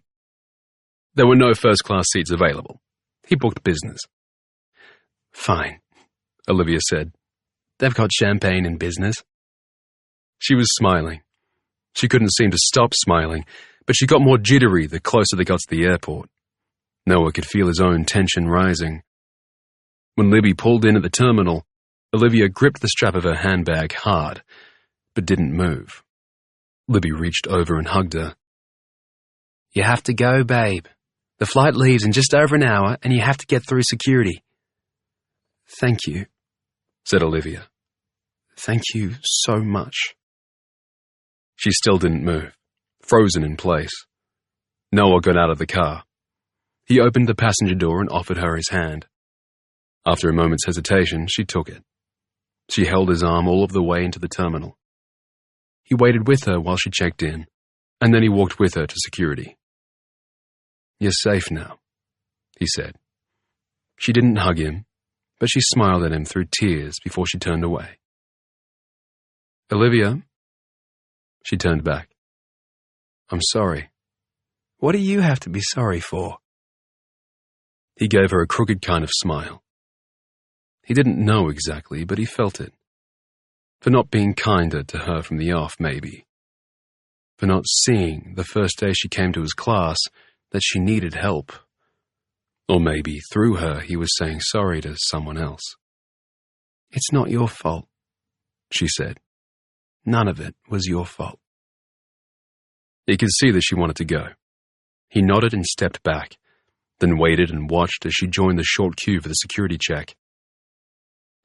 There were no first-class seats available. He booked business. "Fine," Olivia said. "They've got champagne in business." She was smiling. She couldn't seem to stop smiling, but she got more jittery the closer they got to the airport. Noah could feel his own tension rising. When Libby pulled in at the terminal, Olivia gripped the strap of her handbag hard, but didn't move. Libby reached over and hugged her. "You have to go, babe. The flight leaves in just over an hour, and you have to get through security." "Thank you," said Olivia. "Thank you so much." She still didn't move, frozen in place. Noah got out of the car. He opened the passenger door and offered her his hand. After a moment's hesitation, she took it. She held his arm all of the way into the terminal. He waited with her while she checked in, and then he walked with her to security. "You're safe now," he said. She didn't hug him, but she smiled at him through tears before she turned away. "Olivia?" She turned back. "I'm sorry." "What do you have to be sorry for?" He gave her a crooked kind of smile. He didn't know exactly, but he felt it. For not being kinder to her from the off, maybe. For not seeing, the first day she came to his class, that she needed help. Or maybe, through her, he was saying sorry to someone else. "It's not your fault," she said. "None of it was your fault." He could see that she wanted to go. He nodded and stepped back, then waited and watched as she joined the short queue for the security check.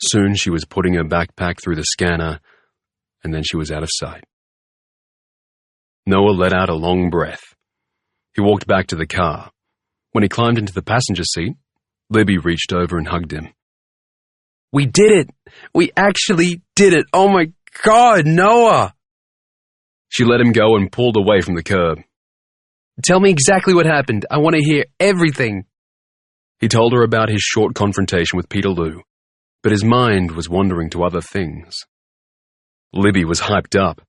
Soon she was putting her backpack through the scanner, and then she was out of sight. Noah let out a long breath. He walked back to the car. When he climbed into the passenger seat, Libby reached over and hugged him. "We did it! We actually did it! Oh my God, Noah!" She let him go and pulled away from the curb. "Tell me exactly what happened. I want to hear everything." He told her about his short confrontation with Peter Lou, but his mind was wandering to other things. Libby was hyped up.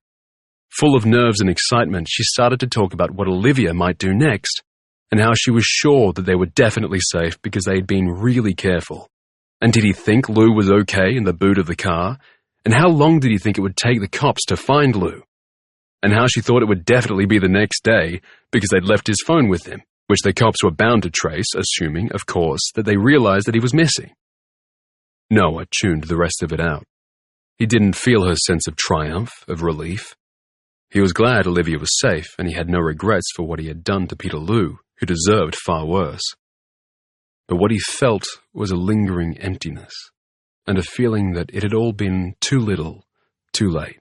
Full of nerves and excitement, she started to talk about what Olivia might do next, and how she was sure that they were definitely safe because they had been really careful. And did he think Lou was okay in the boot of the car? And how long did he think it would take the cops to find Lou? And how she thought it would definitely be the next day because they'd left his phone with him, which the cops were bound to trace, assuming, of course, that they realized that he was missing. Noah tuned the rest of it out. He didn't feel her sense of triumph, of relief. He was glad Olivia was safe, and he had no regrets for what he had done to Peter Lou, who deserved far worse. But what he felt was a lingering emptiness, and a feeling that it had all been too little, too late.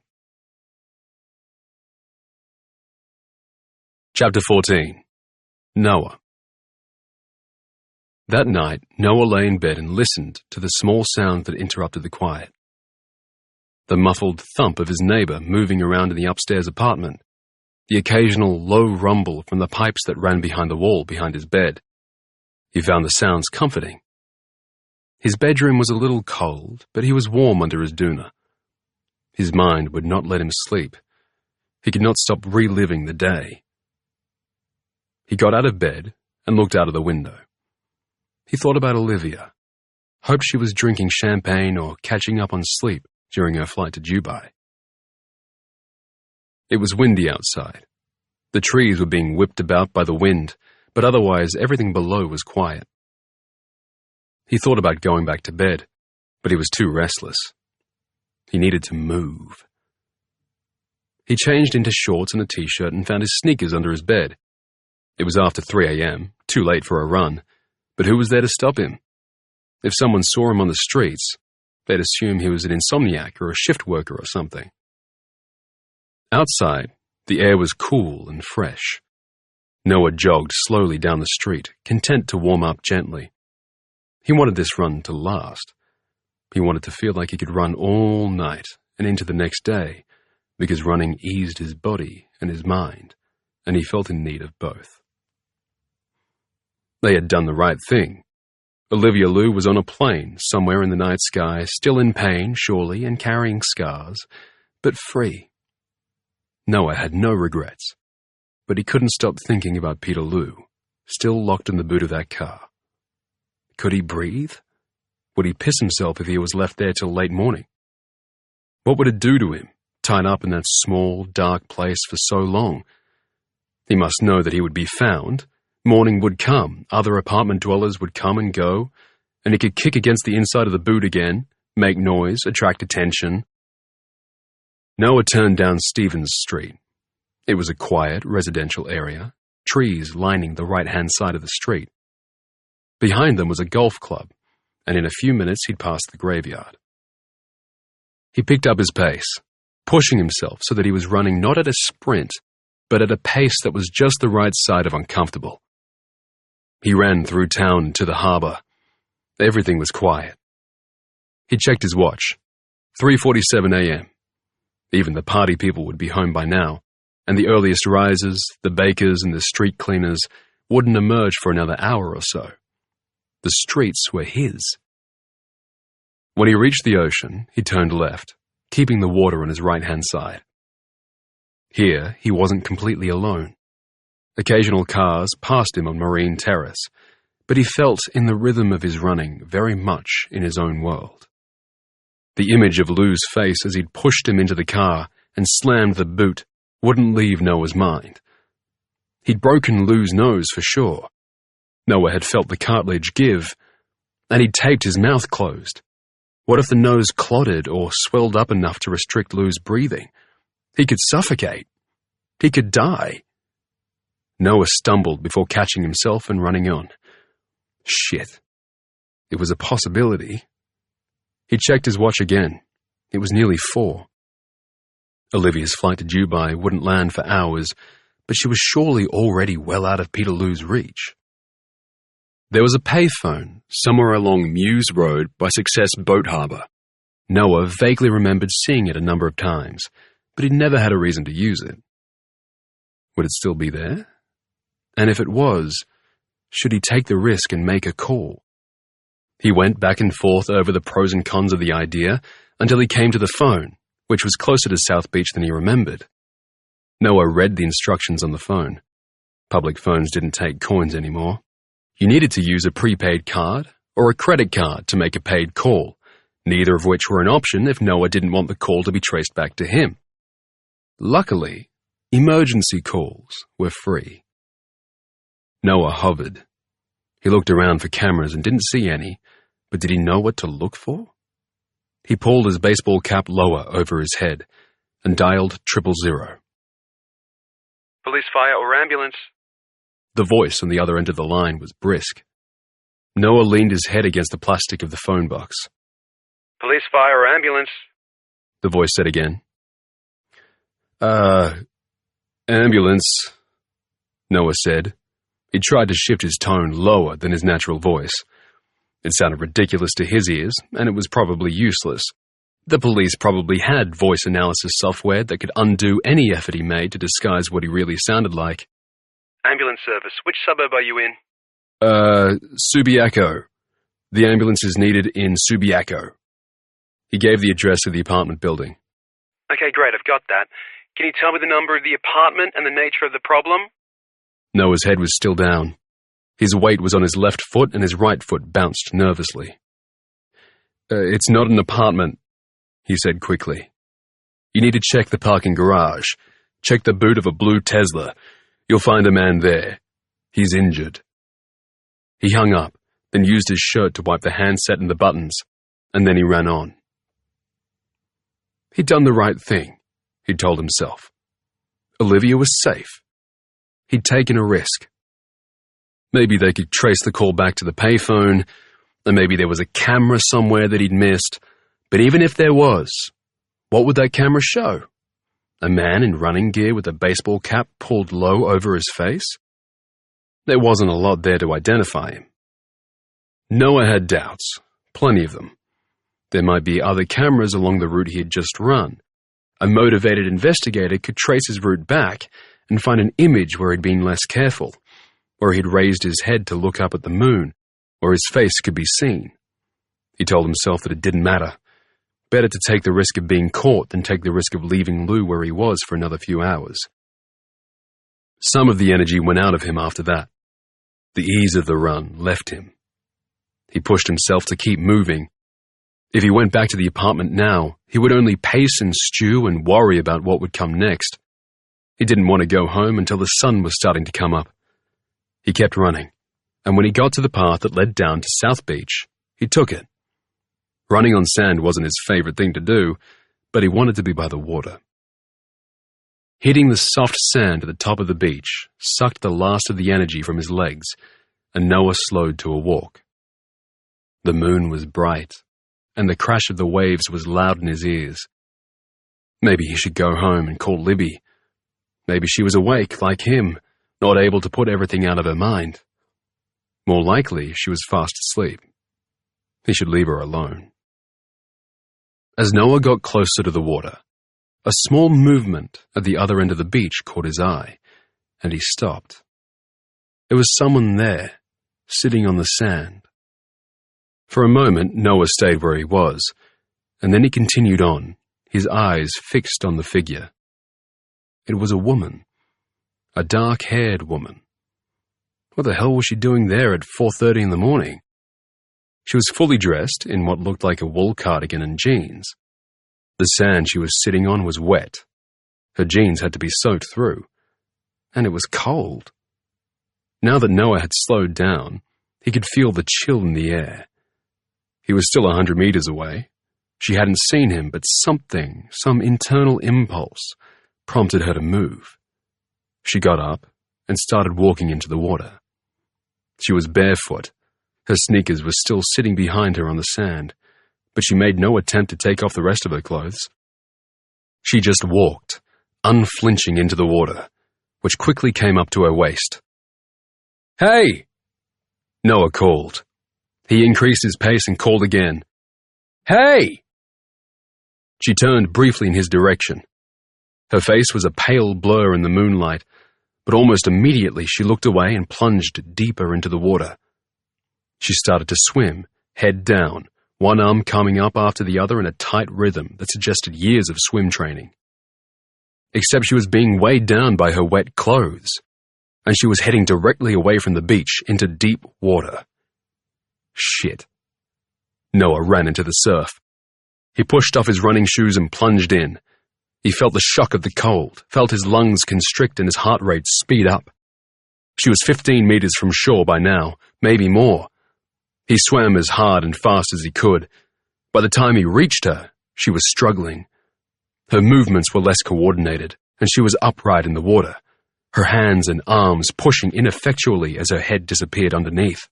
Chapter 14. Noah. That night, Noah lay in bed and listened to the small sound that interrupted the quiet. The muffled thump of his neighbor moving around in the upstairs apartment, the occasional low rumble from the pipes that ran behind the wall behind his bed. He found the sounds comforting. His bedroom was a little cold, but he was warm under his doona. His mind would not let him sleep. He could not stop reliving the day. He got out of bed and looked out of the window. He thought about Olivia, hoped she was drinking champagne or catching up on sleep during her flight to Dubai. It was windy outside. The trees were being whipped about by the wind, but otherwise everything below was quiet. He thought about going back to bed, but he was too restless. He needed to move. He changed into shorts and a t-shirt and found his sneakers under his bed. It was after 3 a.m., too late for a run, but who was there to stop him? If someone saw him on the streets, they'd assume he was an insomniac or a shift worker or something. Outside, the air was cool and fresh. Noah jogged slowly down the street, content to warm up gently. He wanted this run to last. He wanted to feel like he could run all night and into the next day, because running eased his body and his mind, and he felt in need of both. They had done the right thing. Olivia Lou was on a plane somewhere in the night sky, still in pain, surely, and carrying scars, but free. Noah had no regrets, but he couldn't stop thinking about Peter Lou, still locked in the boot of that car. Could he breathe? Would he piss himself if he was left there till late morning? What would it do to him, tied up in that small, dark place for so long? He must know that he would be found. Morning would come, other apartment dwellers would come and go, and he could kick against the inside of the boot again, make noise, attract attention. Noah turned down Stevens Street. It was a quiet, residential area, trees lining the right-hand side of the street. Behind them was a golf club, and in a few minutes he'd passed the graveyard. He picked up his pace, pushing himself so that he was running not at a sprint, but at a pace that was just the right side of uncomfortable. He ran through town to the harbor. Everything was quiet. He checked his watch. 3:47 a.m. Even the party people would be home by now, and the earliest risers, the bakers and the street cleaners wouldn't emerge for another hour or so. The streets were his. When he reached the ocean, he turned left, keeping the water on his right-hand side. Here, he wasn't completely alone. Occasional cars passed him on Marine Terrace, but he felt in the rhythm of his running very much in his own world. The image of Lou's face as he'd pushed him into the car and slammed the boot wouldn't leave Noah's mind. He'd broken Lou's nose for sure. Noah had felt the cartilage give, and he'd taped his mouth closed. What if the nose clotted or swelled up enough to restrict Lou's breathing? He could suffocate. He could die. Noah stumbled before catching himself and running on. Shit. It was a possibility. He checked his watch again. It was nearly 4. Olivia's flight to Dubai wouldn't land for hours, but she was surely already well out of Peterloo's reach. There was a payphone somewhere along Mews Road by Success Boat Harbour. Noah vaguely remembered seeing it a number of times, but he'd never had a reason to use it. Would it still be there? And if it was, should he take the risk and make a call? He went back and forth over the pros and cons of the idea until he came to the phone, which was closer to South Beach than he remembered. Noah read the instructions on the phone. Public phones didn't take coins anymore. You needed to use a prepaid card or a credit card to make a paid call, neither of which were an option if Noah didn't want the call to be traced back to him. Luckily, emergency calls were free. Noah hovered. He looked around for cameras and didn't see any, but did he know what to look for? He pulled his baseball cap lower over his head and dialed 000. Police, fire, or ambulance? The voice on the other end of the line was brisk. Noah leaned his head against the plastic of the phone box. Police, fire, or ambulance? The voice said again. Ambulance, Noah said. He tried to shift his tone lower than his natural voice. It sounded ridiculous to his ears, and it was probably useless. The police probably had voice analysis software that could undo any effort he made to disguise what he really sounded like. Ambulance service, which suburb are you in? Subiaco. The ambulance is needed in Subiaco. He gave the address of the apartment building. Okay, great, I've got that. Can you tell me the number of the apartment and the nature of the problem? Noah's head was still down. His weight was on his left foot and his right foot bounced nervously. It's not an apartment, he said quickly. You need to check the parking garage. Check the boot of a blue Tesla. You'll find a man there. He's injured. He hung up, then used his shirt to wipe the handset and the buttons, and then he ran on. He'd done the right thing, he'd told himself. Olivia was safe. He'd taken a risk. Maybe they could trace the call back to the payphone, and maybe there was a camera somewhere that he'd missed. But even if there was, what would that camera show? A man in running gear with a baseball cap pulled low over his face? There wasn't a lot there to identify him. Noah had doubts, plenty of them. There might be other cameras along the route he had just run. A motivated investigator could trace his route back and find an image where he'd been less careful, or he'd raised his head to look up at the moon, or his face could be seen. He told himself that it didn't matter. Better to take the risk of being caught than take the risk of leaving Lou where he was for another few hours. Some of the energy went out of him after that. The ease of the run left him. He pushed himself to keep moving. If he went back to the apartment now, he would only pace and stew and worry about what would come next. He didn't want to go home until the sun was starting to come up. He kept running, and when he got to the path that led down to South Beach, he took it. Running on sand wasn't his favorite thing to do, but he wanted to be by the water. Hitting the soft sand at the top of the beach sucked the last of the energy from his legs, and Noah slowed to a walk. The moon was bright, and the crash of the waves was loud in his ears. Maybe he should go home and call Libby. Maybe she was awake, like him, not able to put everything out of her mind. More likely, she was fast asleep. He should leave her alone. As Noah got closer to the water, A small movement at the other end of the beach caught his eye, and he stopped. There was someone there, sitting on the sand. For a moment, Noah stayed where he was, and then he continued on, his eyes fixed on the figure. It was a woman, a dark-haired woman. What the hell was she doing there at 4:30 in the morning? She was fully dressed in what looked like a wool cardigan and jeans. The sand she was sitting on was wet. Her jeans had to be soaked through. And it was cold. Now that Noah had slowed down, he could feel the chill in the air. He was still 100 meters away. She hadn't seen him, but something, some internal impulse, prompted her to move. She got up and started walking into the water. She was barefoot. Her sneakers were still sitting behind her on the sand, but she made no attempt to take off the rest of her clothes. She just walked, unflinching into the water, which quickly came up to her waist. "Hey!" Noah called. He increased his pace and called again. "Hey!" She turned briefly in his direction. Her face was a pale blur in the moonlight, but almost immediately she looked away and plunged deeper into the water. She started to swim, head down, one arm coming up after the other in a tight rhythm that suggested years of swim training. Except she was being weighed down by her wet clothes, and she was heading directly away from the beach into deep water. Shit. Noah ran into the surf. He pushed off his running shoes and plunged in. He felt the shock of the cold, felt his lungs constrict and his heart rate speed up. She was 15 meters from shore by now, maybe more. He swam as hard and fast as he could. By the time he reached her, she was struggling. Her movements were less coordinated, and she was upright in the water, her hands and arms pushing ineffectually as her head disappeared underneath.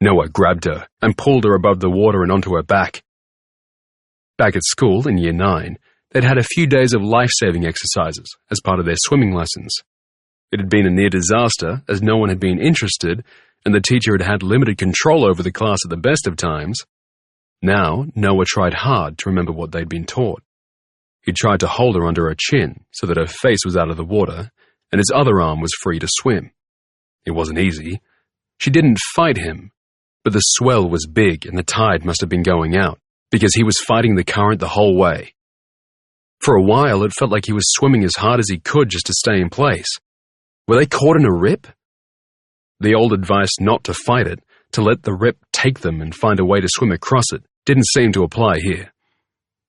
Noah grabbed her and pulled her above the water and onto her back. Back at school in Year 9, they'd had a few days of life-saving exercises as part of their swimming lessons. It had been a near disaster, as no one had been interested, and the teacher had had limited control over the class at the best of times. Now, Noah tried hard to remember what they'd been taught. He tried to hold her under her chin so that her face was out of the water, and his other arm was free to swim. It wasn't easy. She didn't fight him, but the swell was big and the tide must have been going out, because he was fighting the current the whole way. For a while, it felt like he was swimming as hard as he could just to stay in place. Were they caught in a rip? The old advice not to fight it, to let the rip take them and find a way to swim across it, didn't seem to apply here.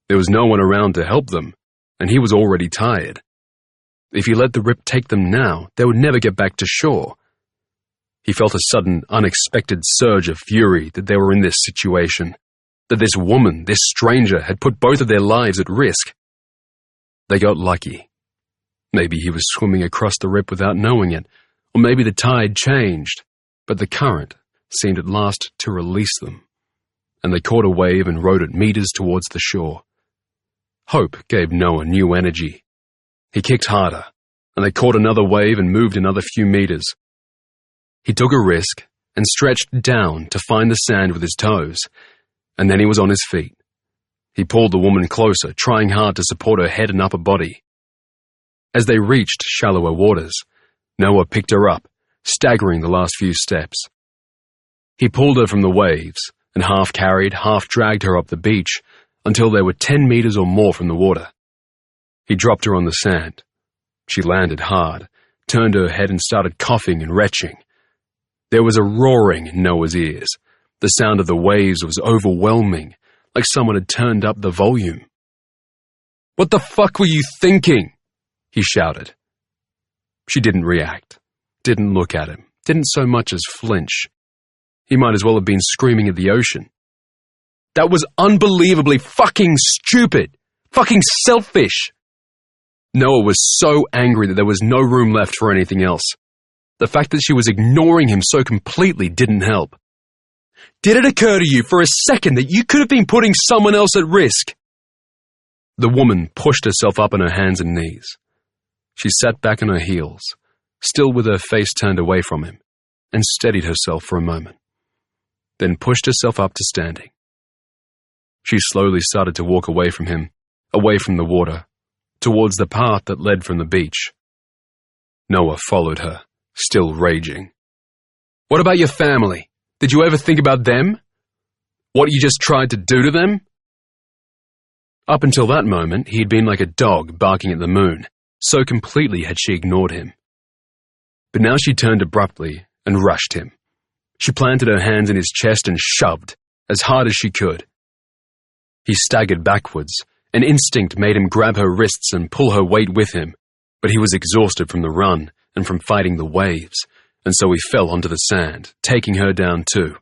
There was no one around to help them, and he was already tired. If he let the rip take them now, they would never get back to shore. He felt a sudden, unexpected surge of fury that they were in this situation, that this woman, this stranger, had put both of their lives at risk. They got lucky. Maybe he was swimming across the rip without knowing it, or maybe the tide changed, but the current seemed at last to release them, and they caught a wave and rode it meters towards the shore. Hope gave Noah new energy. He kicked harder, and they caught another wave and moved another few meters. He took a risk and stretched down to find the sand with his toes, and then he was on his feet. He pulled the woman closer, trying hard to support her head and upper body. As they reached shallower waters, Noah picked her up, staggering the last few steps. He pulled her from the waves and half carried, half dragged her up the beach until they were 10 meters or more from the water. He dropped her on the sand. She landed hard, turned her head and started coughing and retching. There was a roaring in Noah's ears. The sound of the waves was overwhelming, like someone had turned up the volume. "What the fuck were you thinking?" he shouted. She didn't react, didn't look at him, didn't so much as flinch. He might as well have been screaming at the ocean. "That was unbelievably fucking stupid! Fucking selfish!" Noah was so angry that there was no room left for anything else. The fact that she was ignoring him so completely didn't help. Did it occur to you for a second that you could have been putting someone else at risk? The woman pushed herself up on her hands and knees. She sat back on her heels, still with her face turned away from him, and steadied herself for a moment, then pushed herself up to standing. She slowly started to walk away from him, away from the water, towards the path that led from the beach. Noah followed her, still raging. "What about your family? Did you ever think about them? What you just tried to do to them?" Up until that moment, he had been like a dog barking at the moon, so completely had she ignored him. But now she turned abruptly and rushed him. She planted her hands in his chest and shoved, as hard as she could. He staggered backwards. An instinct made him grab her wrists and pull her weight with him, but he was exhausted from the run and from fighting the waves, and so he fell onto the sand, taking her down too.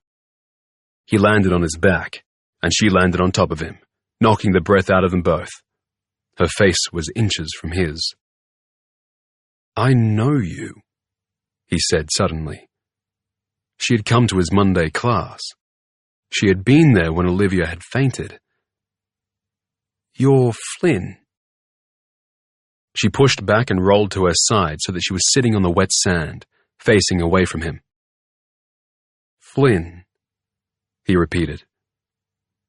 He landed on his back, and she landed on top of him, knocking the breath out of them both. Her face was inches from his. "I know you," he said suddenly. She had come to his Monday class. She had been there when Olivia had fainted. "You're Flynn." She pushed back and rolled to her side so that she was sitting on the wet sand, facing away from him. "Flynn," he repeated.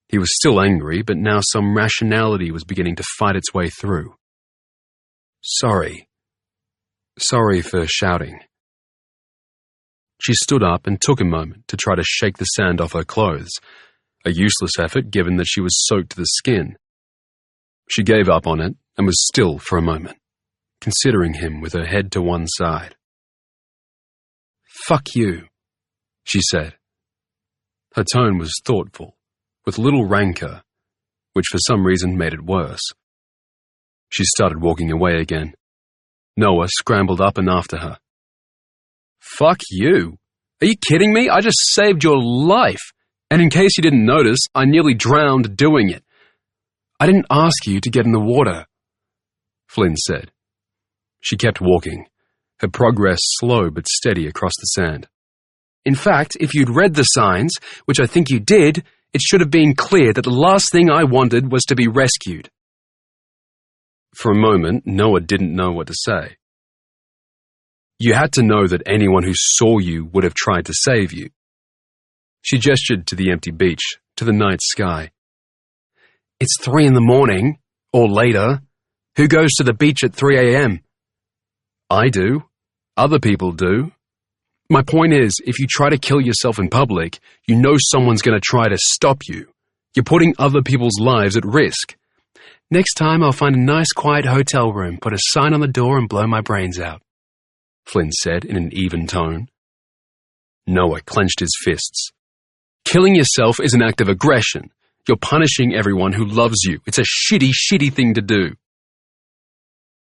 He was still angry, but now some rationality was beginning to fight its way through. Sorry for shouting." She stood up and took a moment to try to shake the sand off her clothes, a useless effort given that she was soaked to the skin. She gave up on it and was still for a moment, considering him with her head to one side. "Fuck you," she said. Her tone was thoughtful, with little rancor, which for some reason made it worse. She started walking away again. Noah scrambled up and after her. "Fuck you? Are you kidding me? I just saved your life, and in case you didn't notice, I nearly drowned doing it." "I didn't ask you to get in the water," Flynn said. She kept walking, her progress slow but steady across the sand. "In fact, if you'd read the signs, which I think you did, it should have been clear that the last thing I wanted was to be rescued." For a moment, Noah didn't know what to say. "You had to know that anyone who saw you would have tried to save you." She gestured to the empty beach, to the night sky. "It's 3 a.m, or later. Who goes to the beach at 3 a.m? "I do. Other people do. My point is, if you try to kill yourself in public, you know someone's going to try to stop you. You're putting other people's lives at risk." "Next time I'll find a nice quiet hotel room, put a sign on the door and blow my brains out," Flynn said in an even tone. Noah clenched his fists. "Killing yourself is an act of aggression. You're punishing everyone who loves you. It's a shitty thing to do."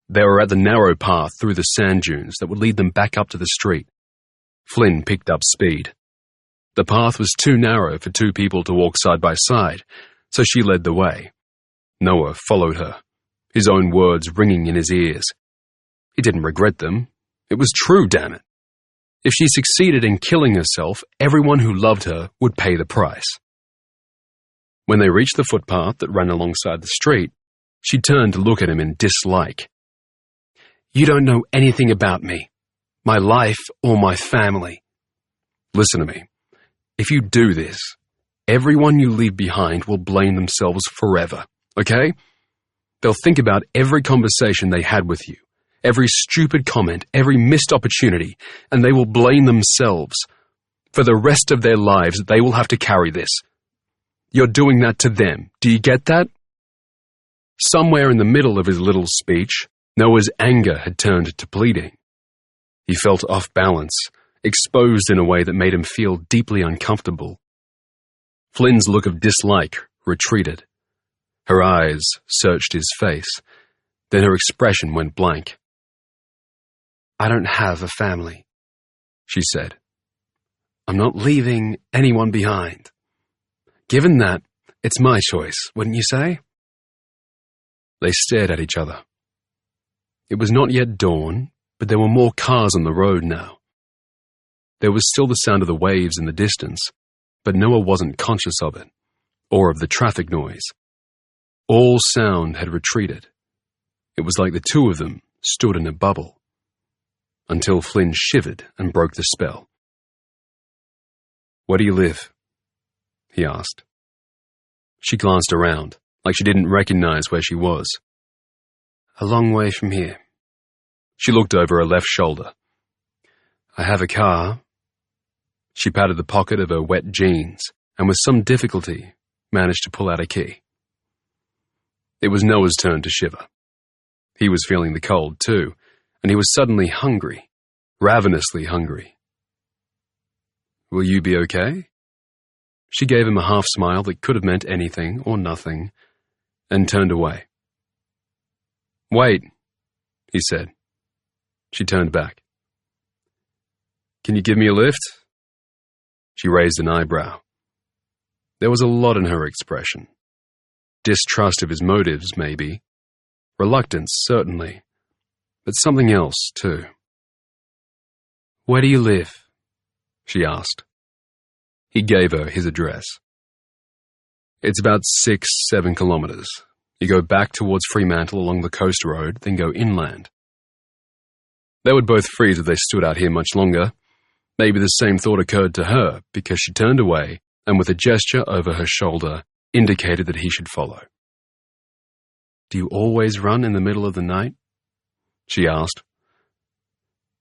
They were at the narrow path through the sand dunes that would lead them back up to the street. Flynn picked up speed. The path was too narrow for 2 people to walk side by side, so she led the way. Noah followed her, his own words ringing in his ears. He didn't regret them. It was true, damn it. If she succeeded in killing herself, everyone who loved her would pay the price. When they reached the footpath that ran alongside the street, she turned to look at him in dislike. "You don't know anything about me, my life or my family. Listen to me. If you do this, everyone you leave behind will blame themselves forever, okay? They'll think about every conversation they had with you, every stupid comment, every missed opportunity, and they will blame themselves. For the rest of their lives, they will have to carry this. You're doing that to them. Do you get that?" Somewhere in the middle of his little speech, Noah's anger had turned to pleading. He felt off balance, exposed in a way that made him feel deeply uncomfortable. Flynn's look of dislike retreated. Her eyes searched his face. Then her expression went blank. "I don't have a family," she said. "I'm not leaving anyone behind. Given that, it's my choice, wouldn't you say?" They stared at each other. It was not yet dawn, but there were more cars on the road now. There was still the sound of the waves in the distance, but Noah wasn't conscious of it, or of the traffic noise. All sound had retreated. It was like the 2 of them stood in a bubble. Until Flynn shivered and broke the spell. "Where do you live?" he asked. She glanced around, like she didn't recognize where she was. A long way from here. She looked over her left shoulder. I have a car. She patted the pocket of her wet jeans and with some difficulty managed to pull out a key. It was Noah's turn to shiver. He was feeling the cold too, and he was suddenly hungry, ravenously hungry. Will you be okay? She gave him a half smile that could have meant anything or nothing, and turned away. Wait, he said. She turned back. Can you give me a lift? She raised an eyebrow. There was a lot in her expression. Distrust of his motives, maybe. Reluctance, certainly. But something else, too. Where do you live? She asked. He gave her his address. It's about 6-7 kilometers. You go back towards Fremantle along the coast road, then go inland. They would both freeze if they stood out here much longer. Maybe the same thought occurred to her, because she turned away and with a gesture over her shoulder indicated that he should follow. Do you always run in the middle of the night? She asked.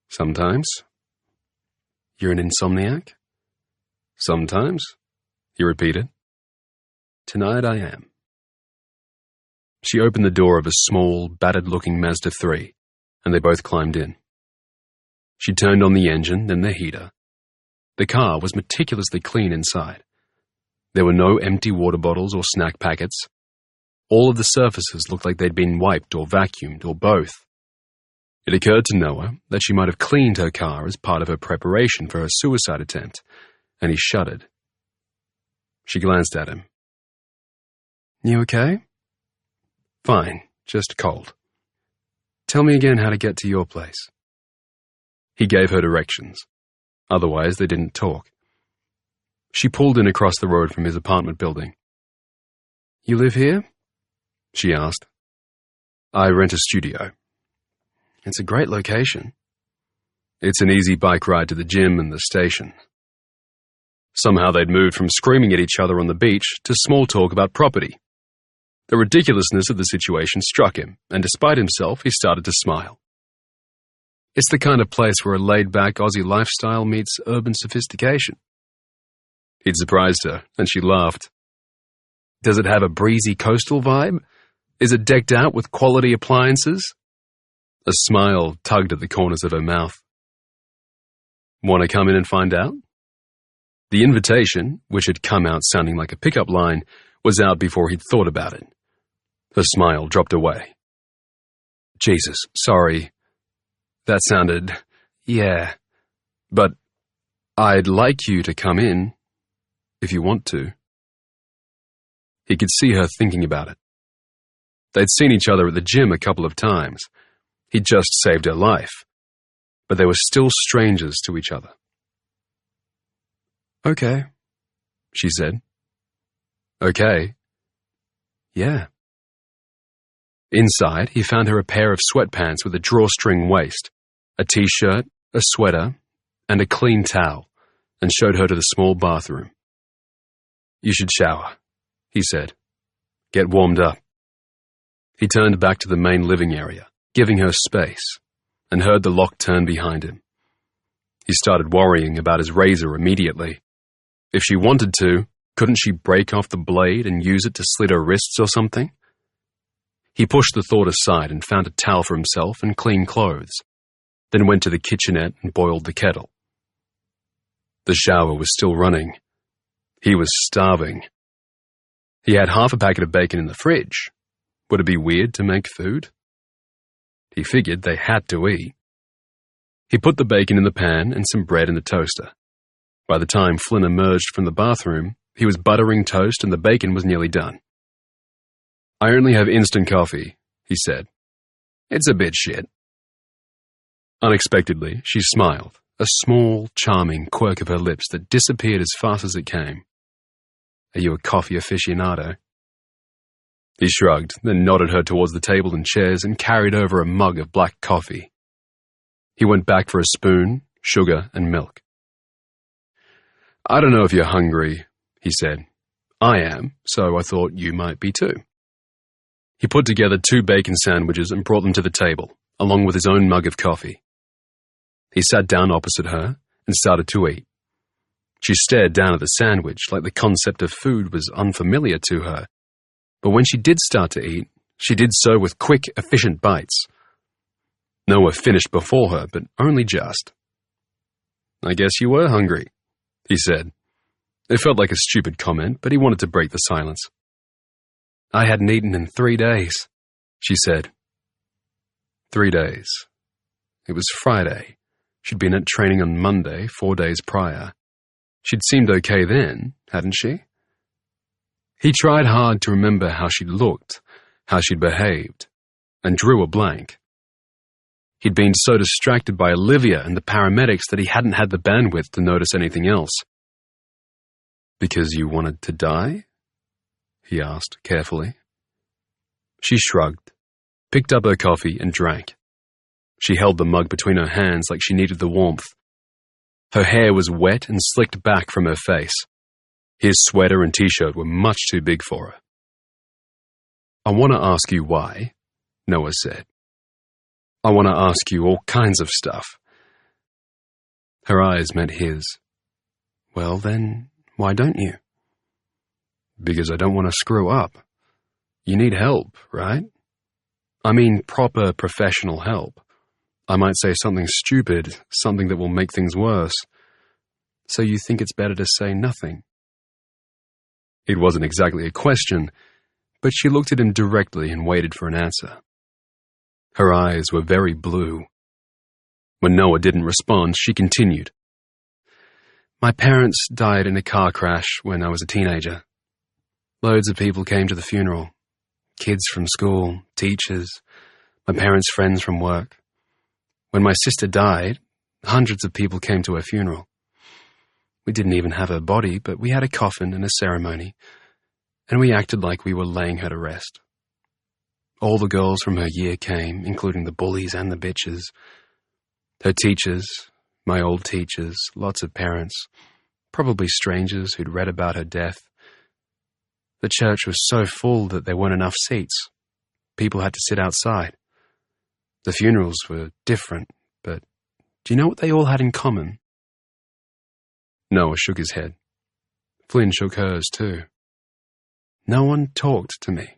Sometimes. You're an insomniac? Sometimes, he repeated. Tonight I am. She opened the door of a small, battered-looking Mazda 3, and they both climbed in. She turned on the engine, then the heater. The car was meticulously clean inside. There were no empty water bottles or snack packets. All of the surfaces looked like they'd been wiped or vacuumed, or both. It occurred to Noah that she might have cleaned her car as part of her preparation for her suicide attempt, and he shuddered. She glanced at him. You okay? Fine, just cold. Tell me again how to get to your place. He gave her directions. Otherwise, they didn't talk. She pulled in across the road from his apartment building. You live here? She asked. I rent a studio. It's a great location. It's an easy bike ride to the gym and the station. Somehow they'd moved from screaming at each other on the beach to small talk about property. The ridiculousness of the situation struck him, and despite himself, he started to smile. It's the kind of place where a laid-back Aussie lifestyle meets urban sophistication. He'd surprised her, and she laughed. Does it have a breezy coastal vibe? Is it decked out with quality appliances? A smile tugged at the corners of her mouth. Want to come in and find out? The invitation, which had come out sounding like a pickup line, was out before he'd thought about it. Her smile dropped away. Jesus, sorry. That sounded... yeah. But I'd like you to come in, if you want to. He could see her thinking about it. They'd seen each other at the gym a couple of times. He'd just saved her life. But they were still strangers to each other. Okay, she said. Okay. Yeah. Inside, he found her a pair of sweatpants with a drawstring waist, a t-shirt, a sweater, and a clean towel, and showed her to the small bathroom. You should shower, he said. Get warmed up. He turned back to the main living area, giving her space, and heard the lock turn behind him. He started worrying about his razor immediately. If she wanted to, couldn't she break off the blade and use it to slit her wrists or something? He pushed the thought aside and found a towel for himself and clean clothes, then went to the kitchenette and boiled the kettle. The shower was still running. He was starving. He had half a packet of bacon in the fridge. Would it be weird to make food? He figured they had to eat. He put the bacon in the pan and some bread in the toaster. By the time Flynn emerged from the bathroom, he was buttering toast and the bacon was nearly done. I only have instant coffee, he said. It's a bit shit. Unexpectedly, she smiled, a small, charming quirk of her lips that disappeared as fast as it came. Are you a coffee aficionado? He shrugged, then nodded her towards the table and chairs and carried over a mug of black coffee. He went back for a spoon, sugar, and milk. I don't know if you're hungry, he said. I am, so I thought you might be too. He put together 2 bacon sandwiches and brought them to the table, along with his own mug of coffee. He sat down opposite her and started to eat. She stared down at the sandwich like the concept of food was unfamiliar to her, but when she did start to eat, she did so with quick, efficient bites. Noah finished before her, but only just. "I guess you were hungry," he said. It felt like a stupid comment, but he wanted to break the silence. "I hadn't eaten in 3 days," she said. 3 days. It was Friday. She'd been at training on Monday, 4 days prior. She'd seemed okay then, hadn't she? He tried hard to remember how she'd looked, how she'd behaved, and drew a blank. He'd been so distracted by Olivia and the paramedics that he hadn't had the bandwidth to notice anything else. "Because you wanted to die?" he asked carefully. She shrugged, picked up her coffee and drank. She held the mug between her hands like she needed the warmth. Her hair was wet and slicked back from her face. His sweater and t-shirt were much too big for her. "I want to ask you why," Noah said. "I want to ask you all kinds of stuff." Her eyes met his. "Well then, why don't you?" "Because I don't want to screw up. You need help, right? I mean proper professional help. I might say something stupid, something that will make things worse. So you think it's better to say nothing?" It wasn't exactly a question, but she looked at him directly and waited for an answer. Her eyes were very blue. When Noah didn't respond, she continued. "My parents died in a car crash when I was a teenager. Loads of people came to the funeral. Kids from school, teachers, my parents' friends from work. When my sister died, hundreds of people came to her funeral. We didn't even have her body, but we had a coffin and a ceremony, and we acted like we were laying her to rest. All the girls from her year came, including the bullies and the bitches. Her teachers, my old teachers, lots of parents, probably strangers who'd read about her death. The church was so full that there weren't enough seats. People had to sit outside. The funerals were different, but do you know what they all had in common?" Noah shook his head. Flynn shook hers too. "No one talked to me.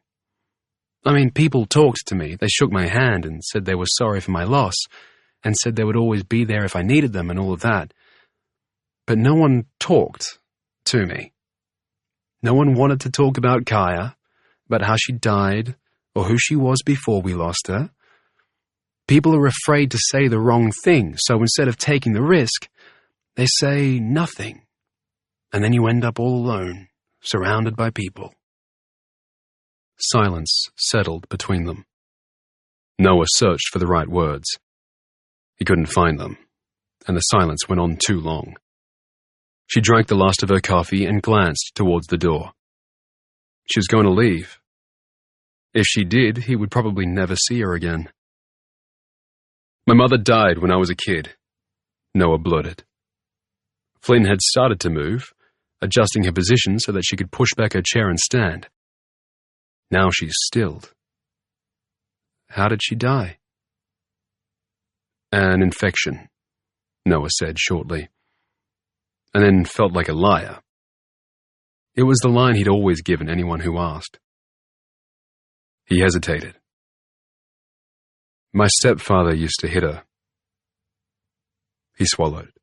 I mean, people talked to me. They shook my hand and said they were sorry for my loss, and said they would always be there if I needed them and all of that. But no one talked to me. No one wanted to talk about Kaya, about how she died, or who she was before we lost her. People are afraid to say the wrong thing, so instead of taking the risk, they say nothing. And then you end up all alone, surrounded by people." Silence settled between them. Noah searched for the right words. He couldn't find them, and the silence went on too long. She drank the last of her coffee and glanced towards the door. She was going to leave. If she did, he would probably never see her again. "My mother died when I was a kid," Noah blurted. Flynn had started to move, adjusting her position so that she could push back her chair and stand. Now she stilled. "How did she die?" "An infection," Noah said shortly, and then felt like a liar. It was the line he'd always given anyone who asked. He hesitated. "My stepfather used to hit her." He swallowed.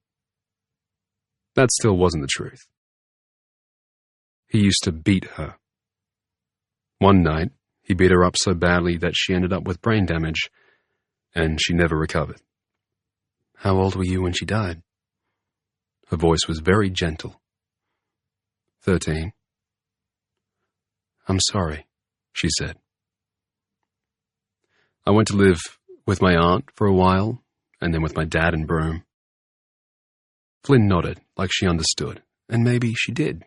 That still wasn't the truth. He used to beat her. One night, he beat her up so badly that she ended up with brain damage, and she never recovered. "How old were you when she died?" Her voice was very gentle. 13. "I'm sorry," she said. "I went to live with my aunt for a while, and then with my dad in Broome." Flynn nodded, like she understood, and maybe she did.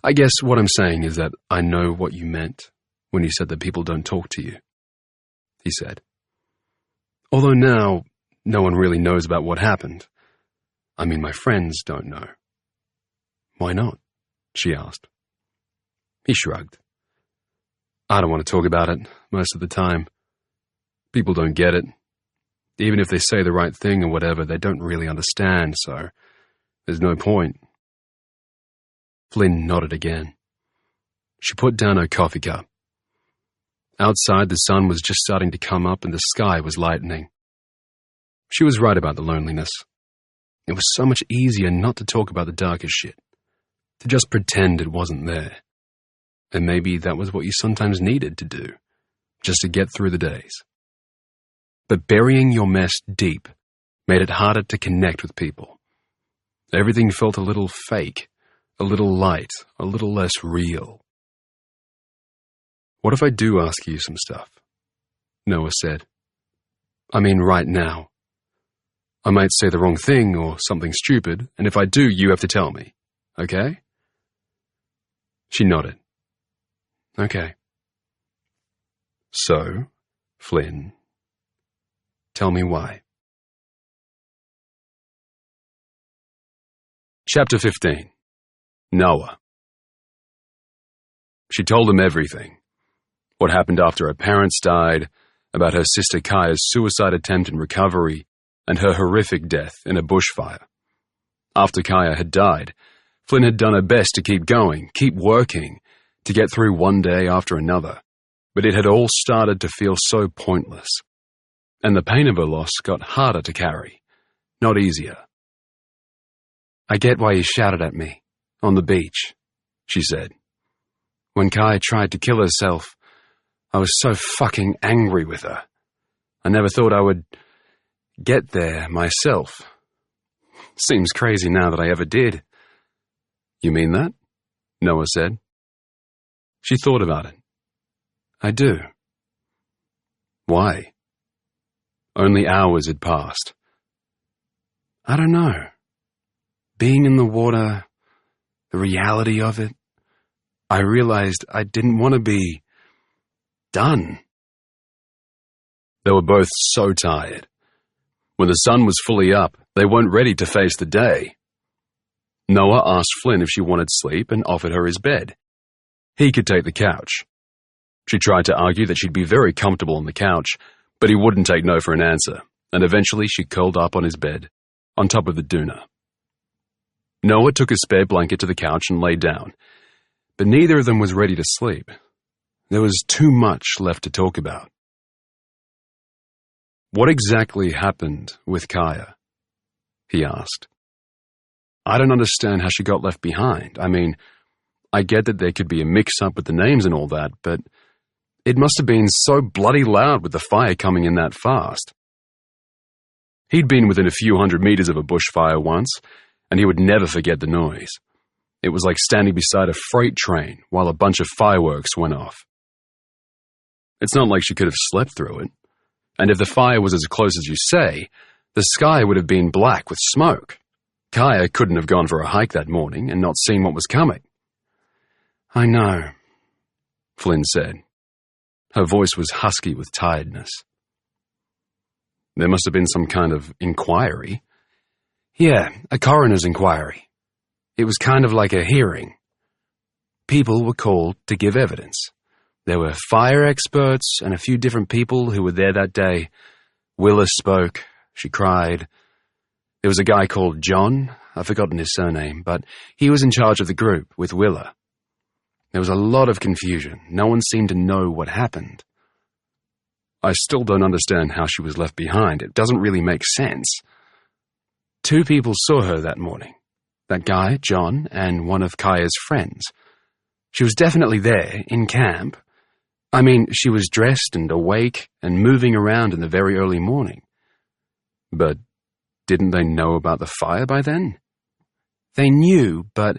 "I guess what I'm saying is that I know what you meant when you said that people don't talk to you," he said. "Although now, no one really knows about what happened. I mean, my friends don't know." "Why not?" she asked. He shrugged. I don't want to talk about it most of the time. People don't get it. Even if they say the right thing or whatever, they don't really understand, so there's no point. Flynn nodded again. She put down her coffee cup. Outside, the sun was just starting to come up and the sky was lightening. She was right about the loneliness. It was so much easier not to talk about the darkest shit, to just pretend it wasn't there. And maybe that was what you sometimes needed to do, just to get through the days. But burying your mess deep made it harder to connect with people. Everything felt a little fake, a little light, a little less real. What if I do ask you some stuff? Noah said. I mean, right now. I might say the wrong thing or something stupid, and if I do, you have to tell me. Okay? She nodded. Okay. So, Flynn, tell me why. Chapter 15. Noah. She told him everything. What happened after her parents died, about her sister Kaya's suicide attempt and recovery, and her horrific death in a bushfire. After Kaya had died, Flynn had done her best to keep going, keep working, to get through one day after another, but it had all started to feel so pointless. And the pain of her loss got harder to carry, not easier. I get why you shouted at me, on the beach, she said. When Kaya tried to kill herself, I was so fucking angry with her. I never thought I would get there myself. Seems crazy now that I ever did. You mean that? Noah said. She thought about it. I do. Why? Only hours had passed. I don't know. Being in the water, the reality of it, I realized I didn't want to be done. They were both so tired. When the sun was fully up, they weren't ready to face the day. Noah asked Flynn if she wanted sleep and offered her his bed. He could take the couch. She tried to argue that she'd be very comfortable on the couch, but he wouldn't take no for an answer, and eventually she curled up on his bed, on top of the doona. Noah took a spare blanket to the couch and lay down, but neither of them was ready to sleep. There was too much left to talk about. What exactly happened with Kaya? He asked. I don't understand how she got left behind. I mean, I get that there could be a mix-up with the names and all that, but it must have been so bloody loud with the fire coming in that fast. He'd been within a few hundred meters of a bushfire once, and he would never forget the noise. It was like standing beside a freight train while a bunch of fireworks went off. It's not like she could have slept through it. And if the fire was as close as you say, the sky would have been black with smoke. Kaya couldn't have gone for a hike that morning and not seen what was coming. I know, Flynn said. Her voice was husky with tiredness. There must have been some kind of inquiry. Yeah, a coroner's inquiry. It was kind of like a hearing. People were called to give evidence. There were fire experts and a few different people who were there that day. Willis spoke. She cried. There was a guy called John. I've forgotten his surname, but he was in charge of the group with Willa. There was a lot of confusion. No one seemed to know what happened. I still don't understand how she was left behind. It doesn't really make sense. 2 people saw her that morning. That guy, John, and one of Kaya's friends. She was definitely there, in camp. I mean, she was dressed and awake and moving around in the very early morning. But didn't they know about the fire by then? They knew, but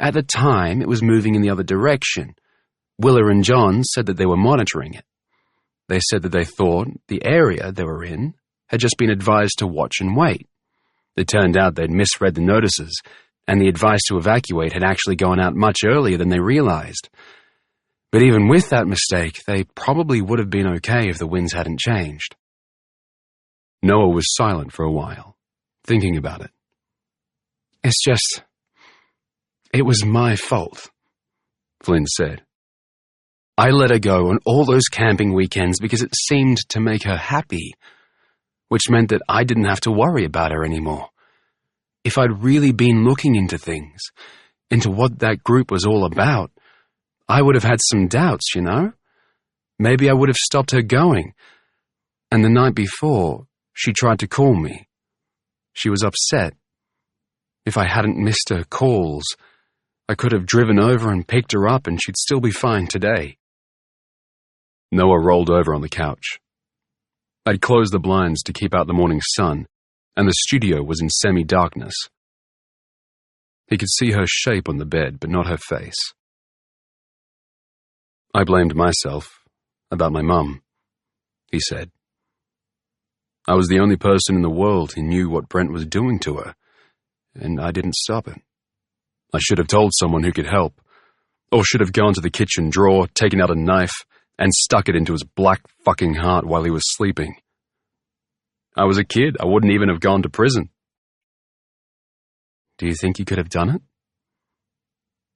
at the time it was moving in the other direction. Willa and John said that they were monitoring it. They said that they thought the area they were in had just been advised to watch and wait. It turned out they'd misread the notices, and the advice to evacuate had actually gone out much earlier than they realized. But even with that mistake, they probably would have been okay if the winds hadn't changed. Noah was silent for a while, thinking about it. It's just, it was my fault, Flynn said. I let her go on all those camping weekends because it seemed to make her happy, which meant that I didn't have to worry about her anymore. If I'd really been looking into things, into what that group was all about, I would have had some doubts, you know? Maybe I would have stopped her going. And the night before, she tried to call me. She was upset. If I hadn't missed her calls, I could have driven over and picked her up and she'd still be fine today. Noah rolled over on the couch. I'd closed the blinds to keep out the morning sun, and the studio was in semi-darkness. He could see her shape on the bed, but not her face. I blamed myself, about my mum, he said. I was the only person in the world who knew what Brent was doing to her, and I didn't stop it. I should have told someone who could help, or should have gone to the kitchen drawer, taken out a knife, and stuck it into his black fucking heart while he was sleeping. I was a kid. I wouldn't even have gone to prison. Do you think you could have done it?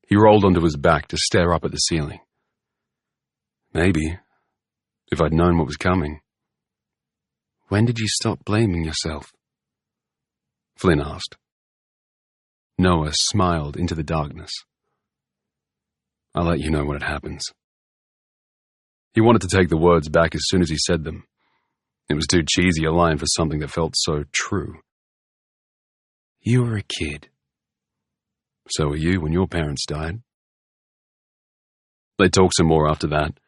He rolled onto his back to stare up at the ceiling. Maybe, if I'd known what was coming. When did you stop blaming yourself? Flynn asked. Noah smiled into the darkness. I'll let you know when it happens. He wanted to take the words back as soon as he said them. It was too cheesy a line for something that felt so true. You were a kid. So were you when your parents died. They talked some more after that,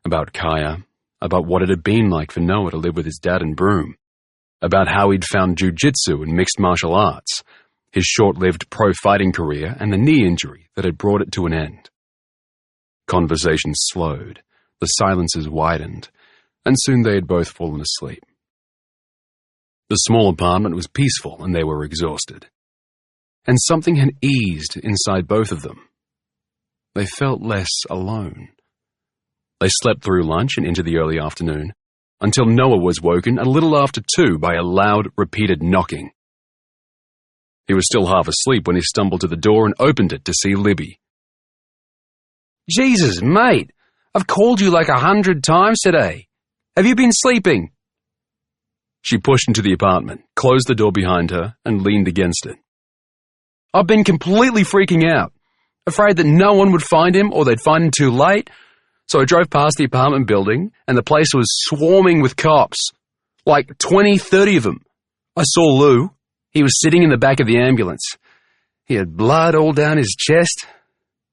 about Kaya, about what it had been like for Noah to live with his dad in Broome, about how he'd found jiu-jitsu and mixed martial arts, his short-lived pro-fighting career and the knee injury that had brought it to an end. Conversation slowed, the silences widened, and soon they had both fallen asleep. The small apartment was peaceful and they were exhausted. And something had eased inside both of them. They felt less alone. They slept through lunch and into the early afternoon, until Noah was woken a little after 2 by a loud, repeated knocking. He was still half asleep when he stumbled to the door and opened it to see Libby. Jesus, mate, I've called you like 100 times today. Have you been sleeping? She pushed into the apartment, closed the door behind her, and leaned against it. I've been completely freaking out, afraid that no one would find him or they'd find him too late, so I drove past the apartment building and the place was swarming with cops, like 20, 30 of them. I saw Lou. He was sitting in the back of the ambulance. He had blood all down his chest.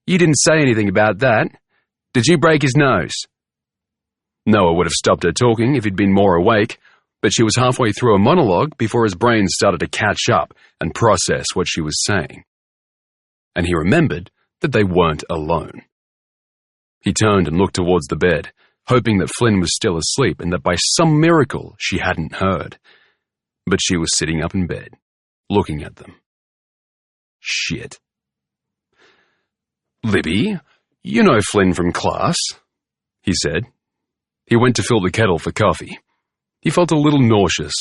You didn't say anything about that. Did you break his nose? Noah would have stopped her talking if he'd been more awake, but she was halfway through a monologue before his brain started to catch up and process what she was saying. And he remembered that they weren't alone. He turned and looked towards the bed, hoping that Flynn was still asleep and that by some miracle she hadn't heard. But she was sitting up in bed, looking at them. Shit. Libby, you know Flynn from class, he said. He went to fill the kettle for coffee. He felt a little nauseous,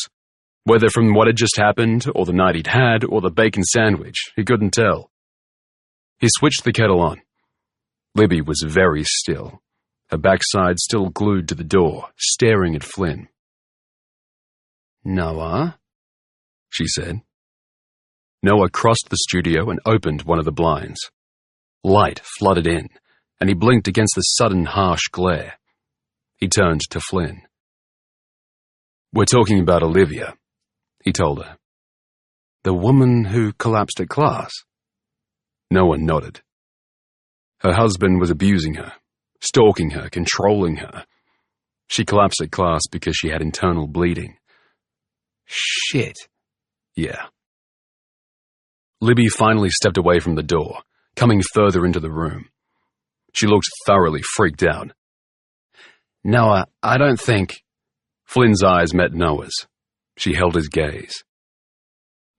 whether from what had just happened, or the night he'd had, or the bacon sandwich, he couldn't tell. He switched the kettle on. Libby was very still, her backside still glued to the door, staring at Flynn. Noah, she said. Noah crossed the studio and opened one of the blinds. Light flooded in, and he blinked against the sudden harsh glare. He turned to Flynn. We're talking about Olivia, he told her. The woman who collapsed at class? Noah nodded. Her husband was abusing her, stalking her, controlling her. She collapsed at class because she had internal bleeding. Shit. Yeah. Libby finally stepped away from the door, coming further into the room. She looked thoroughly freaked out. Noah, I don't think... Flynn's eyes met Noah's. She held his gaze.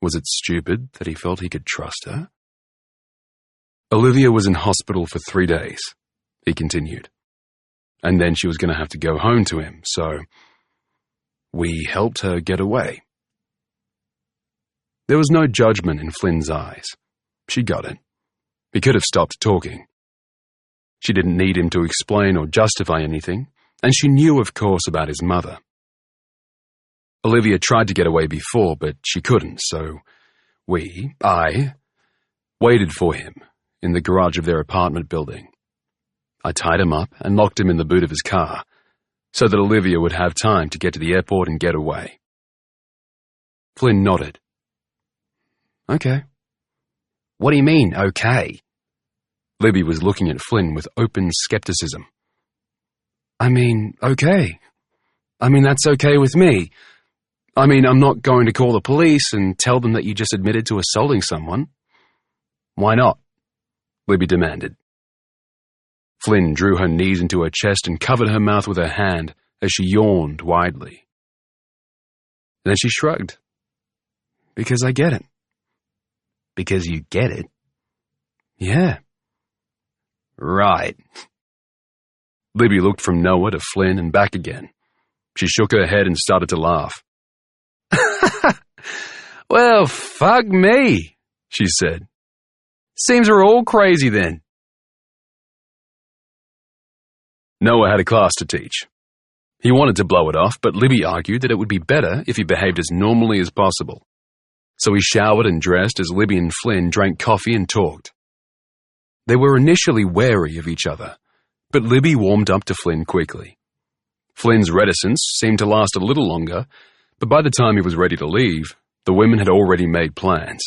Was it stupid that he felt he could trust her? Olivia was in hospital for 3 days, he continued. And then she was going to have to go home to him, so we helped her get away. There was no judgment in Flynn's eyes. She got it. He could have stopped talking. She didn't need him to explain or justify anything, and she knew, of course, about his mother. Olivia tried to get away before, but she couldn't, so I, waited for him in the garage of their apartment building. I tied him up and locked him in the boot of his car, so that Olivia would have time to get to the airport and get away. Flynn nodded. Okay. What do you mean, okay? Libby was looking at Flynn with open skepticism. I mean, okay. That's okay with me. I'm not going to call the police and tell them that you just admitted to assaulting someone. Why not? Libby demanded. Flynn drew her knees into her chest and covered her mouth with her hand as she yawned widely. Then she shrugged. Because I get it. Because you get it? Yeah. Right. Libby looked from Noah to Flynn and back again. She shook her head and started to laugh. Well, fuck me, she said. Seems we're all crazy then. Noah had a class to teach. He wanted to blow it off, but Libby argued that it would be better if he behaved as normally as possible. So he showered and dressed as Libby and Flynn drank coffee and talked. They were initially wary of each other, but Libby warmed up to Flynn quickly. Flynn's reticence seemed to last a little longer, but by the time he was ready to leave, the women had already made plans.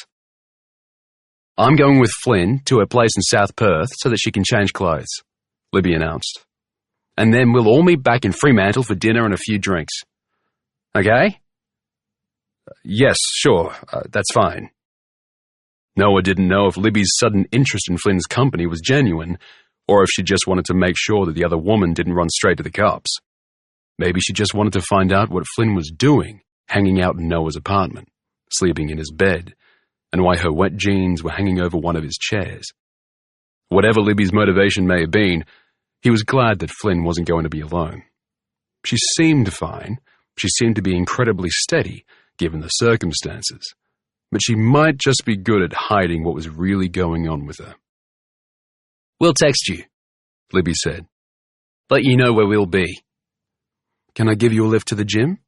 I'm going with Flynn to her place in South Perth so that she can change clothes, Libby announced. And then we'll all meet back in Fremantle for dinner and a few drinks. Okay? Yes, sure, that's fine. Noah didn't know if Libby's sudden interest in Flynn's company was genuine, or if she just wanted to make sure that the other woman didn't run straight to the cops. Maybe she just wanted to find out what Flynn was doing, hanging out in Noah's apartment, sleeping in his bed, and why her wet jeans were hanging over one of his chairs. Whatever Libby's motivation may have been, he was glad that Flynn wasn't going to be alone. She seemed fine. She seemed to be incredibly steady, given the circumstances. But she might just be good at hiding what was really going on with her. We'll text you, Libby said. Let you know where we'll be. Can I give you a lift to the gym?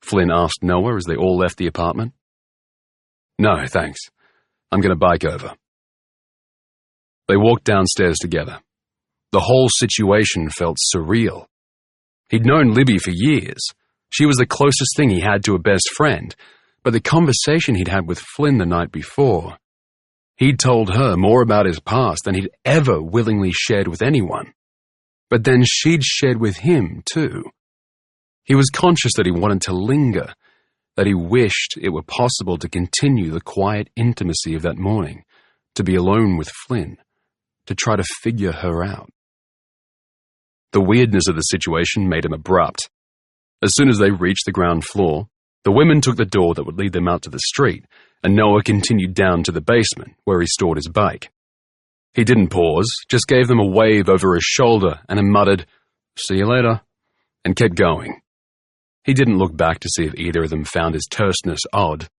Flynn asked Noah as they all left the apartment. No, thanks. I'm going to bike over. They walked downstairs together. The whole situation felt surreal. He'd known Libby for years. She was the closest thing he had to a best friend, but the conversation he'd had with Flynn the night before, he'd told her more about his past than he'd ever willingly shared with anyone. But then she'd shared with him, too. He was conscious that he wanted to linger, that he wished it were possible to continue the quiet intimacy of that morning, to be alone with Flynn, to try to figure her out. The weirdness of the situation made him abrupt. As soon as they reached the ground floor, the women took the door that would lead them out to the street, and Noah continued down to the basement, where he stored his bike. He didn't pause, just gave them a wave over his shoulder and a muttered, "See you later," and kept going. He didn't look back to see if either of them found his terseness odd.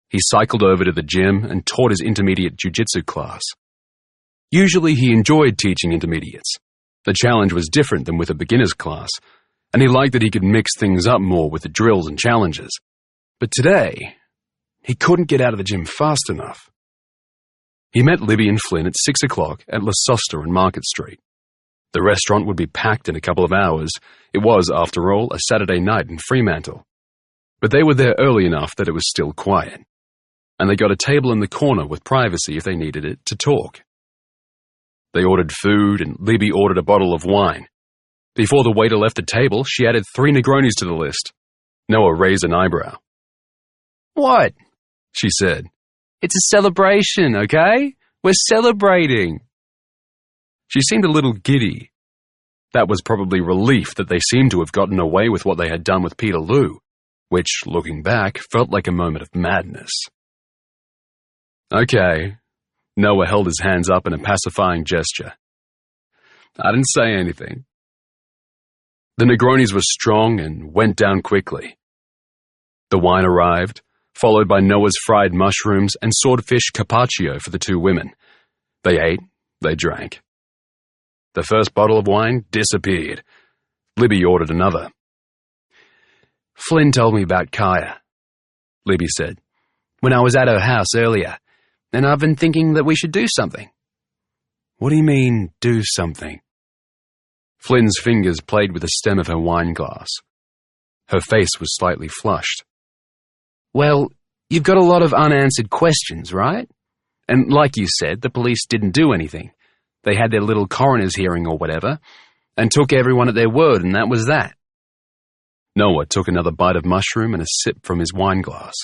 He cycled over to the gym and taught his intermediate jiu-jitsu class. Usually he enjoyed teaching intermediates. The challenge was different than with a beginner's class, and he liked that he could mix things up more with the drills and challenges. But today, he couldn't get out of the gym fast enough. He met Libby and Flynn at 6 o'clock at La Sosta on Market Street. The restaurant would be packed in a couple of hours. It was, after all, a Saturday night in Fremantle. But they were there early enough that it was still quiet, and they got a table in the corner with privacy if they needed it to talk. They ordered food, and Libby ordered a bottle of wine. Before the waiter left the table, she added 3 Negronis to the list. Noah raised an eyebrow. "What?" she said. "It's a celebration, okay? We're celebrating." She seemed a little giddy. That was probably relief that they seemed to have gotten away with what they had done with Peterloo, which, looking back, felt like a moment of madness. Okay. Noah held his hands up in a pacifying gesture. I didn't say anything. The Negronis were strong and went down quickly. The wine arrived, followed by Noah's fried mushrooms and swordfish carpaccio for the 2 women. They ate, they drank. The first bottle of wine disappeared. Libby ordered another. Flynn told me about Kaya, Libby said, when I was at her house earlier, and I've been thinking that we should do something. What do you mean, do something? Flynn's fingers played with the stem of her wine glass. Her face was slightly flushed. Well, you've got a lot of unanswered questions, right? And like you said, the police didn't do anything. They had their little coroner's hearing or whatever, and took everyone at their word, and that was that. Noah took another bite of mushroom and a sip from his wine glass.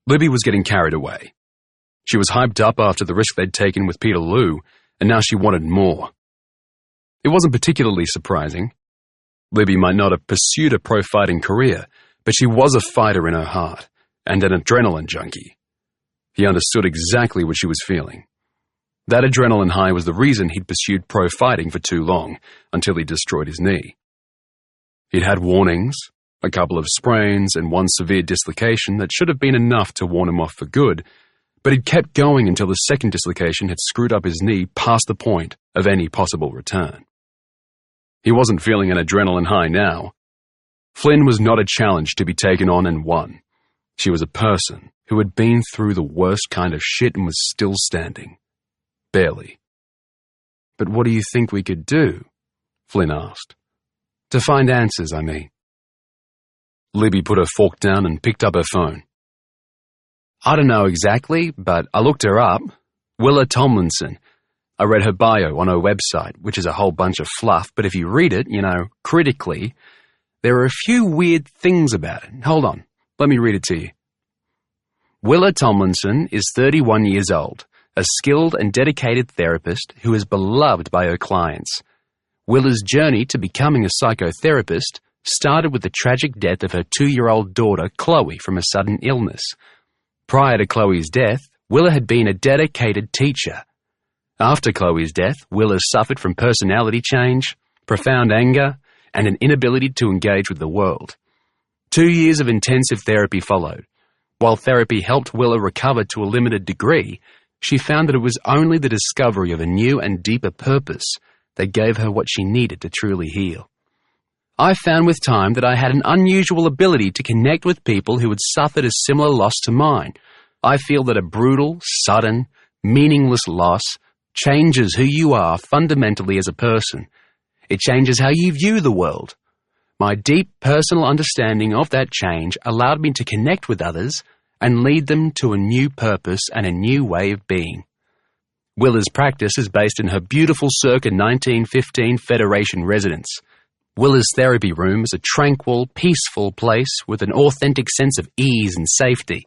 Libby was getting carried away. She was hyped up after the risk they'd taken with Peter Lou, and now she wanted more. It wasn't particularly surprising. Libby might not have pursued a pro-fighting career, but she was a fighter in her heart, and an adrenaline junkie. He understood exactly what she was feeling. That adrenaline high was the reason he'd pursued pro-fighting for too long, until he destroyed his knee. He'd had warnings, a couple of sprains, and one severe dislocation that should have been enough to warn him off for good, but he'd kept going until the second dislocation had screwed up his knee past the point of any possible return. He wasn't feeling an adrenaline high now. Flynn was not a challenge to be taken on and won. She was a person who had been through the worst kind of shit and was still standing. Barely. But what do you think we could do? Flynn asked. To find answers, I mean. Libby put her fork down and picked up her phone. I don't know exactly, but I looked her up. Willa Tomlinson. I read her bio on her website, which is a whole bunch of fluff, but if you read it, critically, there are a few weird things about it. Hold on, let me read it to you. Willa Tomlinson is 31 years old, a skilled and dedicated therapist who is beloved by her clients. Willa's journey to becoming a psychotherapist started with the tragic death of her 2-year-old daughter, Chloe, from a sudden illness. Prior to Chloe's death, Willa had been a dedicated teacher. After Chloe's death, Willa suffered from personality change, profound anger, and an inability to engage with the world. 2 years of intensive therapy followed. While therapy helped Willa recover to a limited degree, she found that it was only the discovery of a new and deeper purpose that gave her what she needed to truly heal. I found with time that I had an unusual ability to connect with people who had suffered a similar loss to mine. I feel that a brutal, sudden, meaningless loss changes who you are fundamentally as a person. It changes how you view the world. My deep personal understanding of that change allowed me to connect with others and lead them to a new purpose and a new way of being. Willa's practice is based in her beautiful circa 1915 Federation residence. Willa's therapy room is a tranquil, peaceful place with an authentic sense of ease and safety.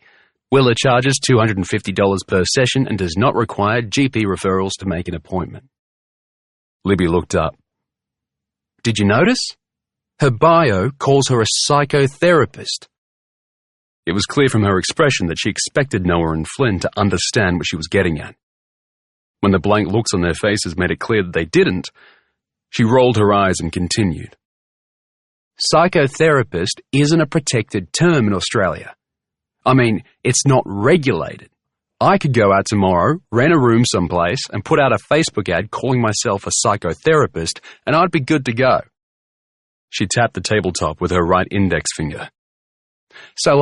Willa charges $250 per session and does not require GP referrals to make an appointment. Libby looked up. Did you notice? Her bio calls her a psychotherapist. It was clear from her expression that she expected Noah and Flynn to understand what she was getting at. When the blank looks on their faces made it clear that they didn't, she rolled her eyes and continued. Psychotherapist isn't a protected term in Australia. I mean, it's not regulated. I could go out tomorrow, rent a room someplace, and put out a Facebook ad calling myself a psychotherapist, and I'd be good to go. She tapped the tabletop with her right index finger. So,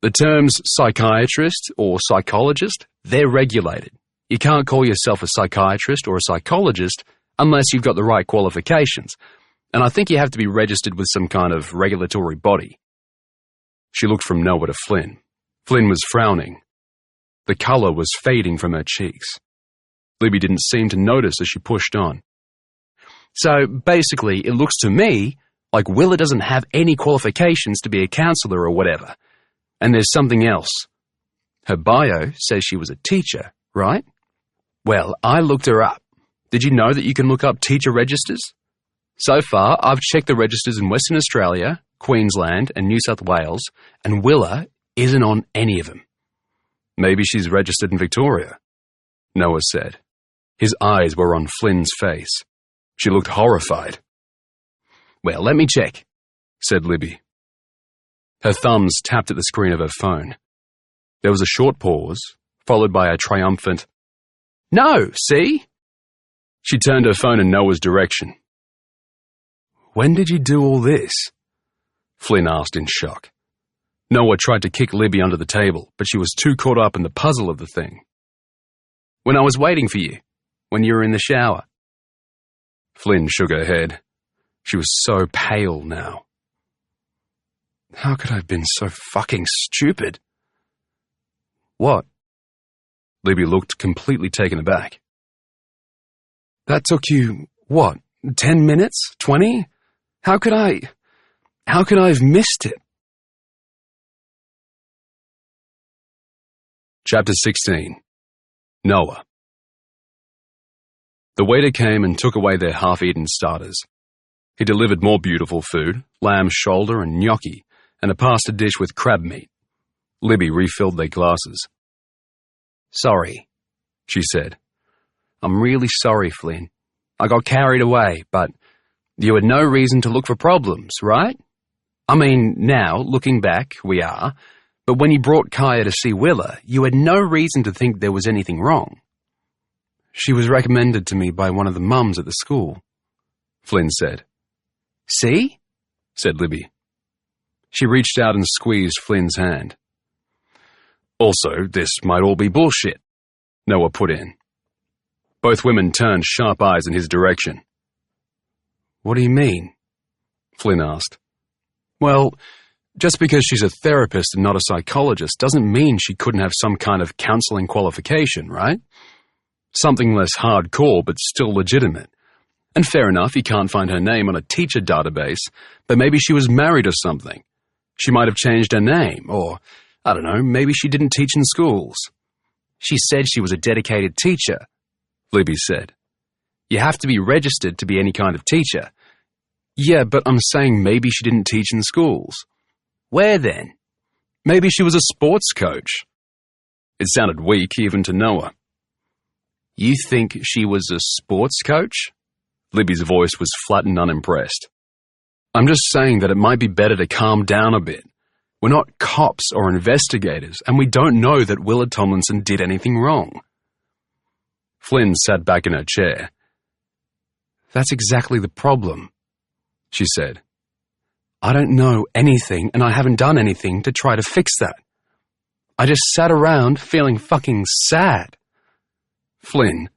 the terms psychiatrist or psychologist, they're regulated. You can't call yourself a psychiatrist or a psychologist unless you've got the right qualifications, and I think you have to be registered with some kind of regulatory body. She looked from Noah to Flynn. Flynn was frowning. The colour was fading from her cheeks. Libby didn't seem to notice as she pushed on. So, basically, it looks to me like Willa doesn't have any qualifications to be a counsellor or whatever. And there's something else. Her bio says she was a teacher, right? Well, I looked her up. Did you know that you can look up teacher registers? So far, I've checked the registers in Western Australia, Queensland, and New South Wales, and Willa isn't on any of them. Maybe she's registered in Victoria, Noah said. His eyes were on Flynn's face. She looked horrified. Well, let me check, said Libby. Her thumbs tapped at the screen of her phone. There was a short pause, followed by a triumphant, "No, see?" She turned her phone in Noah's direction. "When did you do all this?" Flynn asked in shock. Noah tried to kick Libby under the table, but she was too caught up in the puzzle of the thing. "When I was waiting for you, when you were in the shower." Flynn shook her head. She was so pale now. How could I have been so fucking stupid? What? Libby looked completely taken aback. That took you, what, 10 minutes? 20? How could I have missed it? Chapter 16. Noah. The waiter came and took away their half-eaten starters. He delivered more beautiful food, lamb shoulder and gnocchi, and a pasta dish with crab meat. Libby refilled their glasses. "Sorry," she said. "I'm really sorry, Flynn. I got carried away, but you had no reason to look for problems, right? I mean, now, looking back, we are, but when you brought Kaya to see Willa, you had no reason to think there was anything wrong." "She was recommended to me by one of the mums at the school," Flynn said. "See?" said Libby. She reached out and squeezed Flynn's hand. "Also, this might all be bullshit," Noah put in. Both women turned sharp eyes in his direction. "What do you mean?" Flynn asked. "Well, just because she's a therapist and not a psychologist doesn't mean she couldn't have some kind of counseling qualification, right? Something less hardcore but still legitimate. And fair enough, you can't find her name on a teacher database, but maybe she was married or something. She might have changed her name, or, I don't know, maybe she didn't teach in schools." "She said she was a dedicated teacher," Libby said. "You have to be registered to be any kind of teacher." "Yeah, but I'm saying maybe she didn't teach in schools." "Where then?" "Maybe she was a sports coach." It sounded weak even to Noah. "You think she was a sports coach?" Libby's voice was flat and unimpressed. "I'm just saying that it might be better to calm down a bit. We're not cops or investigators, and we don't know that Willa Tomlinson did anything wrong." Flynn sat back in her chair. "That's exactly the problem," she said. "I don't know anything, and I haven't done anything to try to fix that. I just sat around feeling fucking sad." "Flynn,"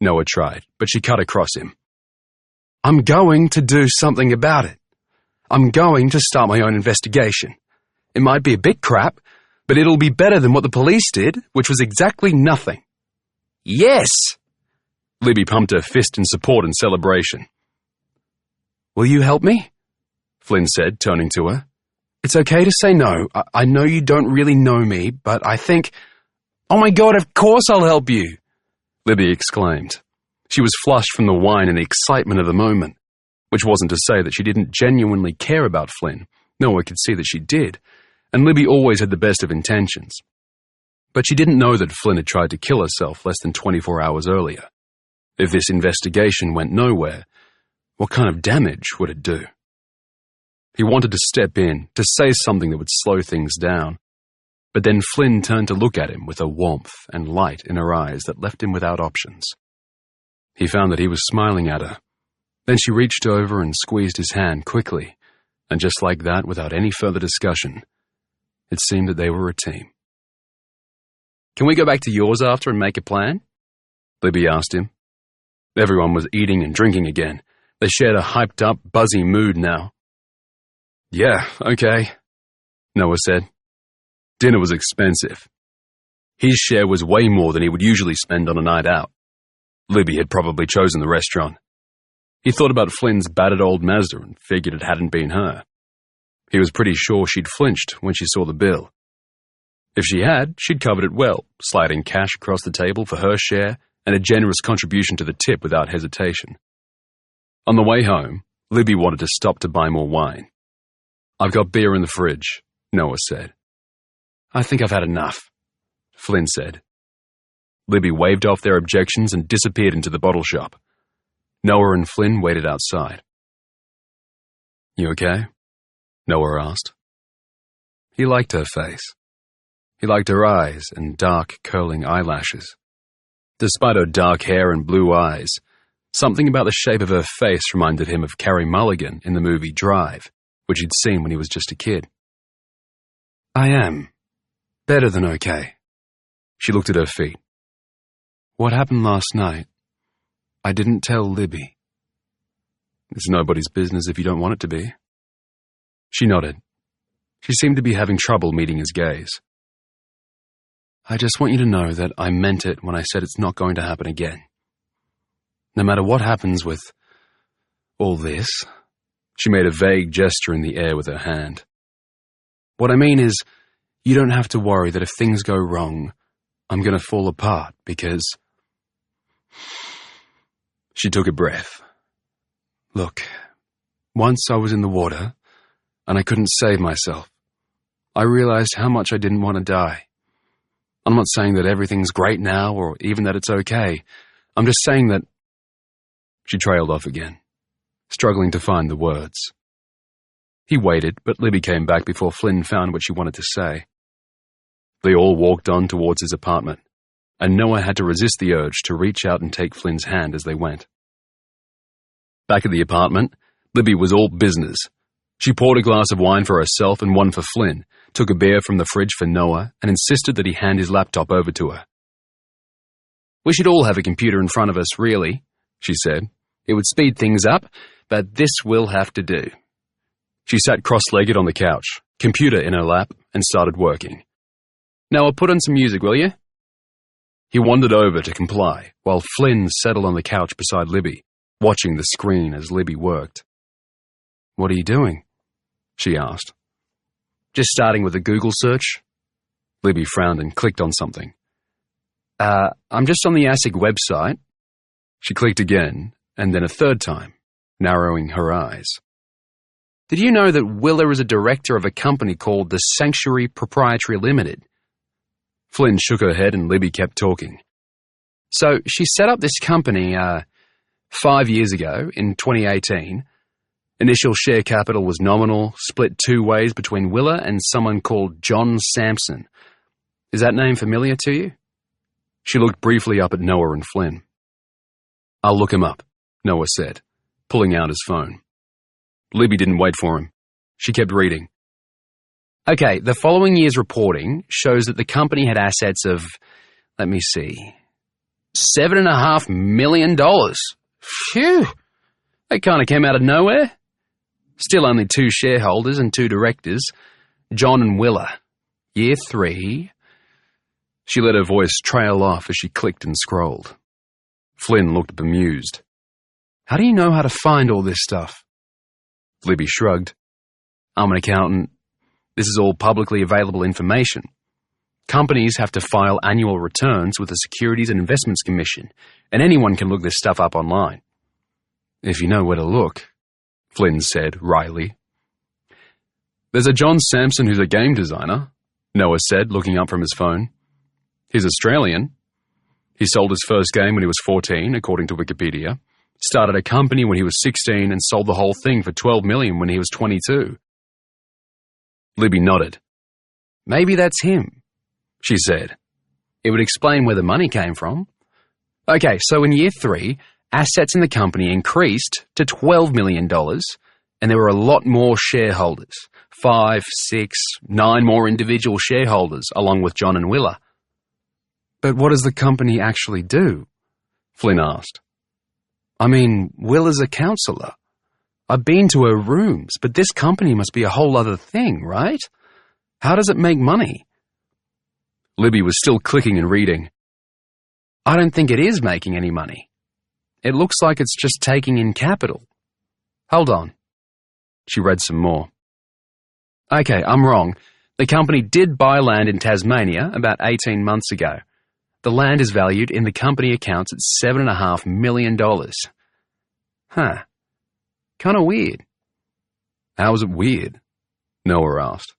Noah tried, but she cut across him. "I'm going to do something about it. I'm going to start my own investigation. It might be a bit crap, but it'll be better than what the police did, which was exactly nothing." "Yes!" Libby pumped her fist in support and celebration. "Will you help me?" Flynn said, turning to her. "It's okay to say no. I know you don't really know me, but I think—" "Oh my God, of course I'll help you!" Libby exclaimed. She was flushed from the wine and the excitement of the moment, which wasn't to say that she didn't genuinely care about Flynn. Noah could see that she did, and Libby always had the best of intentions. But she didn't know that Flynn had tried to kill herself less than 24 hours earlier. If this investigation went nowhere, what kind of damage would it do? He wanted to step in, to say something that would slow things down. But then Flynn turned to look at him with a warmth and light in her eyes that left him without options. He found that he was smiling at her. Then she reached over and squeezed his hand quickly, and just like that, without any further discussion, it seemed that they were a team. "Can we go back to yours after and make a plan?" Libby asked him. Everyone was eating and drinking again. They shared a hyped-up, buzzy mood now. "Yeah, okay," Noah said. Dinner was expensive. His share was way more than he would usually spend on a night out. Libby had probably chosen the restaurant. He thought about Flynn's battered old Mazda and figured it hadn't been her. He was pretty sure she'd flinched when she saw the bill. If she had, she'd covered it well, sliding cash across the table for her share and a generous contribution to the tip without hesitation. On the way home, Libby wanted to stop to buy more wine. "I've got beer in the fridge," Noah said. "I think I've had enough," Flynn said. Libby waved off their objections and disappeared into the bottle shop. Noah and Flynn waited outside. "You okay?" Noah asked. He liked her face. He liked her eyes and dark, curling eyelashes. Despite her dark hair and blue eyes, Something about the shape of her face reminded him of Carey Mulligan in the movie Drive, which he'd seen when he was just a kid. I am. Better than okay. She looked at her feet. What happened last night? I didn't tell Libby. It's nobody's business if you don't want it to be. She nodded. She seemed to be having trouble meeting his gaze. I just want you to know that I meant it when I said it's not going to happen again. No matter what happens with all this, she made a vague gesture in the air with her hand. What I mean is, you don't have to worry that if things go wrong, I'm going to fall apart because... She took a breath. Look, once I was in the water, and I couldn't save myself. I realized how much I didn't want to die. I'm not saying that everything's great now, or even that it's okay. I'm just saying that... She trailed off again, struggling to find the words. He waited, but Libby came back before Flynn found what she wanted to say. They all walked on towards his apartment, and Noah had to resist the urge to reach out and take Flynn's hand as they went. Back at the apartment, Libby was all business. She poured a glass of wine for herself and one for Flynn, took a beer from the fridge for Noah, and insisted that he hand his laptop over to her. We should all have a computer in front of us, really, she said. It would speed things up, but this will have to do. She sat cross-legged on the couch, computer in her lap, and started working. Noah, put on some music, will you? He wandered over to comply, while Flynn settled on the couch beside Libby, watching the screen as Libby worked. What are you doing? She asked. Just starting with a Google search. Libby frowned and clicked on something. I'm just on the ASIC website. She clicked again, and then a third time, narrowing her eyes. Did you know that Willa is a director of a company called the Sanctuary Proprietary Limited? Flynn shook her head and Libby kept talking. So she set up this company 5 years ago, in 2018. Initial share capital was nominal, split 2 ways between Willa and someone called John Sampson. Is that name familiar to you? She looked briefly up at Noah and Flynn. I'll look him up, Noah said, pulling out his phone. Libby didn't wait for him. She kept reading. Okay, the following year's reporting shows that the company had assets of, let me see, $7.5 million. Phew! That kind of came out of nowhere. Still only 2 shareholders and 2 directors, John and Willa. Year 3. She let her voice trail off as she clicked and scrolled. Flynn looked bemused. How do you know how to find all this stuff? Libby shrugged. I'm an accountant. This is all publicly available information. Companies have to file annual returns with the Securities and Investments Commission, and anyone can look this stuff up online. If you know where to look, Flynn said wryly. There's a John Sampson who's a game designer, Noah said, looking up from his phone. He's Australian. He sold his first game when he was 14, according to Wikipedia, started a company when he was 16 and sold the whole thing for $12 million when he was 22. Libby nodded. Maybe that's him, she said. It would explain where the money came from. Okay, so in year 3, assets in the company increased to $12 million, and there were a lot more shareholders, 5, 6, 9 more individual shareholders, along with John and Willa. But what does the company actually do? Flynn asked. I mean, Willa's a counselor. I've been to her rooms, but this company must be a whole other thing, right? How does it make money? Libby was still clicking and reading. I don't think it is making any money. It looks like it's just taking in capital. Hold on. She read some more. Okay, I'm wrong. The company did buy land in Tasmania about 18 months ago. The land is valued in the company accounts at $7.5 million. Huh. Kind of weird. How is it weird? Noah asked.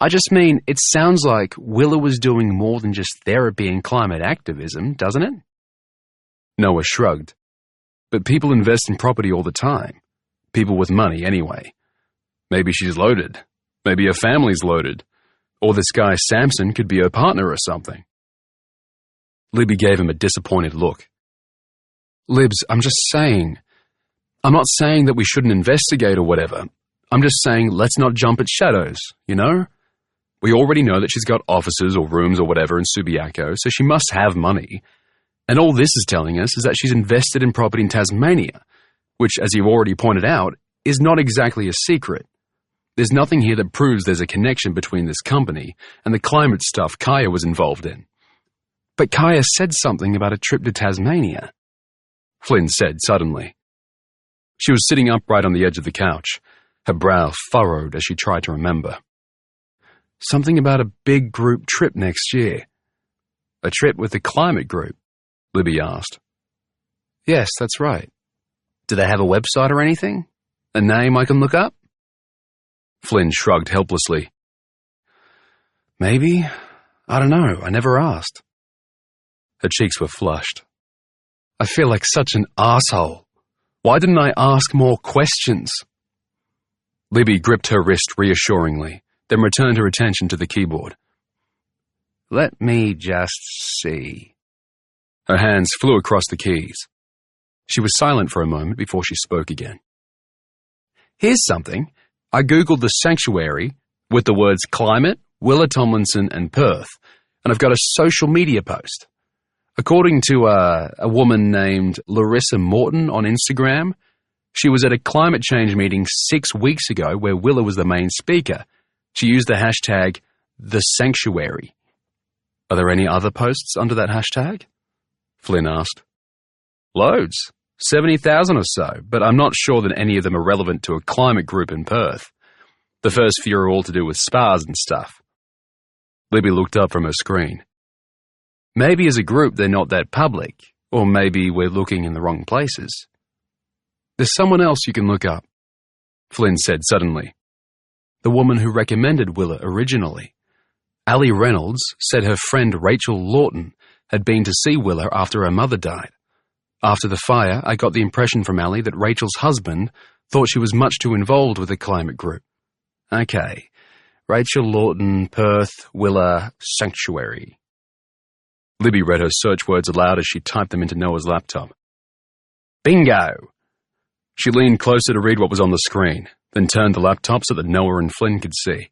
I just mean, it sounds like Willa was doing more than just therapy and climate activism, doesn't it? Noah shrugged. But people invest in property all the time. People with money, anyway. Maybe she's loaded. Maybe her family's loaded. Or this guy Sampson could be her partner or something. Libby gave him a disappointed look. Libs, I'm just saying. I'm not saying that we shouldn't investigate or whatever. I'm just saying let's not jump at shadows, you know? We already know that she's got offices or rooms or whatever in Subiaco, so she must have money. And all this is telling us is that she's invested in property in Tasmania, which, as you've already pointed out, is not exactly a secret. There's nothing here that proves there's a connection between this company and the climate stuff Kaya was involved in. But Kaya said something about a trip to Tasmania, Flynn said suddenly. She was sitting upright on the edge of the couch, her brow furrowed as she tried to remember. Something about a big group trip next year. A trip with the climate group, Libby asked. Yes, that's right. Do they have a website or anything? A name I can look up? Flynn shrugged helplessly. Maybe. I don't know. I never asked. Her cheeks were flushed. I feel like such an asshole. Why didn't I ask more questions? Libby gripped her wrist reassuringly, then returned her attention to the keyboard. Let me just see. Her hands flew across the keys. She was silent for a moment before she spoke again. Here's something. I googled the sanctuary with the words climate, Willa Tomlinson, and Perth, and I've got a social media post. According to a woman named Larissa Morton on Instagram, she was at a climate change meeting 6 weeks ago where Willa was the main speaker. She used the hashtag #TheSanctuary. Are there any other posts under that hashtag? Flynn asked. Loads. 70,000 or so, but I'm not sure that any of them are relevant to a climate group in Perth. The first few are all to do with spas and stuff. Libby looked up from her screen. Maybe as a group they're not that public, or maybe we're looking in the wrong places. There's someone else you can look up, Flynn said suddenly. The woman who recommended Willa originally. Ali Reynolds said her friend Rachel Lawton had been to see Willa after her mother died. After the fire, I got the impression from Ali that Rachel's husband thought she was much too involved with the climate group. Okay, Rachel Lawton, Perth, Willa, Sanctuary. Libby read her search words aloud as she typed them into Noah's laptop. Bingo! She leaned closer to read what was on the screen, then turned the laptop so that Noah and Flynn could see.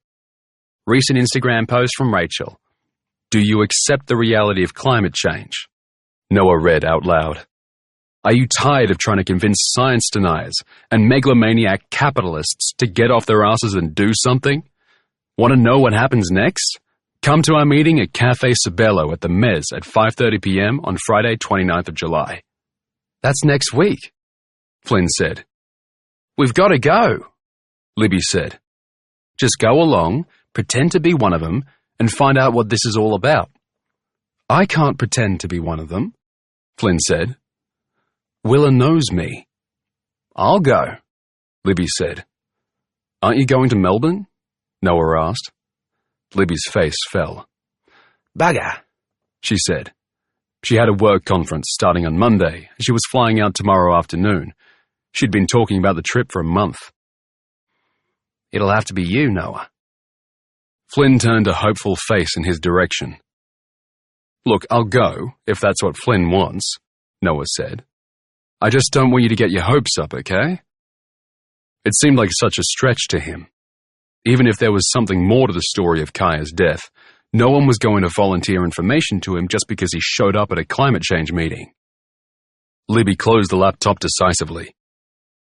Recent Instagram post from Rachel. Do you accept the reality of climate change? Noah read out loud. Are you tired of trying to convince science deniers and megalomaniac capitalists to get off their asses and do something? Want to know what happens next? Come to our meeting at Café Sabello at the Mez at 5:30 p.m. on Friday, 29th of July. That's next week, Flynn said. We've got to go, Libby said. Just go along, pretend to be one of them, and find out what this is all about. I can't pretend to be one of them, Flynn said. Willa knows me. I'll go, Libby said. Aren't you going to Melbourne? Noah asked. Libby's face fell. Bugger, she said. She had a work conference starting on Monday, and she was flying out tomorrow afternoon. She'd been talking about the trip for a month. It'll have to be you, Noah. Flynn turned a hopeful face in his direction. Look, I'll go, if that's what Flynn wants, Noah said. I just don't want you to get your hopes up, okay? It seemed like such a stretch to him. Even if there was something more to the story of Kaya's death, no one was going to volunteer information to him just because he showed up at a climate change meeting. Libby closed the laptop decisively.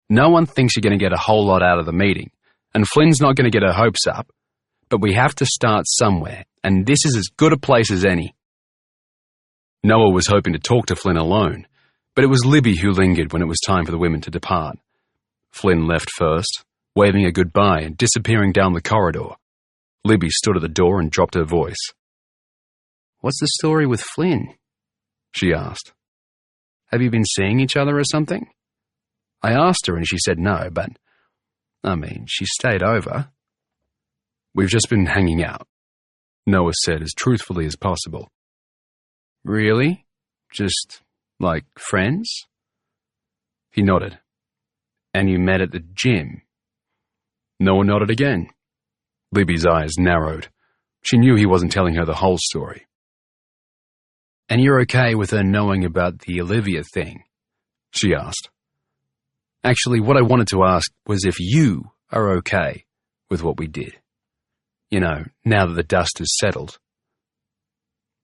No one thinks you're going to get a whole lot out of the meeting, and Flynn's not going to get her hopes up, but we have to start somewhere, and this is as good a place as any. Noah was hoping to talk to Flynn alone, but it was Libby who lingered when it was time for the women to depart. Flynn left first, waving a goodbye and disappearing down the corridor. Libby stood at the door and dropped her voice. What's the story with Flynn? She asked. Have you been seeing each other or something? I asked her and she said no, but, she stayed over. We've just been hanging out, Noah said as truthfully as possible. Really? Just, like, friends? He nodded. And you met at the gym? Noah nodded again. Libby's eyes narrowed. She knew he wasn't telling her the whole story. And you're okay with her knowing about the Olivia thing? she asked. Actually, what I wanted to ask was if you are okay with what we did. You know, now that the dust has settled.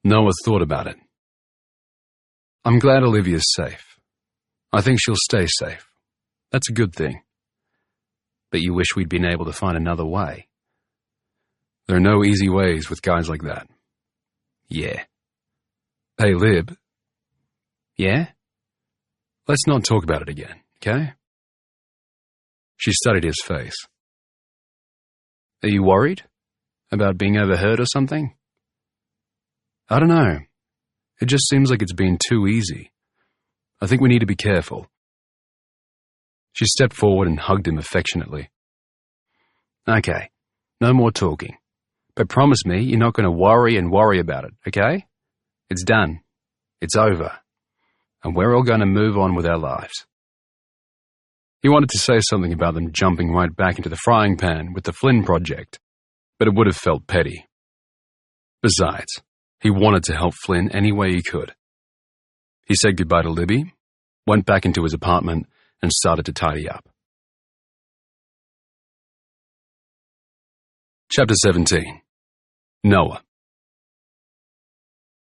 Noah thought about it. I'm glad Olivia's safe. I think she'll stay safe. That's a good thing. But you wish we'd been able to find another way. There are no easy ways with guys like that. Yeah. Hey, Lib. Yeah? Let's not talk about it again, okay? She studied his face. Are you worried? About being overheard or something? I don't know. It just seems like it's been too easy. I think we need to be careful. She stepped forward and hugged him affectionately. Okay, no more talking. But promise me you're not going to worry about it, okay? It's done. It's over. And we're all going to move on with our lives. He wanted to say something about them jumping right back into the frying pan with the Flynn project, but it would have felt petty. Besides, he wanted to help Flynn any way he could. He said goodbye to Libby, went back into his apartment, and started to tidy up. Chapter 17. Noah.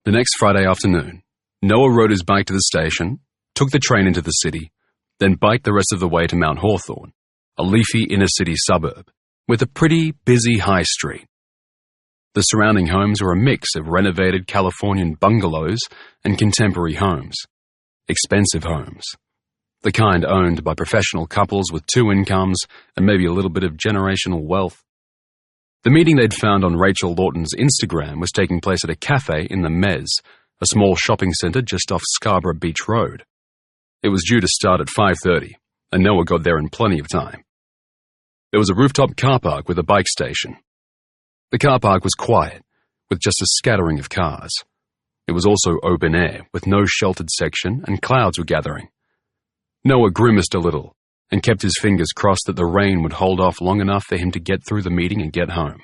The next Friday afternoon, Noah rode his bike to the station, took the train into the city, then biked the rest of the way to Mount Hawthorne, a leafy inner-city suburb, with a pretty, busy high street. The surrounding homes were a mix of renovated Californian bungalows and contemporary homes. Expensive homes. The kind owned by professional couples with 2 incomes and maybe a little bit of generational wealth. The meeting they'd found on Rachel Lawton's Instagram was taking place at a cafe in the Mez, a small shopping centre just off Scarborough Beach Road. It was due to start at 5:30, and Noah got there in plenty of time. There was a rooftop car park with a bike station. The car park was quiet, with just a scattering of cars. It was also open air, with no sheltered section, and clouds were gathering. Noah grimaced a little, and kept his fingers crossed that the rain would hold off long enough for him to get through the meeting and get home.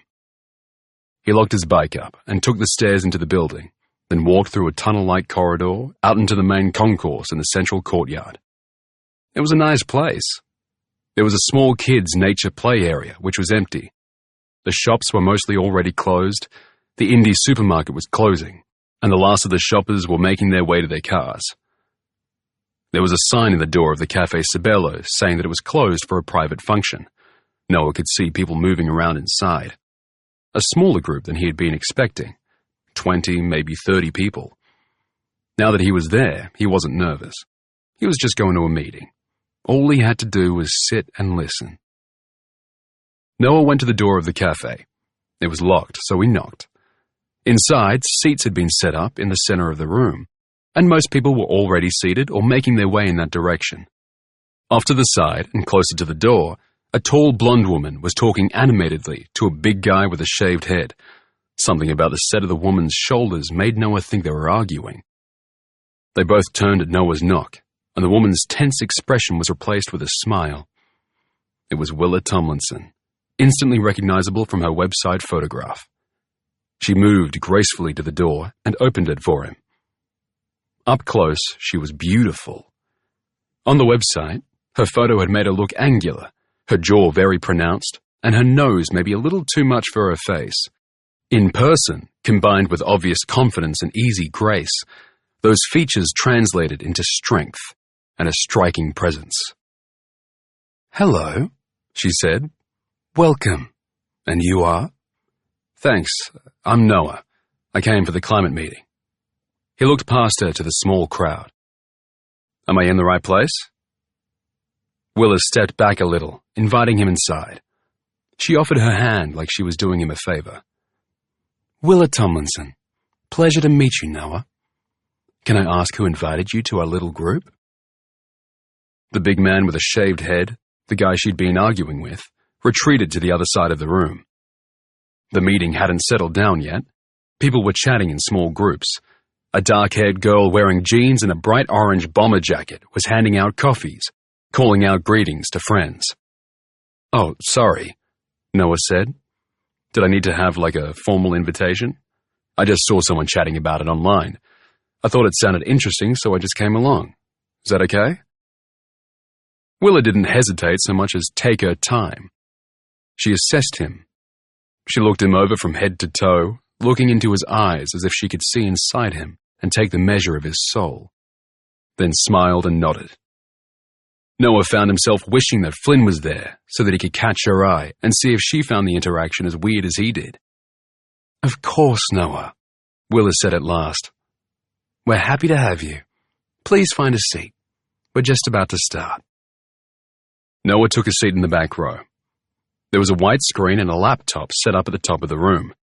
He locked his bike up, and took the stairs into the building, then walked through a tunnel-like corridor out into the main concourse in the central courtyard. It was a nice place. There was a small kids' nature play area, which was empty. The shops were mostly already closed, the indie supermarket was closing, and the last of the shoppers were making their way to their cars. There was a sign in the door of the Café Sibello saying that it was closed for a private function. Noah could see people moving around inside. A smaller group than he had been expecting. 20, maybe 30 people. Now that he was there, he wasn't nervous. He was just going to a meeting. All he had to do was sit and listen. Noah went to the door of the cafe. It was locked, so he knocked. Inside, seats had been set up in the center of the room, and most people were already seated or making their way in that direction. Off to the side, and closer to the door, a tall blonde woman was talking animatedly to a big guy with a shaved head. Something about the set of the woman's shoulders made Noah think they were arguing. They both turned at Noah's knock, and the woman's tense expression was replaced with a smile. It was Willa Tomlinson, instantly recognizable from her website photograph. She moved gracefully to the door and opened it for him. Up close, she was beautiful. On the website, her photo had made her look angular, her jaw very pronounced, and her nose maybe a little too much for her face. In person, combined with obvious confidence and easy grace, those features translated into strength and a striking presence. "Hello," she said. "Welcome. And you are?" "Thanks. I'm Noah. I came for the climate meeting." He looked past her to the small crowd. "Am I in the right place?" Willa stepped back a little, inviting him inside. She offered her hand like she was doing him a favor. "Willa Tomlinson. Pleasure to meet you, Noah. Can I ask who invited you to our little group?" The big man with a shaved head, the guy she'd been arguing with, retreated to the other side of the room. The meeting hadn't settled down yet. People were chatting in small groups. A dark-haired girl wearing jeans and a bright orange bomber jacket was handing out coffees, calling out greetings to friends. "Oh, sorry," Noah said. "Did I need to have like a formal invitation? I just saw someone chatting about it online. I thought it sounded interesting, so I just came along. Is that okay?" Willa didn't hesitate so much as take her time. She assessed him. She looked him over from head to toe, looking into his eyes as if she could see inside him and take the measure of his soul, then smiled and nodded. Noah found himself wishing that Flynn was there so that he could catch her eye and see if she found the interaction as weird as he did. "Of course, Noah," Willa said at last. "We're happy to have you. Please find a seat. We're just about to start." Noah took a seat in the back row. There was a white screen and a laptop set up at the top of the room.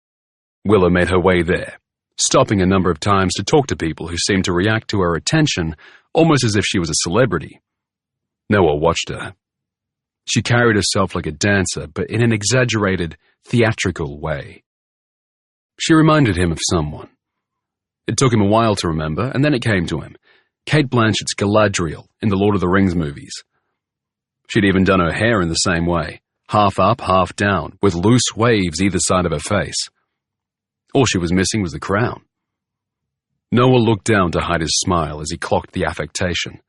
Willa made her way there, stopping a number of times to talk to people who seemed to react to her attention almost as if she was a celebrity. Noah watched her. She carried herself like a dancer, but in an exaggerated, theatrical way. She reminded him of someone. It took him a while to remember, and then it came to him. Cate Blanchett's Galadriel in the Lord of the Rings movies. She'd even done her hair in the same way, half up, half down, with loose waves either side of her face. All she was missing was the crown. Noah looked down to hide his smile as he clocked the affectation.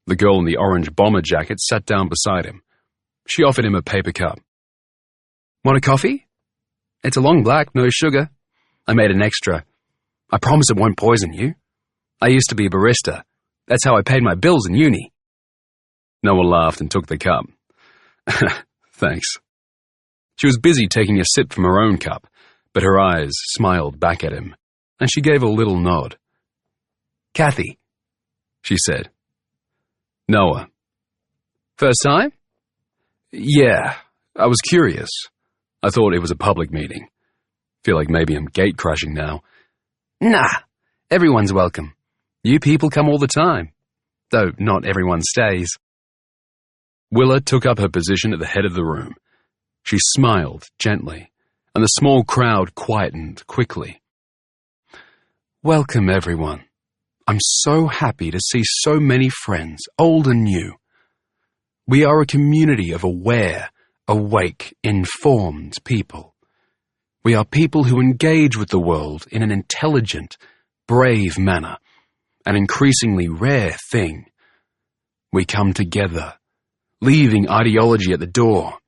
The girl in the orange bomber jacket sat down beside him. She offered him a paper cup. "Want a coffee? It's a long black, no sugar. I made an extra. I promise it won't poison you. I used to be a barista. That's how I paid my bills in uni." Noah laughed and took the cup. "Thanks." She was busy taking a sip from her own cup, but her eyes smiled back at him, and she gave a little nod. "Kathy," she said. "Noah." "First time?" "Yeah, I was curious. I thought it was a public meeting. Feel like maybe I'm gate crashing now." "Nah, everyone's welcome. You people come all the time, though not everyone stays." Willa took up her position at the head of the room. She smiled gently, and the small crowd quietened quickly. "Welcome, everyone. I'm so happy to see so many friends, old and new. We are a community of aware, awake, informed people. We are people who engage with the world in an intelligent, brave manner, an increasingly rare thing. We come together, leaving ideology at the door.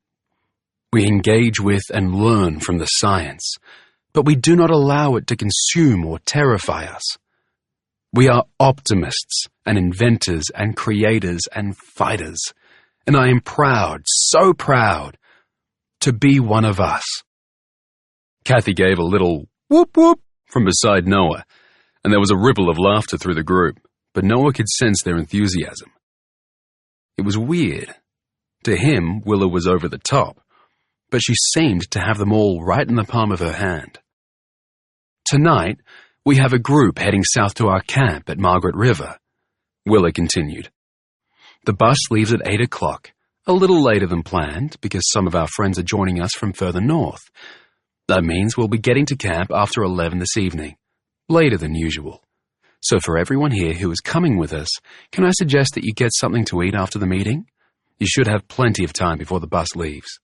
We engage with and learn from the science, but we do not allow it to consume or terrify us. We are optimists and inventors and creators and fighters, and I am proud, so proud, to be one of us." Kathy gave a little whoop whoop from beside Noah, and there was a ripple of laughter through the group, but Noah could sense their enthusiasm. It was weird. To him, Willa was over the top, but she seemed to have them all right in the palm of her hand. "Tonight, we have a group heading south to our camp at Margaret River," Willa continued. "The bus leaves at 8 o'clock, a little later than planned because some of our friends are joining us from further north. That means we'll be getting to camp after 11 this evening, later than usual. So for everyone here who is coming with us, can I suggest that you get something to eat after the meeting? You should have plenty of time before the bus leaves."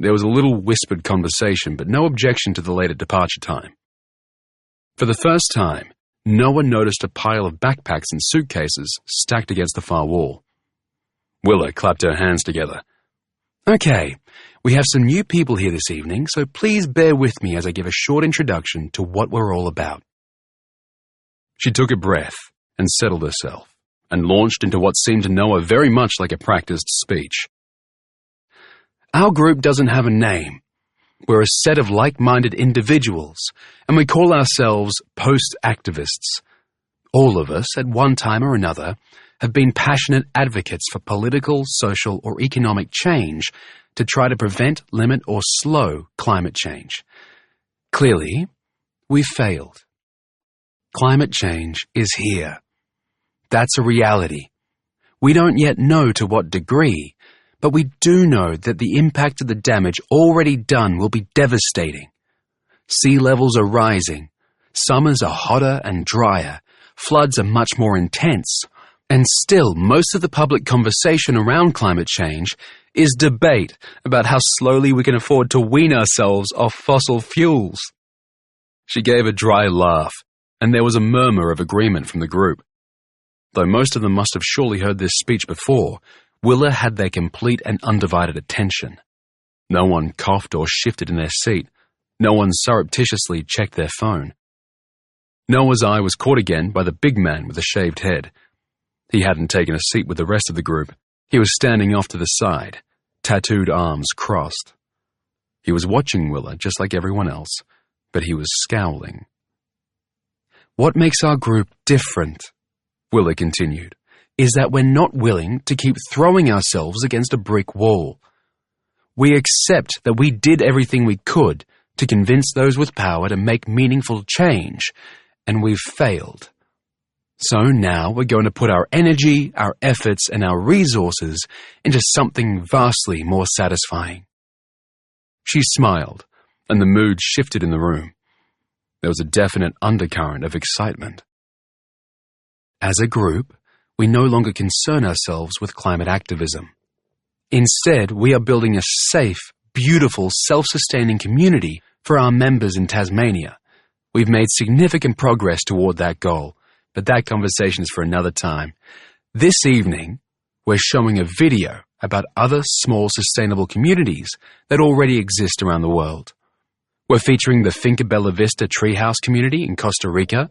There was a little whispered conversation, but no objection to the later departure time. For the first time, Noah noticed a pile of backpacks and suitcases stacked against the far wall. Willa clapped her hands together. "Okay, we have some new people here this evening, so please bear with me as I give a short introduction to what we're all about." She took a breath and settled herself, and launched into what seemed to Noah very much like a practiced speech. "Our group doesn't have a name. We're a set of like-minded individuals, and we call ourselves post-activists. All of us, at one time or another, have been passionate advocates for political, social, or economic change to try to prevent, limit, or slow climate change. Clearly, we've failed. Climate change is here. That's a reality. We don't yet know to what degree, but we do know that the impact of the damage already done will be devastating. Sea levels are rising, summers are hotter and drier, floods are much more intense, and still most of the public conversation around climate change is debate about how slowly we can afford to wean ourselves off fossil fuels." She gave a dry laugh, and there was a murmur of agreement from the group. Though most of them must have surely heard this speech before, Willa had their complete and undivided attention. No one coughed or shifted in their seat. No one surreptitiously checked their phone. Noah's eye was caught again by the big man with the shaved head. He hadn't taken a seat with the rest of the group. He was standing off to the side, tattooed arms crossed. He was watching Willa just like everyone else, but he was scowling. "What makes our group different," Willa continued, "is that we're not willing to keep throwing ourselves against a brick wall. We accept that we did everything we could to convince those with power to make meaningful change, and we've failed. So now we're going to put our energy, our efforts, and our resources into something vastly more satisfying." She smiled, and the mood shifted in the room. There was a definite undercurrent of excitement. As a group, we no longer concern ourselves with climate activism. Instead, we are building a safe, beautiful, self-sustaining community for our members in Tasmania. We've made significant progress toward that goal, but that conversation is for another time. This evening, we're showing a video about other small sustainable communities that already exist around the world. We're featuring the Finca Bella Vista Treehouse community in Costa Rica,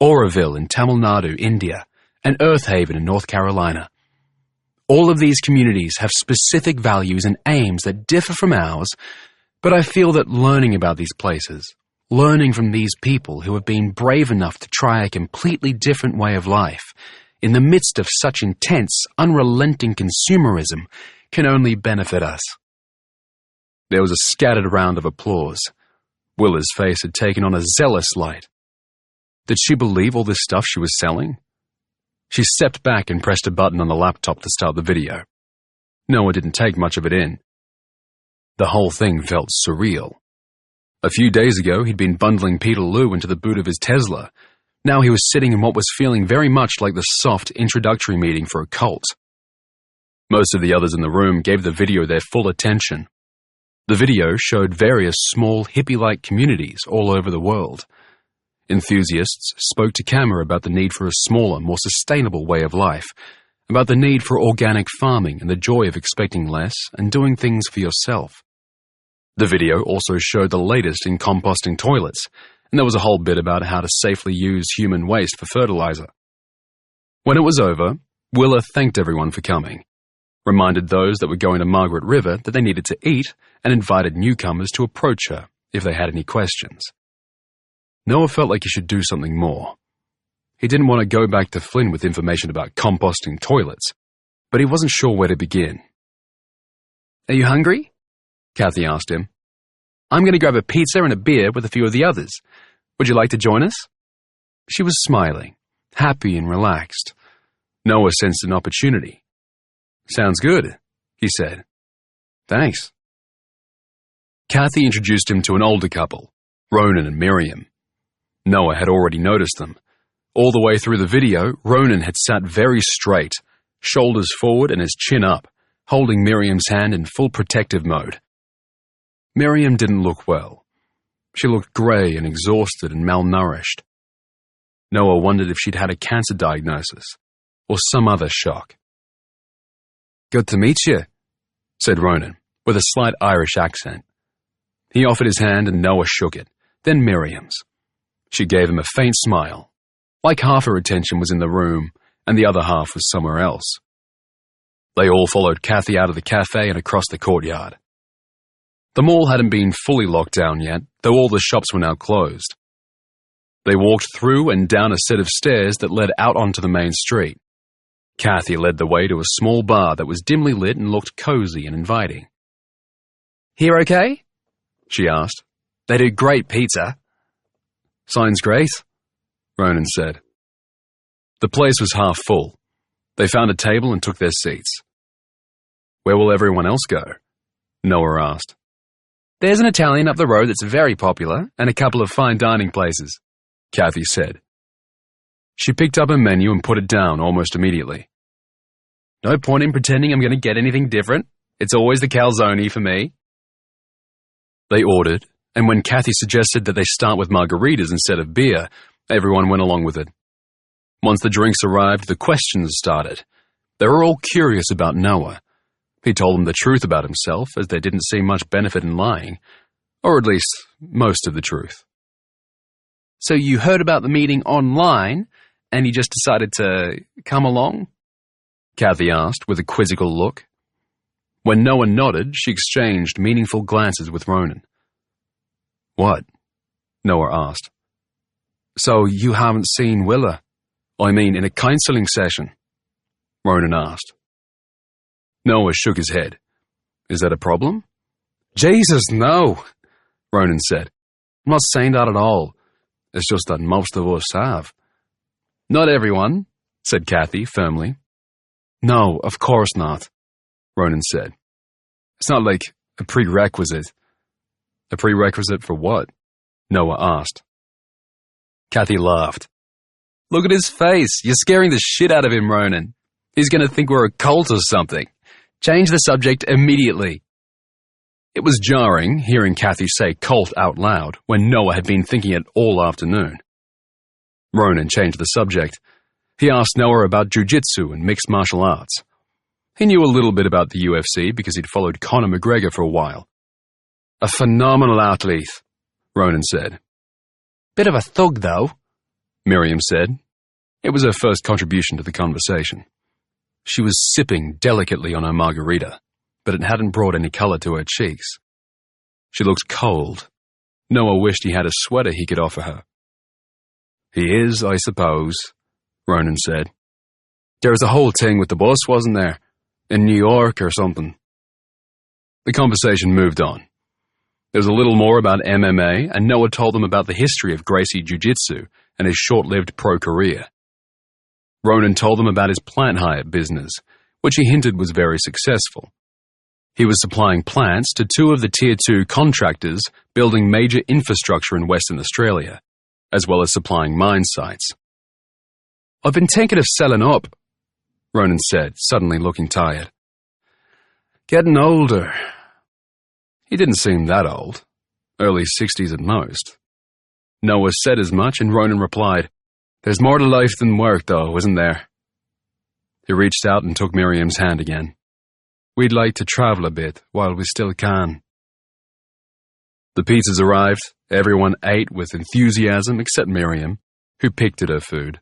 Auroville in Tamil Nadu, India, and Earth Haven in North Carolina. All of these communities have specific values and aims that differ from ours, but I feel that learning about these places, learning from these people who have been brave enough to try a completely different way of life, in the midst of such intense, unrelenting consumerism, can only benefit us. There was a scattered round of applause. Willa's face had taken on a zealous light. Did she believe all this stuff she was selling? She stepped back and pressed a button on the laptop to start the video. Noah didn't take much of it in. The whole thing felt surreal. A few days ago, he'd been bundling Peterloo into the boot of his Tesla. Now he was sitting in what was feeling very much like the soft introductory meeting for a cult. Most of the others in the room gave the video their full attention. The video showed various small hippie-like communities all over the world. Enthusiasts spoke to camera about the need for a smaller, more sustainable way of life, about the need for organic farming and the joy of expecting less and doing things for yourself. The video also showed the latest in composting toilets, and there was a whole bit about how to safely use human waste for fertilizer. When it was over, Willa thanked everyone for coming, reminded those that were going to Margaret River that they needed to eat, and invited newcomers to approach her if they had any questions. Noah felt like he should do something more. He didn't want to go back to Flynn with information about composting toilets, but he wasn't sure where to begin. "Are you hungry?" Kathy asked him. "I'm going to grab a pizza and a beer with a few of the others. Would you like to join us?" She was smiling, happy and relaxed. Noah sensed an opportunity. "Sounds good," he said. "Thanks." Kathy introduced him to an older couple, Ronan and Miriam. Noah had already noticed them. All the way through the video, Ronan had sat very straight, shoulders forward and his chin up, holding Miriam's hand in full protective mode. Miriam didn't look well. She looked grey and exhausted and malnourished. Noah wondered if she'd had a cancer diagnosis or some other shock. "Good to meet you," said Ronan, with a slight Irish accent. He offered his hand and Noah shook it, then Miriam's. She gave him a faint smile, like half her attention was in the room and the other half was somewhere else. They all followed Kathy out of the cafe and across the courtyard. The mall hadn't been fully locked down yet, though all the shops were now closed. They walked through and down a set of stairs that led out onto the main street. Kathy led the way to a small bar that was dimly lit and looked cozy and inviting. "Here okay?" she asked. "They do great pizza." "Sounds great," Ronan said. The place was half full. They found a table and took their seats. "Where will everyone else go?" Noah asked. "There's an Italian up the road that's very popular, and a couple of fine dining places," Kathy said. She picked up a menu and put it down almost immediately. "No point in pretending I'm going to get anything different. It's always the calzone for me." They ordered, and when Kathy suggested that they start with margaritas instead of beer, everyone went along with it. Once the drinks arrived, the questions started. They were all curious about Noah. He told them the truth about himself, as they didn't see much benefit in lying, or at least most of the truth. So you heard about the meeting online, and you just decided to come along? Kathy asked with a quizzical look. When Noah nodded, she exchanged meaningful glances with Ronan. What? Noah asked. So you haven't seen Willa? I mean, in a counselling session? Ronan asked. Noah shook his head. Is that a problem? Jesus, no, Ronan said. I'm not saying that at all. It's just that most of us have. Not everyone, said Kathy firmly. No, of course not, Ronan said. It's not like a prerequisite. A prerequisite for what? Noah asked. Kathy laughed. Look at his face. You're scaring the shit out of him, Ronan. He's going to think we're a cult or something. Change the subject immediately. It was jarring hearing Kathy say cult out loud when Noah had been thinking it all afternoon. Ronan changed the subject. He asked Noah about jiu-jitsu and mixed martial arts. He knew a little bit about the UFC because he'd followed Conor McGregor for a while. A phenomenal athlete, Ronan said. Bit of a thug, though, Miriam said. It was her first contribution to the conversation. She was sipping delicately on her margarita, but it hadn't brought any color to her cheeks. She looked cold. Noah wished he had a sweater he could offer her. He is, I suppose, Ronan said. There was a whole thing with the bus, wasn't there? In New York or something. The conversation moved on. There was a little more about MMA, and Noah told them about the history of Gracie Jiu-Jitsu and his short-lived pro career. Ronan told them about his plant hire business, which he hinted was very successful. He was supplying plants to 2 of the Tier 2 contractors building major infrastructure in Western Australia, as well as supplying mine sites. I've been thinking of selling up, Ronan said, suddenly looking tired. Getting older. He didn't seem that old. Early 60s at most. Noah said as much, and Ronan replied, There's more to life than work, though, isn't there? He reached out and took Miriam's hand again. We'd like to travel a bit while we still can. The pizzas arrived. Everyone ate with enthusiasm except Miriam, who picked at her food.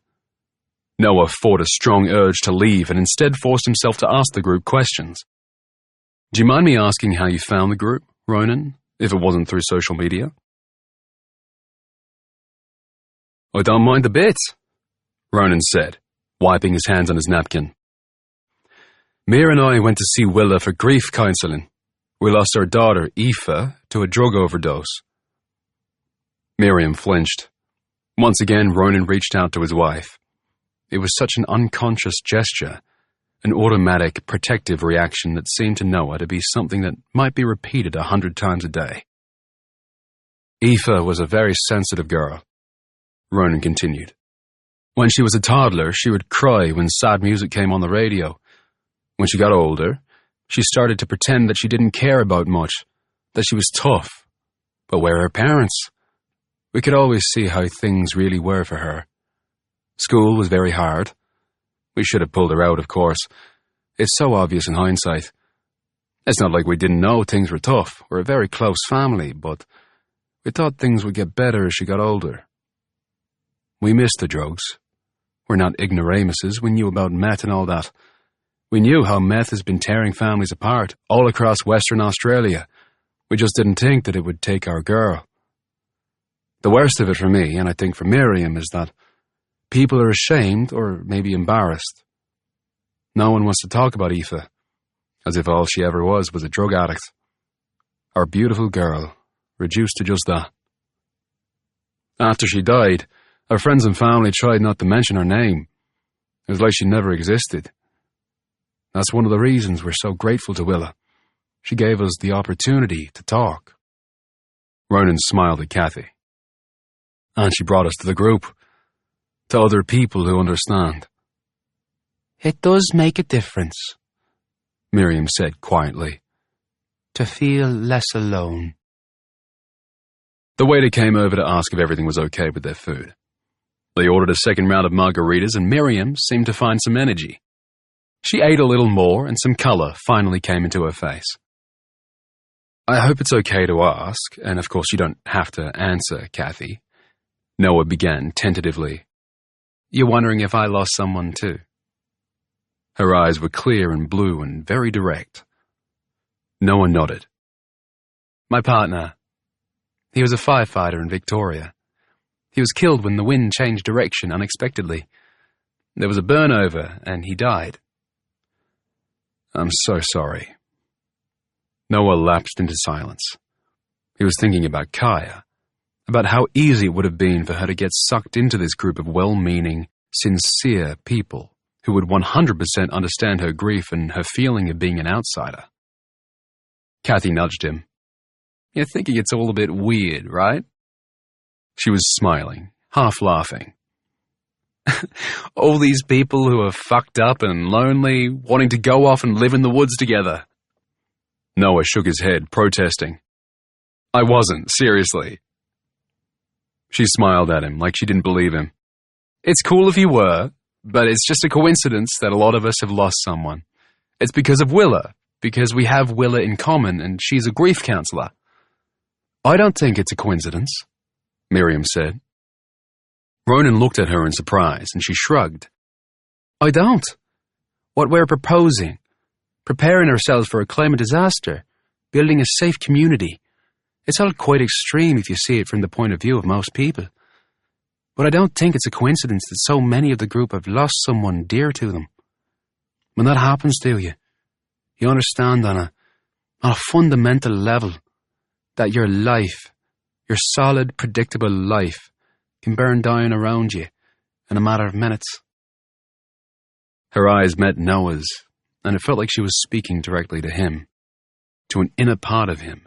Noah fought a strong urge to leave and instead forced himself to ask the group questions. Do you mind me asking how you found the group, Ronan, if it wasn't through social media? I don't mind a bit, Ronan said, wiping his hands on his napkin. Mir and I went to see Willa for grief counselling. We lost our daughter, Aoife, to a drug overdose. Miriam flinched. Once again, Ronan reached out to his wife. It was such an unconscious gesture, an automatic, protective reaction that seemed to Noah to be something that might be repeated 100 times a day. Aoife was a very sensitive girl, Ronan continued. When she was a toddler, she would cry when sad music came on the radio. When she got older, she started to pretend that she didn't care about much, that she was tough. But where are her parents? We could always see how things really were for her. School was very hard. We should have pulled her out, of course. It's so obvious in hindsight. It's not like we didn't know things were tough. We're a very close family, but we thought things would get better as she got older. We missed the drugs. We're not ignoramuses. We knew about meth and all that. We knew how meth has been tearing families apart all across Western Australia. We just didn't think that it would take our girl. The worst of it for me, and I think for Miriam, is that people are ashamed or maybe embarrassed. No one wants to talk about Aoife, as if all she ever was a drug addict. Our beautiful girl, reduced to just that. After she died, our friends and family tried not to mention her name. It was like she never existed. That's one of the reasons we're so grateful to Willa. She gave us the opportunity to talk. Ronan smiled at Kathy. And she brought us to the group, to other people who understand. It does make a difference, Miriam said quietly, to feel less alone. The waiter came over to ask if everything was okay with their food. They ordered a second round of margaritas, and Miriam seemed to find some energy. She ate a little more and some colour finally came into her face. I hope it's okay to ask, and of course you don't have to answer, Kathy. Noah began tentatively. You're wondering if I lost someone too? Her eyes were clear and blue and very direct. Noah nodded. My partner. He was a firefighter in Victoria. He was killed when the wind changed direction unexpectedly. There was a burnover and he died. I'm so sorry. Noah lapsed into silence. He was thinking about Kaya, about how easy it would have been for her to get sucked into this group of well-meaning, sincere people who would 100% understand her grief and her feeling of being an outsider. Kathy nudged him. You're thinking it's all a bit weird, right? She was smiling, half laughing. All these people who are fucked up and lonely, wanting to go off and live in the woods together. Noah shook his head, protesting. I wasn't, seriously. She smiled at him like she didn't believe him. It's cool if you were, but it's just a coincidence that a lot of us have lost someone. It's because of Willa, because we have Willa in common and she's a grief counselor. I don't think it's a coincidence, Miriam said. Ronan looked at her in surprise and she shrugged. I don't. What we're proposing, preparing ourselves for a climate disaster, building a safe community, it's all quite extreme if you see it from the point of view of most people. But I don't think it's a coincidence that so many of the group have lost someone dear to them. When that happens to you, you understand on a fundamental level that your life, your solid, predictable life, can burn down around you in a matter of minutes. Her eyes met Noah's, and it felt like she was speaking directly to him, to an inner part of him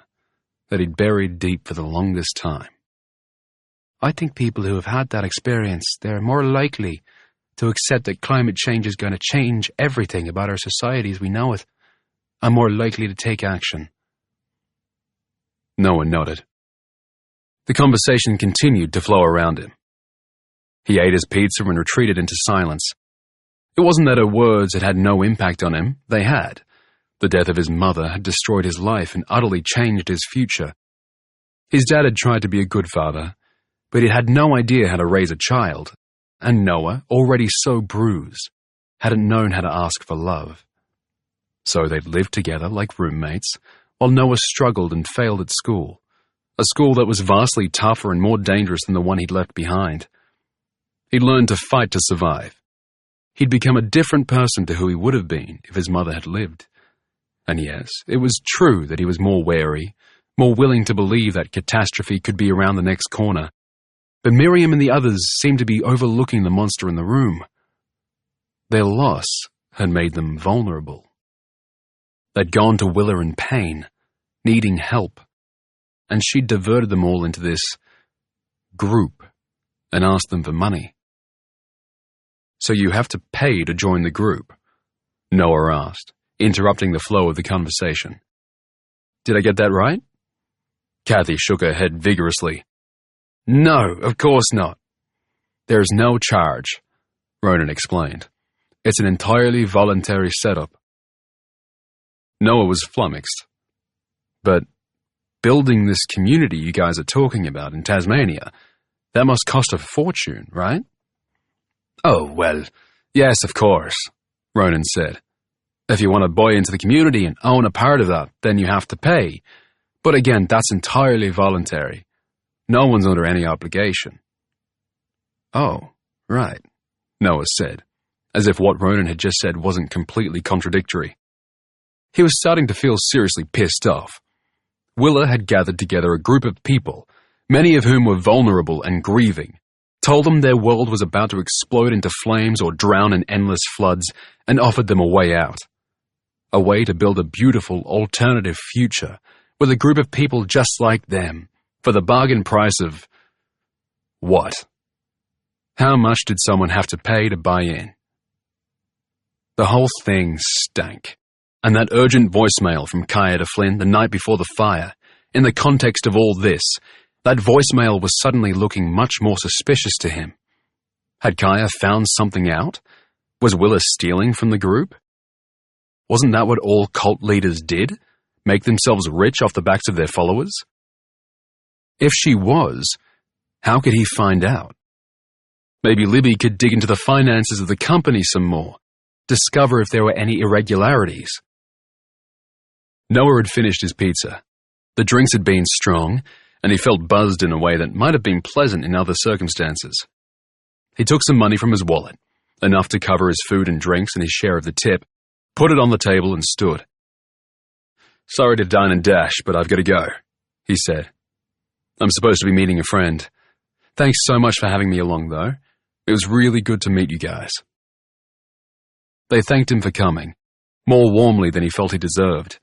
that he'd buried deep for the longest time. I think people who have had that experience, they're more likely to accept that climate change is going to change everything about our society as we know it, and more likely to take action. Noah nodded. The conversation continued to flow around him. He ate his pizza and retreated into silence. It wasn't that her words had no impact on him. They had. The death of his mother had destroyed his life and utterly changed his future. His dad had tried to be a good father, but he had no idea how to raise a child, and Noah, already so bruised, hadn't known how to ask for love. So they'd lived together like roommates, while Noah struggled and failed at school, a school that was vastly tougher and more dangerous than the one he'd left behind. He'd learned to fight to survive. He'd become a different person to who he would have been if his mother had lived. And yes, it was true that he was more wary, more willing to believe that catastrophe could be around the next corner. But Miriam and the others seemed to be overlooking the monster in the room. Their loss had made them vulnerable. They'd gone to Willa in pain, needing help, and she'd diverted them all into this group and asked them for money. So you have to pay to join the group? Noah asked, interrupting the flow of the conversation. Did I get that right? Kathy shook her head vigorously. No, of course not. There's no charge, Ronan explained. It's an entirely voluntary setup. Noah was flummoxed. But building this community you guys are talking about in Tasmania, that must cost a fortune, right? Oh, well, yes, of course, Ronan said. If you want to buy into the community and own a part of that, then you have to pay. But again, that's entirely voluntary. No one's under any obligation. Oh, right, Noah said, as if what Ronan had just said wasn't completely contradictory. He was starting to feel seriously pissed off. Willa had gathered together a group of people, many of whom were vulnerable and grieving, told them their world was about to explode into flames or drown in endless floods, and offered them a way out. A way to build a beautiful, alternative future with a group of people just like them, for the bargain price of what? How much did someone have to pay to buy in? The whole thing stank, and that urgent voicemail from Kaya to Flynn the night before the fire, in the context of all this, that voicemail was suddenly looking much more suspicious to him. Had Kaya found something out? Was Willa stealing from the group? Wasn't that what all cult leaders did? Make themselves rich off the backs of their followers? If she was, how could he find out? Maybe Libby could dig into the finances of the company some more, discover if there were any irregularities. Noah had finished his pizza. The drinks had been strong, and he felt buzzed in a way that might have been pleasant in other circumstances. He took some money from his wallet, enough to cover his food and drinks and his share of the tip, put it on the table and stood. "Sorry to dine and dash, but I've got to go," he said. "I'm supposed to be meeting a friend. Thanks so much for having me along, though. It was really good to meet you guys." They thanked him for coming, more warmly than he felt he deserved.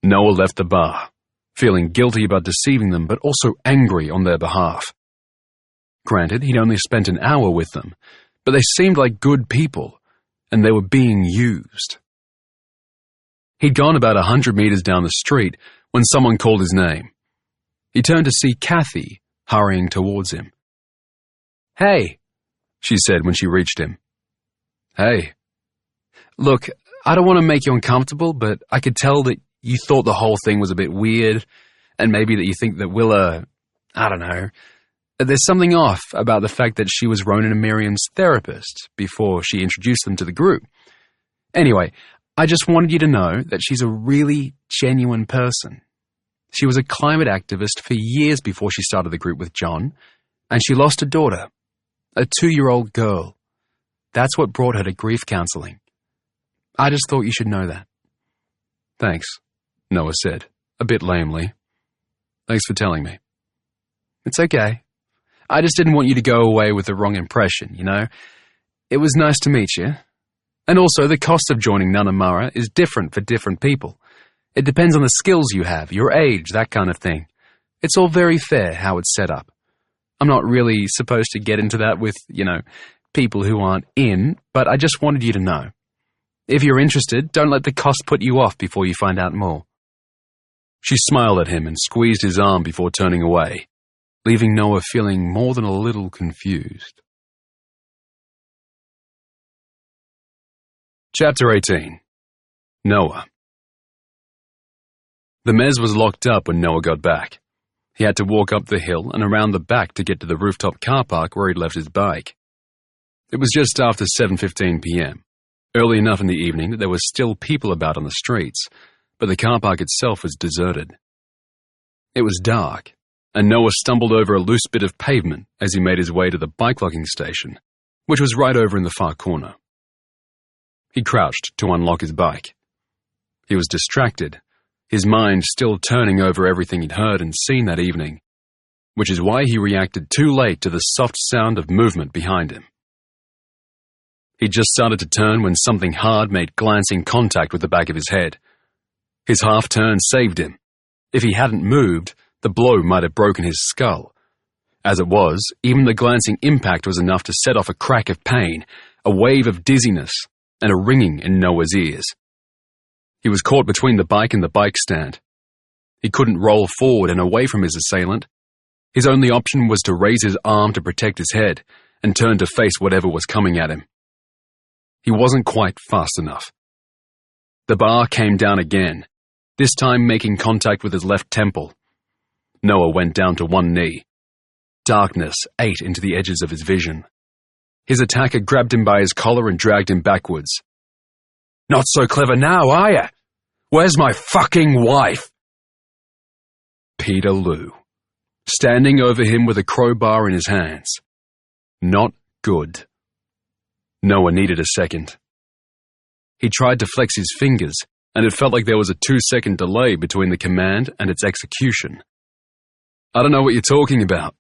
Noah left the bar, feeling guilty about deceiving them, but also angry on their behalf. Granted, he'd only spent an hour with them, but they seemed like good people, and they were being used. He'd gone about 100 meters down the street when someone called his name. He turned to see Kathy hurrying towards him. "Hey," she said when she reached him. "Hey. Look, I don't want to make you uncomfortable, but I could tell that you thought the whole thing was a bit weird, and maybe that you think that Willa, I don't know, there's something off about the fact that she was Ronan and Miriam's therapist before she introduced them to the group. Anyway, I just wanted you to know that she's a really genuine person. She was a climate activist for years before she started the group with John, and she lost a daughter, a 2-year-old girl. That's what brought her to grief counseling. I just thought you should know that." "Thanks," Noah said, a bit lamely. "Thanks for telling me." "It's okay. I just didn't want you to go away with the wrong impression, you know? It was nice to meet you. And also, the cost of joining Nanamara is different for different people. It depends on the skills you have, your age, that kind of thing. It's all very fair how it's set up. I'm not really supposed to get into that with, people who aren't in, but I just wanted you to know. If you're interested, don't let the cost put you off before you find out more." She smiled at him and squeezed his arm before turning away, leaving Noah feeling more than a little confused. Chapter 18. Noah. The mezz was locked up when Noah got back. He had to walk up the hill and around the back to get to the rooftop car park where he'd left his bike. It was just after 7:15 p.m., early enough in the evening that there were still people about on the streets, but the car park itself was deserted. It was dark, and Noah stumbled over a loose bit of pavement as he made his way to the bike locking station, which was right over in the far corner. He crouched to unlock his bike. He was distracted, his mind still turning over everything he'd heard and seen that evening, which is why he reacted too late to the soft sound of movement behind him. He'd just started to turn when something hard made glancing contact with the back of his head. His half-turn saved him. If he hadn't moved, the blow might have broken his skull. As it was, even the glancing impact was enough to set off a crack of pain, a wave of dizziness, and a ringing in Noah's ears. He was caught between the bike and the bike stand. He couldn't roll forward and away from his assailant. His only option was to raise his arm to protect his head and turn to face whatever was coming at him. He wasn't quite fast enough. The bar came down again, this time making contact with his left temple. Noah went down to one knee. Darkness ate into the edges of his vision. His attacker grabbed him by his collar and dragged him backwards. "Not so clever now, are ya? Where's my fucking wife?" Peter Lou, standing over him with a crowbar in his hands. Not good. Noah needed a second. He tried to flex his fingers, and it felt like there was a 2-second delay between the command and its execution. "I don't know what you're talking about,"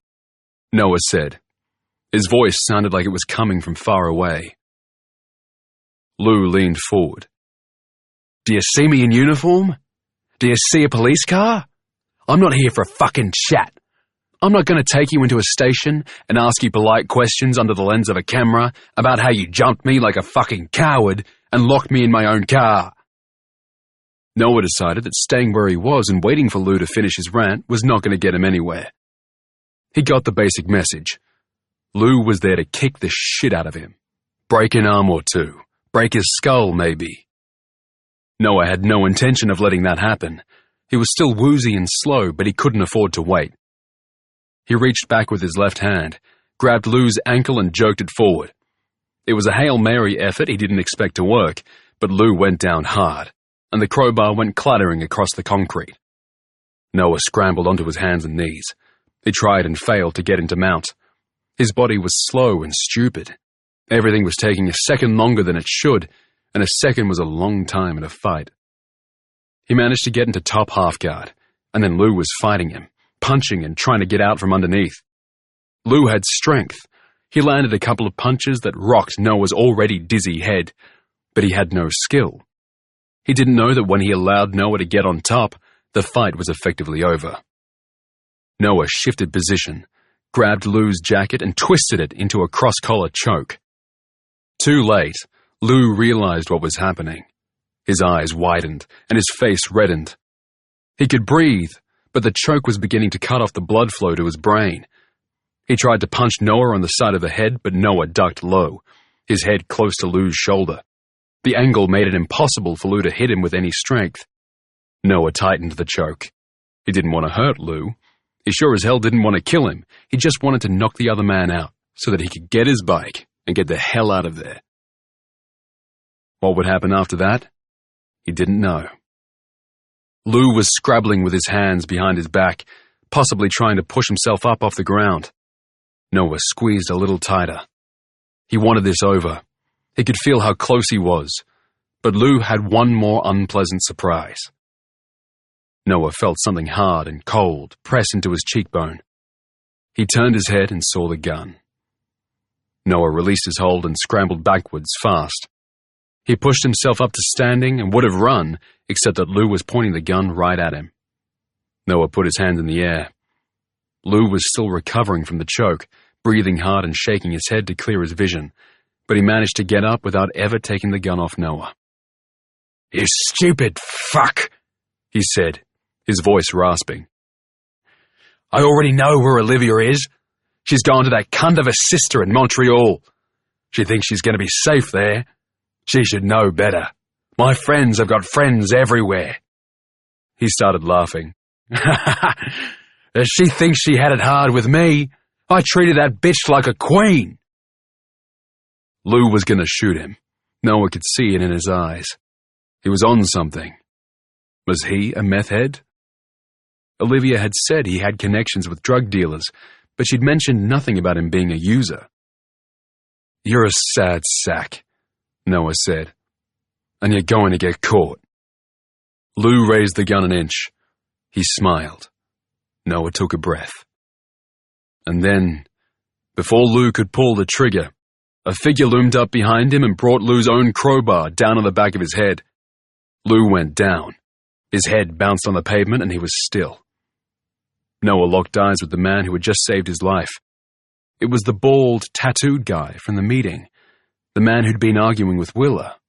Noah said. His voice sounded like it was coming from far away. Lou leaned forward. "Do you see me in uniform? Do you see a police car? I'm not here for a fucking chat. I'm not going to take you into a station and ask you polite questions under the lens of a camera about how you jumped me like a fucking coward and locked me in my own car." Noah decided that staying where he was and waiting for Lou to finish his rant was not going to get him anywhere. He got the basic message. Lou was there to kick the shit out of him. Break an arm or two. Break his skull, maybe. Noah had no intention of letting that happen. He was still woozy and slow, but he couldn't afford to wait. He reached back with his left hand, grabbed Lou's ankle and jerked it forward. It was a Hail Mary effort he didn't expect to work, but Lou went down hard, and the crowbar went clattering across the concrete. Noah scrambled onto his hands and knees. He tried and failed to get him to mount. His body was slow and stupid. Everything was taking a second longer than it should, and a second was a long time in a fight. He managed to get into top half guard, and then Lou was fighting him, punching and trying to get out from underneath. Lou had strength. He landed a couple of punches that rocked Noah's already dizzy head, but he had no skill. He didn't know that when he allowed Noah to get on top, the fight was effectively over. Noah shifted position, grabbed Lou's jacket and twisted it into a cross-collar choke. Too late, Lou realized what was happening. His eyes widened and his face reddened. He could breathe, but the choke was beginning to cut off the blood flow to his brain. He tried to punch Noah on the side of the head, but Noah ducked low, his head close to Lou's shoulder. The angle made it impossible for Lou to hit him with any strength. Noah tightened the choke. He didn't want to hurt Lou. He sure as hell didn't want to kill him. He just wanted to knock the other man out so that he could get his bike and get the hell out of there. What would happen after that? He didn't know. Lou was scrabbling with his hands behind his back, possibly trying to push himself up off the ground. Noah squeezed a little tighter. He wanted this over. He could feel how close he was, but Lou had one more unpleasant surprise. Noah felt something hard and cold press into his cheekbone. He turned his head and saw the gun. Noah released his hold and scrambled backwards fast. He pushed himself up to standing and would have run, except that Lou was pointing the gun right at him. Noah put his hands in the air. Lou was still recovering from the choke, breathing hard and shaking his head to clear his vision, but he managed to get up without ever taking the gun off Noah. "You stupid fuck," he said, his voice rasping. "I already know where Olivia is. She's gone to that cunt of a sister in Montreal. She thinks she's going to be safe there. She should know better. My friends have got friends everywhere." He started laughing. "She thinks she had it hard with me. I treated that bitch like a queen." Lou was going to shoot him. Noah could see it in his eyes. He was on something. Was he a meth head? Olivia had said he had connections with drug dealers, but she'd mentioned nothing about him being a user. "You're a sad sack," Noah said, "and you're going to get caught." Lou raised the gun an inch. He smiled. Noah took a breath. And then, before Lou could pull the trigger, a figure loomed up behind him and brought Lou's own crowbar down on the back of his head. Lou went down. His head bounced on the pavement and he was still. Noah locked eyes with the man who had just saved his life. It was the bald, tattooed guy from the meeting, the man who'd been arguing with Willa.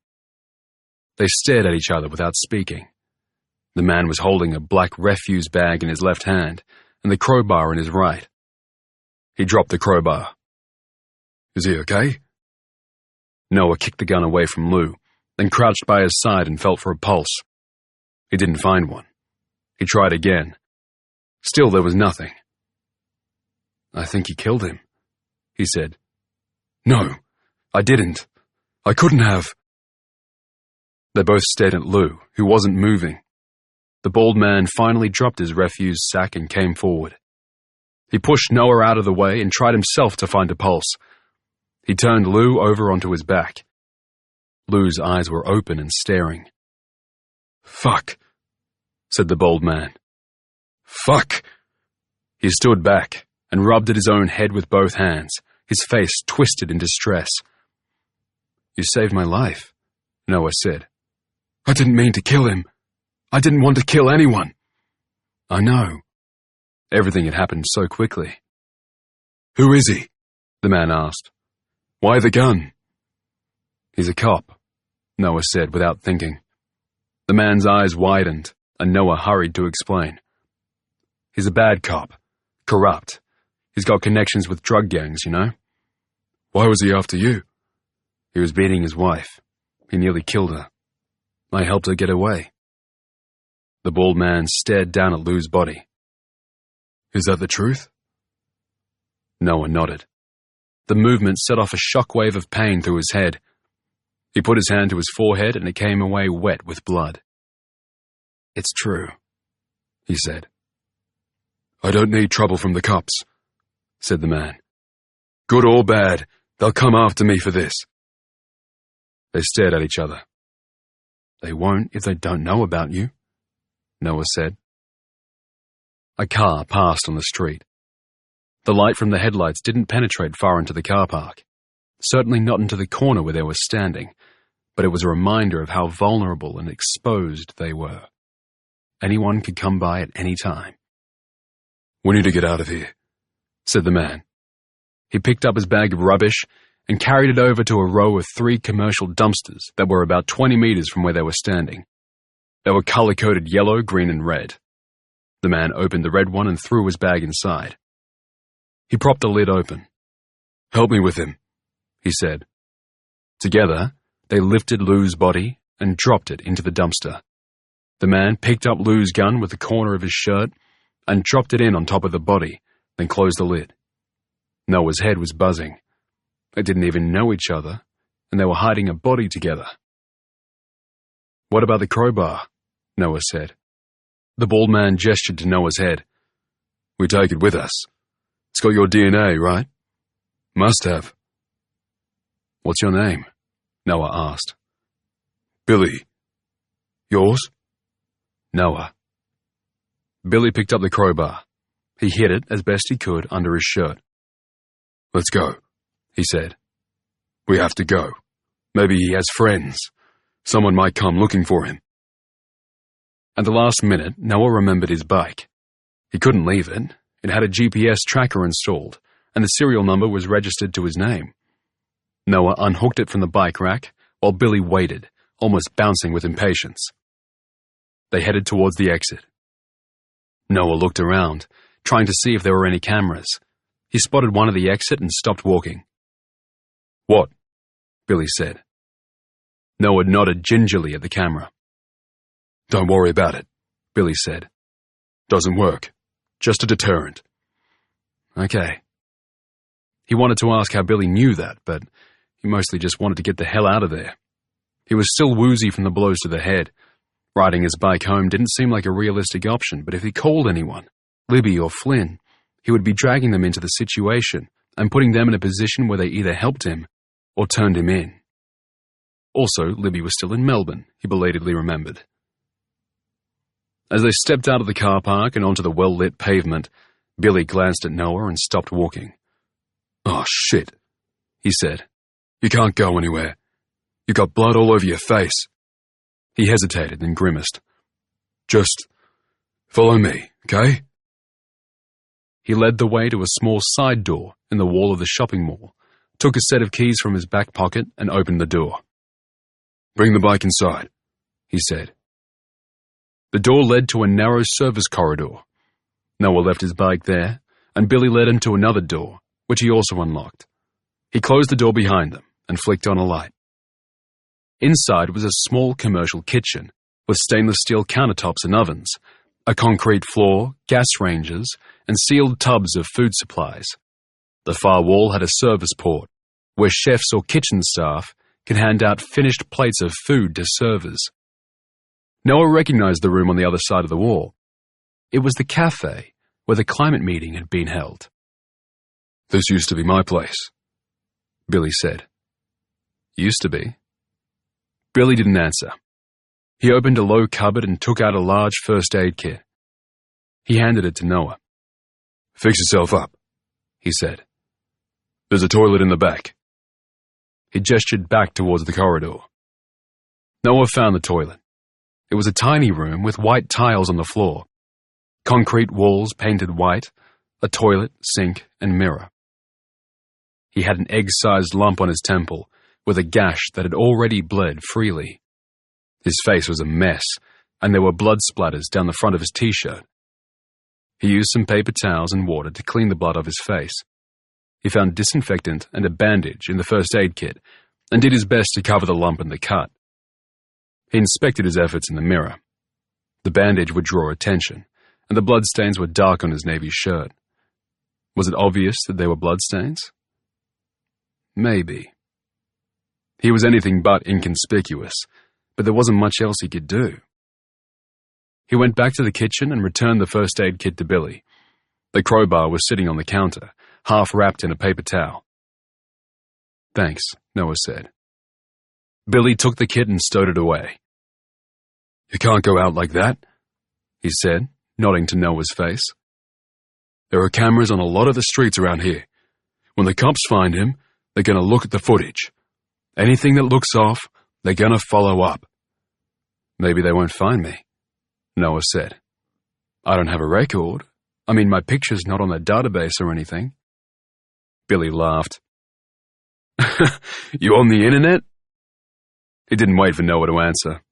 They stared at each other without speaking. The man was holding a black refuse bag in his left hand and the crowbar in his right. He dropped the crowbar. "Is he okay?" Noah kicked the gun away from Lou, then crouched by his side and felt for a pulse. He didn't find one. He tried again. Still, there was nothing. "I think you killed him," he said. "No, I didn't. I couldn't have." They both stared at Lou, who wasn't moving. The bald man finally dropped his refuse sack and came forward. He pushed Noah out of the way and tried himself to find a pulse. He turned Lou over onto his back. Lou's eyes were open and staring. "Fuck," said the bald man. "Fuck." He stood back and rubbed at his own head with both hands, his face twisted in distress. "You saved my life," Noah said. "I didn't mean to kill him. I didn't want to kill anyone." "I know." Everything had happened so quickly. "Who is he?" the man asked. "Why the gun?" "He's a cop," Noah said without thinking. The man's eyes widened, and Noah hurried to explain. "He's a bad cop. Corrupt. He's got connections with drug gangs, you know." "Why was he after you?" "He was beating his wife. He nearly killed her. I helped her get away. The bald man stared down at Lou's body. Is that the truth? Noah nodded. The movement set off a shockwave of pain through his head. He put his hand to his forehead and it came away wet with blood. It's true, he said. I don't need trouble from the cops, said the man. Good or bad, they'll come after me for this. They stared at each other. They won't if they don't know about you, Noah said. A car passed on the street. The light from the headlights didn't penetrate far into the car park, certainly not into the corner where they were standing, but it was a reminder of how vulnerable and exposed they were. Anyone could come by at any time. We need to get out of here, said the man. He picked up his bag of rubbish and carried it over to a row of 3 commercial dumpsters that were about 20 meters from where they were standing. They were color-coded yellow, green, and red. The man opened the red one and threw his bag inside. He propped the lid open. Help me with him, he said. Together, they lifted Lou's body and dropped it into the dumpster. The man picked up Lou's gun with the corner of his shirt and dropped it in on top of the body, then closed the lid. Noah's head was buzzing. They didn't even know each other, and they were hiding a body together. What about the crowbar? Noah said. The bald man gestured to Noah's head. We take it with us. It's got your DNA, right? Must have. What's your name? Noah asked. Billy. Yours? Noah. Billy picked up the crowbar. He hid it as best he could under his shirt. Let's go, he said. We have to go. Maybe he has friends. Someone might come looking for him. At the last minute, Noah remembered his bike. He couldn't leave it. It had a GPS tracker installed, and the serial number was registered to his name. Noah unhooked it from the bike rack, while Billy waited, almost bouncing with impatience. They headed towards the exit. Noah looked around, trying to see if there were any cameras. He spotted one at the exit and stopped walking. What? Billy said. Noah nodded gingerly at the camera. Don't worry about it, Billy said. Doesn't work. Just a deterrent. Okay. He wanted to ask how Billy knew that, but he mostly just wanted to get the hell out of there. He was still woozy from the blows to the head. Riding his bike home didn't seem like a realistic option, but if he called anyone, Libby or Flynn, he would be dragging them into the situation and putting them in a position where they either helped him or turned him in. Also, Libby was still in Melbourne, he belatedly remembered. As they stepped out of the car park and onto the well-lit pavement, Billy glanced at Noah and stopped walking. Oh, shit, he said. You can't go anywhere. You got blood all over your face. He hesitated and grimaced. Just follow me, okay? He led the way to a small side door in the wall of the shopping mall, took a set of keys from his back pocket and opened the door. Bring the bike inside, he said. The door led to a narrow service corridor. Noah left his bike there, and Billy led him to another door, which he also unlocked. He closed the door behind them and flicked on a light. Inside was a small commercial kitchen with stainless steel countertops and ovens, a concrete floor, gas ranges, and sealed tubs of food supplies. The far wall had a service port, where chefs or kitchen staff could hand out finished plates of food to servers. Noah recognized the room on the other side of the wall. It was the cafe where the climate meeting had been held. This used to be my place, Billy said. Used to be? Billy didn't answer. He opened a low cupboard and took out a large first aid kit. He handed it to Noah. Fix yourself up, he said. There's a toilet in the back. He gestured back towards the corridor. Noah found the toilet. It was a tiny room with white tiles on the floor, concrete walls painted white, a toilet, sink, and mirror. He had an egg-sized lump on his temple, with a gash that had already bled freely. His face was a mess, and there were blood splatters down the front of his t-shirt. He used some paper towels and water to clean the blood off his face. He found disinfectant and a bandage in the first aid kit, and did his best to cover the lump and the cut. He inspected his efforts in the mirror. The bandage would draw attention, and the bloodstains were dark on his navy shirt. Was it obvious that they were bloodstains? Maybe. He was anything but inconspicuous, but there wasn't much else he could do. He went back to the kitchen and returned the first aid kit to Billy. The crowbar was sitting on the counter, half wrapped in a paper towel. "Thanks," Noah said. Billy took the kit and stowed it away. "You can't go out like that," he said, nodding to Noah's face. "There are cameras on a lot of the streets around here. When the cops find him, they're going to look at the footage. Anything that looks off, they're going to follow up." "Maybe they won't find me," Noah said. "I don't have a record. I mean, my picture's not on the database or anything." Billy laughed. "You on the internet?" He didn't wait for Noah to answer.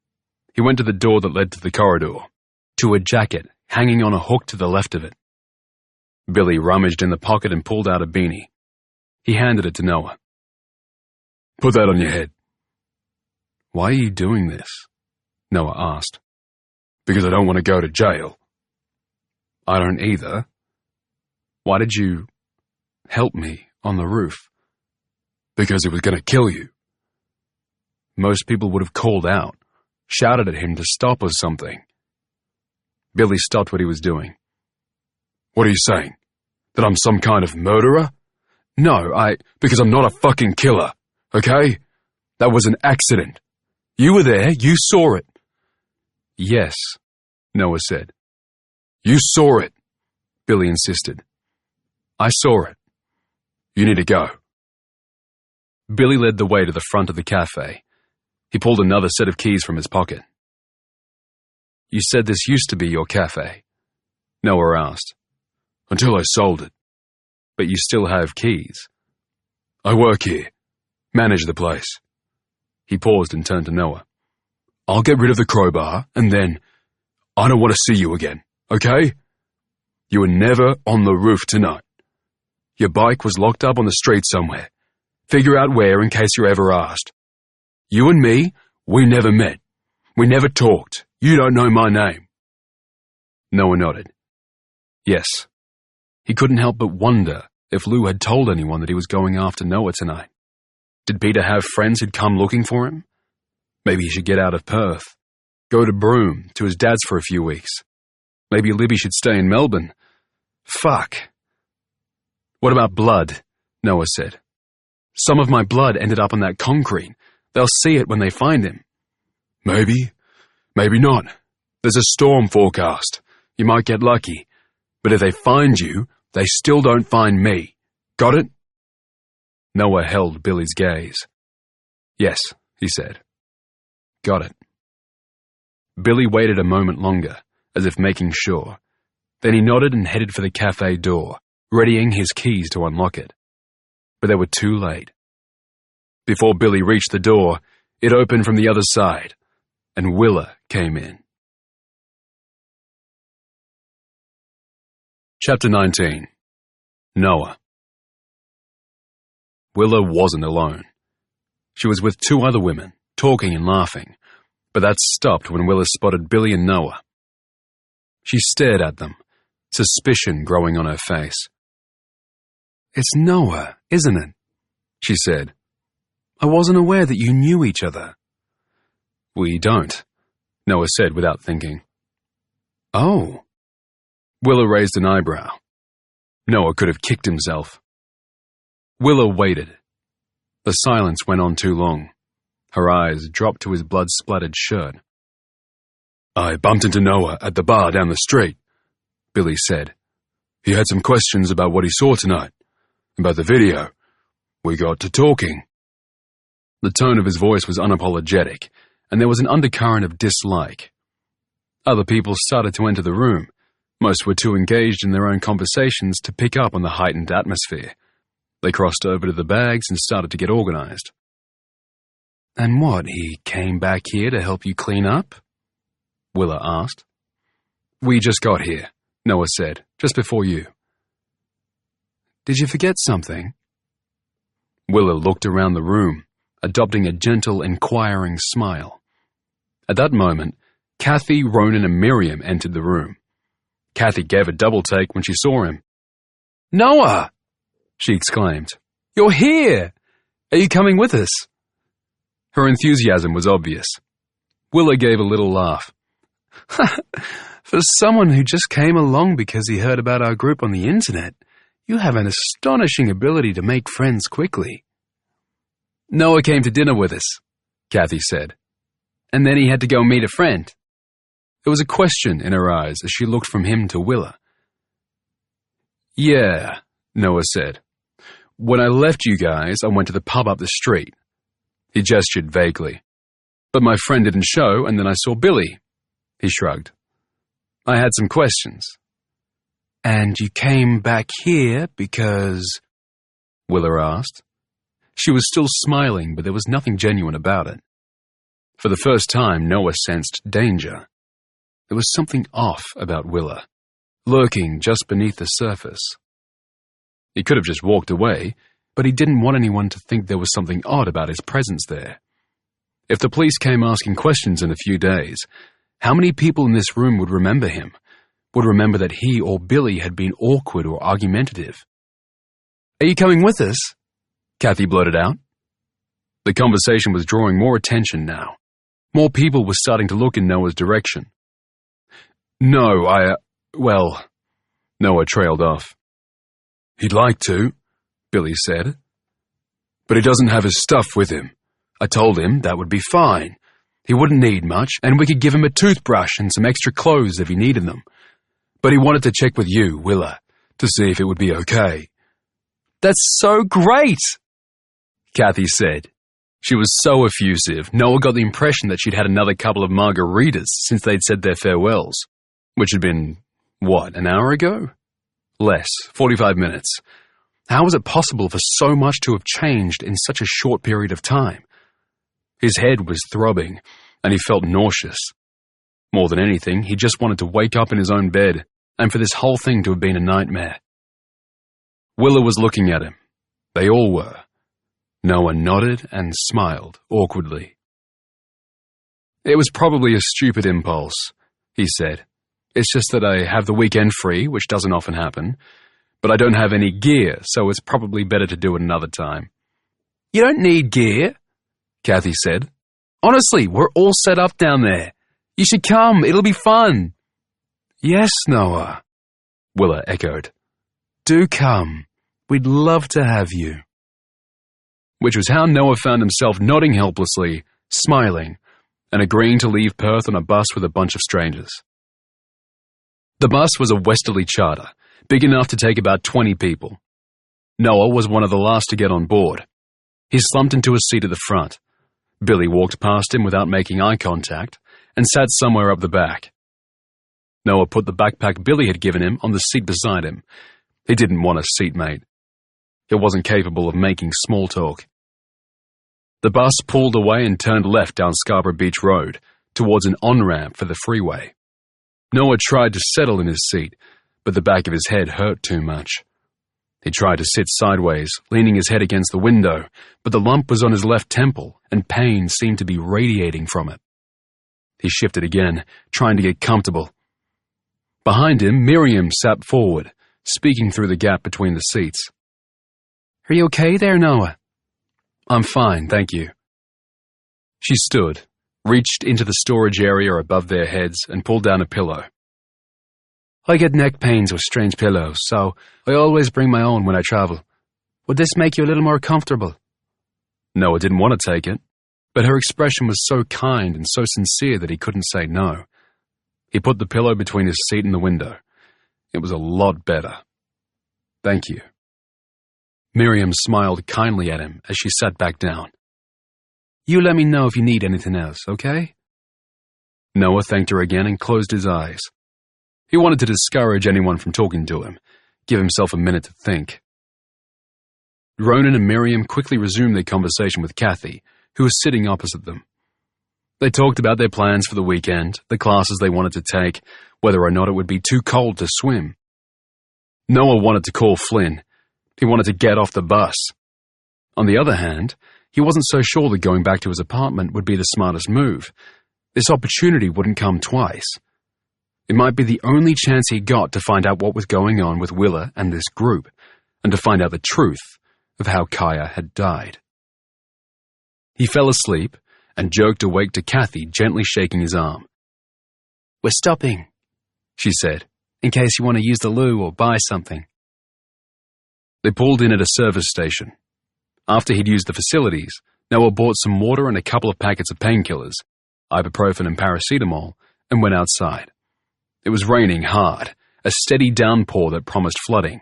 He went to the door that led to the corridor, to a jacket hanging on a hook to the left of it. Billy rummaged in the pocket and pulled out a beanie. He handed it to Noah. "Put that on your head." "Why are you doing this?" Noah asked. "Because I don't want to go to jail." "I don't either. Why did you help me on the roof?" "Because it was going to kill you." Most people would have called out, shouted at him to stop or something. Billy stopped what he was doing. "What are you saying? That I'm some kind of murderer?" "No, because I'm not a fucking killer, okay? That was an accident. You were there, you saw it." "Yes," Noah said. "You saw it," Billy insisted. "I saw it." "You need to go." Billy led the way to the front of the cafe. He pulled another set of keys from his pocket. "You said this used to be your cafe?" Noah asked. "Until I sold it." "But you still have keys." "I work here. Manage the place." He paused and turned to Noah. "I'll get rid of the crowbar, and then I don't want to see you again, okay? You were never on the roof tonight. Your bike was locked up on the street somewhere. Figure out where in case you're ever asked. You and me, we never met. We never talked. You don't know my name." Noah nodded. Yes. He couldn't help but wonder if Lou had told anyone that he was going after Noah tonight. Did Peter have friends who'd come looking for him? Maybe he should get out of Perth. Go to Broome, to his dad's for a few weeks. Maybe Libby should stay in Melbourne. Fuck. "What about blood?" Noah said. "Some of my blood ended up on that concrete. They'll see it when they find him." "Maybe. Maybe not. There's a storm forecast. You might get lucky. But if they find you, they still don't find me. Got it?" Noah held Billy's gaze. "Yes," he said. "Got it." Billy waited a moment longer, as if making sure. Then he nodded and headed for the cafe door, readying his keys to unlock it. But they were too late. Before Billy reached the door, it opened from the other side, and Willa came in. Chapter 19. Noah. Willa wasn't alone. She was with two other women, talking and laughing, but that stopped when Willa spotted Billy and Noah. She stared at them, suspicion growing on her face. "It's Noah, isn't it?" she said. "I wasn't aware that you knew each other." "We don't," Noah said without thinking. "Oh." Willa raised an eyebrow. Noah could have kicked himself. Willa waited. The silence went on too long. Her eyes dropped to his blood-splattered shirt. "I bumped into Noah at the bar down the street," Billy said. "He had some questions about what he saw tonight, about the video. We got to talking." The tone of his voice was unapologetic, and there was an undercurrent of dislike. Other people started to enter the room. Most were too engaged in their own conversations to pick up on the heightened atmosphere. They crossed over to the bags and started to get organized. "And what, he came back here to help you clean up?" Willa asked. "We just got here," Noah said, "just before you." "Did you forget something?" Willa looked around the room, adopting a gentle, inquiring smile. At that moment, Kathy, Ronan, and Miriam entered the room. Kathy gave a double take when she saw him. "Noah!" she exclaimed. "You're here! Are you coming with us?" Her enthusiasm was obvious. Willa gave a little laugh. "For someone who just came along because he heard about our group on the internet, you have an astonishing ability to make friends quickly." "Noah came to dinner with us," Kathy said. "And then he had to go meet a friend." There was a question in her eyes as she looked from him to Willa. "Yeah," Noah said. "When I left you guys, I went to the pub up the street." He gestured vaguely. "But my friend didn't show, and then I saw Billy." He shrugged. "I had some questions." "And you came back here because—" Willa asked. She was still smiling, but there was nothing genuine about it. For the first time, Noah sensed danger. There was something off about Willa, lurking just beneath the surface. He could have just walked away, but he didn't want anyone to think there was something odd about his presence there. If the police came asking questions in a few days, how many people in this room would remember him, would remember that he or Billy had been awkward or argumentative? "Are you coming with us?" Kathy blurted out. The conversation was drawing more attention now. More people were starting to look in Noah's direction. "No, well," Noah trailed off. "He'd like to," Billy said. "But he doesn't have his stuff with him. I told him that would be fine. He wouldn't need much, and we could give him a toothbrush and some extra clothes if he needed them. But he wanted to check with you, Willa, to see if it would be okay." "That's so great!" Kathy said. She was so effusive, Noah got the impression that she'd had another couple of margaritas since they'd said their farewells, which had been, an hour ago? Less, 45 minutes. How was it possible for so much to have changed in such a short period of time? His head was throbbing, and he felt nauseous. More than anything, he just wanted to wake up in his own bed, and for this whole thing to have been a nightmare. Willa was looking at him. They all were. Noah nodded and smiled awkwardly. "It was probably a stupid impulse," he said. "It's just that I have the weekend free, which doesn't often happen, but I don't have any gear, so it's probably better to do it another time." "You don't need gear," Kathy said. "Honestly, we're all set up down there. You should come, it'll be fun." "Yes, Noah," Willa echoed. "Do come. We'd love to have you." Which was how Noah found himself nodding helplessly, smiling, and agreeing to leave Perth on a bus with a bunch of strangers. The bus was a westerly charter, big enough to take about 20 people. Noah was one of the last to get on board. He slumped into a seat at the front. Billy walked past him without making eye contact and sat somewhere up the back. Noah put the backpack Billy had given him on the seat beside him. He didn't want a seatmate. He wasn't capable of making small talk. The bus pulled away and turned left down Scarborough Beach Road, towards an on-ramp for the freeway. Noah tried to settle in his seat, but the back of his head hurt too much. He tried to sit sideways, leaning his head against the window, but the lump was on his left temple, and pain seemed to be radiating from it. He shifted again, trying to get comfortable. Behind him, Miriam sat forward, speaking through the gap between the seats. "Are you okay there, Noah?" "I'm fine, thank you." She stood, reached into the storage area above their heads, and pulled down a pillow. "I get neck pains with strange pillows, so I always bring my own when I travel. Would this make you a little more comfortable?" Noah didn't want to take it, but her expression was so kind and so sincere that he couldn't say no. He put the pillow between his seat and the window. It was a lot better. "Thank you." Miriam smiled kindly at him as she sat back down. "You let me know if you need anything else, okay?" Noah thanked her again and closed his eyes. He wanted to discourage anyone from talking to him, give himself a minute to think. Ronan and Miriam quickly resumed their conversation with Kathy, who was sitting opposite them. They talked about their plans for the weekend, the classes they wanted to take, whether or not it would be too cold to swim. Noah wanted to call Flynn. He wanted to get off the bus. On the other hand, he wasn't so sure that going back to his apartment would be the smartest move. This opportunity wouldn't come twice. It might be the only chance he got to find out what was going on with Willa and this group, and to find out the truth of how Kaya had died. He fell asleep and jerked awake to Kathy gently shaking his arm. "We're stopping," she said, "in case you want to use the loo or buy something." They pulled in at a service station. After he'd used the facilities, Noah bought some water and a couple of packets of painkillers, ibuprofen and paracetamol, and went outside. It was raining hard, a steady downpour that promised flooding.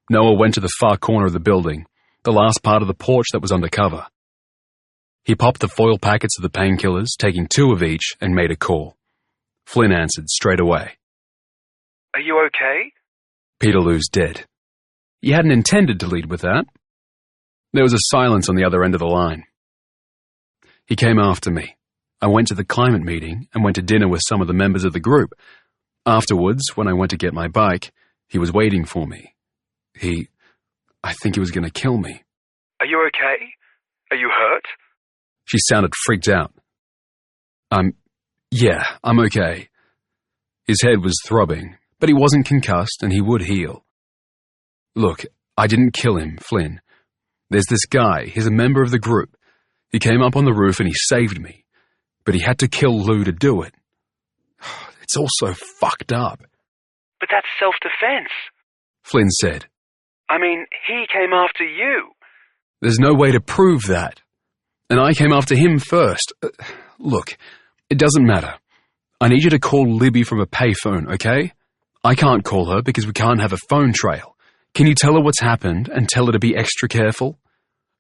Noah went to the far corner of the building, the last part of the porch that was under cover. He popped the foil packets of the painkillers, taking 2 of each, and made a call. Flynn answered straight away. "Are you okay?" Peterloo's dead. You hadn't intended to lead with that. There was a silence on the other end of the line. He came after me. I went to the climate meeting and went to dinner with some of the members of the group. Afterwards, when I went to get my bike, he was waiting for me. I think he was going to kill me. "Are you okay? Are you hurt?" She sounded freaked out. Yeah, I'm okay. His head was throbbing, but he wasn't concussed and he would heal. Look, I didn't kill him, Flynn. There's this guy, he's a member of the group. He came up on the roof and he saved me, but he had to kill Lou to do it. It's all so fucked up. "But that's self-defense," Flynn said. "I mean, he came after you." There's no way to prove that. And I came after him first. Look, it doesn't matter. I need you to call Libby from a payphone, okay? I can't call her because we can't have a phone trail. Can you tell her what's happened and tell her to be extra careful?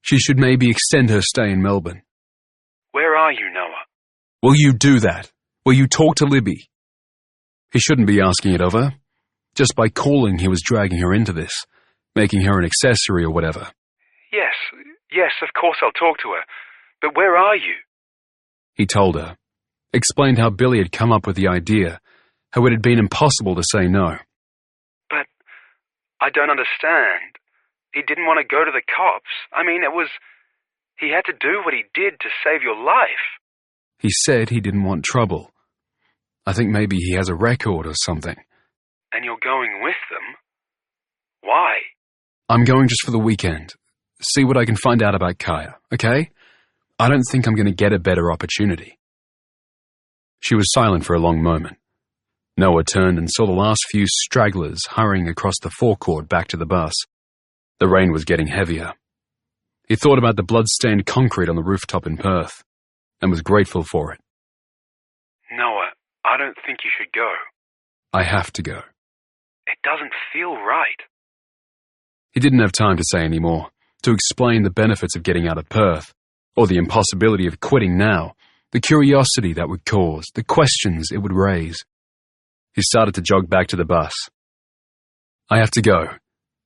She should maybe extend her stay in Melbourne. "Where are you, Noah?" Will you do that? Will you talk to Libby? He shouldn't be asking it of her. Just by calling, he was dragging her into this, making her an accessory or whatever. Yes, of course I'll talk to her. But where are you?" He told her, explained how Billy had come up with the idea, how it had been impossible to say no. "But I don't understand. He didn't want to go to the cops. I mean, he had to do what he did to save your life." He said he didn't want trouble. I think maybe he has a record or something. "And you're going with them? Why?" I'm going just for the weekend. See what I can find out about Kaya, okay? I don't think I'm going to get a better opportunity. She was silent for a long moment. Noah turned and saw the last few stragglers hurrying across the forecourt back to the bus. The rain was getting heavier. He thought about the blood-stained concrete on the rooftop in Perth, and was grateful for it. "Noah, I don't think you should go." I have to go. "It doesn't feel right." He didn't have time to say any more, to explain the benefits of getting out of Perth, or the impossibility of quitting now, the curiosity that would cause, the questions it would raise. He started to jog back to the bus. "I have to go,"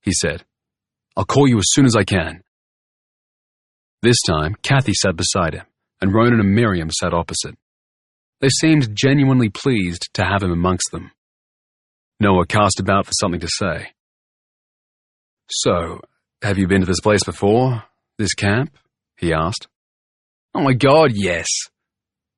he said. "I'll call you as soon as I can." This time, Kathy sat beside him, and Ronan and Miriam sat opposite. They seemed genuinely pleased to have him amongst them. Noah cast about for something to say. "So, have you been to this place before? This camp?" he asked. "Oh my God, yes,"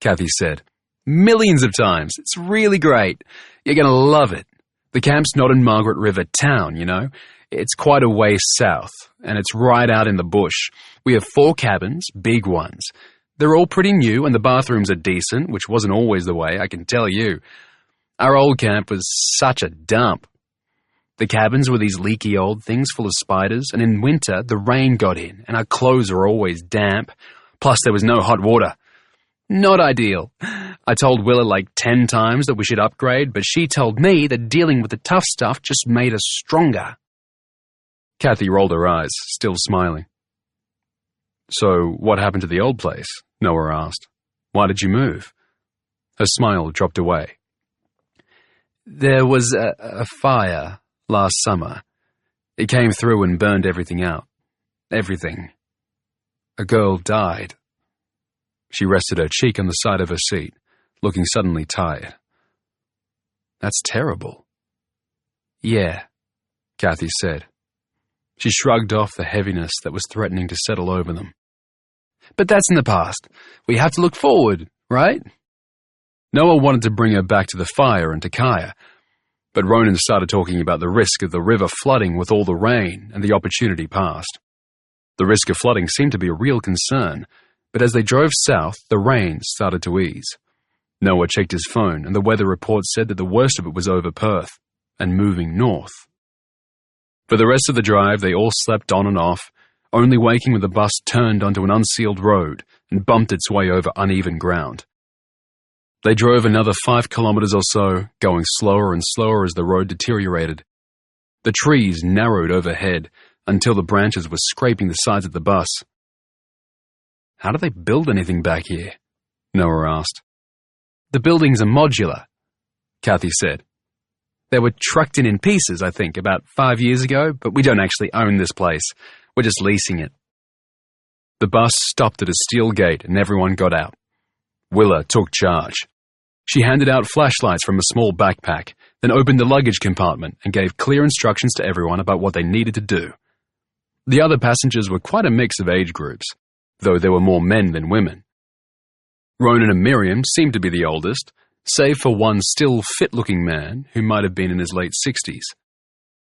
Kathy said. "Millions of times. It's really great. You're going to love it. The camp's not in Margaret River town, you know. It's quite a way south, and it's right out in the bush. We have 4 cabins, big ones. They're all pretty new, and the bathrooms are decent, which wasn't always the way, I can tell you. Our old camp was such a dump. The cabins were these leaky old things full of spiders, and in winter the rain got in, and our clothes were always damp. Plus there was no hot water. Not ideal. I told Willa like 10 times that we should upgrade, but she told me that dealing with the tough stuff just made us stronger." Kathy rolled her eyes, still smiling. "So what happened to the old place?" Noah asked. "Why did you move?" Her smile dropped away. "There was a fire last summer. It came through and burned everything out. Everything. A girl died." She rested her cheek on the side of her seat, looking suddenly tired. "That's terrible." "Yeah," Kathy said. She shrugged off the heaviness that was threatening to settle over them. "But that's in the past. We have to look forward, right? Noah wanted to bring her back to the fire and to Kaya, but Ronan started talking about the risk of the river flooding with all the rain, and the opportunity passed. The risk of flooding seemed to be a real concern, but as they drove south, the rain started to ease. Noah checked his phone, and the weather report said that the worst of it was over Perth, and moving north. For the rest of the drive, they all slept on and off, only waking when the bus turned onto an unsealed road and bumped its way over uneven ground. They drove another 5 kilometers or so, going slower and slower as the road deteriorated. The trees narrowed overhead until the branches were scraping the sides of the bus. "How do they build anything back here?" Noah asked. "The buildings are modular," Kathy said. "They were trucked in pieces, I think, about 5 years ago, but we don't actually own this place. We're just leasing it." The bus stopped at a steel gate and everyone got out. Willa took charge. She handed out flashlights from a small backpack, then opened the luggage compartment and gave clear instructions to everyone about what they needed to do. The other passengers were quite a mix of age groups, though there were more men than women. Ronan and Miriam seemed to be the oldest, save for one still fit-looking man who might have been in his late 60s.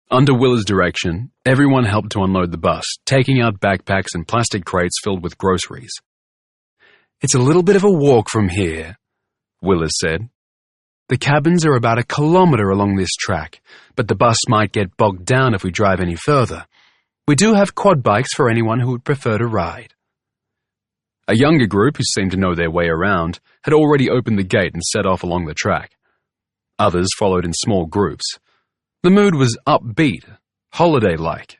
Under Willa's direction, everyone helped to unload the bus, taking out backpacks and plastic crates filled with groceries. "It's a little bit of a walk from here," Willa said. "The cabins are about 1 kilometer along this track, but the bus might get bogged down if we drive any further. We do have quad bikes for anyone who would prefer to ride." A younger group, who seemed to know their way around, had already opened the gate and set off along the track. Others followed in small groups. The mood was upbeat, holiday-like.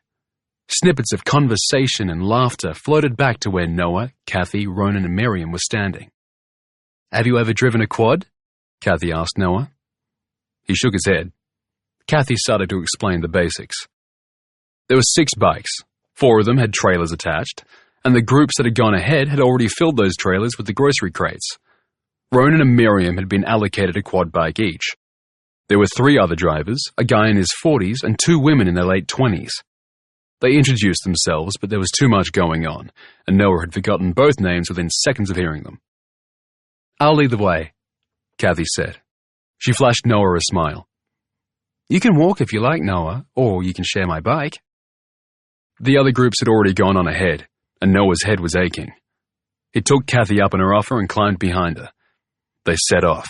Snippets of conversation and laughter floated back to where Noah, Kathy, Ronan, and Miriam were standing. "Have you ever driven a quad?" Kathy asked Noah. He shook his head. Kathy started to explain the basics. There were 6 bikes. 4 of them had trailers attached, and the groups that had gone ahead had already filled those trailers with the grocery crates. Ronan and Miriam had been allocated a quad bike each. There were 3 other drivers, a guy in his 40s and 2 women in their late 20s. They introduced themselves, but there was too much going on, and Noah had forgotten both names within seconds of hearing them. "I'll lead the way," Kathy said. She flashed Noah a smile. "You can walk if you like, Noah, or you can share my bike." The other groups had already gone on ahead, and Noah's head was aching. He took Kathy up on her offer and climbed behind her. They set off.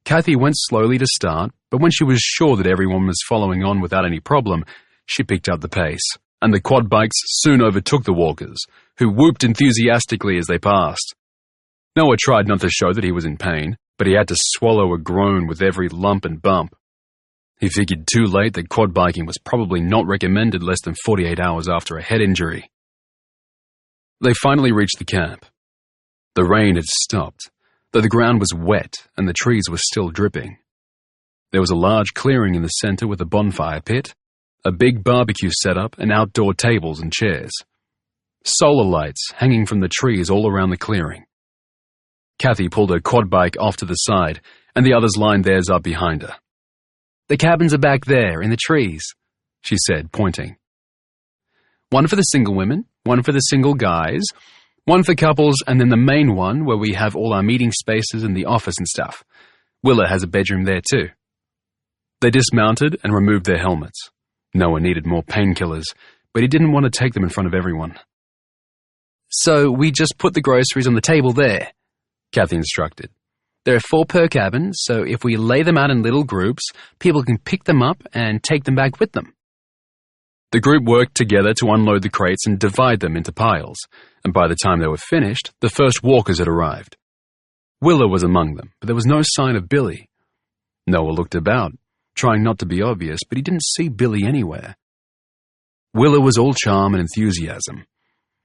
Kathy went slowly to start, but when she was sure that everyone was following on without any problem, she picked up the pace, and the quad bikes soon overtook the walkers, who whooped enthusiastically as they passed. Noah tried not to show that he was in pain, but he had to swallow a groan with every lump and bump. He figured too late that quad biking was probably not recommended less than 48 hours after a head injury. They finally reached the camp. The rain had stopped, though the ground was wet and the trees were still dripping. There was a large clearing in the center with a bonfire pit, a big barbecue setup, and outdoor tables and chairs. Solar lights hanging from the trees all around the clearing. Kathy pulled her quad bike off to the side, and the others lined theirs up behind her. "The cabins are back there, in the trees," she said, pointing. "One for the single women, one for the single guys, one for couples, and then the main one where we have all our meeting spaces and the office and stuff. Willa has a bedroom there too." They dismounted and removed their helmets. Noah needed more painkillers, but he didn't want to take them in front of everyone. "So we just put the groceries on the table there," Kathy instructed. "There are 4 per cabin, so if we lay them out in little groups, people can pick them up and take them back with them." The group worked together to unload the crates and divide them into piles, and by the time they were finished, the first walkers had arrived. Willa was among them, but there was no sign of Billy. Noah looked about, trying not to be obvious, but he didn't see Billy anywhere. Willa was all charm and enthusiasm.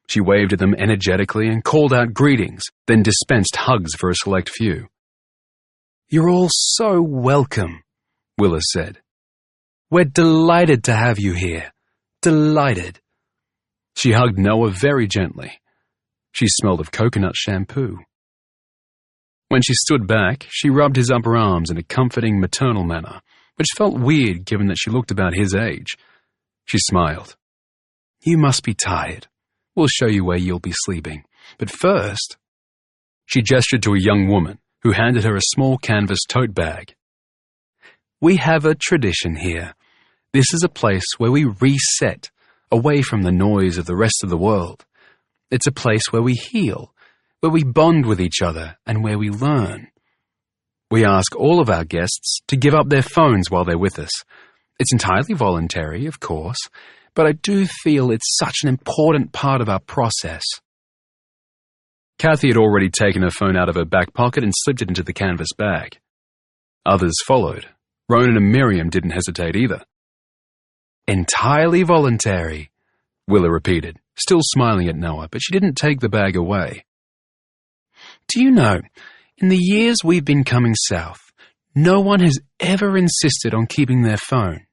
She waved at them energetically and called out greetings, then dispensed hugs for a select few. "You're all so welcome," Willa said. "We're delighted to have you here. Delighted." She hugged Noah very gently. She smelled of coconut shampoo. When she stood back, she rubbed his upper arms in a comforting maternal manner, which felt weird given that she looked about his age. She smiled. "You must be tired. We'll show you where you'll be sleeping. But first..." She gestured to a young woman who handed her a small canvas tote bag. "We have a tradition here. This is a place where we reset, away from the noise of the rest of the world. It's a place where we heal, where we bond with each other, and where we learn. We ask all of our guests to give up their phones while they're with us. It's entirely voluntary, of course, but I do feel it's such an important part of our process." Kathy had already taken her phone out of her back pocket and slipped it into the canvas bag. Others followed. Ronan and Miriam didn't hesitate either. "Entirely voluntary," Willa repeated, still smiling at Noah, but she didn't take the bag away. "Do you know, in the years we've been coming south, no one has ever insisted on keeping their phone,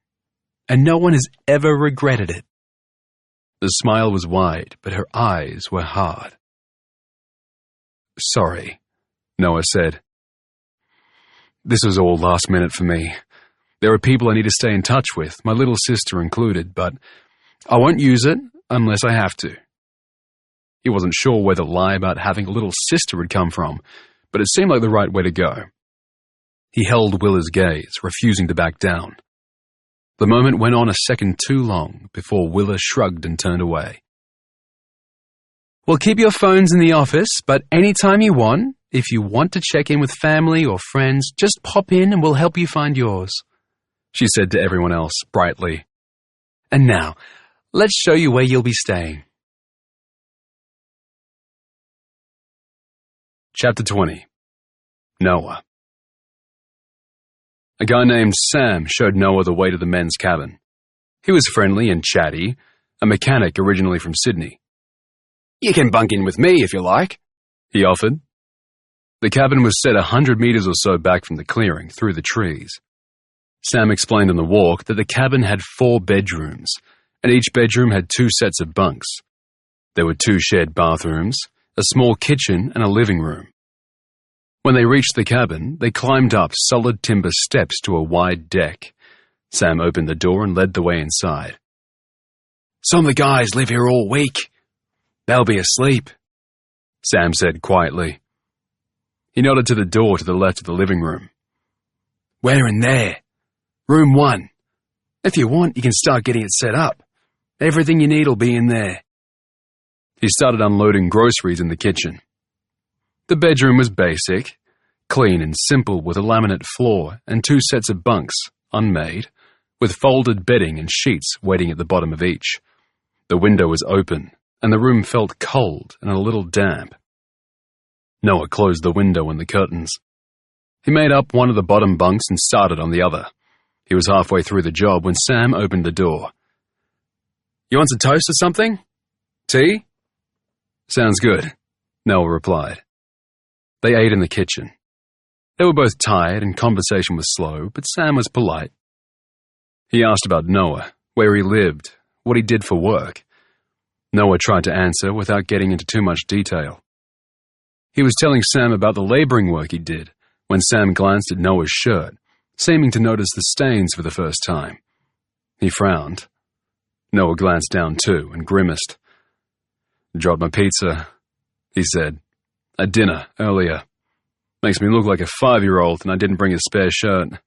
and no one has ever regretted it." The smile was wide, but her eyes were hard. "Sorry," Noah said. "This was all last minute for me. There are people I need to stay in touch with, my little sister included, but I won't use it unless I have to." He wasn't sure where the lie about having a little sister had come from, but it seemed like the right way to go. He held Willa's gaze, refusing to back down. The moment went on a second too long before Willa shrugged and turned away. "Well, keep your phones in the office, but anytime you want, if you want to check in with family or friends, just pop in and we'll help you find yours," she said to everyone else, brightly. "And now, let's show you where you'll be staying." Chapter 20. Noah. A guy named Sam showed Noah the way to the men's cabin. He was friendly and chatty, a mechanic originally from Sydney. "You can bunk in with me if you like," he offered. The cabin was set 100 meters or so back from the clearing, through the trees. Sam explained on the walk that the cabin had 4 bedrooms, and each bedroom had 2 sets of bunks. There were 2 shared bathrooms, a small kitchen, and a living room. When they reached the cabin, they climbed up solid timber steps to a wide deck. Sam opened the door and led the way inside. "Some of the guys live here all week. They'll be asleep," Sam said quietly. He nodded to the door to the left of the living room. "We're in there. Room 1. If you want, you can start getting it set up. Everything you need will be in there." He started unloading groceries in the kitchen. The bedroom was basic, clean and simple, with a laminate floor and 2 sets of bunks, unmade, with folded bedding and sheets waiting at the bottom of each. The window was open, and the room felt cold and a little damp. Noah closed the window and the curtains. He made up one of the bottom bunks and started on the other. He was halfway through the job when Sam opened the door. "You want some toast or something? Tea?" "Sounds good," Noah replied. They ate in the kitchen. They were both tired and conversation was slow, but Sam was polite. He asked about Noah, where he lived, what he did for work. Noah tried to answer without getting into too much detail. He was telling Sam about the laboring work he did when Sam glanced at Noah's shirt, seeming to notice the stains for the first time. He frowned. Noah glanced down too and grimaced. "Dropped my pizza," he said, "at dinner earlier. Makes me look like a 5-year-old and I didn't bring a spare shirt."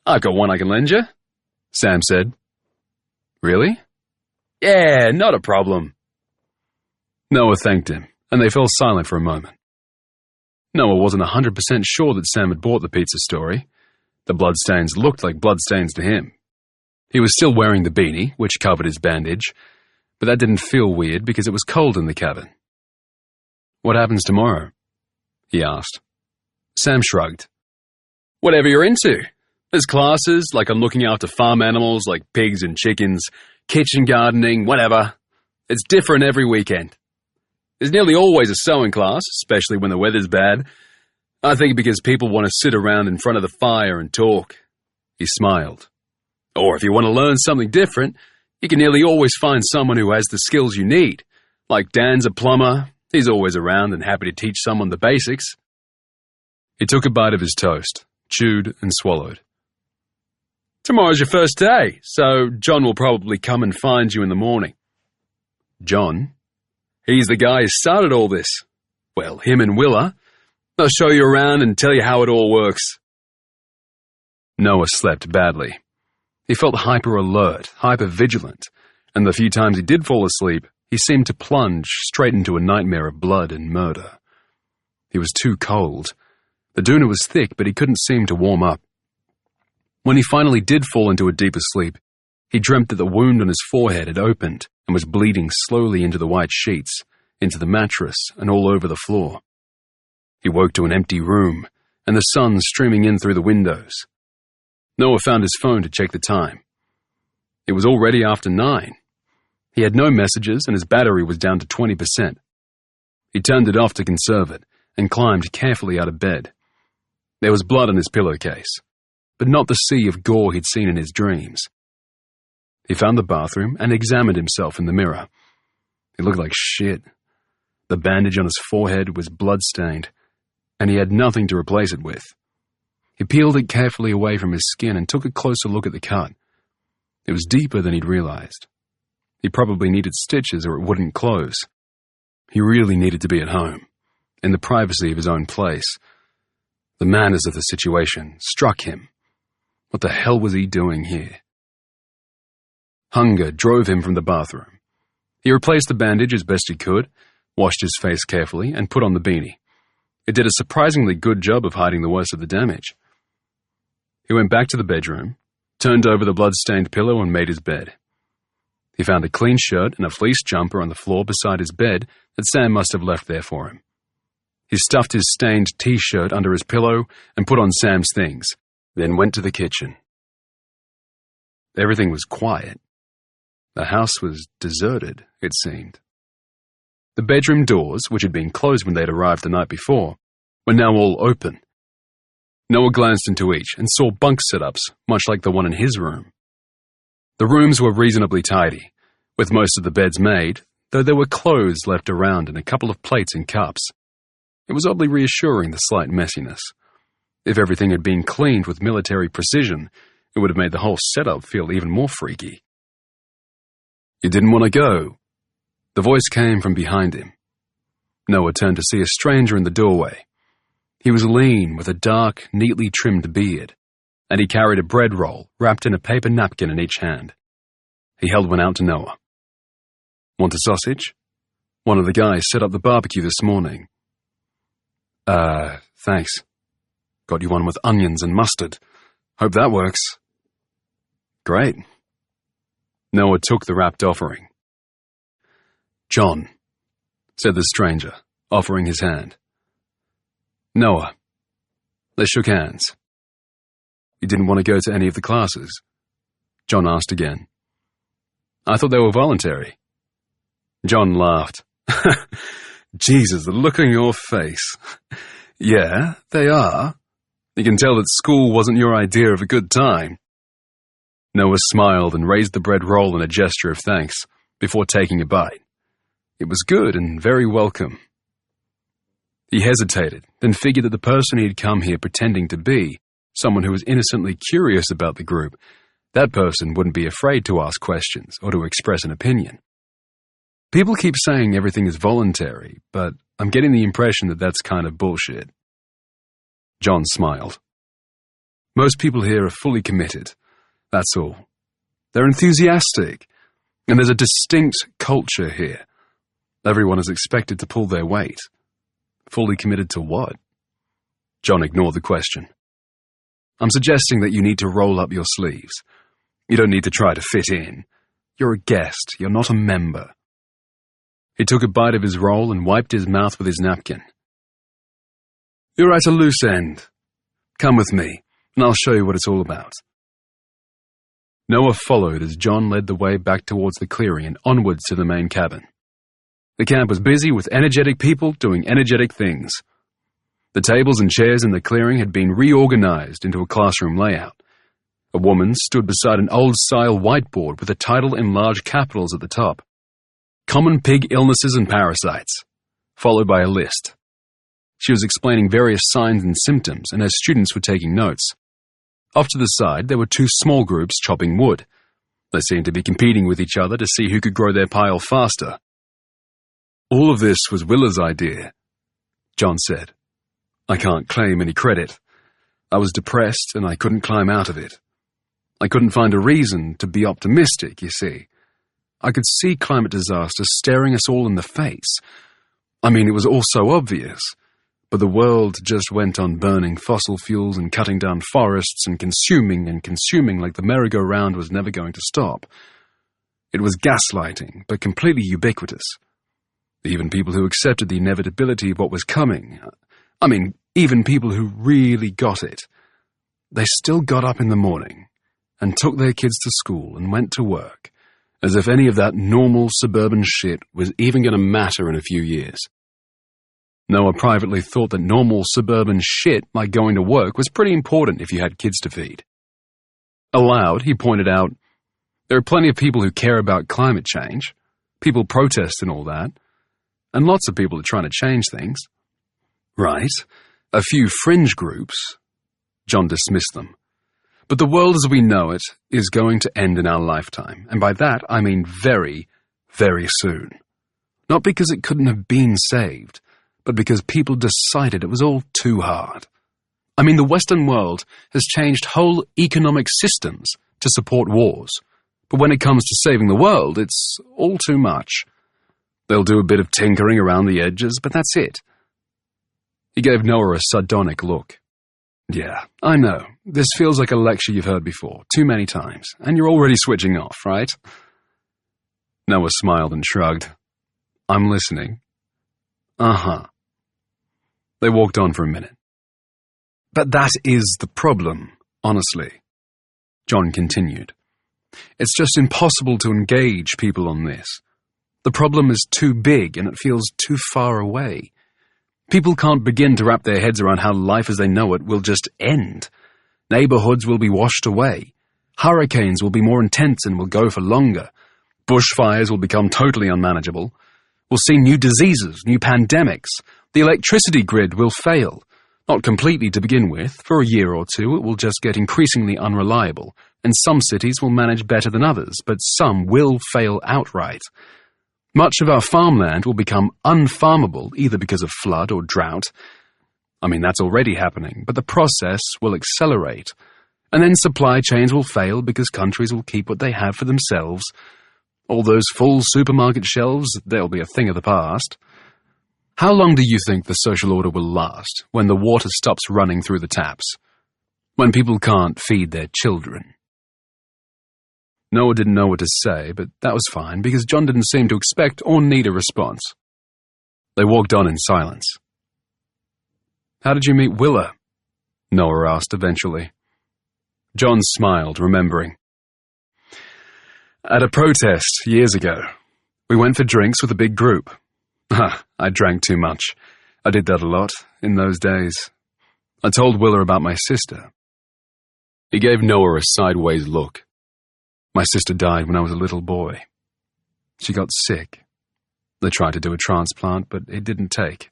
"I've got one I can lend you," Sam said. "Really?" "Yeah, not a problem." Noah thanked him, and they fell silent for a moment. Noah wasn't 100% sure that Sam had bought the pizza story. The bloodstains looked like bloodstains to him. He was still wearing the beanie, which covered his bandage, but that didn't feel weird because it was cold in the cabin. "What happens tomorrow?" he asked. Sam shrugged. "Whatever you're into. There's classes, like I'm looking after farm animals like pigs and chickens, kitchen gardening, whatever. It's different every weekend. There's nearly always a sewing class, especially when the weather's bad. I think because people want to sit around in front of the fire and talk." He smiled. "Or if you want to learn something different, you can nearly always find someone who has the skills you need. Like Dan's a plumber. He's always around and happy to teach someone the basics." He took a bite of his toast, chewed and swallowed. "Tomorrow's your first day, so John will probably come and find you in the morning." "John?" "He's the guy who started all this. Well, him and Willa. I'll show you around and tell you how it all works. Noah slept badly. He felt hyper-alert, hyper-vigilant, and the few times he did fall asleep, he seemed to plunge straight into a nightmare of blood and murder. He was too cold. The doona was thick, but he couldn't seem to warm up. When he finally did fall into a deeper sleep, he dreamt that the wound on his forehead had opened and was bleeding slowly into the white sheets, into the mattress, and all over the floor. He woke to an empty room, and the sun streaming in through the windows. Noah found his phone to check the time. It was already after 9. He had no messages, and his battery was down to 20%. He turned it off to conserve it, and climbed carefully out of bed. There was blood on his pillowcase, but not the sea of gore he'd seen in his dreams. He found the bathroom and examined himself in the mirror. He looked like shit. The bandage on his forehead was blood-stained, and he had nothing to replace it with. He peeled it carefully away from his skin and took a closer look at the cut. It was deeper than he'd realized. He probably needed stitches or it wouldn't close. He really needed to be at home, in the privacy of his own place. The madness of the situation struck him. What the hell was he doing here? Hunger drove him from the bathroom. He replaced the bandage as best he could, washed his face carefully, and put on the beanie. It did a surprisingly good job of hiding the worst of the damage. He went back to the bedroom, turned over the blood-stained pillow, and made his bed. He found a clean shirt and a fleece jumper on the floor beside his bed that Sam must have left there for him. He stuffed his stained T-shirt under his pillow and put on Sam's things, then went to the kitchen. Everything was quiet. The house was deserted, it seemed. The bedroom doors, which had been closed when they'd arrived the night before, were now all open. Noah glanced into each and saw bunk setups, much like the one in his room. The rooms were reasonably tidy, with most of the beds made, though there were clothes left around and a couple of plates and cups. It was oddly reassuring, the slight messiness. If everything had been cleaned with military precision, it would have made the whole setup feel even more freaky. "You didn't want to go?" The voice came from behind him. Noah turned to see a stranger in the doorway. He was lean, with a dark, neatly trimmed beard, and he carried a bread roll wrapped in a paper napkin in each hand. He held one out to Noah. "Want a sausage? One of the guys set up the barbecue this morning." Thanks. Got you one with onions and mustard. Hope that works." "Great." Noah took the wrapped offering. "John," said the stranger, offering his hand. "Noah." They shook hands. "You didn't want to go to any of the classes?" John asked again. "I thought they were voluntary." John laughed. "Jesus, the look on your face. Yeah, they are. You can tell that school wasn't your idea of a good time." Noah smiled and raised the bread roll in a gesture of thanks, before taking a bite. It was good and very welcome. He hesitated, then figured that the person he had come here pretending to be, someone who was innocently curious about the group, that person wouldn't be afraid to ask questions or to express an opinion. People keep saying everything is voluntary, but I'm getting the impression that that's kind of bullshit. John smiled. "Most people here are fully committed. That's all. They're enthusiastic, and there's a distinct culture here. Everyone is expected to pull their weight. Fully committed to what?" John ignored the question. "I'm suggesting that you need to roll up your sleeves. You don't need to try to fit in. You're a guest. You're not a member." He took a bite of his roll and wiped his mouth with his napkin. "You're at a loose end. Come with me, and I'll show you what it's all about." Noah followed as John led the way back towards the clearing and onwards to the main cabin. The camp was busy with energetic people doing energetic things. The tables and chairs in the clearing had been reorganized into a classroom layout. A woman stood beside an old-style whiteboard with a title in large capitals at the top. "Common pig illnesses and parasites," followed by a list. She was explaining various signs and symptoms, and her students were taking notes. Off to the side, there were two small groups chopping wood. They seemed to be competing with each other to see who could grow their pile faster. "All of this was Willa's idea," John said. I can't claim any credit. I was depressed and I couldn't climb out of it. I couldn't find a reason to be optimistic, you see. I could see climate disaster staring us all in the face. I mean, it was all so obvious. But the world just went on burning fossil fuels and cutting down forests and consuming like the merry-go-round was never going to stop. It was gaslighting, but completely ubiquitous. Even people who accepted the inevitability of what was coming, even people who really got it, they still got up in the morning and took their kids to school and went to work, as if any of that normal suburban shit was even going to matter in a few years. Noah privately thought that normal suburban shit like going to work was pretty important if you had kids to feed. Aloud, he pointed out, there are plenty of people who care about climate change. People protest and all that. And lots of people are trying to change things. Right. A few fringe groups. John dismissed them. But the world as we know it is going to end in our lifetime. And by that, I mean very, very soon. Not because it couldn't have been saved, but because people decided it was all too hard. I mean, the Western world has changed whole economic systems to support wars. But when it comes to saving the world, it's all too much. They'll do a bit of tinkering around the edges, but that's it. He gave Noah a sardonic look. Yeah, I know. This feels like a lecture you've heard before, too many times, and you're already switching off, right? Noah smiled and shrugged. I'm listening. Uh-huh. They walked on for a minute. But that is the problem, honestly, John continued. It's just impossible to engage people on this. The problem is too big and it feels too far away. People can't begin to wrap their heads around how life as they know it will just end. Neighborhoods will be washed away. Hurricanes will be more intense and will go for longer. Bushfires will become totally unmanageable. We'll see new diseases, new pandemics. The electricity grid will fail. Not completely to begin with. For a year or two, it will just get increasingly unreliable, and some cities will manage better than others, but some will fail outright. Much of our farmland will become unfarmable, either because of flood or drought. I mean, that's already happening, but the process will accelerate. And then supply chains will fail because countries will keep what they have for themselves. All those full supermarket shelves, they'll be a thing of the past. How long do you think the social order will last when the water stops running through the taps? When people can't feed their children? Noah didn't know what to say, but that was fine because John didn't seem to expect or need a response. They walked on in silence. How did you meet Willa? Noah asked eventually. John smiled, remembering. At a protest years ago. We went for drinks with a big group. I drank too much. I did that a lot in those days. I told Willa about my sister. He gave Noah a sideways look. My sister died when I was a little boy. She got sick. They tried to do a transplant, but it didn't take.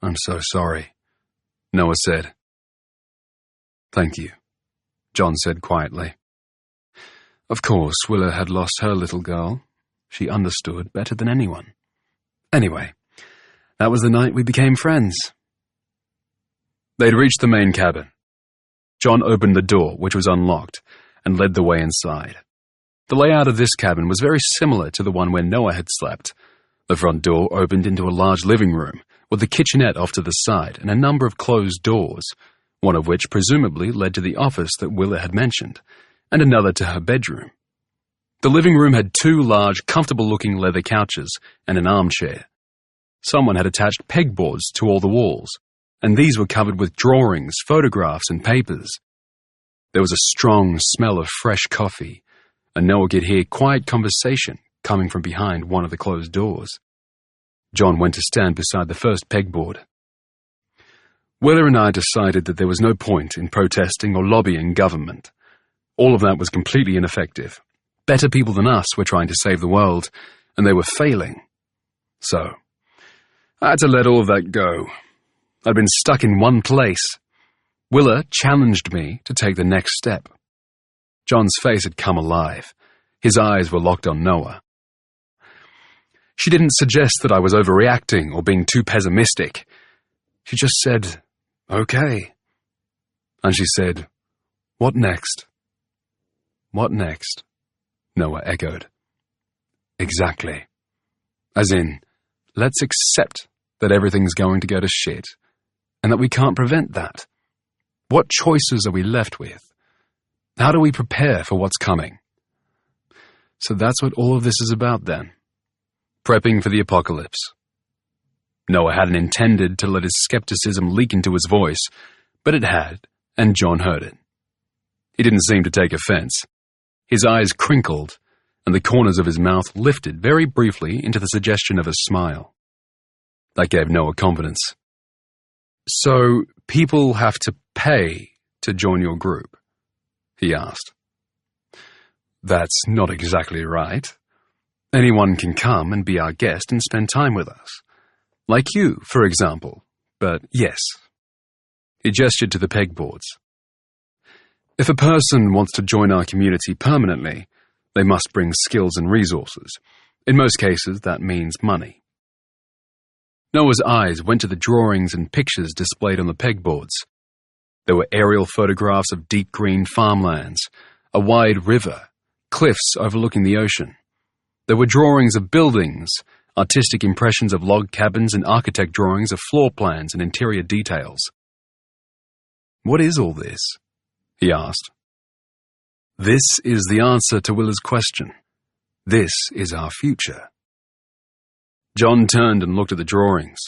I'm so sorry, Noah said. Thank you, John said quietly. Of course, Willa had lost her little girl. She understood better than anyone. Anyway, that was the night we became friends. They'd reached the main cabin. John opened the door, which was unlocked, and led the way inside. The layout of this cabin was very similar to the one where Noah had slept. The front door opened into a large living room, with the kitchenette off to the side and a number of closed doors, one of which presumably led to the office that Willa had mentioned, and another to her bedroom. The living room had two large, comfortable-looking leather couches and an armchair. Someone had attached pegboards to all the walls, and these were covered with drawings, photographs, and papers. There was a strong smell of fresh coffee, and Noah could hear quiet conversation coming from behind one of the closed doors. John went to stand beside the first pegboard. Willa and I decided that there was no point in protesting or lobbying government. All of that was completely ineffective. Better people than us were trying to save the world, and they were failing. So, I had to let all of that go. I'd been stuck in one place. Willa challenged me to take the next step. John's face had come alive. His eyes were locked on Noah. She didn't suggest that I was overreacting or being too pessimistic. She just said, "Okay." And she said, "What next?" "What next?" Noah echoed. "Exactly. As in, let's accept that everything's going to go to shit, and that we can't prevent that. What choices are we left with? How do we prepare for what's coming?" So that's what all of this is about then. Prepping for the apocalypse. Noah hadn't intended to let his skepticism leak into his voice, but it had, and John heard it. He didn't seem to take offense. His eyes crinkled, and the corners of his mouth lifted very briefly into the suggestion of a smile. That gave Noah confidence. "So, people have to pay to join your group?" he asked. "That's not exactly right. Anyone can come and be our guest and spend time with us. Like you, for example. But yes." He gestured to the pegboards. "If a person wants to join our community permanently, they must bring skills and resources. In most cases, that means money." Noah's eyes went to the drawings and pictures displayed on the pegboards. There were aerial photographs of deep green farmlands, a wide river, cliffs overlooking the ocean. There were drawings of buildings, artistic impressions of log cabins, and architect drawings of floor plans and interior details. "What is all this?" he asked. "This is the answer to Willa's question. This is our future." John turned and looked at the drawings,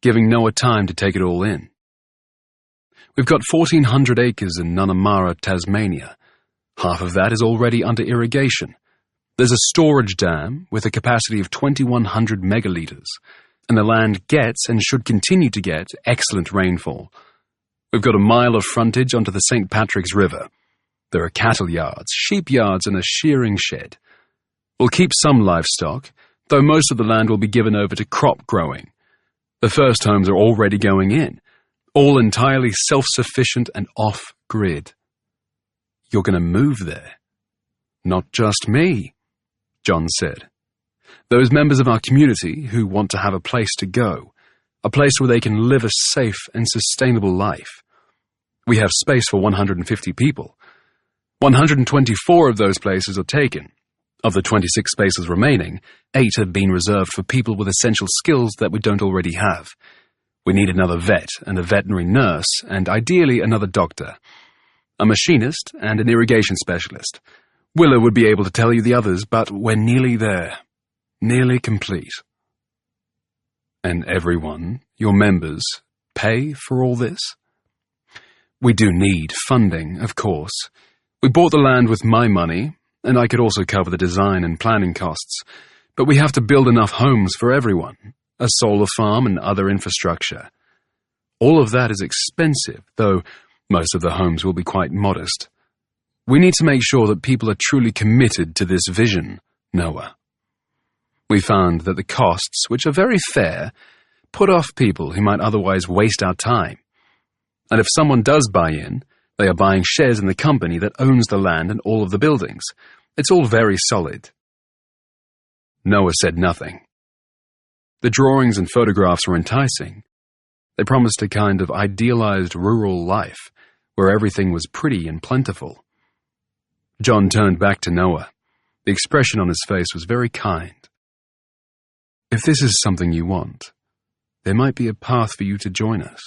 giving Noah time to take it all in. "We've got 1,400 acres in Nunamara, Tasmania. Half of that is already under irrigation. There's a storage dam with a capacity of 2,100 megalitres, and the land gets and should continue to get excellent rainfall. We've got a mile of frontage onto the St. Patrick's River. There are cattle yards, sheep yards, and a shearing shed. We'll keep some livestock, though most of the land will be given over to crop growing. The first homes are already going in, all entirely self-sufficient and off-grid." "You're going to move there?" "Not just me," John said. "Those members of our community who want to have a place to go, a place where they can live a safe and sustainable life. We have space for 150 people. 124 of those places are taken. Of the 26 spaces remaining, 8 have been reserved for people with essential skills that we don't already have. We need another vet and a veterinary nurse, and ideally another doctor, a machinist, and an irrigation specialist. Willa would be able to tell you the others, but we're nearly there. Nearly complete." "And everyone, your members, pay for all this?" "We do need funding, of course. We bought the land with my money, and I could also cover the design and planning costs, but we have to build enough homes for everyone, a solar farm and other infrastructure. All of that is expensive, though most of the homes will be quite modest. We need to make sure that people are truly committed to this vision, Noah. We found that the costs, which are very fair, put off people who might otherwise waste our time. And if someone does buy in, they are buying shares in the company that owns the land and all of the buildings. It's all very solid." Noah said nothing. The drawings and photographs were enticing. They promised a kind of idealized rural life, where everything was pretty and plentiful. John turned back to Noah. The expression on his face was very kind. "If this is something you want, there might be a path for you to join us.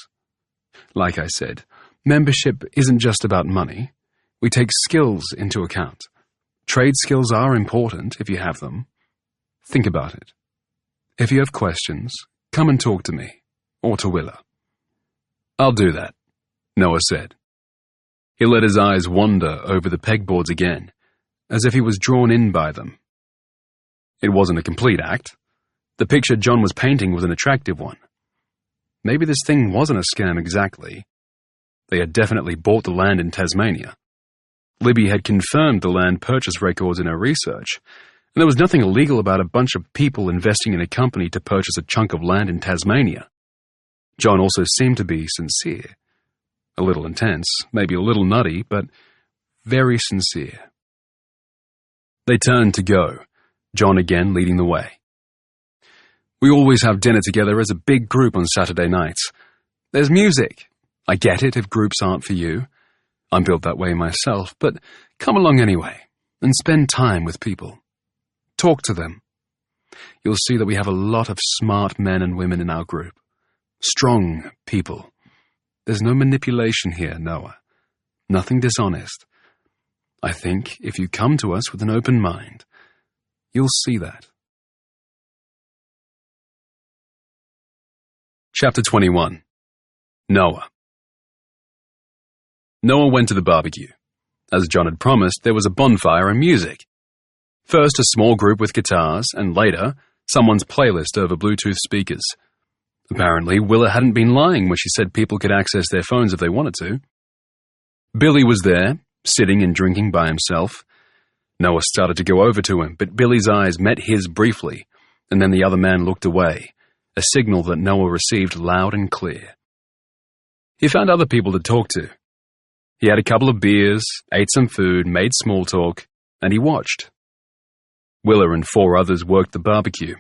Like I said, membership isn't just about money. We take skills into account. Trade skills are important if you have them. Think about it. If you have questions, come and talk to me, or to Willa." "I'll do that," Noah said. He let his eyes wander over the pegboards again, as if he was drawn in by them. It wasn't a complete act. The picture John was painting was an attractive one. Maybe this thing wasn't a scam exactly. They had definitely bought the land in Tasmania. Libby had confirmed the land purchase records in her research, and there was nothing illegal about a bunch of people investing in a company to purchase a chunk of land in Tasmania. John also seemed to be sincere. A little intense, maybe a little nutty, but very sincere. They turned to go, John again leading the way. "We always have dinner together as a big group on Saturday nights. There's music. I get it if groups aren't for you. I'm built that way myself, but come along anyway and spend time with people. Talk to them. You'll see that we have a lot of smart men and women in our group. Strong people. There's no manipulation here, Noah. Nothing dishonest. I think if you come to us with an open mind, you'll see that. Chapter 21. Noah. Noah went to the barbecue. As John had promised, there was a bonfire and music. First a small group with guitars, and later, someone's playlist over Bluetooth speakers. Apparently, Willa hadn't been lying when she said people could access their phones if they wanted to. Billy was there, sitting and drinking by himself. Noah started to go over to him, but Billy's eyes met his briefly, and then the other man looked away, a signal that Noah received loud and clear. He found other people to talk to. He had a couple of beers, ate some food, made small talk, and he watched. Willa and 4 others worked the barbecue.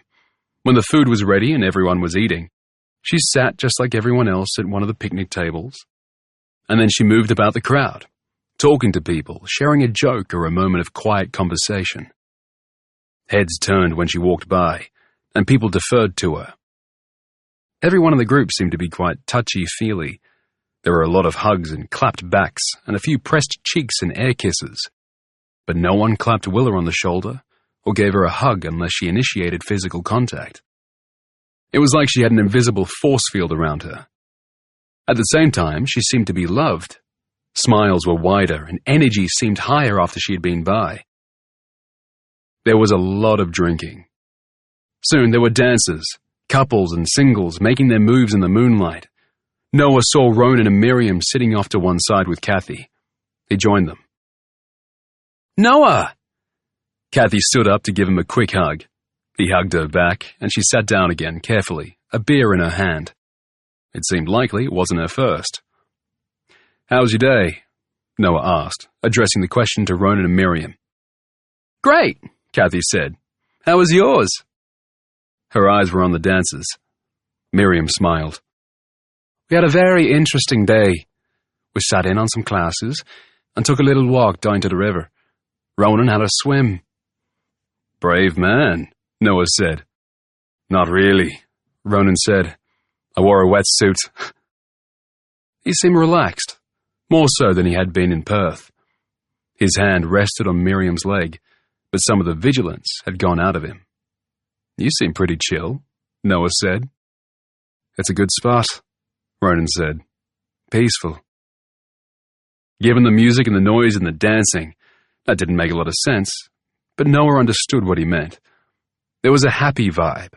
When the food was ready and everyone was eating, she sat just like everyone else at one of the picnic tables. And then she moved about the crowd, talking to people, sharing a joke or a moment of quiet conversation. Heads turned when she walked by, and people deferred to her. Everyone in the group seemed to be quite touchy-feely. There were a lot of hugs and clapped backs, and a few pressed cheeks and air kisses. But no one clapped Willa on the shoulder, or gave her a hug unless she initiated physical contact. It was like she had an invisible force field around her. At the same time, she seemed to be loved. Smiles were wider, and energy seemed higher after she had been by. There was a lot of drinking. Soon there were dancers, couples and singles making their moves in the moonlight. Noah saw Ronan and Miriam sitting off to one side with Kathy. He joined them. "Noah!" Kathy stood up to give him a quick hug. He hugged her back, and she sat down again carefully, a beer in her hand. It seemed likely it wasn't her first. "How was your day?" Noah asked, addressing the question to Ronan and Miriam. "Great," Kathy said. "How was yours?" Her eyes were on the dancers. Miriam smiled. "We had a very interesting day. We sat in on some classes and took a little walk down to the river. Ronan had a swim." "Brave man," Noah said. "Not really," Ronan said. "I wore a wetsuit." He seemed relaxed, more so than he had been in Perth. His hand rested on Miriam's leg, but some of the vigilance had gone out of him. "You seem pretty chill," Noah said. "It's a good spot," Ronan said. "Peaceful." Given the music and the noise and the dancing, that didn't make a lot of sense, but Noah understood what he meant. There was a happy vibe.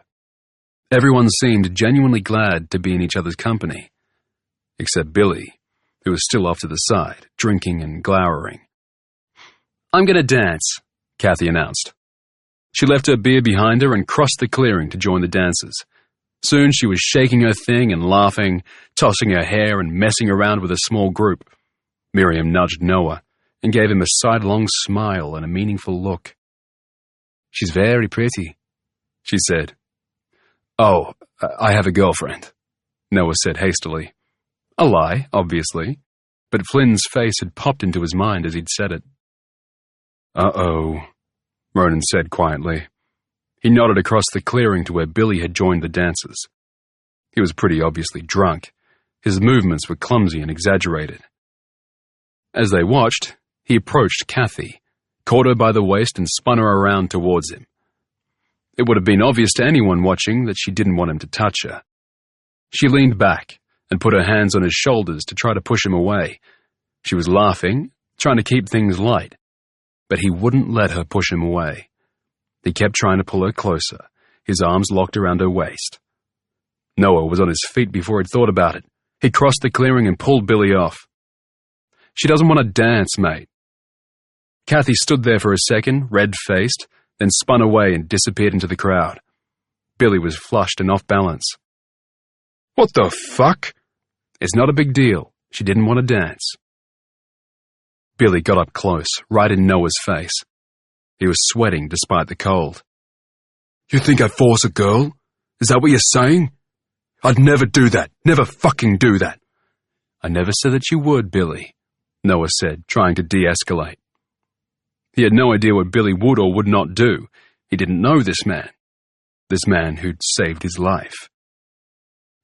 Everyone seemed genuinely glad to be in each other's company, except Billy, who was still off to the side, drinking and glowering. "I'm going to dance," Kathy announced. She left her beer behind her and crossed the clearing to join the dancers. Soon she was shaking her thing and laughing, tossing her hair and messing around with a small group. Miriam nudged Noah and gave him a sidelong smile and a meaningful look. "She's very pretty," she said. "Oh, I have a girlfriend," Noah said hastily. A lie, obviously, but Flynn's face had popped into his mind as he'd said it. "Uh-oh," Ronan said quietly. He nodded across the clearing to where Billy had joined the dancers. He was pretty obviously drunk. His movements were clumsy and exaggerated. As they watched, he approached Kathy, caught her by the waist and spun her around towards him. It would have been obvious to anyone watching that she didn't want him to touch her. She leaned back and put her hands on his shoulders to try to push him away. She was laughing, trying to keep things light, but he wouldn't let her push him away. He kept trying to pull her closer, his arms locked around her waist. Noah was on his feet before he'd thought about it. He crossed the clearing and pulled Billy off. "She doesn't want to dance, mate." Kathy stood there for a second, red-faced, then spun away and disappeared into the crowd. Billy was flushed and off balance. "What the fuck?" "It's not a big deal. She didn't want to dance." Billy got up close, right in Noah's face. He was sweating despite the cold. "You think I force a girl? Is that what you're saying?" I'd never do that. Never fucking do that. I never said that you would, Billy, Noah said, trying to de-escalate. He had no idea what Billy would or would not do. He didn't know this man who'd saved his life.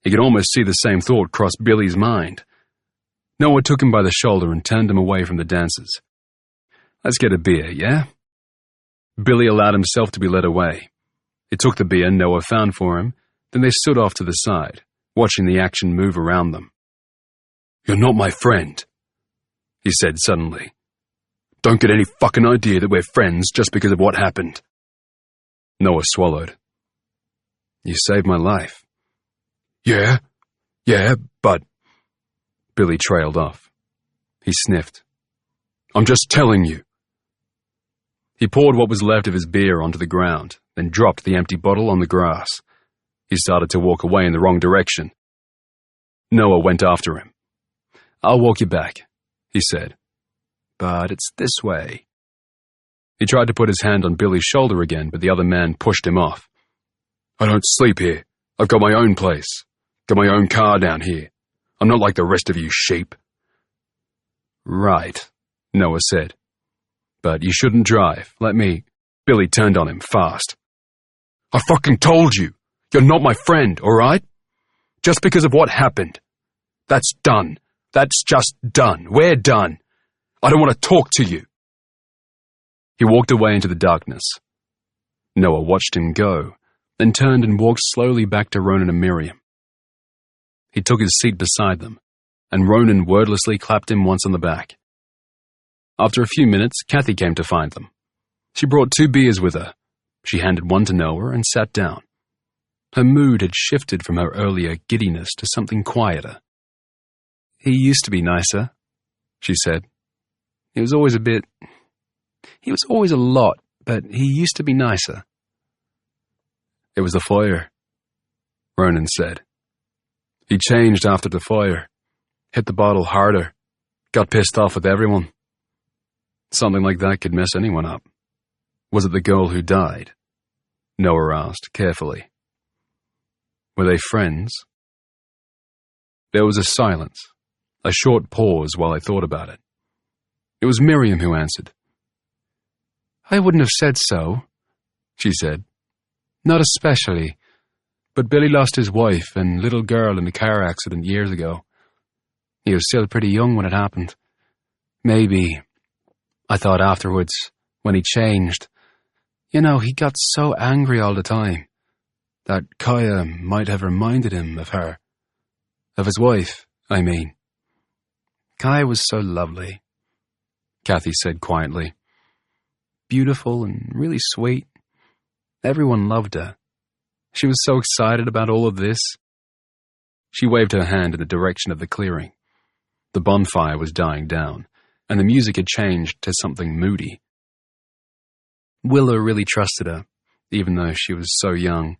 He could almost see the same thought cross Billy's mind. Noah took him by the shoulder and turned him away from the dancers. Let's get a beer, yeah? Billy allowed himself to be led away. He took the beer Noah found for him, then they stood off to the side, watching the action move around them. You're not my friend, he said suddenly. Don't get any fucking idea that we're friends just because of what happened. Noah swallowed. You saved my life. Yeah, but... Billy trailed off. He sniffed. I'm just telling you. He poured what was left of his beer onto the ground, then dropped the empty bottle on the grass. He started to walk away in the wrong direction. Noah went after him. I'll walk you back, he said. But it's this way. He tried to put his hand on Billy's shoulder again, but the other man pushed him off. I don't sleep here. I've got my own place. Got my own car down here. I'm not like the rest of you sheep. Right, Noah said. But you shouldn't drive. Let me... Billy turned on him fast. I fucking told you. You're not my friend, all right? Just because of what happened. That's done. That's just done. We're done. I don't want to talk to you. He walked away into the darkness. Noah watched him go, then turned and walked slowly back to Ronan and Miriam. He took his seat beside them, and Ronan wordlessly clapped him once on the back. After a few minutes, Kathy came to find them. She brought 2 beers with her. She handed one to Noah and sat down. Her mood had shifted from her earlier giddiness to something quieter. He used to be nicer, she said. He was always a lot, but he used to be nicer. It was the fire, Ronan said. He changed after the fire, hit the bottle harder, got pissed off with everyone. Something like that could mess anyone up. Was it the girl who died? Noah asked, carefully. Were they friends? There was a silence, a short pause while I thought about it. It was Miriam who answered. I wouldn't have said so, she said. Not especially. But Billy lost his wife and little girl in a car accident years ago. He was still pretty young when it happened. Maybe, I thought afterwards, when he changed, he got so angry all the time that Kaya might have reminded him of her. Of his wife, I mean. Kaya was so lovely, Kathy said quietly. Beautiful and really sweet. Everyone loved her. She was so excited about all of this. She waved her hand in the direction of the clearing. The bonfire was dying down, and the music had changed to something moody. Willa really trusted her, even though she was so young.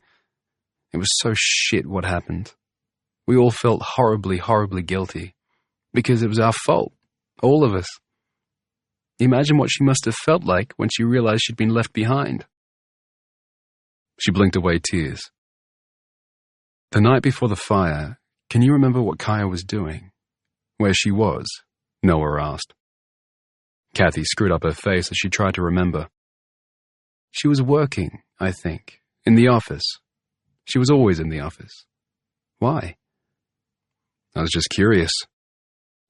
It was so shit what happened. We all felt horribly, horribly guilty, because it was our fault, all of us. Imagine what she must have felt like when she realized she'd been left behind. She blinked away tears. The night before the fire, can you remember what Kaya was doing? Where she was? Noah asked. Kathy screwed up her face as she tried to remember. She was working, I think, in the office. She was always in the office. Why? I was just curious,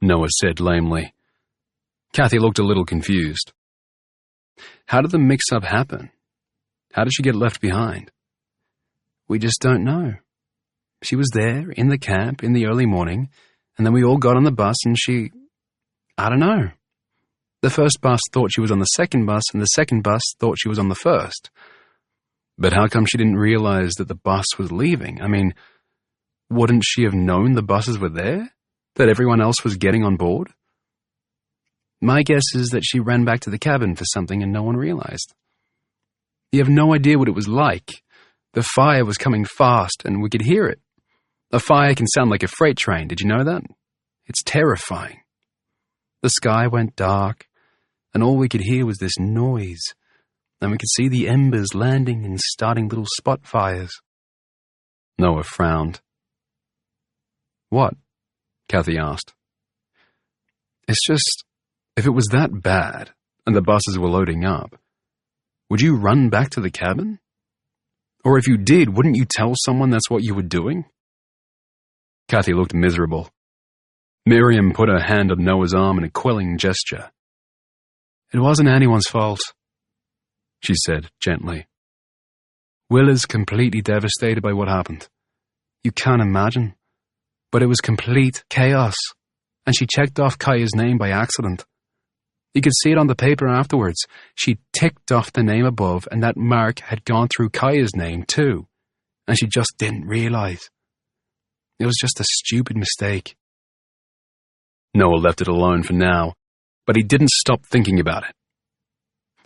Noah said lamely. Kathy looked a little confused. How did the mix-up happen? How did she get left behind? We just don't know. She was there, in the camp, in the early morning, and then we all got on the bus and I don't know. The first bus thought she was on the second bus, and the second bus thought she was on the first. But how come she didn't realize that the bus was leaving? I mean, wouldn't she have known the buses were there? That everyone else was getting on board? My guess is that she ran back to the cabin for something and no one realized. You have no idea what it was like. The fire was coming fast and we could hear it. A fire can sound like a freight train, did you know that? It's terrifying. The sky went dark and all we could hear was this noise, and we could see the embers landing and starting little spot fires. Noah frowned. What? Kathy asked. It's just, if it was that bad and the buses were loading up, would you run back to the cabin? Or if you did, wouldn't you tell someone that's what you were doing? Kathy looked miserable. Miriam put her hand on Noah's arm in a quelling gesture. It wasn't anyone's fault, she said gently. Will is completely devastated by what happened. You can't imagine. But it was complete chaos, and she checked off Kaya's name by accident. You could see it on the paper afterwards. She ticked off the name above, and that mark had gone through Kaya's name too, and she just didn't realize. It was just a stupid mistake. Noah left it alone for now, but he didn't stop thinking about it.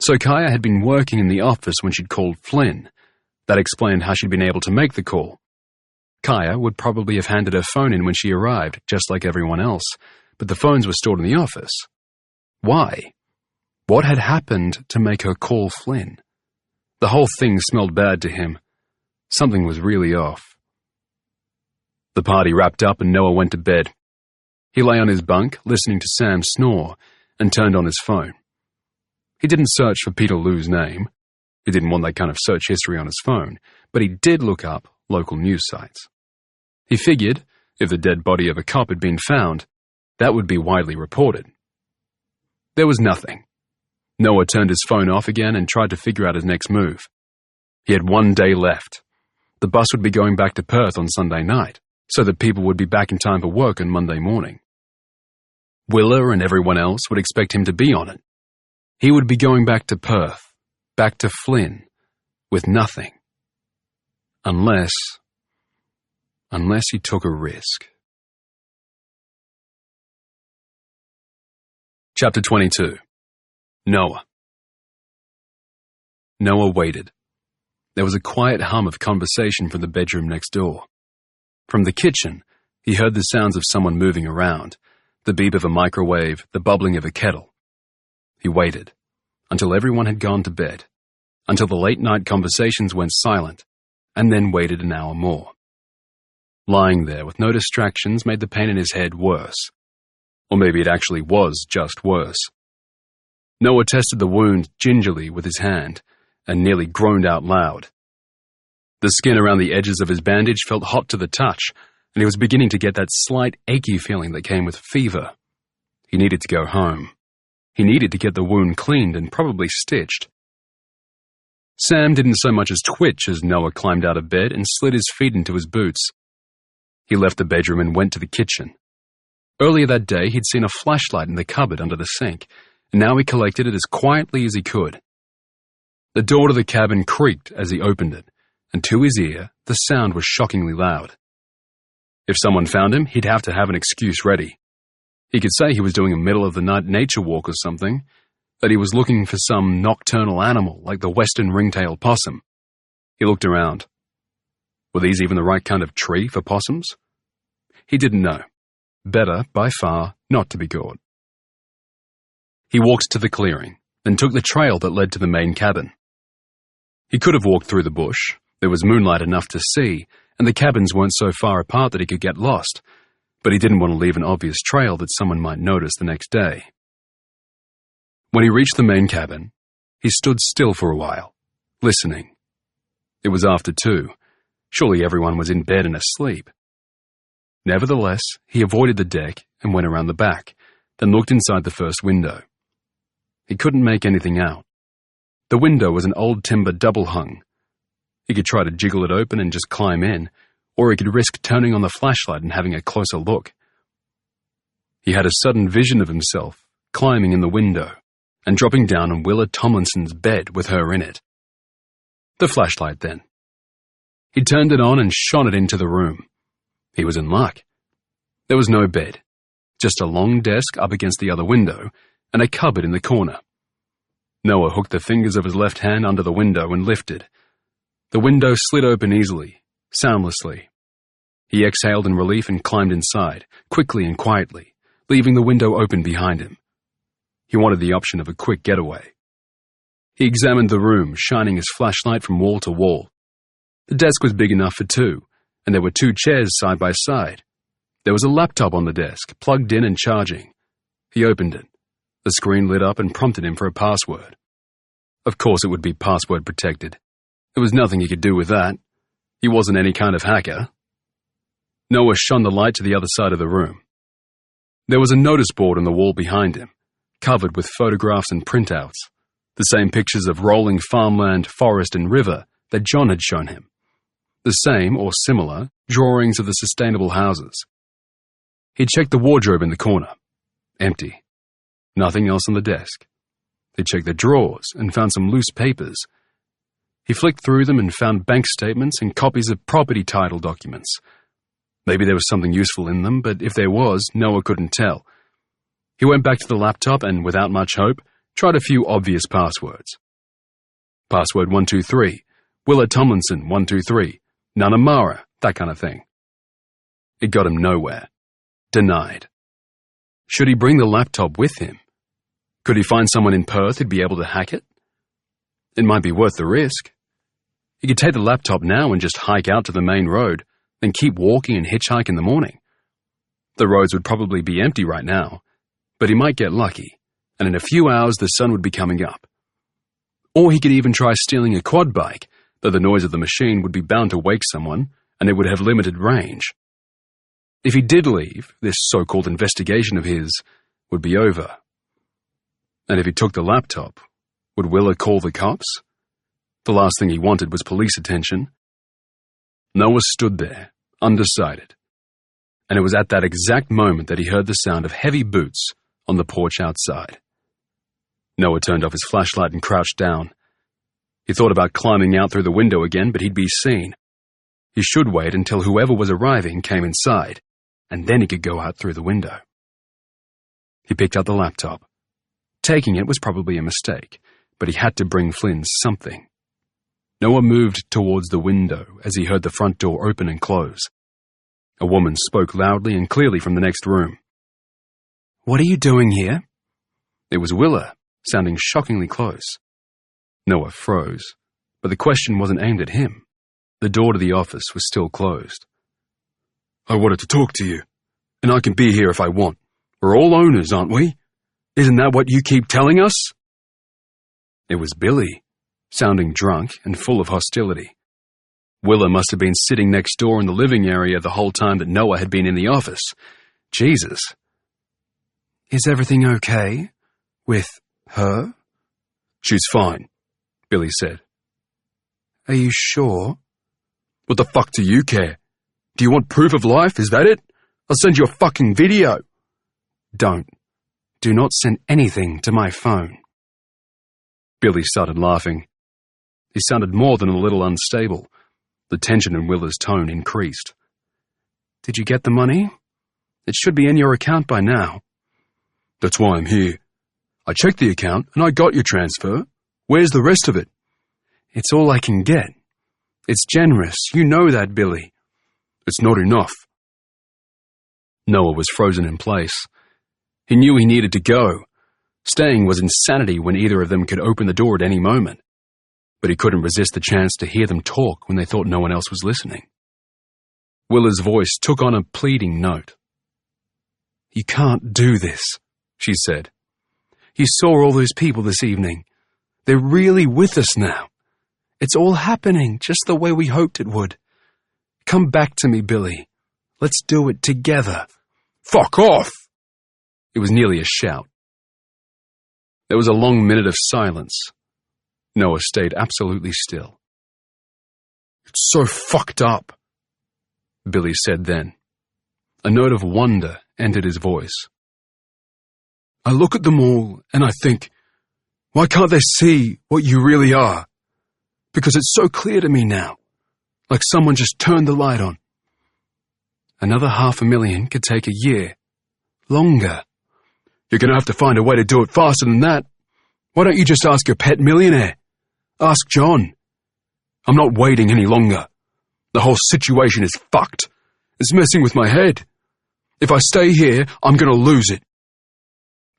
So Kaya had been working in the office when she'd called Flynn. That explained how she'd been able to make the call. Kaya would probably have handed her phone in when she arrived, just like everyone else, but the phones were stored in the office. Why? What had happened to make her call Flynn? The whole thing smelled bad to him. Something was really off. The party wrapped up and Noah went to bed. He lay on his bunk, listening to Sam snore, and turned on his phone. He didn't search for Peter Lou's name. He didn't want that kind of search history on his phone, but he did look up local news sites. He figured, if the dead body of a cop had been found, that would be widely reported. There was nothing. Noah turned his phone off again and tried to figure out his next move. He had 1 day left. The bus would be going back to Perth on Sunday night, so that people would be back in time for work on Monday morning. Willa and everyone else would expect him to be on it. He would be going back to Perth, back to Flynn, with nothing. Unless he took a risk. Chapter 22. Noah. Noah waited. There was a quiet hum of conversation from the bedroom next door. From the kitchen, he heard the sounds of someone moving around, the beep of a microwave, the bubbling of a kettle. He waited, until everyone had gone to bed, until the late-night conversations went silent, and then waited an hour more. Lying there with no distractions made the pain in his head worse. Or maybe it actually was just worse. Noah tested the wound gingerly with his hand, and nearly groaned out loud. The skin around the edges of his bandage felt hot to the touch, and he was beginning to get that slight achy feeling that came with fever. He needed to go home. He needed to get the wound cleaned and probably stitched. Sam didn't so much as twitch as Noah climbed out of bed and slid his feet into his boots. He left the bedroom and went to the kitchen. Earlier that day, he'd seen a flashlight in the cupboard under the sink, and now he collected it as quietly as he could. The door to the cabin creaked as he opened it, and to his ear, the sound was shockingly loud. If someone found him, he'd have to have an excuse ready. He could say he was doing a middle-of-the-night nature walk or something, that he was looking for some nocturnal animal like the western ringtail possum. He looked around. Were these even the right kind of tree for possums? He didn't know. Better, by far, not to be caught. He walked to the clearing, then took the trail that led to the main cabin. He could have walked through the bush. There was moonlight enough to see, and the cabins weren't so far apart that he could get lost, but he didn't want to leave an obvious trail that someone might notice the next day. When he reached the main cabin, he stood still for a while, listening. It was after 2. Surely everyone was in bed and asleep. Nevertheless, he avoided the deck and went around the back, then looked inside the first window. He couldn't make anything out. The window was an old timber double-hung. He could try to jiggle it open and just climb in, or he could risk turning on the flashlight and having a closer look. He had a sudden vision of himself climbing in the window and dropping down on Willa Tomlinson's bed with her in it. The flashlight, then. He turned it on and shone it into the room. He was in luck. There was no bed, just a long desk up against the other window and a cupboard in the corner. Noah hooked the fingers of his left hand under the window and lifted. The window slid open easily, soundlessly. He exhaled in relief and climbed inside, quickly and quietly, leaving the window open behind him. He wanted the option of a quick getaway. He examined the room, shining his flashlight from wall to wall. The desk was big enough for 2, and there were 2 chairs side by side. There was a laptop on the desk, plugged in and charging. He opened it. The screen lit up and prompted him for a password. Of course it would be password protected. There was nothing he could do with that. He wasn't any kind of hacker. Noah shone the light to the other side of the room. There was a notice board on the wall behind him, covered with photographs and printouts, the same pictures of rolling farmland, forest and river that John had shown him. The same, or similar, drawings of the sustainable houses. He checked the wardrobe in the corner. Empty. Nothing else on the desk. He checked the drawers and found some loose papers. He flicked through them and found bank statements and copies of property title documents. Maybe there was something useful in them, but if there was, Noah couldn't tell. He went back to the laptop and, without much hope, tried a few obvious passwords. Password 123, Willa Tomlinson 123, Nanamara, that kind of thing. It got him nowhere. Denied. Should he bring the laptop with him? Could he find someone in Perth who'd be able to hack it? It might be worth the risk. He could take the laptop now and just hike out to the main road, then keep walking and hitchhike in the morning. The roads would probably be empty right now, but he might get lucky, and in a few hours the sun would be coming up. Or he could even try stealing a quad bike, though the noise of the machine would be bound to wake someone, and it would have limited range. If he did leave, this so-called investigation of his would be over. And if he took the laptop, would Willa call the cops? The last thing he wanted was police attention. Noah stood there, undecided, and it was at that exact moment that he heard the sound of heavy boots on the porch outside. Noah turned off his flashlight and crouched down. He thought about climbing out through the window again, but he'd be seen. He should wait until whoever was arriving came inside, and then he could go out through the window. He picked up the laptop. Taking it was probably a mistake, but he had to bring Flynn something. Noah moved towards the window as he heard the front door open and close. A woman spoke loudly and clearly from the next room. "What are you doing here?" It was Willa, sounding shockingly close. Noah froze, but the question wasn't aimed at him. The door to the office was still closed. "I wanted to talk to you, and I can be here if I want. We're all owners, aren't we? Isn't that what you keep telling us?" It was Billy, sounding drunk and full of hostility. Willa must have been sitting next door in the living area the whole time that Noah had been in the office. Jesus. "Is everything okay with her?" "She's fine," Billy said. "Are you sure?" "What the fuck do you care? Do you want proof of life? Is that it? I'll send you a fucking video." "Don't. Do not send anything to my phone." Billy started laughing. He sounded more than a little unstable. The tension in Willa's tone increased. "Did you get the money? It should be in your account by now." "That's why I'm here. I checked the account and I got your transfer. Where's the rest of it?" "It's all I can get. It's generous. You know that, Billy." "It's not enough." Noah was frozen in place. He knew he needed to go. Staying was insanity when either of them could open the door at any moment. But he couldn't resist the chance to hear them talk when they thought no one else was listening. Willa's voice took on a pleading note. "You can't do this," she said. "You saw all those people this evening. They're really with us now. It's all happening just the way we hoped it would. Come back to me, Billy. Let's do it together." "Fuck off!" It was nearly a shout. There was a long minute of silence. Noah stayed absolutely still. "It's so fucked up," Billy said then. A note of wonder entered his voice. "I look at them all and I think, why can't they see what you really are? Because it's so clear to me now, like someone just turned the light on. Another 500,000 could take a year. Longer. You're going to have to find a way to do it faster than that. Why don't you just ask your pet millionaire? Ask John. I'm not waiting any longer. The whole situation is fucked. It's messing with my head. If I stay here, I'm going to lose it."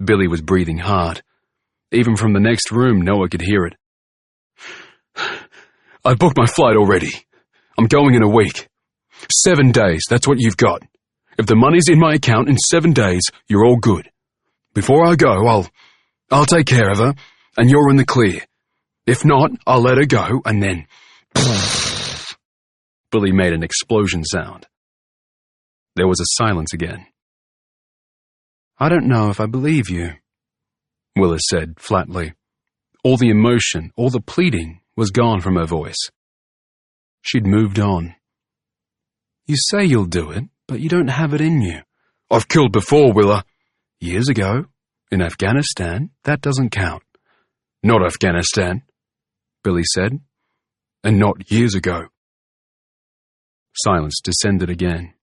Billy was breathing hard. Even from the next room, Noah could hear it. "I booked my flight already. I'm going in a week. 7 days, that's what you've got. If the money's in my account in 7 days, you're all good. Before I go, I'll take care of her, and you're in the clear. If not, I'll let her go, and then... Billy made an explosion sound. There was a silence again. I don't know if I believe you, Willa said flatly. All the emotion, all the pleading was gone from her voice. She'd moved on. You say you'll do it, but you don't have it in you. I've killed before, Willa. Years ago, in Afghanistan, that doesn't count. Not Afghanistan, Billy said, and not years ago. Silence descended again.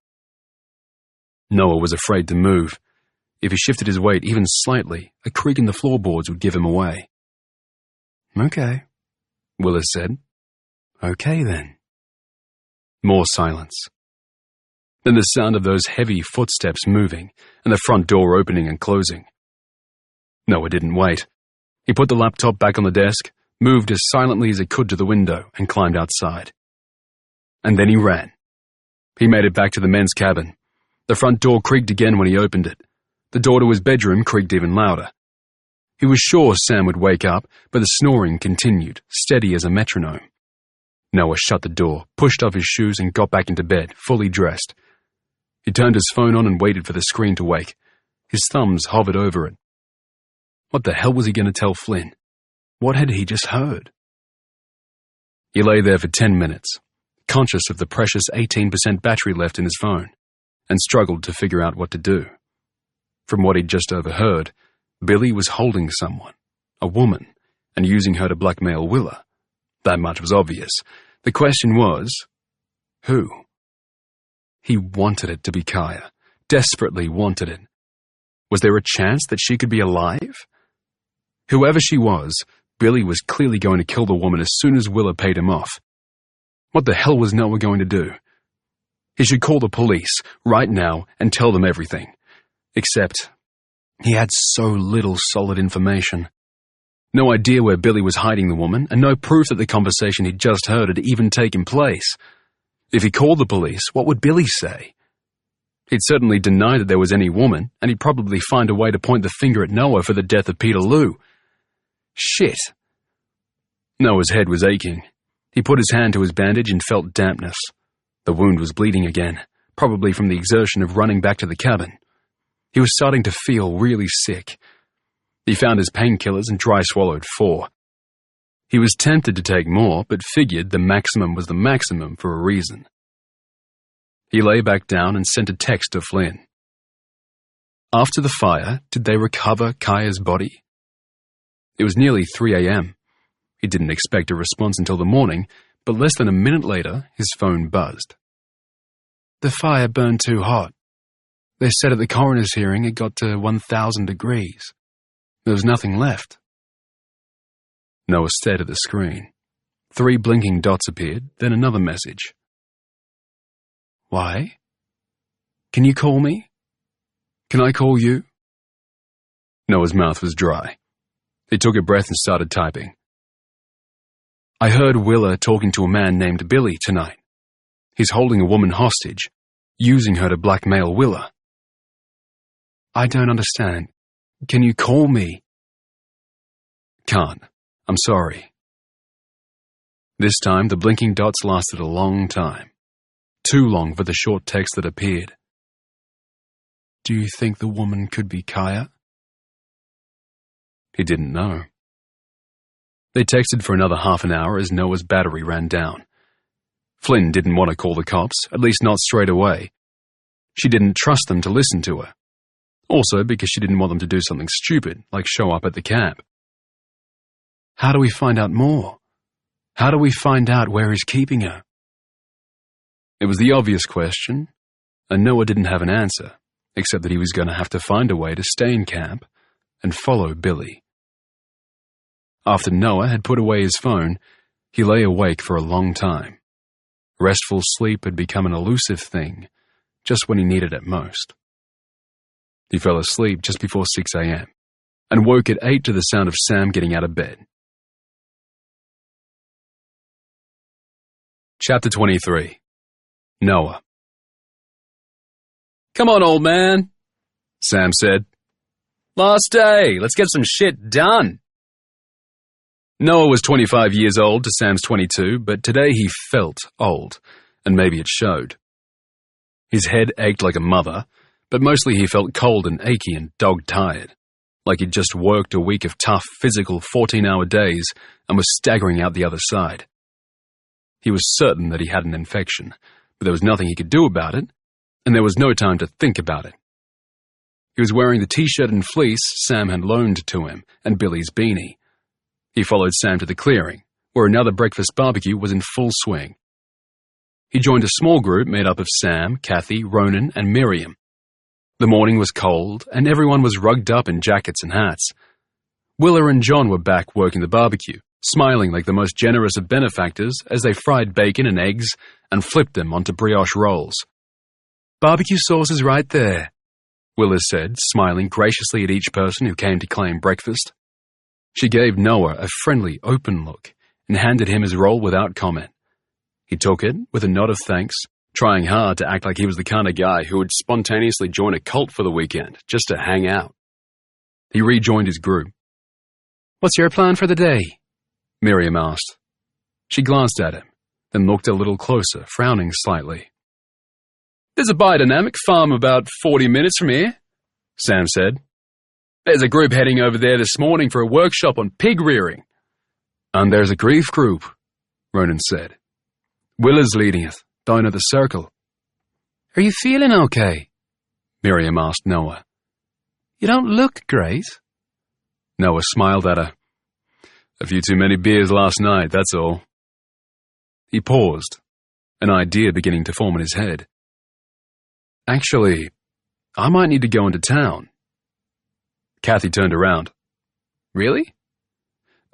Noah was afraid to move. If he shifted his weight even slightly, a creak in the floorboards would give him away. Okay, Willa said. Okay then. More silence. Then the sound of those heavy footsteps moving and the front door opening and closing. Noah didn't wait. He put the laptop back on the desk, moved as silently as he could to the window, and climbed outside. And then he ran. He made it back to the men's cabin. The front door creaked again when he opened it. The door to his bedroom creaked even louder. He was sure Sam would wake up, but the snoring continued, steady as a metronome. Noah shut the door, pushed off his shoes, and got back into bed, fully dressed. He turned his phone on and waited for the screen to wake. His thumbs hovered over it. What the hell was he going to tell Flynn? What had he just heard? He lay there for 10 minutes, conscious of the precious 18% battery left in his phone, and struggled to figure out what to do. From what he'd just overheard, Billy was holding someone, a woman, and using her to blackmail Willa. That much was obvious. The question was, who? He wanted it to be Kaya, desperately wanted it. Was there a chance that she could be alive? Whoever she was, Billy was clearly going to kill the woman as soon as Willa paid him off. What the hell was Noah going to do? He should call the police right now and tell them everything. Except, he had so little solid information. No idea where Billy was hiding the woman, and no proof that the conversation he'd just heard had even taken place. If he called the police, what would Billy say? He'd certainly deny that there was any woman, and he'd probably find a way to point the finger at Noah for the death of Peter Lou. Shit. Noah's head was aching. He put his hand to his bandage and felt dampness. The wound was bleeding again, probably from the exertion of running back to the cabin. He was starting to feel really sick. He found his painkillers and dry swallowed 4. He was tempted to take more, but figured the maximum was the maximum for a reason. He lay back down and sent a text to Flynn. After the fire, did they recover Kaya's body? It was nearly 3 a.m. He didn't expect a response until the morning, but less than a minute later, his phone buzzed. The fire burned too hot. They said at the coroner's hearing it got to 1,000 degrees. There was nothing left. Noah stared at the screen. 3 blinking dots appeared, then another message. Why? Can you call me? Can I call you? Noah's mouth was dry. He took a breath and started typing. I heard Willa talking to a man named Billy tonight. He's holding a woman hostage, using her to blackmail Willa. I don't understand. Can you call me? Can't. I'm sorry. This time, the blinking dots lasted a long time. Too long for the short text that appeared. Do you think the woman could be Kaya? He didn't know. They texted for another half an hour as Noah's battery ran down. Flynn didn't want to call the cops, at least not straight away. She didn't trust them to listen to her. Also because she didn't want them to do something stupid, like show up at the camp. How do we find out more? How do we find out where he's keeping her? It was the obvious question, and Noah didn't have an answer, except that he was going to have to find a way to stay in camp and follow Billy. After Noah had put away his phone, he lay awake for a long time. Restful sleep had become an elusive thing, just when he needed it most. He fell asleep just before 6 a.m. and woke at 8 to the sound of Sam getting out of bed. Chapter 23. Noah. Come on, old man, Sam said. Last day, let's get some shit done. Noah was 25 years old to Sam's 22, but today he felt old, and maybe it showed. His head ached like a mother, but mostly he felt cold and achy and dog-tired, like he'd just worked a week of tough, physical 14-hour days and was staggering out the other side. He was certain that he had an infection, but there was nothing he could do about it, and there was no time to think about it. He was wearing the t-shirt and fleece Sam had loaned to him, and Billy's beanie. He followed Sam to the clearing, where another breakfast barbecue was in full swing. He joined a small group made up of Sam, Kathy, Ronan, and Miriam. The morning was cold, and everyone was rugged up in jackets and hats. Willa and John were back working the barbecue, smiling like the most generous of benefactors as they fried bacon and eggs and flipped them onto brioche rolls. "Barbecue sauce is right there," Willa said, smiling graciously at each person who came to claim breakfast. She gave Noah a friendly, open look and handed him his roll without comment. He took it with a nod of thanks, trying hard to act like he was the kind of guy who would spontaneously join a cult for the weekend, just to hang out. He rejoined his group. "What's your plan for the day?" Miriam asked. She glanced at him, then looked a little closer, frowning slightly. "There's a biodynamic farm about 40 minutes from here," Sam said. "There's a group heading over there this morning for a workshop on pig rearing." "And there's a grief group," Ronan said. "Willa's leading it, down at the circle." "Are you feeling okay?" Miriam asked Noah. "You don't look great." Noah smiled at her. "A few too many beers last night, that's all." He paused, an idea beginning to form in his head. "Actually, I might need to go into town." Kathy turned around. "Really?"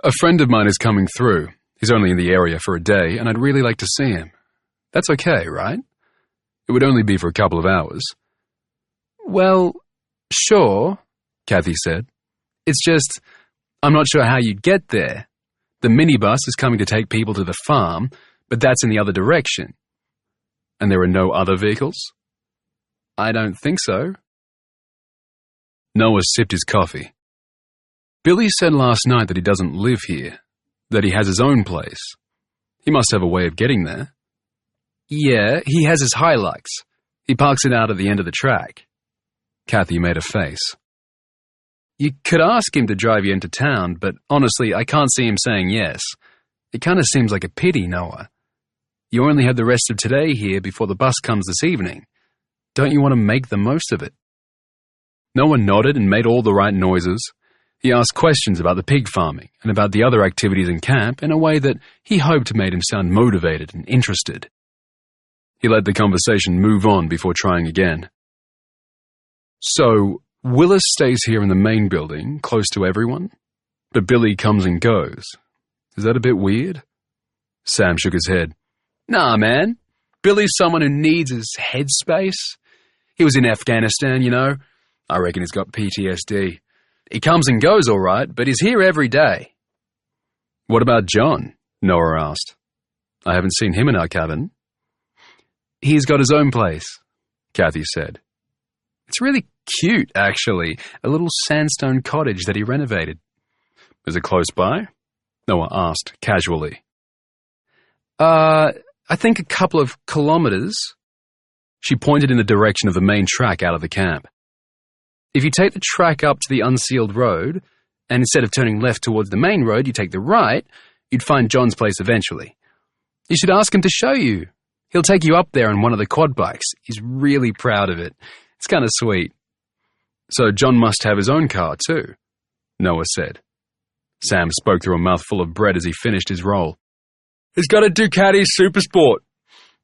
"A friend of mine is coming through. He's only in the area for a day, and I'd really like to see him. That's okay, right? It would only be for a couple of hours." "Well, sure," Kathy said. "It's just, I'm not sure how you'd get there. The minibus is coming to take people to the farm, but that's in the other direction." "And there are no other vehicles?" "I don't think so." Noah sipped his coffee. "Billy said last night that he doesn't live here, that he has his own place. He must have a way of getting there." "Yeah, he has his Hilux. He parks it out at the end of the track." Kathy made a face. "You could ask him to drive you into town, but honestly, I can't see him saying yes. It kind of seems like a pity, Noah. You only have the rest of today here before the bus comes this evening. Don't you want to make the most of it?" Noah nodded and made all the right noises. He asked questions about the pig farming and about the other activities in camp in a way that he hoped made him sound motivated and interested. He let the conversation move on before trying again. "So, Willis stays here in the main building, close to everyone, but Billy comes and goes. Is that a bit weird?" Sam shook his head. "Nah, man. Billy's someone who needs his headspace. He was in Afghanistan, you know. I reckon he's got PTSD. He comes and goes all right, but he's here every day." "What about John?" Noah asked. "I haven't seen him in our cabin." "He's got his own place," Kathy said. "It's really cute, actually, a little sandstone cottage that he renovated." "Is it close by?" Noah asked casually. I think a couple of kilometers." She pointed in the direction of the main track out of the camp. "If you take the track up to the unsealed road, and instead of turning left towards the main road, you take the right, you'd find John's place eventually. You should ask him to show you. He'll take you up there on one of the quad bikes. He's really proud of it. It's kind of sweet." "So John must have his own car too," Noah said. Sam spoke through a mouthful of bread as he finished his roll. "He's got a Ducati Supersport,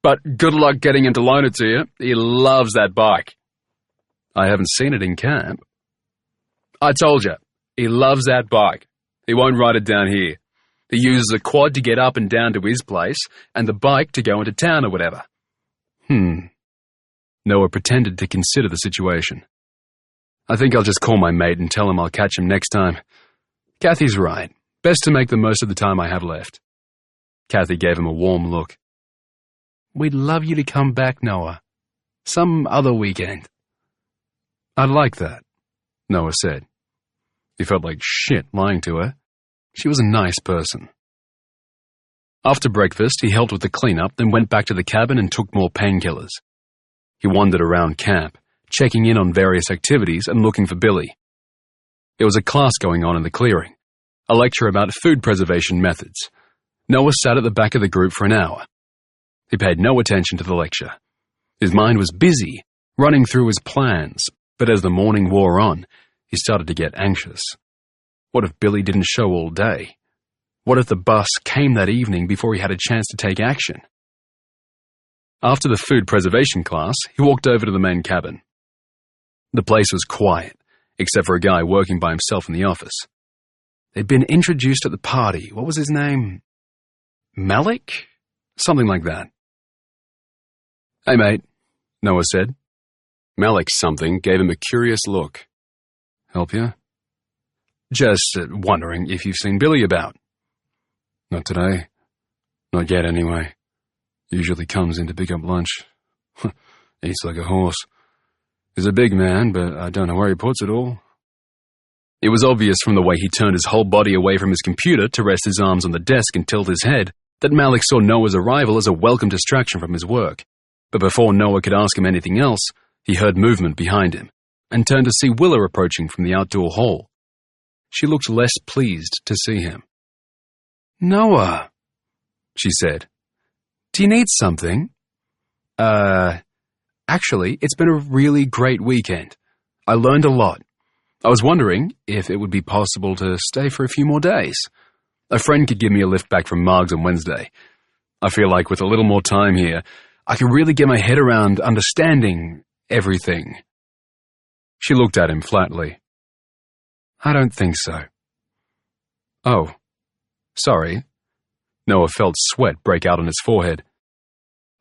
but good luck getting him to loan it to you. He loves that bike." "I haven't seen it in camp." "I told you, he loves that bike. He won't ride it down here. He uses a quad to get up and down to his place, and the bike to go into town or whatever." Noah pretended to consider the situation. "I think I'll just call my mate and tell him I'll catch him next time. Kathy's right. Best to make the most of the time I have left." Kathy gave him a warm look. "We'd love you to come back, Noah. Some other weekend." "I'd like that," Noah said. He felt like shit lying to her. She was a nice person. After breakfast, he helped with the cleanup, then went back to the cabin and took more painkillers. He wandered around camp, checking in on various activities and looking for Billy. There was a class going on in the clearing, a lecture about food preservation methods. Noah sat at the back of the group for an hour. He paid no attention to the lecture. His mind was busy, running through his plans, but as the morning wore on, he started to get anxious. What if Billy didn't show all day? What if the bus came that evening before he had a chance to take action? After the food preservation class, he walked over to the main cabin. The place was quiet, except for a guy working by himself in the office. They'd been introduced at the party. What was his name? Malik? Something like that. "Hey, mate," Noah said. Malik something gave him a curious look. "Help you?" "Just wondering if you've seen Billy about." "Not today. Not yet, anyway. Usually comes in to pick up lunch. Eats like a horse. He's a big man, but I don't know where he puts it all." It was obvious from the way he turned his whole body away from his computer to rest his arms on the desk and tilt his head that Malik saw Noah's arrival as a welcome distraction from his work. But before Noah could ask him anything else, he heard movement behind him and turned to see Willa approaching from the outdoor hall. She looked less pleased to see him. "Noah," she said, "do you need something?" Actually, it's been a really great weekend. I learned a lot. I was wondering if it would be possible to stay for a few more days. A friend could give me a lift back from Margs on Wednesday. I feel like with a little more time here, I could really get my head around understanding everything." She looked at him flatly. "I don't think so." "Oh, sorry." Noah felt sweat break out on his forehead.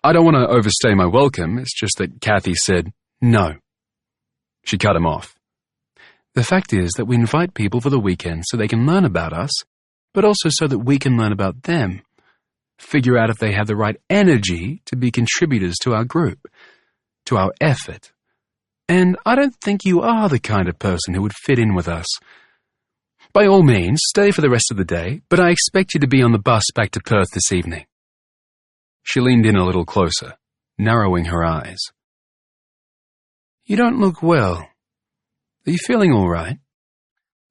"I don't want to overstay my welcome, it's just that Kathy said no." She cut him off. "The fact is that we invite people for the weekend so they can learn about us, but also so that we can learn about them. Figure out if they have the right energy to be contributors to our group, to our effort. And I don't think you are the kind of person who would fit in with us. By all means, stay for the rest of the day, but I expect you to be on the bus back to Perth this evening." She leaned in a little closer, narrowing her eyes. "You don't look well. Are you feeling all right?"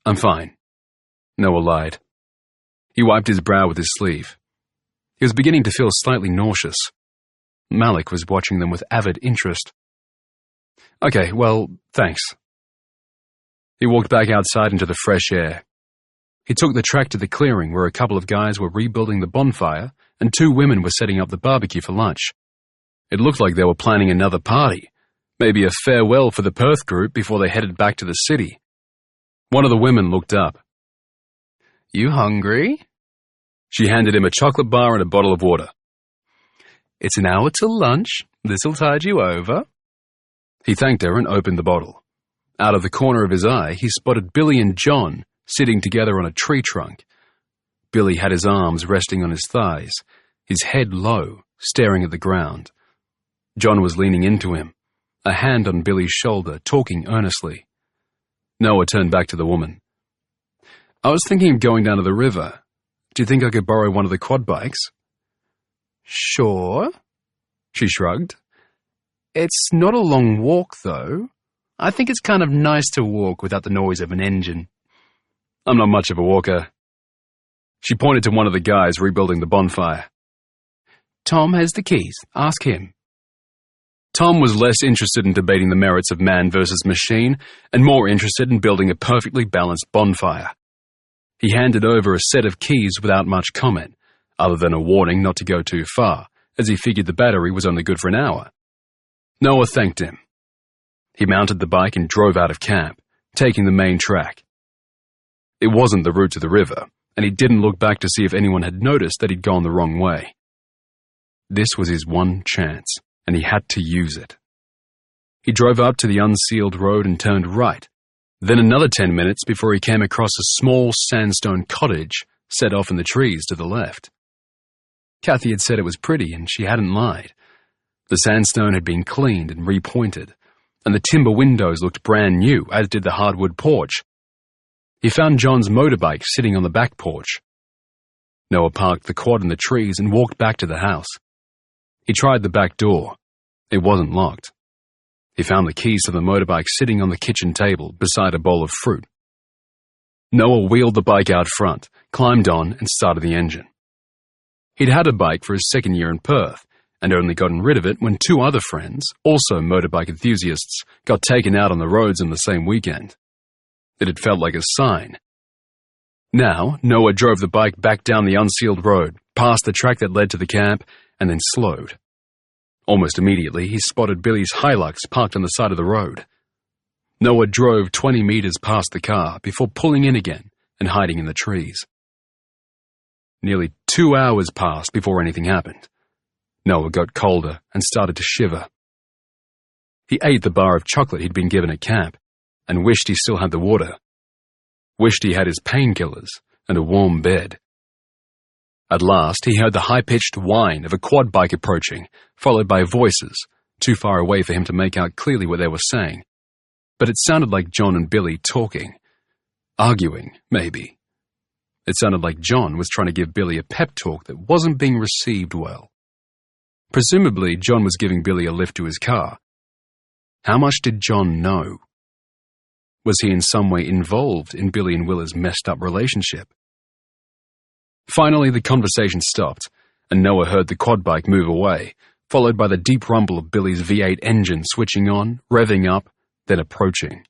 "I'm fine," Noah lied. He wiped his brow with his sleeve. He was beginning to feel slightly nauseous. Malik was watching them with avid interest. "Okay, well, thanks." He walked back outside into the fresh air. He took the track to the clearing where a couple of guys were rebuilding the bonfire and 2 women were setting up the barbecue for lunch. It looked like they were planning another party, maybe a farewell for the Perth group before they headed back to the city. One of the women looked up. "You hungry?" She handed him a chocolate bar and a bottle of water. "It's an hour till lunch. This'll tide you over." He thanked her and opened the bottle. Out of the corner of his eye, he spotted Billy and John sitting together on a tree trunk. Billy had his arms resting on his thighs, his head low, staring at the ground. John was leaning into him, a hand on Billy's shoulder, talking earnestly. Noah turned back to the woman. "I was thinking of going down to the river. Do you think I could borrow one of the quad bikes?" "Sure," she shrugged. "It's not a long walk, though. I think it's kind of nice to walk without the noise of an engine." "I'm not much of a walker." She pointed to one of the guys rebuilding the bonfire. "Tom has the keys. Ask him." Tom was less interested in debating the merits of man versus machine and more interested in building a perfectly balanced bonfire. He handed over a set of keys without much comment, other than a warning not to go too far, as he figured the battery was only good for an hour. Noah thanked him. He mounted the bike and drove out of camp, taking the main track. It wasn't the route to the river, and he didn't look back to see if anyone had noticed that he'd gone the wrong way. This was his one chance, and he had to use it. He drove up to the unsealed road and turned right, then another 10 minutes before he came across a small sandstone cottage set off in the trees to the left. Kathy had said it was pretty, and she hadn't lied. The sandstone had been cleaned and repointed, and the timber windows looked brand new, as did the hardwood porch. He found John's motorbike sitting on the back porch. Noah parked the quad in the trees and walked back to the house. He tried the back door. It wasn't locked. He found the keys to the motorbike sitting on the kitchen table beside a bowl of fruit. Noah wheeled the bike out front, climbed on, and started the engine. He'd had a bike for his second year in Perth, and only gotten rid of it when two other friends, also motorbike enthusiasts, got taken out on the roads on the same weekend. It had felt like a sign. Now, Noah drove the bike back down the unsealed road, past the track that led to the camp, and then slowed. Almost immediately, he spotted Billy's Hilux parked on the side of the road. Noah drove 20 meters past the car before pulling in again and hiding in the trees. Nearly 2 hours passed before anything happened. Noah got colder and started to shiver. He ate the bar of chocolate he'd been given at camp and wished he still had the water. Wished he had his painkillers and a warm bed. At last, he heard the high-pitched whine of a quad bike approaching, followed by voices, too far away for him to make out clearly what they were saying. But it sounded like John and Billy talking. Arguing, maybe. It sounded like John was trying to give Billy a pep talk that wasn't being received well. Presumably, John was giving Billy a lift to his car. How much did John know? Was he in some way involved in Billy and Willa's messed-up relationship? Finally, the conversation stopped, and Noah heard the quad bike move away, followed by the deep rumble of Billy's V8 engine switching on, revving up, then approaching.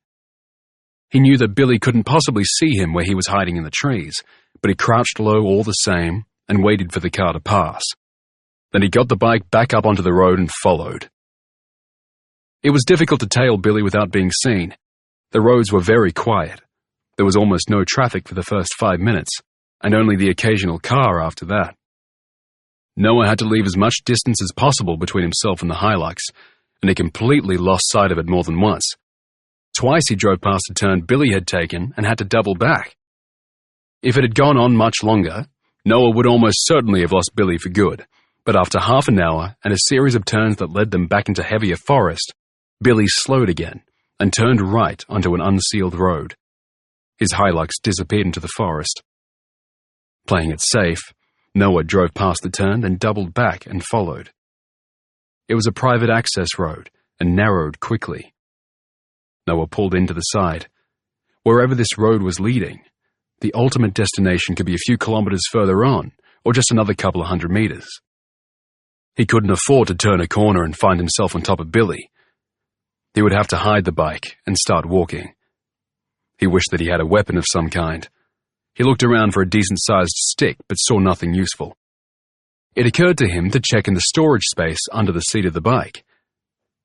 He knew that Billy couldn't possibly see him where he was hiding in the trees, but he crouched low all the same and waited for the car to pass. Then he got the bike back up onto the road and followed. It was difficult to tail Billy without being seen. The roads were very quiet. There was almost no traffic for the first 5 minutes, and only the occasional car after that. Noah had to leave as much distance as possible between himself and the Hilux, and he completely lost sight of it more than once. Twice he drove past a turn Billy had taken and had to double back. If it had gone on much longer, Noah would almost certainly have lost Billy for good, but after half an hour and a series of turns that led them back into heavier forest, Billy slowed again and turned right onto an unsealed road. His Hilux disappeared into the forest. Playing it safe, Noah drove past the turn, then doubled back and followed. It was a private access road and narrowed quickly. Noah pulled in to the side. Wherever this road was leading, the ultimate destination could be a few kilometers further on, or just another couple of 100 meters. He couldn't afford to turn a corner and find himself on top of Billy. He would have to hide the bike and start walking. He wished that he had a weapon of some kind. He looked around for a decent-sized stick, but saw nothing useful. It occurred to him to check in the storage space under the seat of the bike.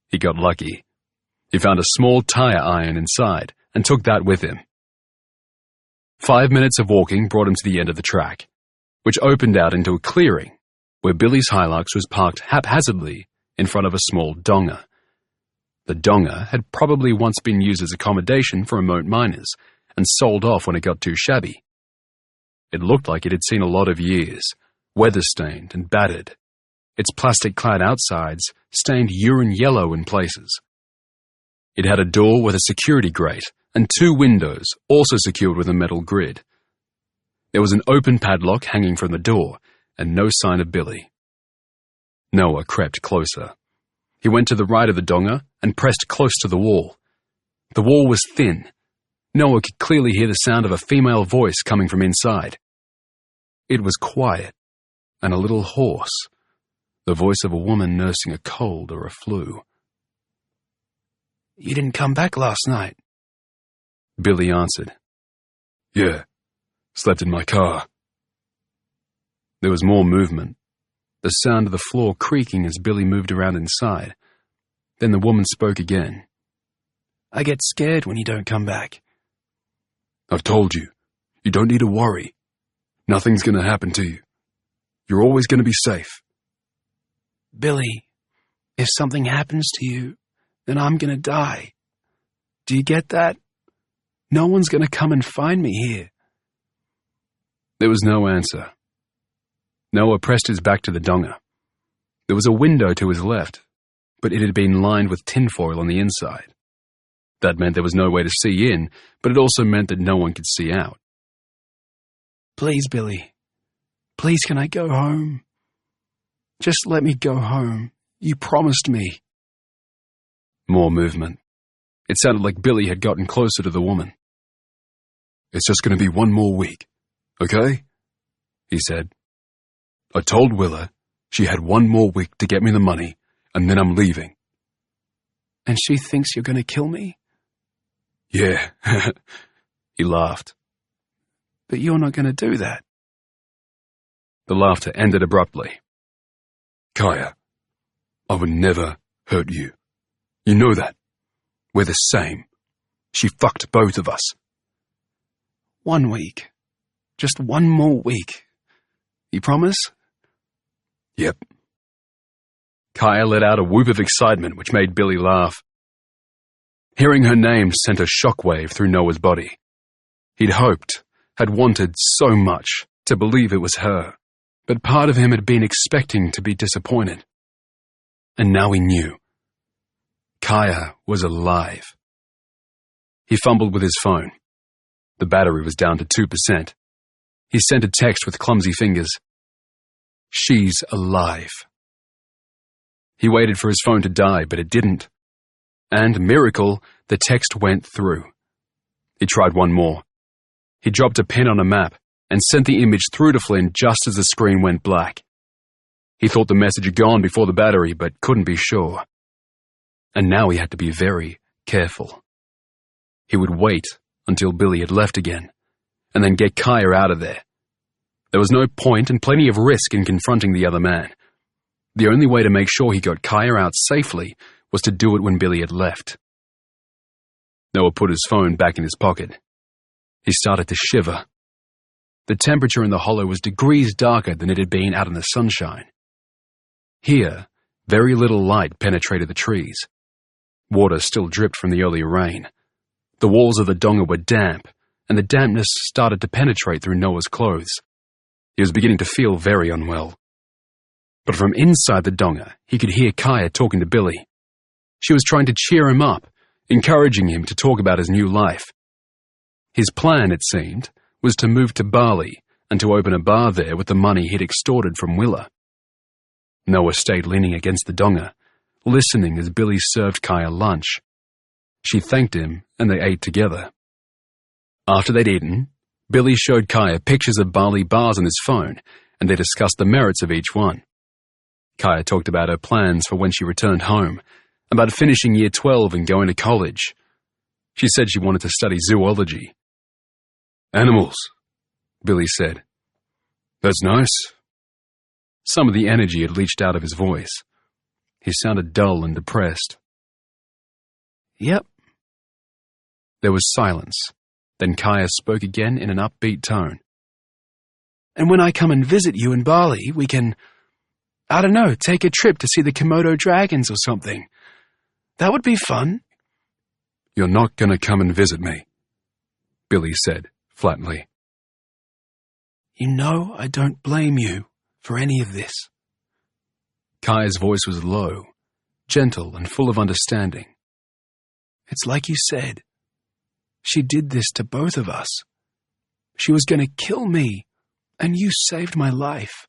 He got lucky. He found a small tire iron inside and took that with him. 5 minutes of walking brought him to the end of the track, which opened out into a clearing where Billy's Hilux was parked haphazardly in front of a small donga. The donga had probably once been used as accommodation for remote miners and sold off when it got too shabby. It looked like it had seen a lot of years, weather-stained and battered, its plastic-clad outsides stained urine yellow in places. It had a door with a security grate and 2 windows, also secured with a metal grid. There was an open padlock hanging from the door, and no sign of Billy. Noah crept closer. He went to the right of the donga and pressed close to the wall. The wall was thin. Noah could clearly hear the sound of a female voice coming from inside. It was quiet and a little hoarse, the voice of a woman nursing a cold or a flu. "You didn't come back last night?" Billy answered. "Yeah, slept in my car." There was more movement, the sound of the floor creaking as Billy moved around inside. Then the woman spoke again. "I get scared when you don't come back." "I've told you, you don't need to worry. Nothing's going to happen to you. You're always going to be safe." "Billy, if something happens to you, then I'm going to die. Do you get that? No one's going to come and find me here." There was no answer. Noah pressed his back to the donga. There was a window to his left, but it had been lined with tinfoil on the inside, That meant there was no way to see in, but it also meant that no one could see out. Please, Billy. Please, can I go home? Just let me go home. You promised me. More movement. It sounded like Billy had gotten closer to the woman. It's just going to be 1 more week, okay? He said. I told Willa she had 1 more week to get me the money, and then I'm leaving. And she thinks you're going to kill me? Yeah. He laughed. But you're not going to do that. The laughter ended abruptly. Kaya, I would never hurt you. You know that. We're the same. She fucked both of us. 1 week. Just 1 more week. You promise? Yep. Kaya let out a whoop of excitement which made Billy laugh. Hearing her name sent a shockwave through Noah's body. He'd hoped, had wanted so much to believe it was her, but part of him had been expecting to be disappointed. And now he knew. Kaya was alive. He fumbled with his phone. The battery was down to 2%. He sent a text with clumsy fingers. She's alive. He waited for his phone to die, but it didn't. And, miracle, the text went through. He tried one more. He dropped a pin on a map and sent the image through to Flynn just as the screen went black. He thought the message had gone before the battery, but couldn't be sure. And now he had to be very careful. He would wait until Billy had left again, and then get Kaya out of there. There was no point and plenty of risk in confronting the other man. The only way to make sure he got Kaya out safely was to do it when Billy had left. Noah put his phone back in his pocket. He started to shiver. The temperature in the hollow was degrees darker than it had been out in the sunshine. Here, very little light penetrated the trees. Water still dripped from the earlier rain. The walls of the donga were damp, and the dampness started to penetrate through Noah's clothes. He was beginning to feel very unwell. But from inside the donga, he could hear Kaya talking to Billy. She was trying to cheer him up, encouraging him to talk about his new life. His plan, it seemed, was to move to Bali and to open a bar there with the money he'd extorted from Willa. Noah stayed leaning against the donga, listening as Billy served Kaya lunch. She thanked him, and they ate together. After they'd eaten, Billy showed Kaya pictures of Bali bars on his phone, and they discussed the merits of each one. Kaya talked about her plans for when she returned home, about finishing year 12 and going to college. She said she wanted to study zoology. Animals, Billy said. That's nice. Some of the energy had leached out of his voice. He sounded dull and depressed. Yep. There was silence. Then Kaya spoke again in an upbeat tone. And when I come and visit you in Bali, we can, I don't know, take a trip to see the Komodo dragons or something. That would be fun. You're not going to come and visit me, Billy said flatly. You know I don't blame you for any of this. Kaya's voice was low, gentle and full of understanding. It's like you said. She did this to both of us. She was going to kill me, and you saved my life.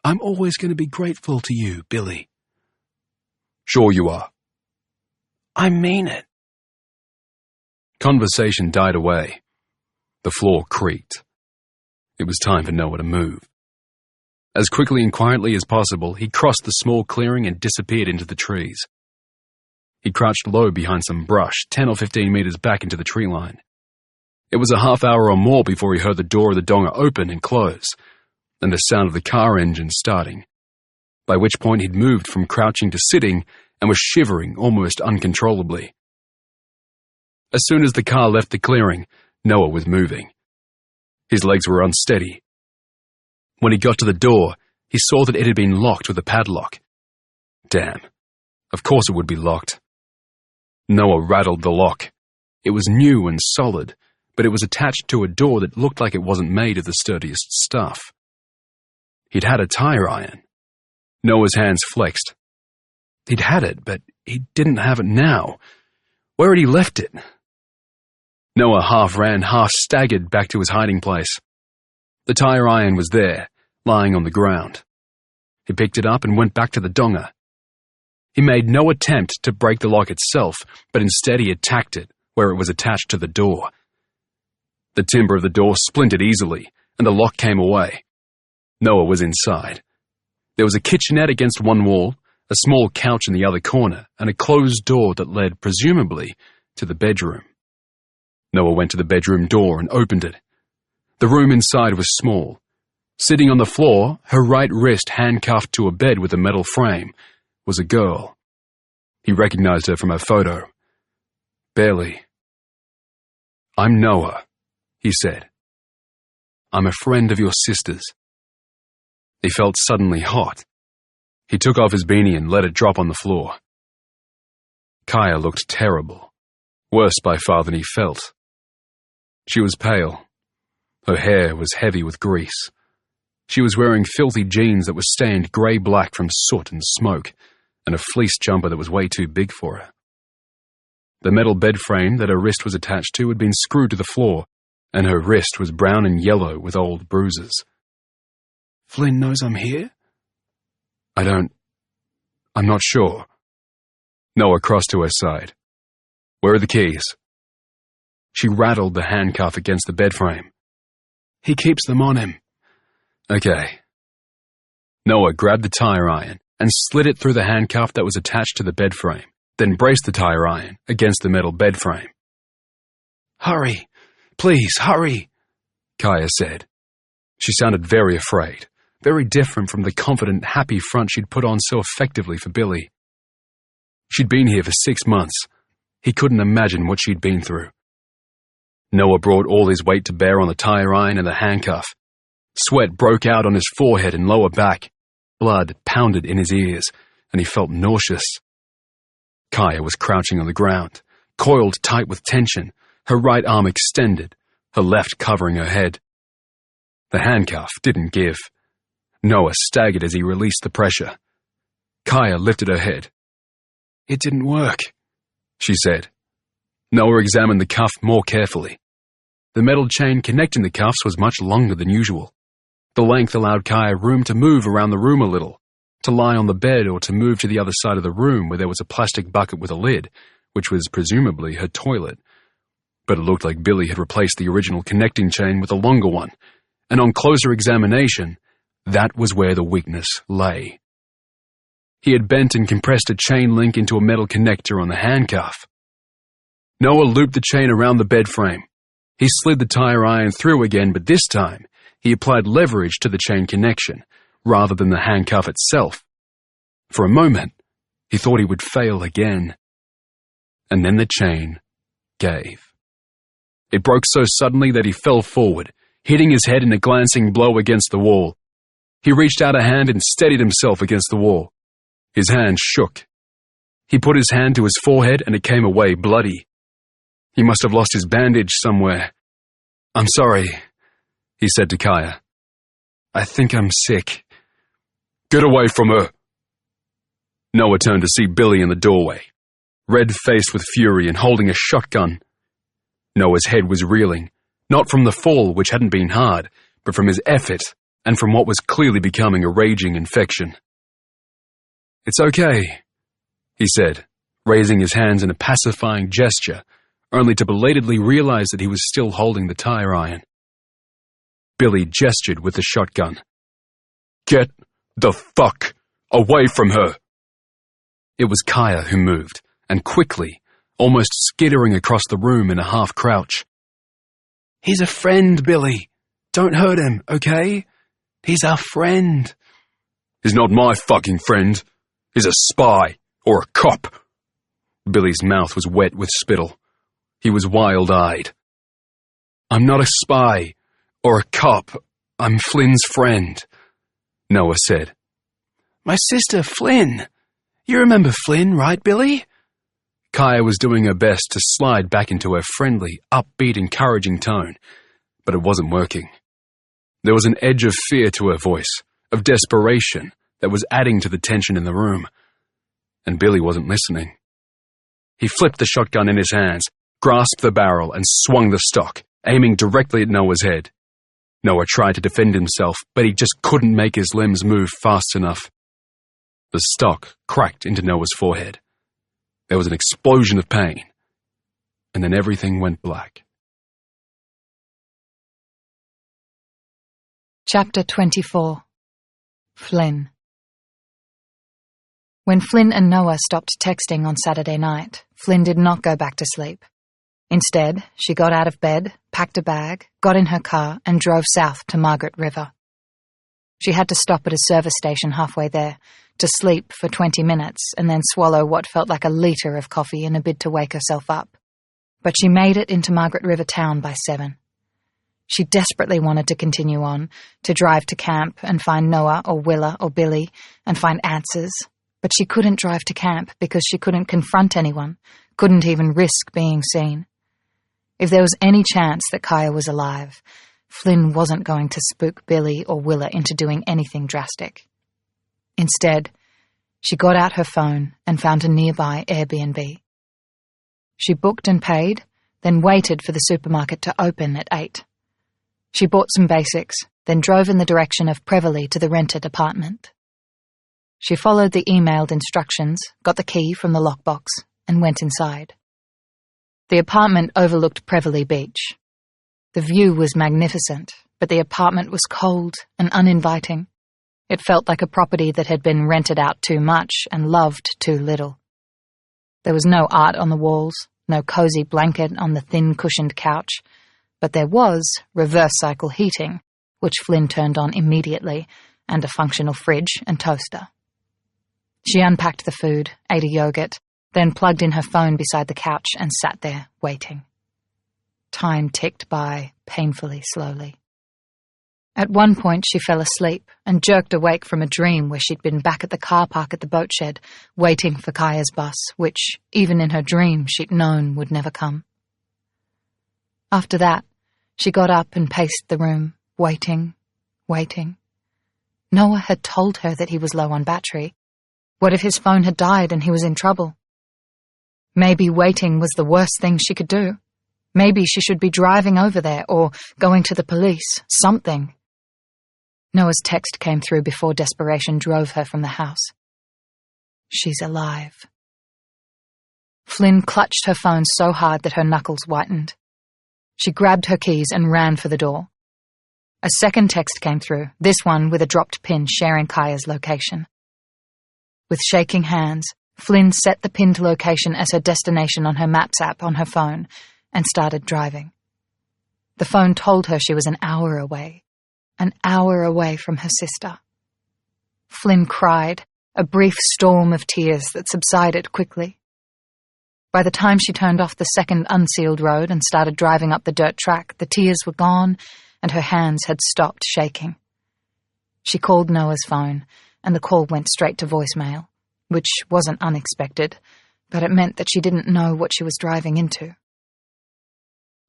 I'm always going to be grateful to you, Billy. Sure you are. I mean it. Conversation died away. The floor creaked. It was time for Noah to move. As quickly and quietly as possible, he crossed the small clearing and disappeared into the trees. He crouched low behind some brush, 10 or 15 meters back into the tree line. It was a half hour or more before he heard the door of the donga open and close, and the sound of the car engine starting, by which point he'd moved from crouching to sitting and was shivering almost uncontrollably. As soon as the car left the clearing, Noah was moving. His legs were unsteady. When he got to the door, he saw that it had been locked with a padlock. Damn. Of course it would be locked. Noah rattled the lock. It was new and solid, but it was attached to a door that looked like it wasn't made of the sturdiest stuff. He'd had a tire iron. Noah's hands flexed. He'd had it, but he didn't have it now. Where had he left it? Noah half ran, half staggered back to his hiding place. The tire iron was there, lying on the ground. He picked it up and went back to the donga. He made no attempt to break the lock itself, but instead he attacked it where it was attached to the door. The timber of the door splintered easily, and the lock came away. Noah was inside. There was a kitchenette against one wall, a small couch in the other corner, and a closed door that led, presumably, to the bedroom. Noah went to the bedroom door and opened it. The room inside was small. Sitting on the floor, her right wrist handcuffed to a bed with a metal frame, was a girl. He recognized her from her photo. Barely. "I'm Noah," he said. "I'm a friend of your sister's." He felt suddenly hot. He took off his beanie and let it drop on the floor. Kaya looked terrible, worse by far than he felt. She was pale. Her hair was heavy with grease. She was wearing filthy jeans that were stained grey-black from soot and smoke, and a fleece jumper that was way too big for her. The metal bed frame that her wrist was attached to had been screwed to the floor, and her wrist was brown and yellow with old bruises. "Flynn knows I'm here?" I'm not sure." Noah crossed to her side. "Where are the keys?" She rattled the handcuff against the bed frame. "He keeps them on him." "Okay." Noah grabbed the tire iron and slid it through the handcuff that was attached to the bed frame, then braced the tire iron against the metal bed frame. "Hurry! Please, hurry!" Kaya said. She sounded very afraid, very different from the confident, happy front she'd put on so effectively for Billy. She'd been here for 6 months. He couldn't imagine what she'd been through. Noah brought all his weight to bear on the tire iron and the handcuff. Sweat broke out on his forehead and lower back. Blood pounded in his ears, and he felt nauseous. Kaya was crouching on the ground, coiled tight with tension, her right arm extended, her left covering her head. The handcuff didn't give. Noah staggered as he released the pressure. Kaya lifted her head. "It didn't work," she said. Noah examined the cuff more carefully. The metal chain connecting the cuffs was much longer than usual. The length allowed Kaya room to move around the room a little, to lie on the bed or to move to the other side of the room where there was a plastic bucket with a lid, which was presumably her toilet. But it looked like Billy had replaced the original connecting chain with a longer one, and on closer examination, that was where the weakness lay. He had bent and compressed a chain link into a metal connector on the handcuff. Noah looped the chain around the bed frame. He slid the tire iron through again, but this time, he applied leverage to the chain connection, rather than the handcuff itself. For a moment, he thought he would fail again. And then the chain gave. It broke so suddenly that he fell forward, hitting his head in a glancing blow against the wall. He reached out a hand and steadied himself against the wall. His hand shook. He put his hand to his forehead and it came away bloody. He must have lost his bandage somewhere. "I'm sorry," he said to Kaya. "I think I'm sick." "Get away from her!" Noah turned to see Billy in the doorway, red-faced with fury and holding a shotgun. Noah's head was reeling, not from the fall, which hadn't been hard, but from his effort and from what was clearly becoming a raging infection. "It's okay," he said, raising his hands in a pacifying gesture, only to belatedly realize that he was still holding the tire iron. Billy gestured with the shotgun. "Get the fuck away from her!" It was Kaya who moved, and quickly, almost skittering across the room in a half-crouch. "He's a friend, Billy. Don't hurt him, okay? He's our friend." "He's not my fucking friend. He's a spy, or a cop." Billy's mouth was wet with spittle. He was wild-eyed. "I'm not a spy, or a cop. I'm Flynn's friend," Noah said. "My sister, Flynn. You remember Flynn, right, Billy?" Kaya was doing her best to slide back into her friendly, upbeat, encouraging tone, but it wasn't working. There was an edge of fear to her voice, of desperation, that was adding to the tension in the room, and Billy wasn't listening. He flipped the shotgun in his hands, grasped the barrel, and swung the stock, aiming directly at Noah's head. Noah tried to defend himself, but he just couldn't make his limbs move fast enough. The stock cracked into Noah's forehead. There was an explosion of pain, and then everything went black. Chapter 24. Flynn. When Flynn and Noah stopped texting on Saturday night, Flynn did not go back to sleep. Instead, she got out of bed, packed a bag, got in her car, and drove south to Margaret River. She had to stop at a service station halfway there, to sleep for 20 minutes and then swallow what felt like a litre of coffee in a bid to wake herself up. But she made it into Margaret River town by 7. She desperately wanted to continue on, to drive to camp and find Noah or Willa or Billy and find answers. But she couldn't drive to camp because she couldn't confront anyone, couldn't even risk being seen. If there was any chance that Kaya was alive, Flynn wasn't going to spook Billy or Willa into doing anything drastic. Instead, she got out her phone and found a nearby Airbnb. She booked and paid, then waited for the supermarket to open at 8. She bought some basics, then drove in the direction of Preverly to the rented apartment. She followed the emailed instructions, got the key from the lockbox, and went inside. The apartment overlooked Preverly Beach. The view was magnificent, but the apartment was cold and uninviting. It felt like a property that had been rented out too much and loved too little. There was no art on the walls, no cozy blanket on the thin cushioned couch, but there was reverse cycle heating, which Flynn turned on immediately, and a functional fridge and toaster. She unpacked the food, ate a yogurt, then plugged in her phone beside the couch and sat there, waiting. Time ticked by, painfully slowly. At one point she fell asleep and jerked awake from a dream where she'd been back at the car park at the boat shed, waiting for Kaya's bus, which, even in her dream, she'd known would never come. After that, she got up and paced the room, waiting. Noah had told her that he was low on battery. What if his phone had died and he was in trouble? Maybe waiting was the worst thing she could do. Maybe she should be driving over there or going to the police, something. Noah's text came through before desperation drove her from the house. She's alive. Flynn clutched her phone so hard that her knuckles whitened. She grabbed her keys and ran for the door. A second text came through, this one with a dropped pin sharing Kaya's location. With shaking hands, Flynn set the pinned location as her destination on her Maps app on her phone and started driving. The phone told her she was an hour away from her sister. Flynn cried, a brief storm of tears that subsided quickly. By the time she turned off the second unsealed road and started driving up the dirt track, the tears were gone and her hands had stopped shaking. She called Noah's phone, and the call went straight to voicemail, which wasn't unexpected, but it meant that she didn't know what she was driving into.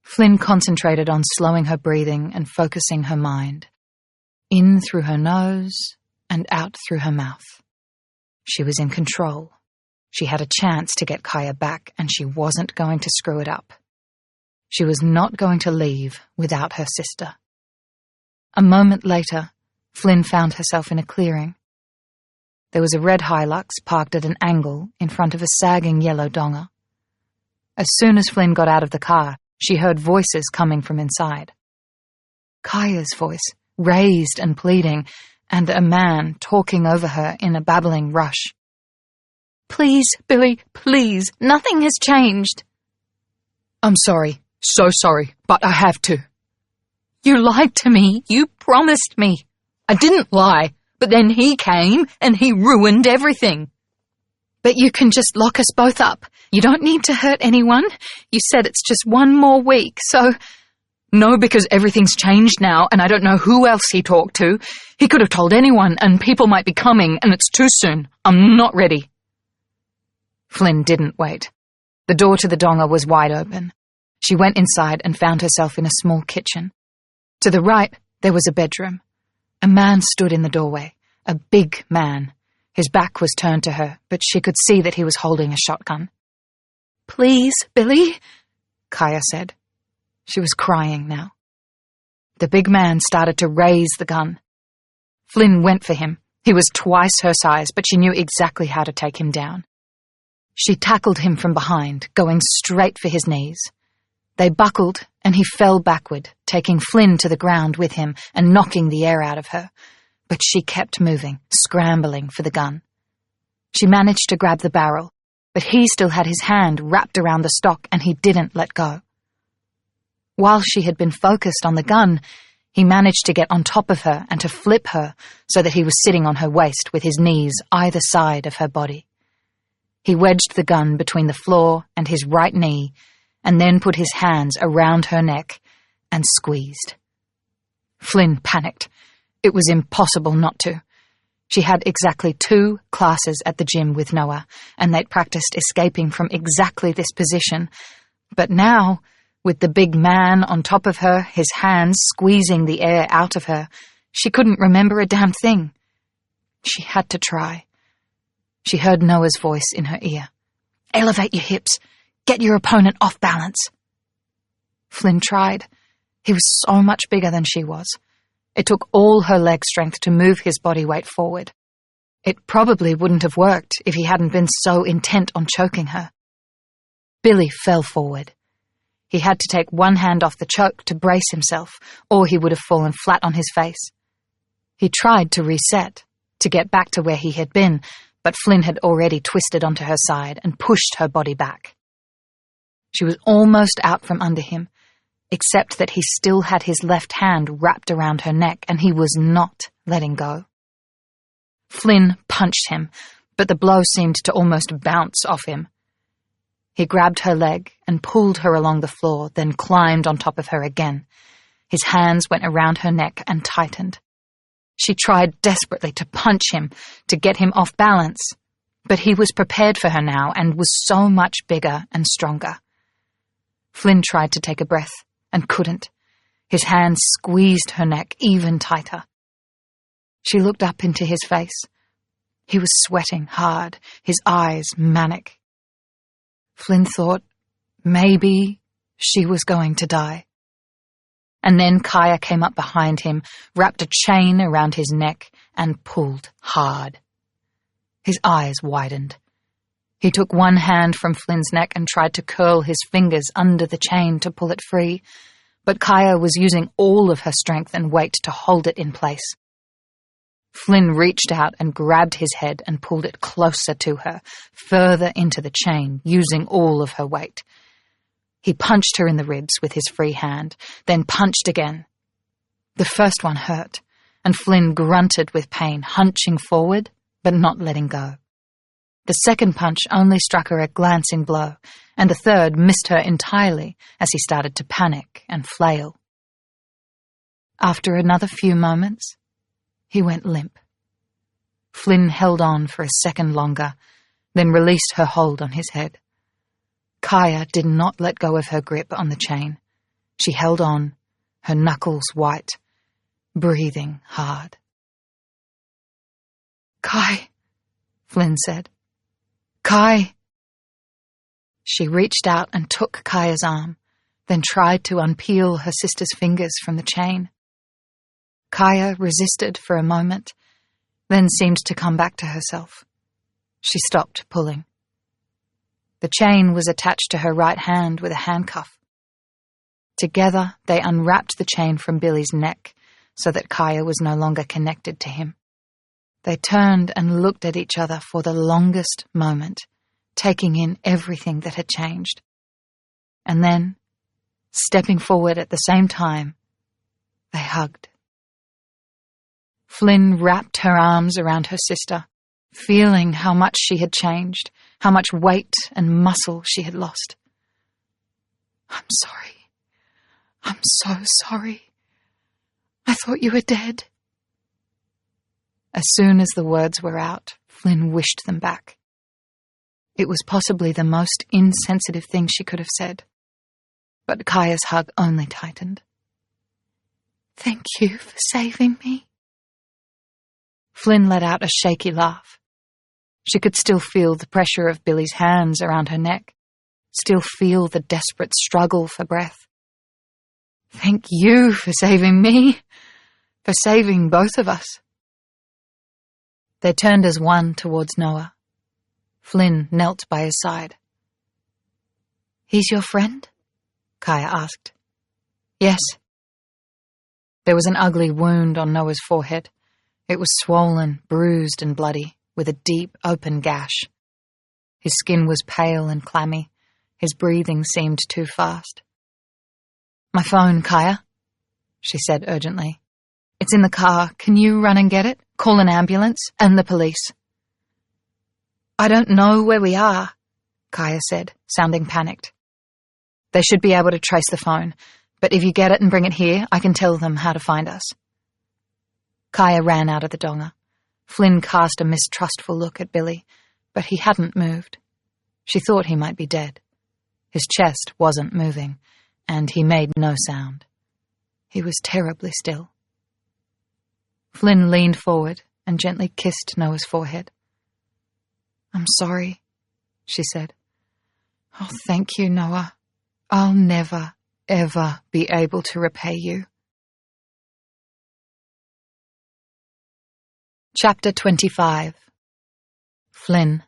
Flynn concentrated on slowing her breathing and focusing her mind. In through her nose and out through her mouth. She was in control. She had a chance to get Kaya back, and she wasn't going to screw it up. She was not going to leave without her sister. A moment later, Flynn found herself in a clearing. There was a red Hilux parked at an angle in front of a sagging yellow donga. As soon as Flynn got out of the car, she heard voices coming from inside. Kaya's voice, raised and pleading, and a man talking over her in a babbling rush. "Please, Billy, please, nothing has changed." "I'm sorry, so sorry, but I have to." "You lied to me, you promised me." "I didn't lie, but then he came and he ruined everything." "But you can just lock us both up. You don't need to hurt anyone. You said it's just one more week, so..." "No, because everything's changed now, and I don't know who else he talked to. He could have told anyone, and people might be coming, and it's too soon. I'm not ready." Flynn didn't wait. The door to the donga was wide open. She went inside and found herself in a small kitchen. To the right, there was a bedroom. A man stood in the doorway, a big man. His back was turned to her, but she could see that he was holding a shotgun. "Please, Billy," Kaya said. She was crying now. The big man started to raise the gun. Flynn went for him. He was twice her size, but she knew exactly how to take him down. She tackled him from behind, going straight for his knees. They buckled, and he fell backward, taking Flynn to the ground with him and knocking the air out of her. But she kept moving, scrambling for the gun. She managed to grab the barrel, but he still had his hand wrapped around the stock and he didn't let go. While she had been focused on the gun, he managed to get on top of her and to flip her so that he was sitting on her waist with his knees either side of her body. He wedged the gun between the floor and his right knee and then put his hands around her neck and squeezed. Flynn panicked. It was impossible not to. She had exactly 2 classes at the gym with Noah, and they'd practiced escaping from exactly this position. But now, with the big man on top of her, his hands squeezing the air out of her, she couldn't remember a damn thing. She had to try. She heard Noah's voice in her ear. "Elevate your hips. Get your opponent off balance." Flynn tried. He was so much bigger than she was. It took all her leg strength to move his body weight forward. It probably wouldn't have worked if he hadn't been so intent on choking her. Billy fell forward. He had to take one hand off the choke to brace himself, or he would have fallen flat on his face. He tried to reset, to get back to where he had been, but Flynn had already twisted onto her side and pushed her body back. She was almost out from under him, except that he still had his left hand wrapped around her neck and he was not letting go. Flynn punched him, but the blow seemed to almost bounce off him. He grabbed her leg and pulled her along the floor, then climbed on top of her again. His hands went around her neck and tightened. She tried desperately to punch him, to get him off balance, but he was prepared for her now and was so much bigger and stronger. Flynn tried to take a breath and couldn't. His hands squeezed her neck even tighter. She looked up into his face. He was sweating hard, his eyes manic. Flynn thought maybe she was going to die. And then Kaya came up behind him, wrapped a chain around his neck, and pulled hard. His eyes widened. He took one hand from Flynn's neck and tried to curl his fingers under the chain to pull it free, but Kaya was using all of her strength and weight to hold it in place. Flynn reached out and grabbed his head and pulled it closer to her, further into the chain, using all of her weight. He punched her in the ribs with his free hand, then punched again. The first one hurt, and Flynn grunted with pain, hunching forward, but not letting go. The second punch only struck her a glancing blow, and the third missed her entirely as he started to panic and flail. After another few moments, he went limp. Flynn held on for a second longer, then released her hold on his head. Kaya did not let go of her grip on the chain. She held on, her knuckles white, breathing hard. "Kai," Flynn said. "Kai." She reached out and took Kaya's arm, then tried to unpeel her sister's fingers from the chain. Kaya resisted for a moment, then seemed to come back to herself. She stopped pulling. The chain was attached to her right hand with a handcuff. Together, they unwrapped the chain from Billy's neck so that Kaya was no longer connected to him. They turned and looked at each other for the longest moment, taking in everything that had changed. And then, stepping forward at the same time, they hugged. Flynn wrapped her arms around her sister, feeling how much she had changed, how much weight and muscle she had lost. "I'm sorry. I'm so sorry. I thought you were dead." As soon as the words were out, Flynn wished them back. It was possibly the most insensitive thing she could have said, but Kaya's hug only tightened. "Thank you for saving me." Flynn let out a shaky laugh. She could still feel the pressure of Billy's hands around her neck. still feel the desperate struggle for breath. Thank you for saving me, for saving both of us. They turned as one towards Noah. Flynn knelt by his side. He's your friend? Kaya asked. Yes. There was an ugly wound on Noah's forehead. It was swollen, bruised and bloody, with a deep, open gash. His skin was pale and clammy. His breathing seemed too fast. My phone, Kaya, she said urgently. It's in the car. Can you run and get it? Call an ambulance and the police. I don't know where we are, Kaya said, sounding panicked. They should be able to trace the phone, but if you get it and bring it here, I can tell them how to find us. Kaya ran out of the donga. Flynn cast a mistrustful look at Billy, but he hadn't moved. She thought he might be dead. His chest wasn't moving, and he made no sound. He was terribly still. Flynn leaned forward and gently kissed Noah's forehead. I'm sorry, she said. Oh, thank you, Noah. I'll never, ever be able to repay you. Chapter 25. Flynn.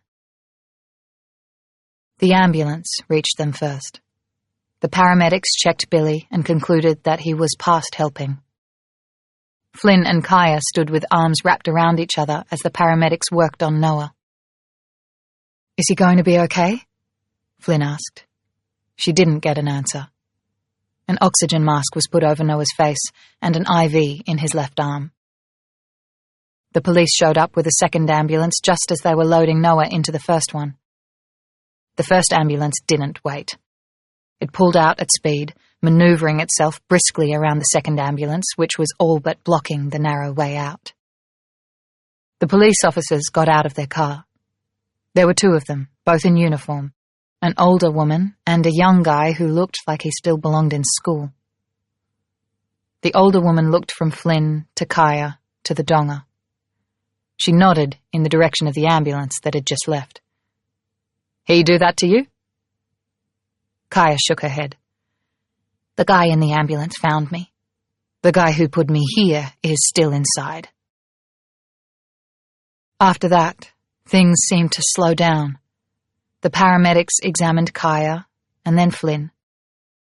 The ambulance reached them first. The paramedics checked Billy and concluded that he was past helping. Flynn and Kaya stood with arms wrapped around each other as the paramedics worked on Noah. Is he going to be okay? Flynn asked. She didn't get an answer. An oxygen mask was put over Noah's face and an IV in his left arm. The police showed up with a second ambulance just as they were loading Noah into the first one. The first ambulance didn't wait. It pulled out at speed, maneuvering itself briskly around the second ambulance, which was all but blocking the narrow way out. The police officers got out of their car. There were two of them, both in uniform, an older woman and a young guy who looked like he still belonged in school. The older woman looked from Flynn to Kaya to the donga. She nodded in the direction of the ambulance that had just left. He do that to you? Kaya shook her head. The guy in the ambulance found me. The guy who put me here is still inside. After that, things seemed to slow down. The paramedics examined Kaya and then Flynn.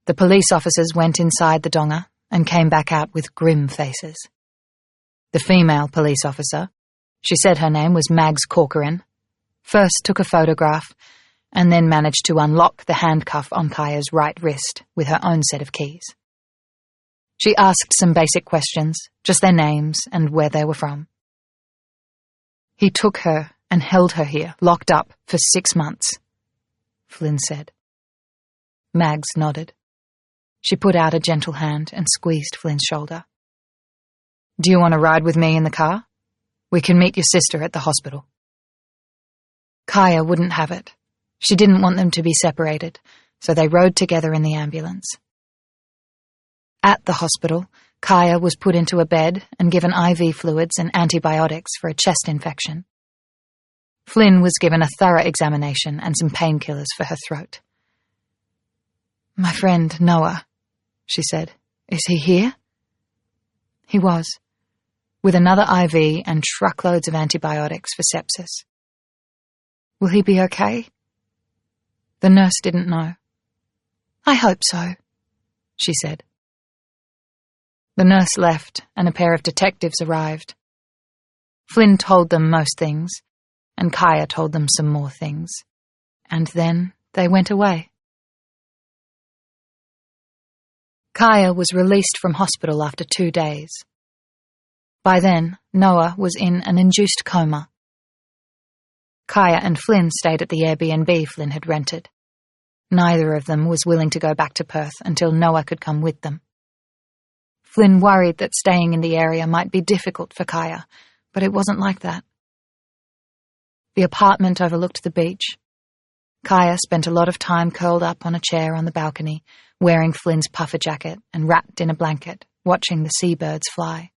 The police officers went inside the donga and came back out with grim faces. The female police officer, she said her name was Mags Corcoran, first took a photograph and then managed to unlock the handcuff on Kaya's right wrist with her own set of keys. She asked some basic questions, just their names and where they were from. He took her and held her here, locked up, for 6 months, Flynn said. Mags nodded. She put out a gentle hand and squeezed Flynn's shoulder. Do you want to ride with me in the car? We can meet your sister at the hospital. Kaya wouldn't have it. She didn't want them to be separated, so they rode together in the ambulance. At the hospital, Kaya was put into a bed and given IV fluids and antibiotics for a chest infection. Flynn was given a thorough examination and some painkillers for her throat. My friend, Noah, she said. Is he here? He was, with another IV and truckloads of antibiotics for sepsis. Will he be okay? The nurse didn't know. I hope so, she said. The nurse left and a pair of detectives arrived. Flynn told them most things, and Kaya told them some more things, and then they went away. Kaya was released from hospital after 2 days. By then, Noah was in an induced coma. Kaya and Flynn stayed at the Airbnb Flynn had rented. Neither of them was willing to go back to Perth until Noah could come with them. Flynn worried that staying in the area might be difficult for Kaya, but it wasn't like that. The apartment overlooked the beach. Kaya spent a lot of time curled up on a chair on the balcony, wearing Flynn's puffer jacket and wrapped in a blanket, watching the seabirds fly.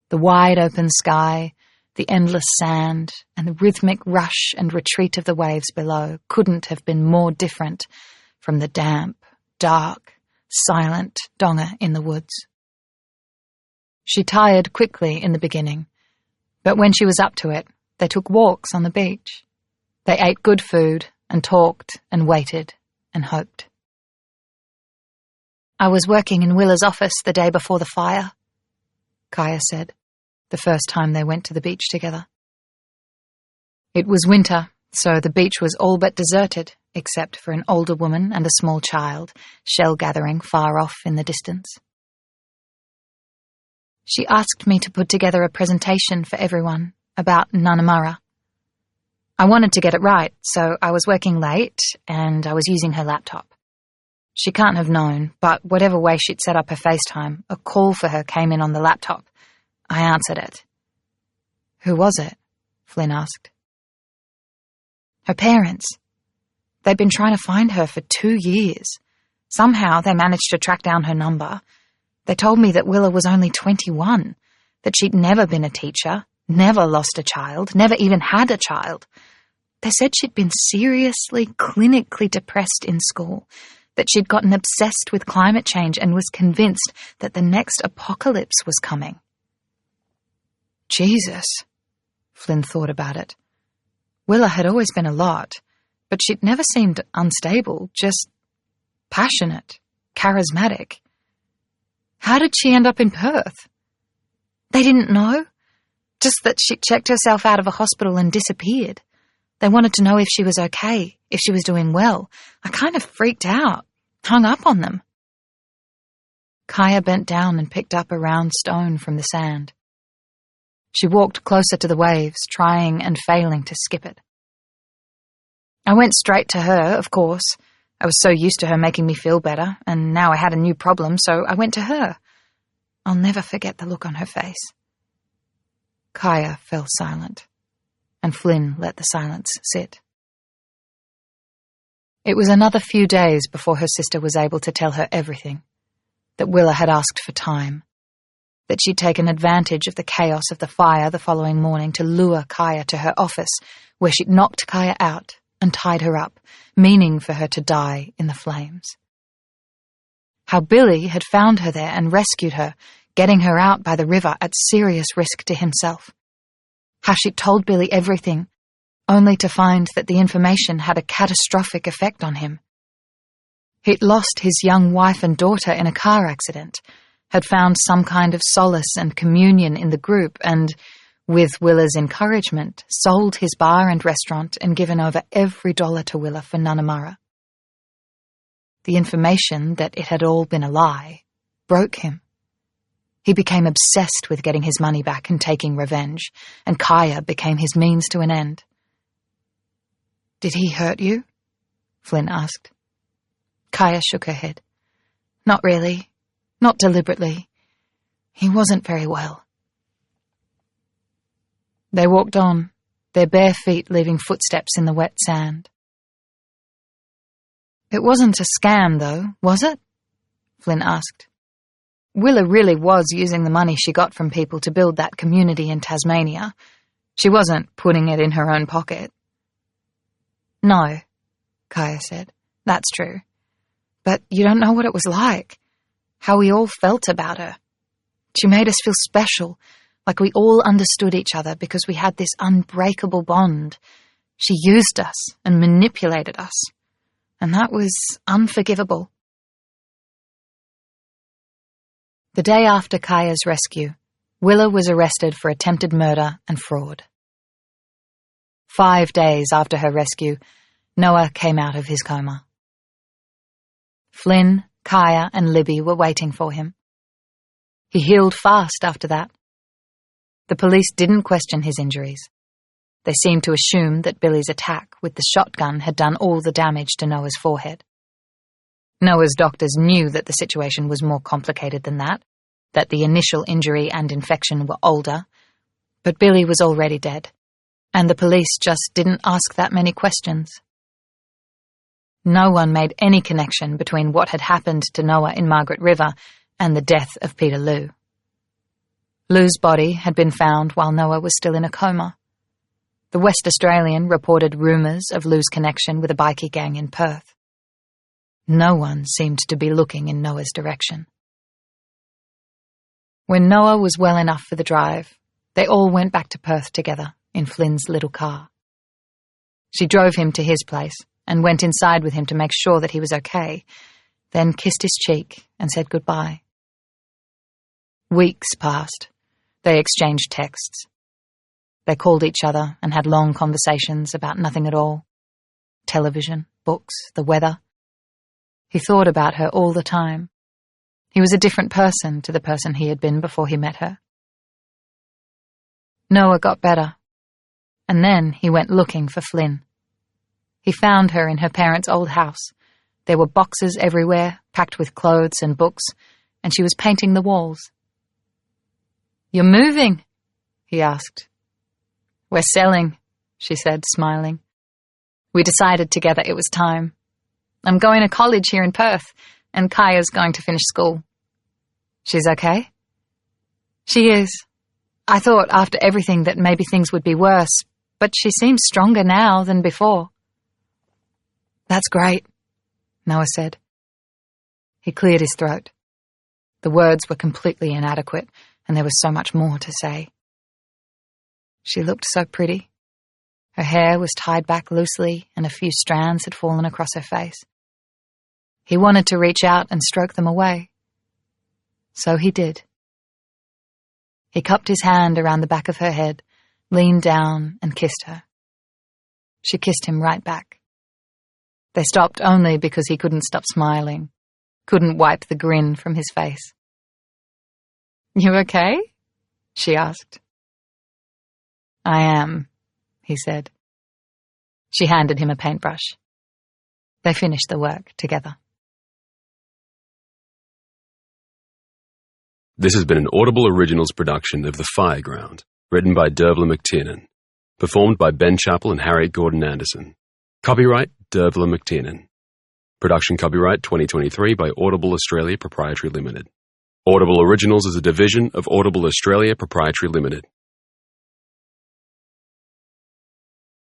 The wide open sky The endless sand and the rhythmic rush and retreat of the waves below couldn't have been more different from the damp, dark, silent donga in the woods. She tired quickly in the beginning, but when she was up to it, they took walks on the beach. They ate good food and talked and waited and hoped. "I was working in Willa's office the day before the fire," Kaya said, the first time they went to the beach together. It was winter, so the beach was all but deserted, except for an older woman and a small child, shell-gathering far off in the distance. "She asked me to put together a presentation for everyone about Nanamara. I wanted to get it right, so I was working late and I was using her laptop. She can't have known, but whatever way she'd set up her FaceTime, a call for her came in on the laptop. I answered it." "Who was it?" Flynn asked. "Her parents. They'd been trying to find her for 2 years. Somehow they managed to track down her number. They told me that Willa was only 21, that she'd never been a teacher, never lost a child, never even had a child. They said she'd been seriously, clinically depressed in school, that she'd gotten obsessed with climate change and was convinced that the next apocalypse was coming." Jesus, Flynn thought about it. Willa had always been a lot, but she'd never seemed unstable, just passionate, charismatic. How did she end up in Perth? They didn't know, just that she'd checked herself out of a hospital and disappeared. They wanted to know if she was okay, if she was doing well. I kind of freaked out, hung up on them. Kaya bent down and picked up a round stone from the sand. She walked closer to the waves, trying and failing to skip it. "I went straight to her, of course. I was so used to her making me feel better, and now I had a new problem, so I went to her. I'll never forget the look on her face." Kaya fell silent, and Flynn let the silence sit. It was another few days before her sister was able to tell her everything, that Willa had asked for time, that she'd taken advantage of the chaos of the fire the following morning to lure Kaya to her office, where she'd knocked Kaya out and tied her up, meaning for her to die in the flames. How Billy had found her there and rescued her, getting her out by the river at serious risk to himself. How she'd told Billy everything, only to find that the information had a catastrophic effect on him. He'd lost his young wife and daughter in a car accident, had found some kind of solace and communion in the group and, with Willa's encouragement, sold his bar and restaurant and given over every dollar to Willa for Nanamara. The information that it had all been a lie broke him. He became obsessed with getting his money back and taking revenge, and Kaya became his means to an end. "Did he hurt you?" Flynn asked. Kaya shook her head. "Not really. Not deliberately. He wasn't very well." They walked on, their bare feet leaving footsteps in the wet sand. "It wasn't a scam, though, was it?" Flynn asked. "Willa really was using the money she got from people to build that community in Tasmania. She wasn't putting it in her own pocket." "No," Kaya said. "That's true. But you don't know what it was like. How we all felt about her. She made us feel special, like we all understood each other because we had this unbreakable bond. She used us and manipulated us, and that was unforgivable." The day after Kaya's rescue, Willa was arrested for attempted murder and fraud. 5 days after her rescue, Noah came out of his coma. Flynn, Kaya, and Libby were waiting for him. He healed fast after that. The police didn't question his injuries. They seemed to assume that Billy's attack with the shotgun had done all the damage to Noah's forehead. Noah's doctors knew that the situation was more complicated than that the initial injury and infection were older, but Billy was already dead, and the police just didn't ask that many questions. No one made any connection between what had happened to Noah in Margaret River and the death of Peter Lou. Lou's body had been found while Noah was still in a coma. The West Australian reported rumours of Lou's connection with a bikie gang in Perth. No one seemed to be looking in Noah's direction. When Noah was well enough for the drive, they all went back to Perth together in Flynn's little car. She drove him to his place and went inside with him to make sure that he was okay, then kissed his cheek and said goodbye. Weeks passed. They exchanged texts. They called each other and had long conversations about nothing at all. Television, books, the weather. He thought about her all the time. He was a different person to the person he had been before he met her. Noah got better, and then he went looking for Flynn. He found her in her parents' old house. There were boxes everywhere, packed with clothes and books, and she was painting the walls. "You're moving?" he asked. "We're selling," she said, smiling. "We decided together it was time. I'm going to college here in Perth, and Kaya's going to finish school." "She's okay?" "She is. I thought after everything that maybe things would be worse, but she seems stronger now than before." "That's great," Noah said. He cleared his throat. The words were completely inadequate, and there was so much more to say. She looked so pretty. Her hair was tied back loosely, and a few strands had fallen across her face. He wanted to reach out and stroke them away. So he did. He cupped his hand around the back of her head, leaned down, and kissed her. She kissed him right back. They stopped only because he couldn't stop smiling, couldn't wipe the grin from his face. "You okay?" she asked. "I am," he said. She handed him a paintbrush. They finished the work together. This has been an Audible Originals production of The Fireground, written by Dervla McTiernan, performed by Ben Chappell and Harriet Gordon Anderson. Copyright Dervla McTiernan. Production copyright 2023 by Audible Australia Proprietary Limited. Audible Originals is a division of Audible Australia Proprietary Limited.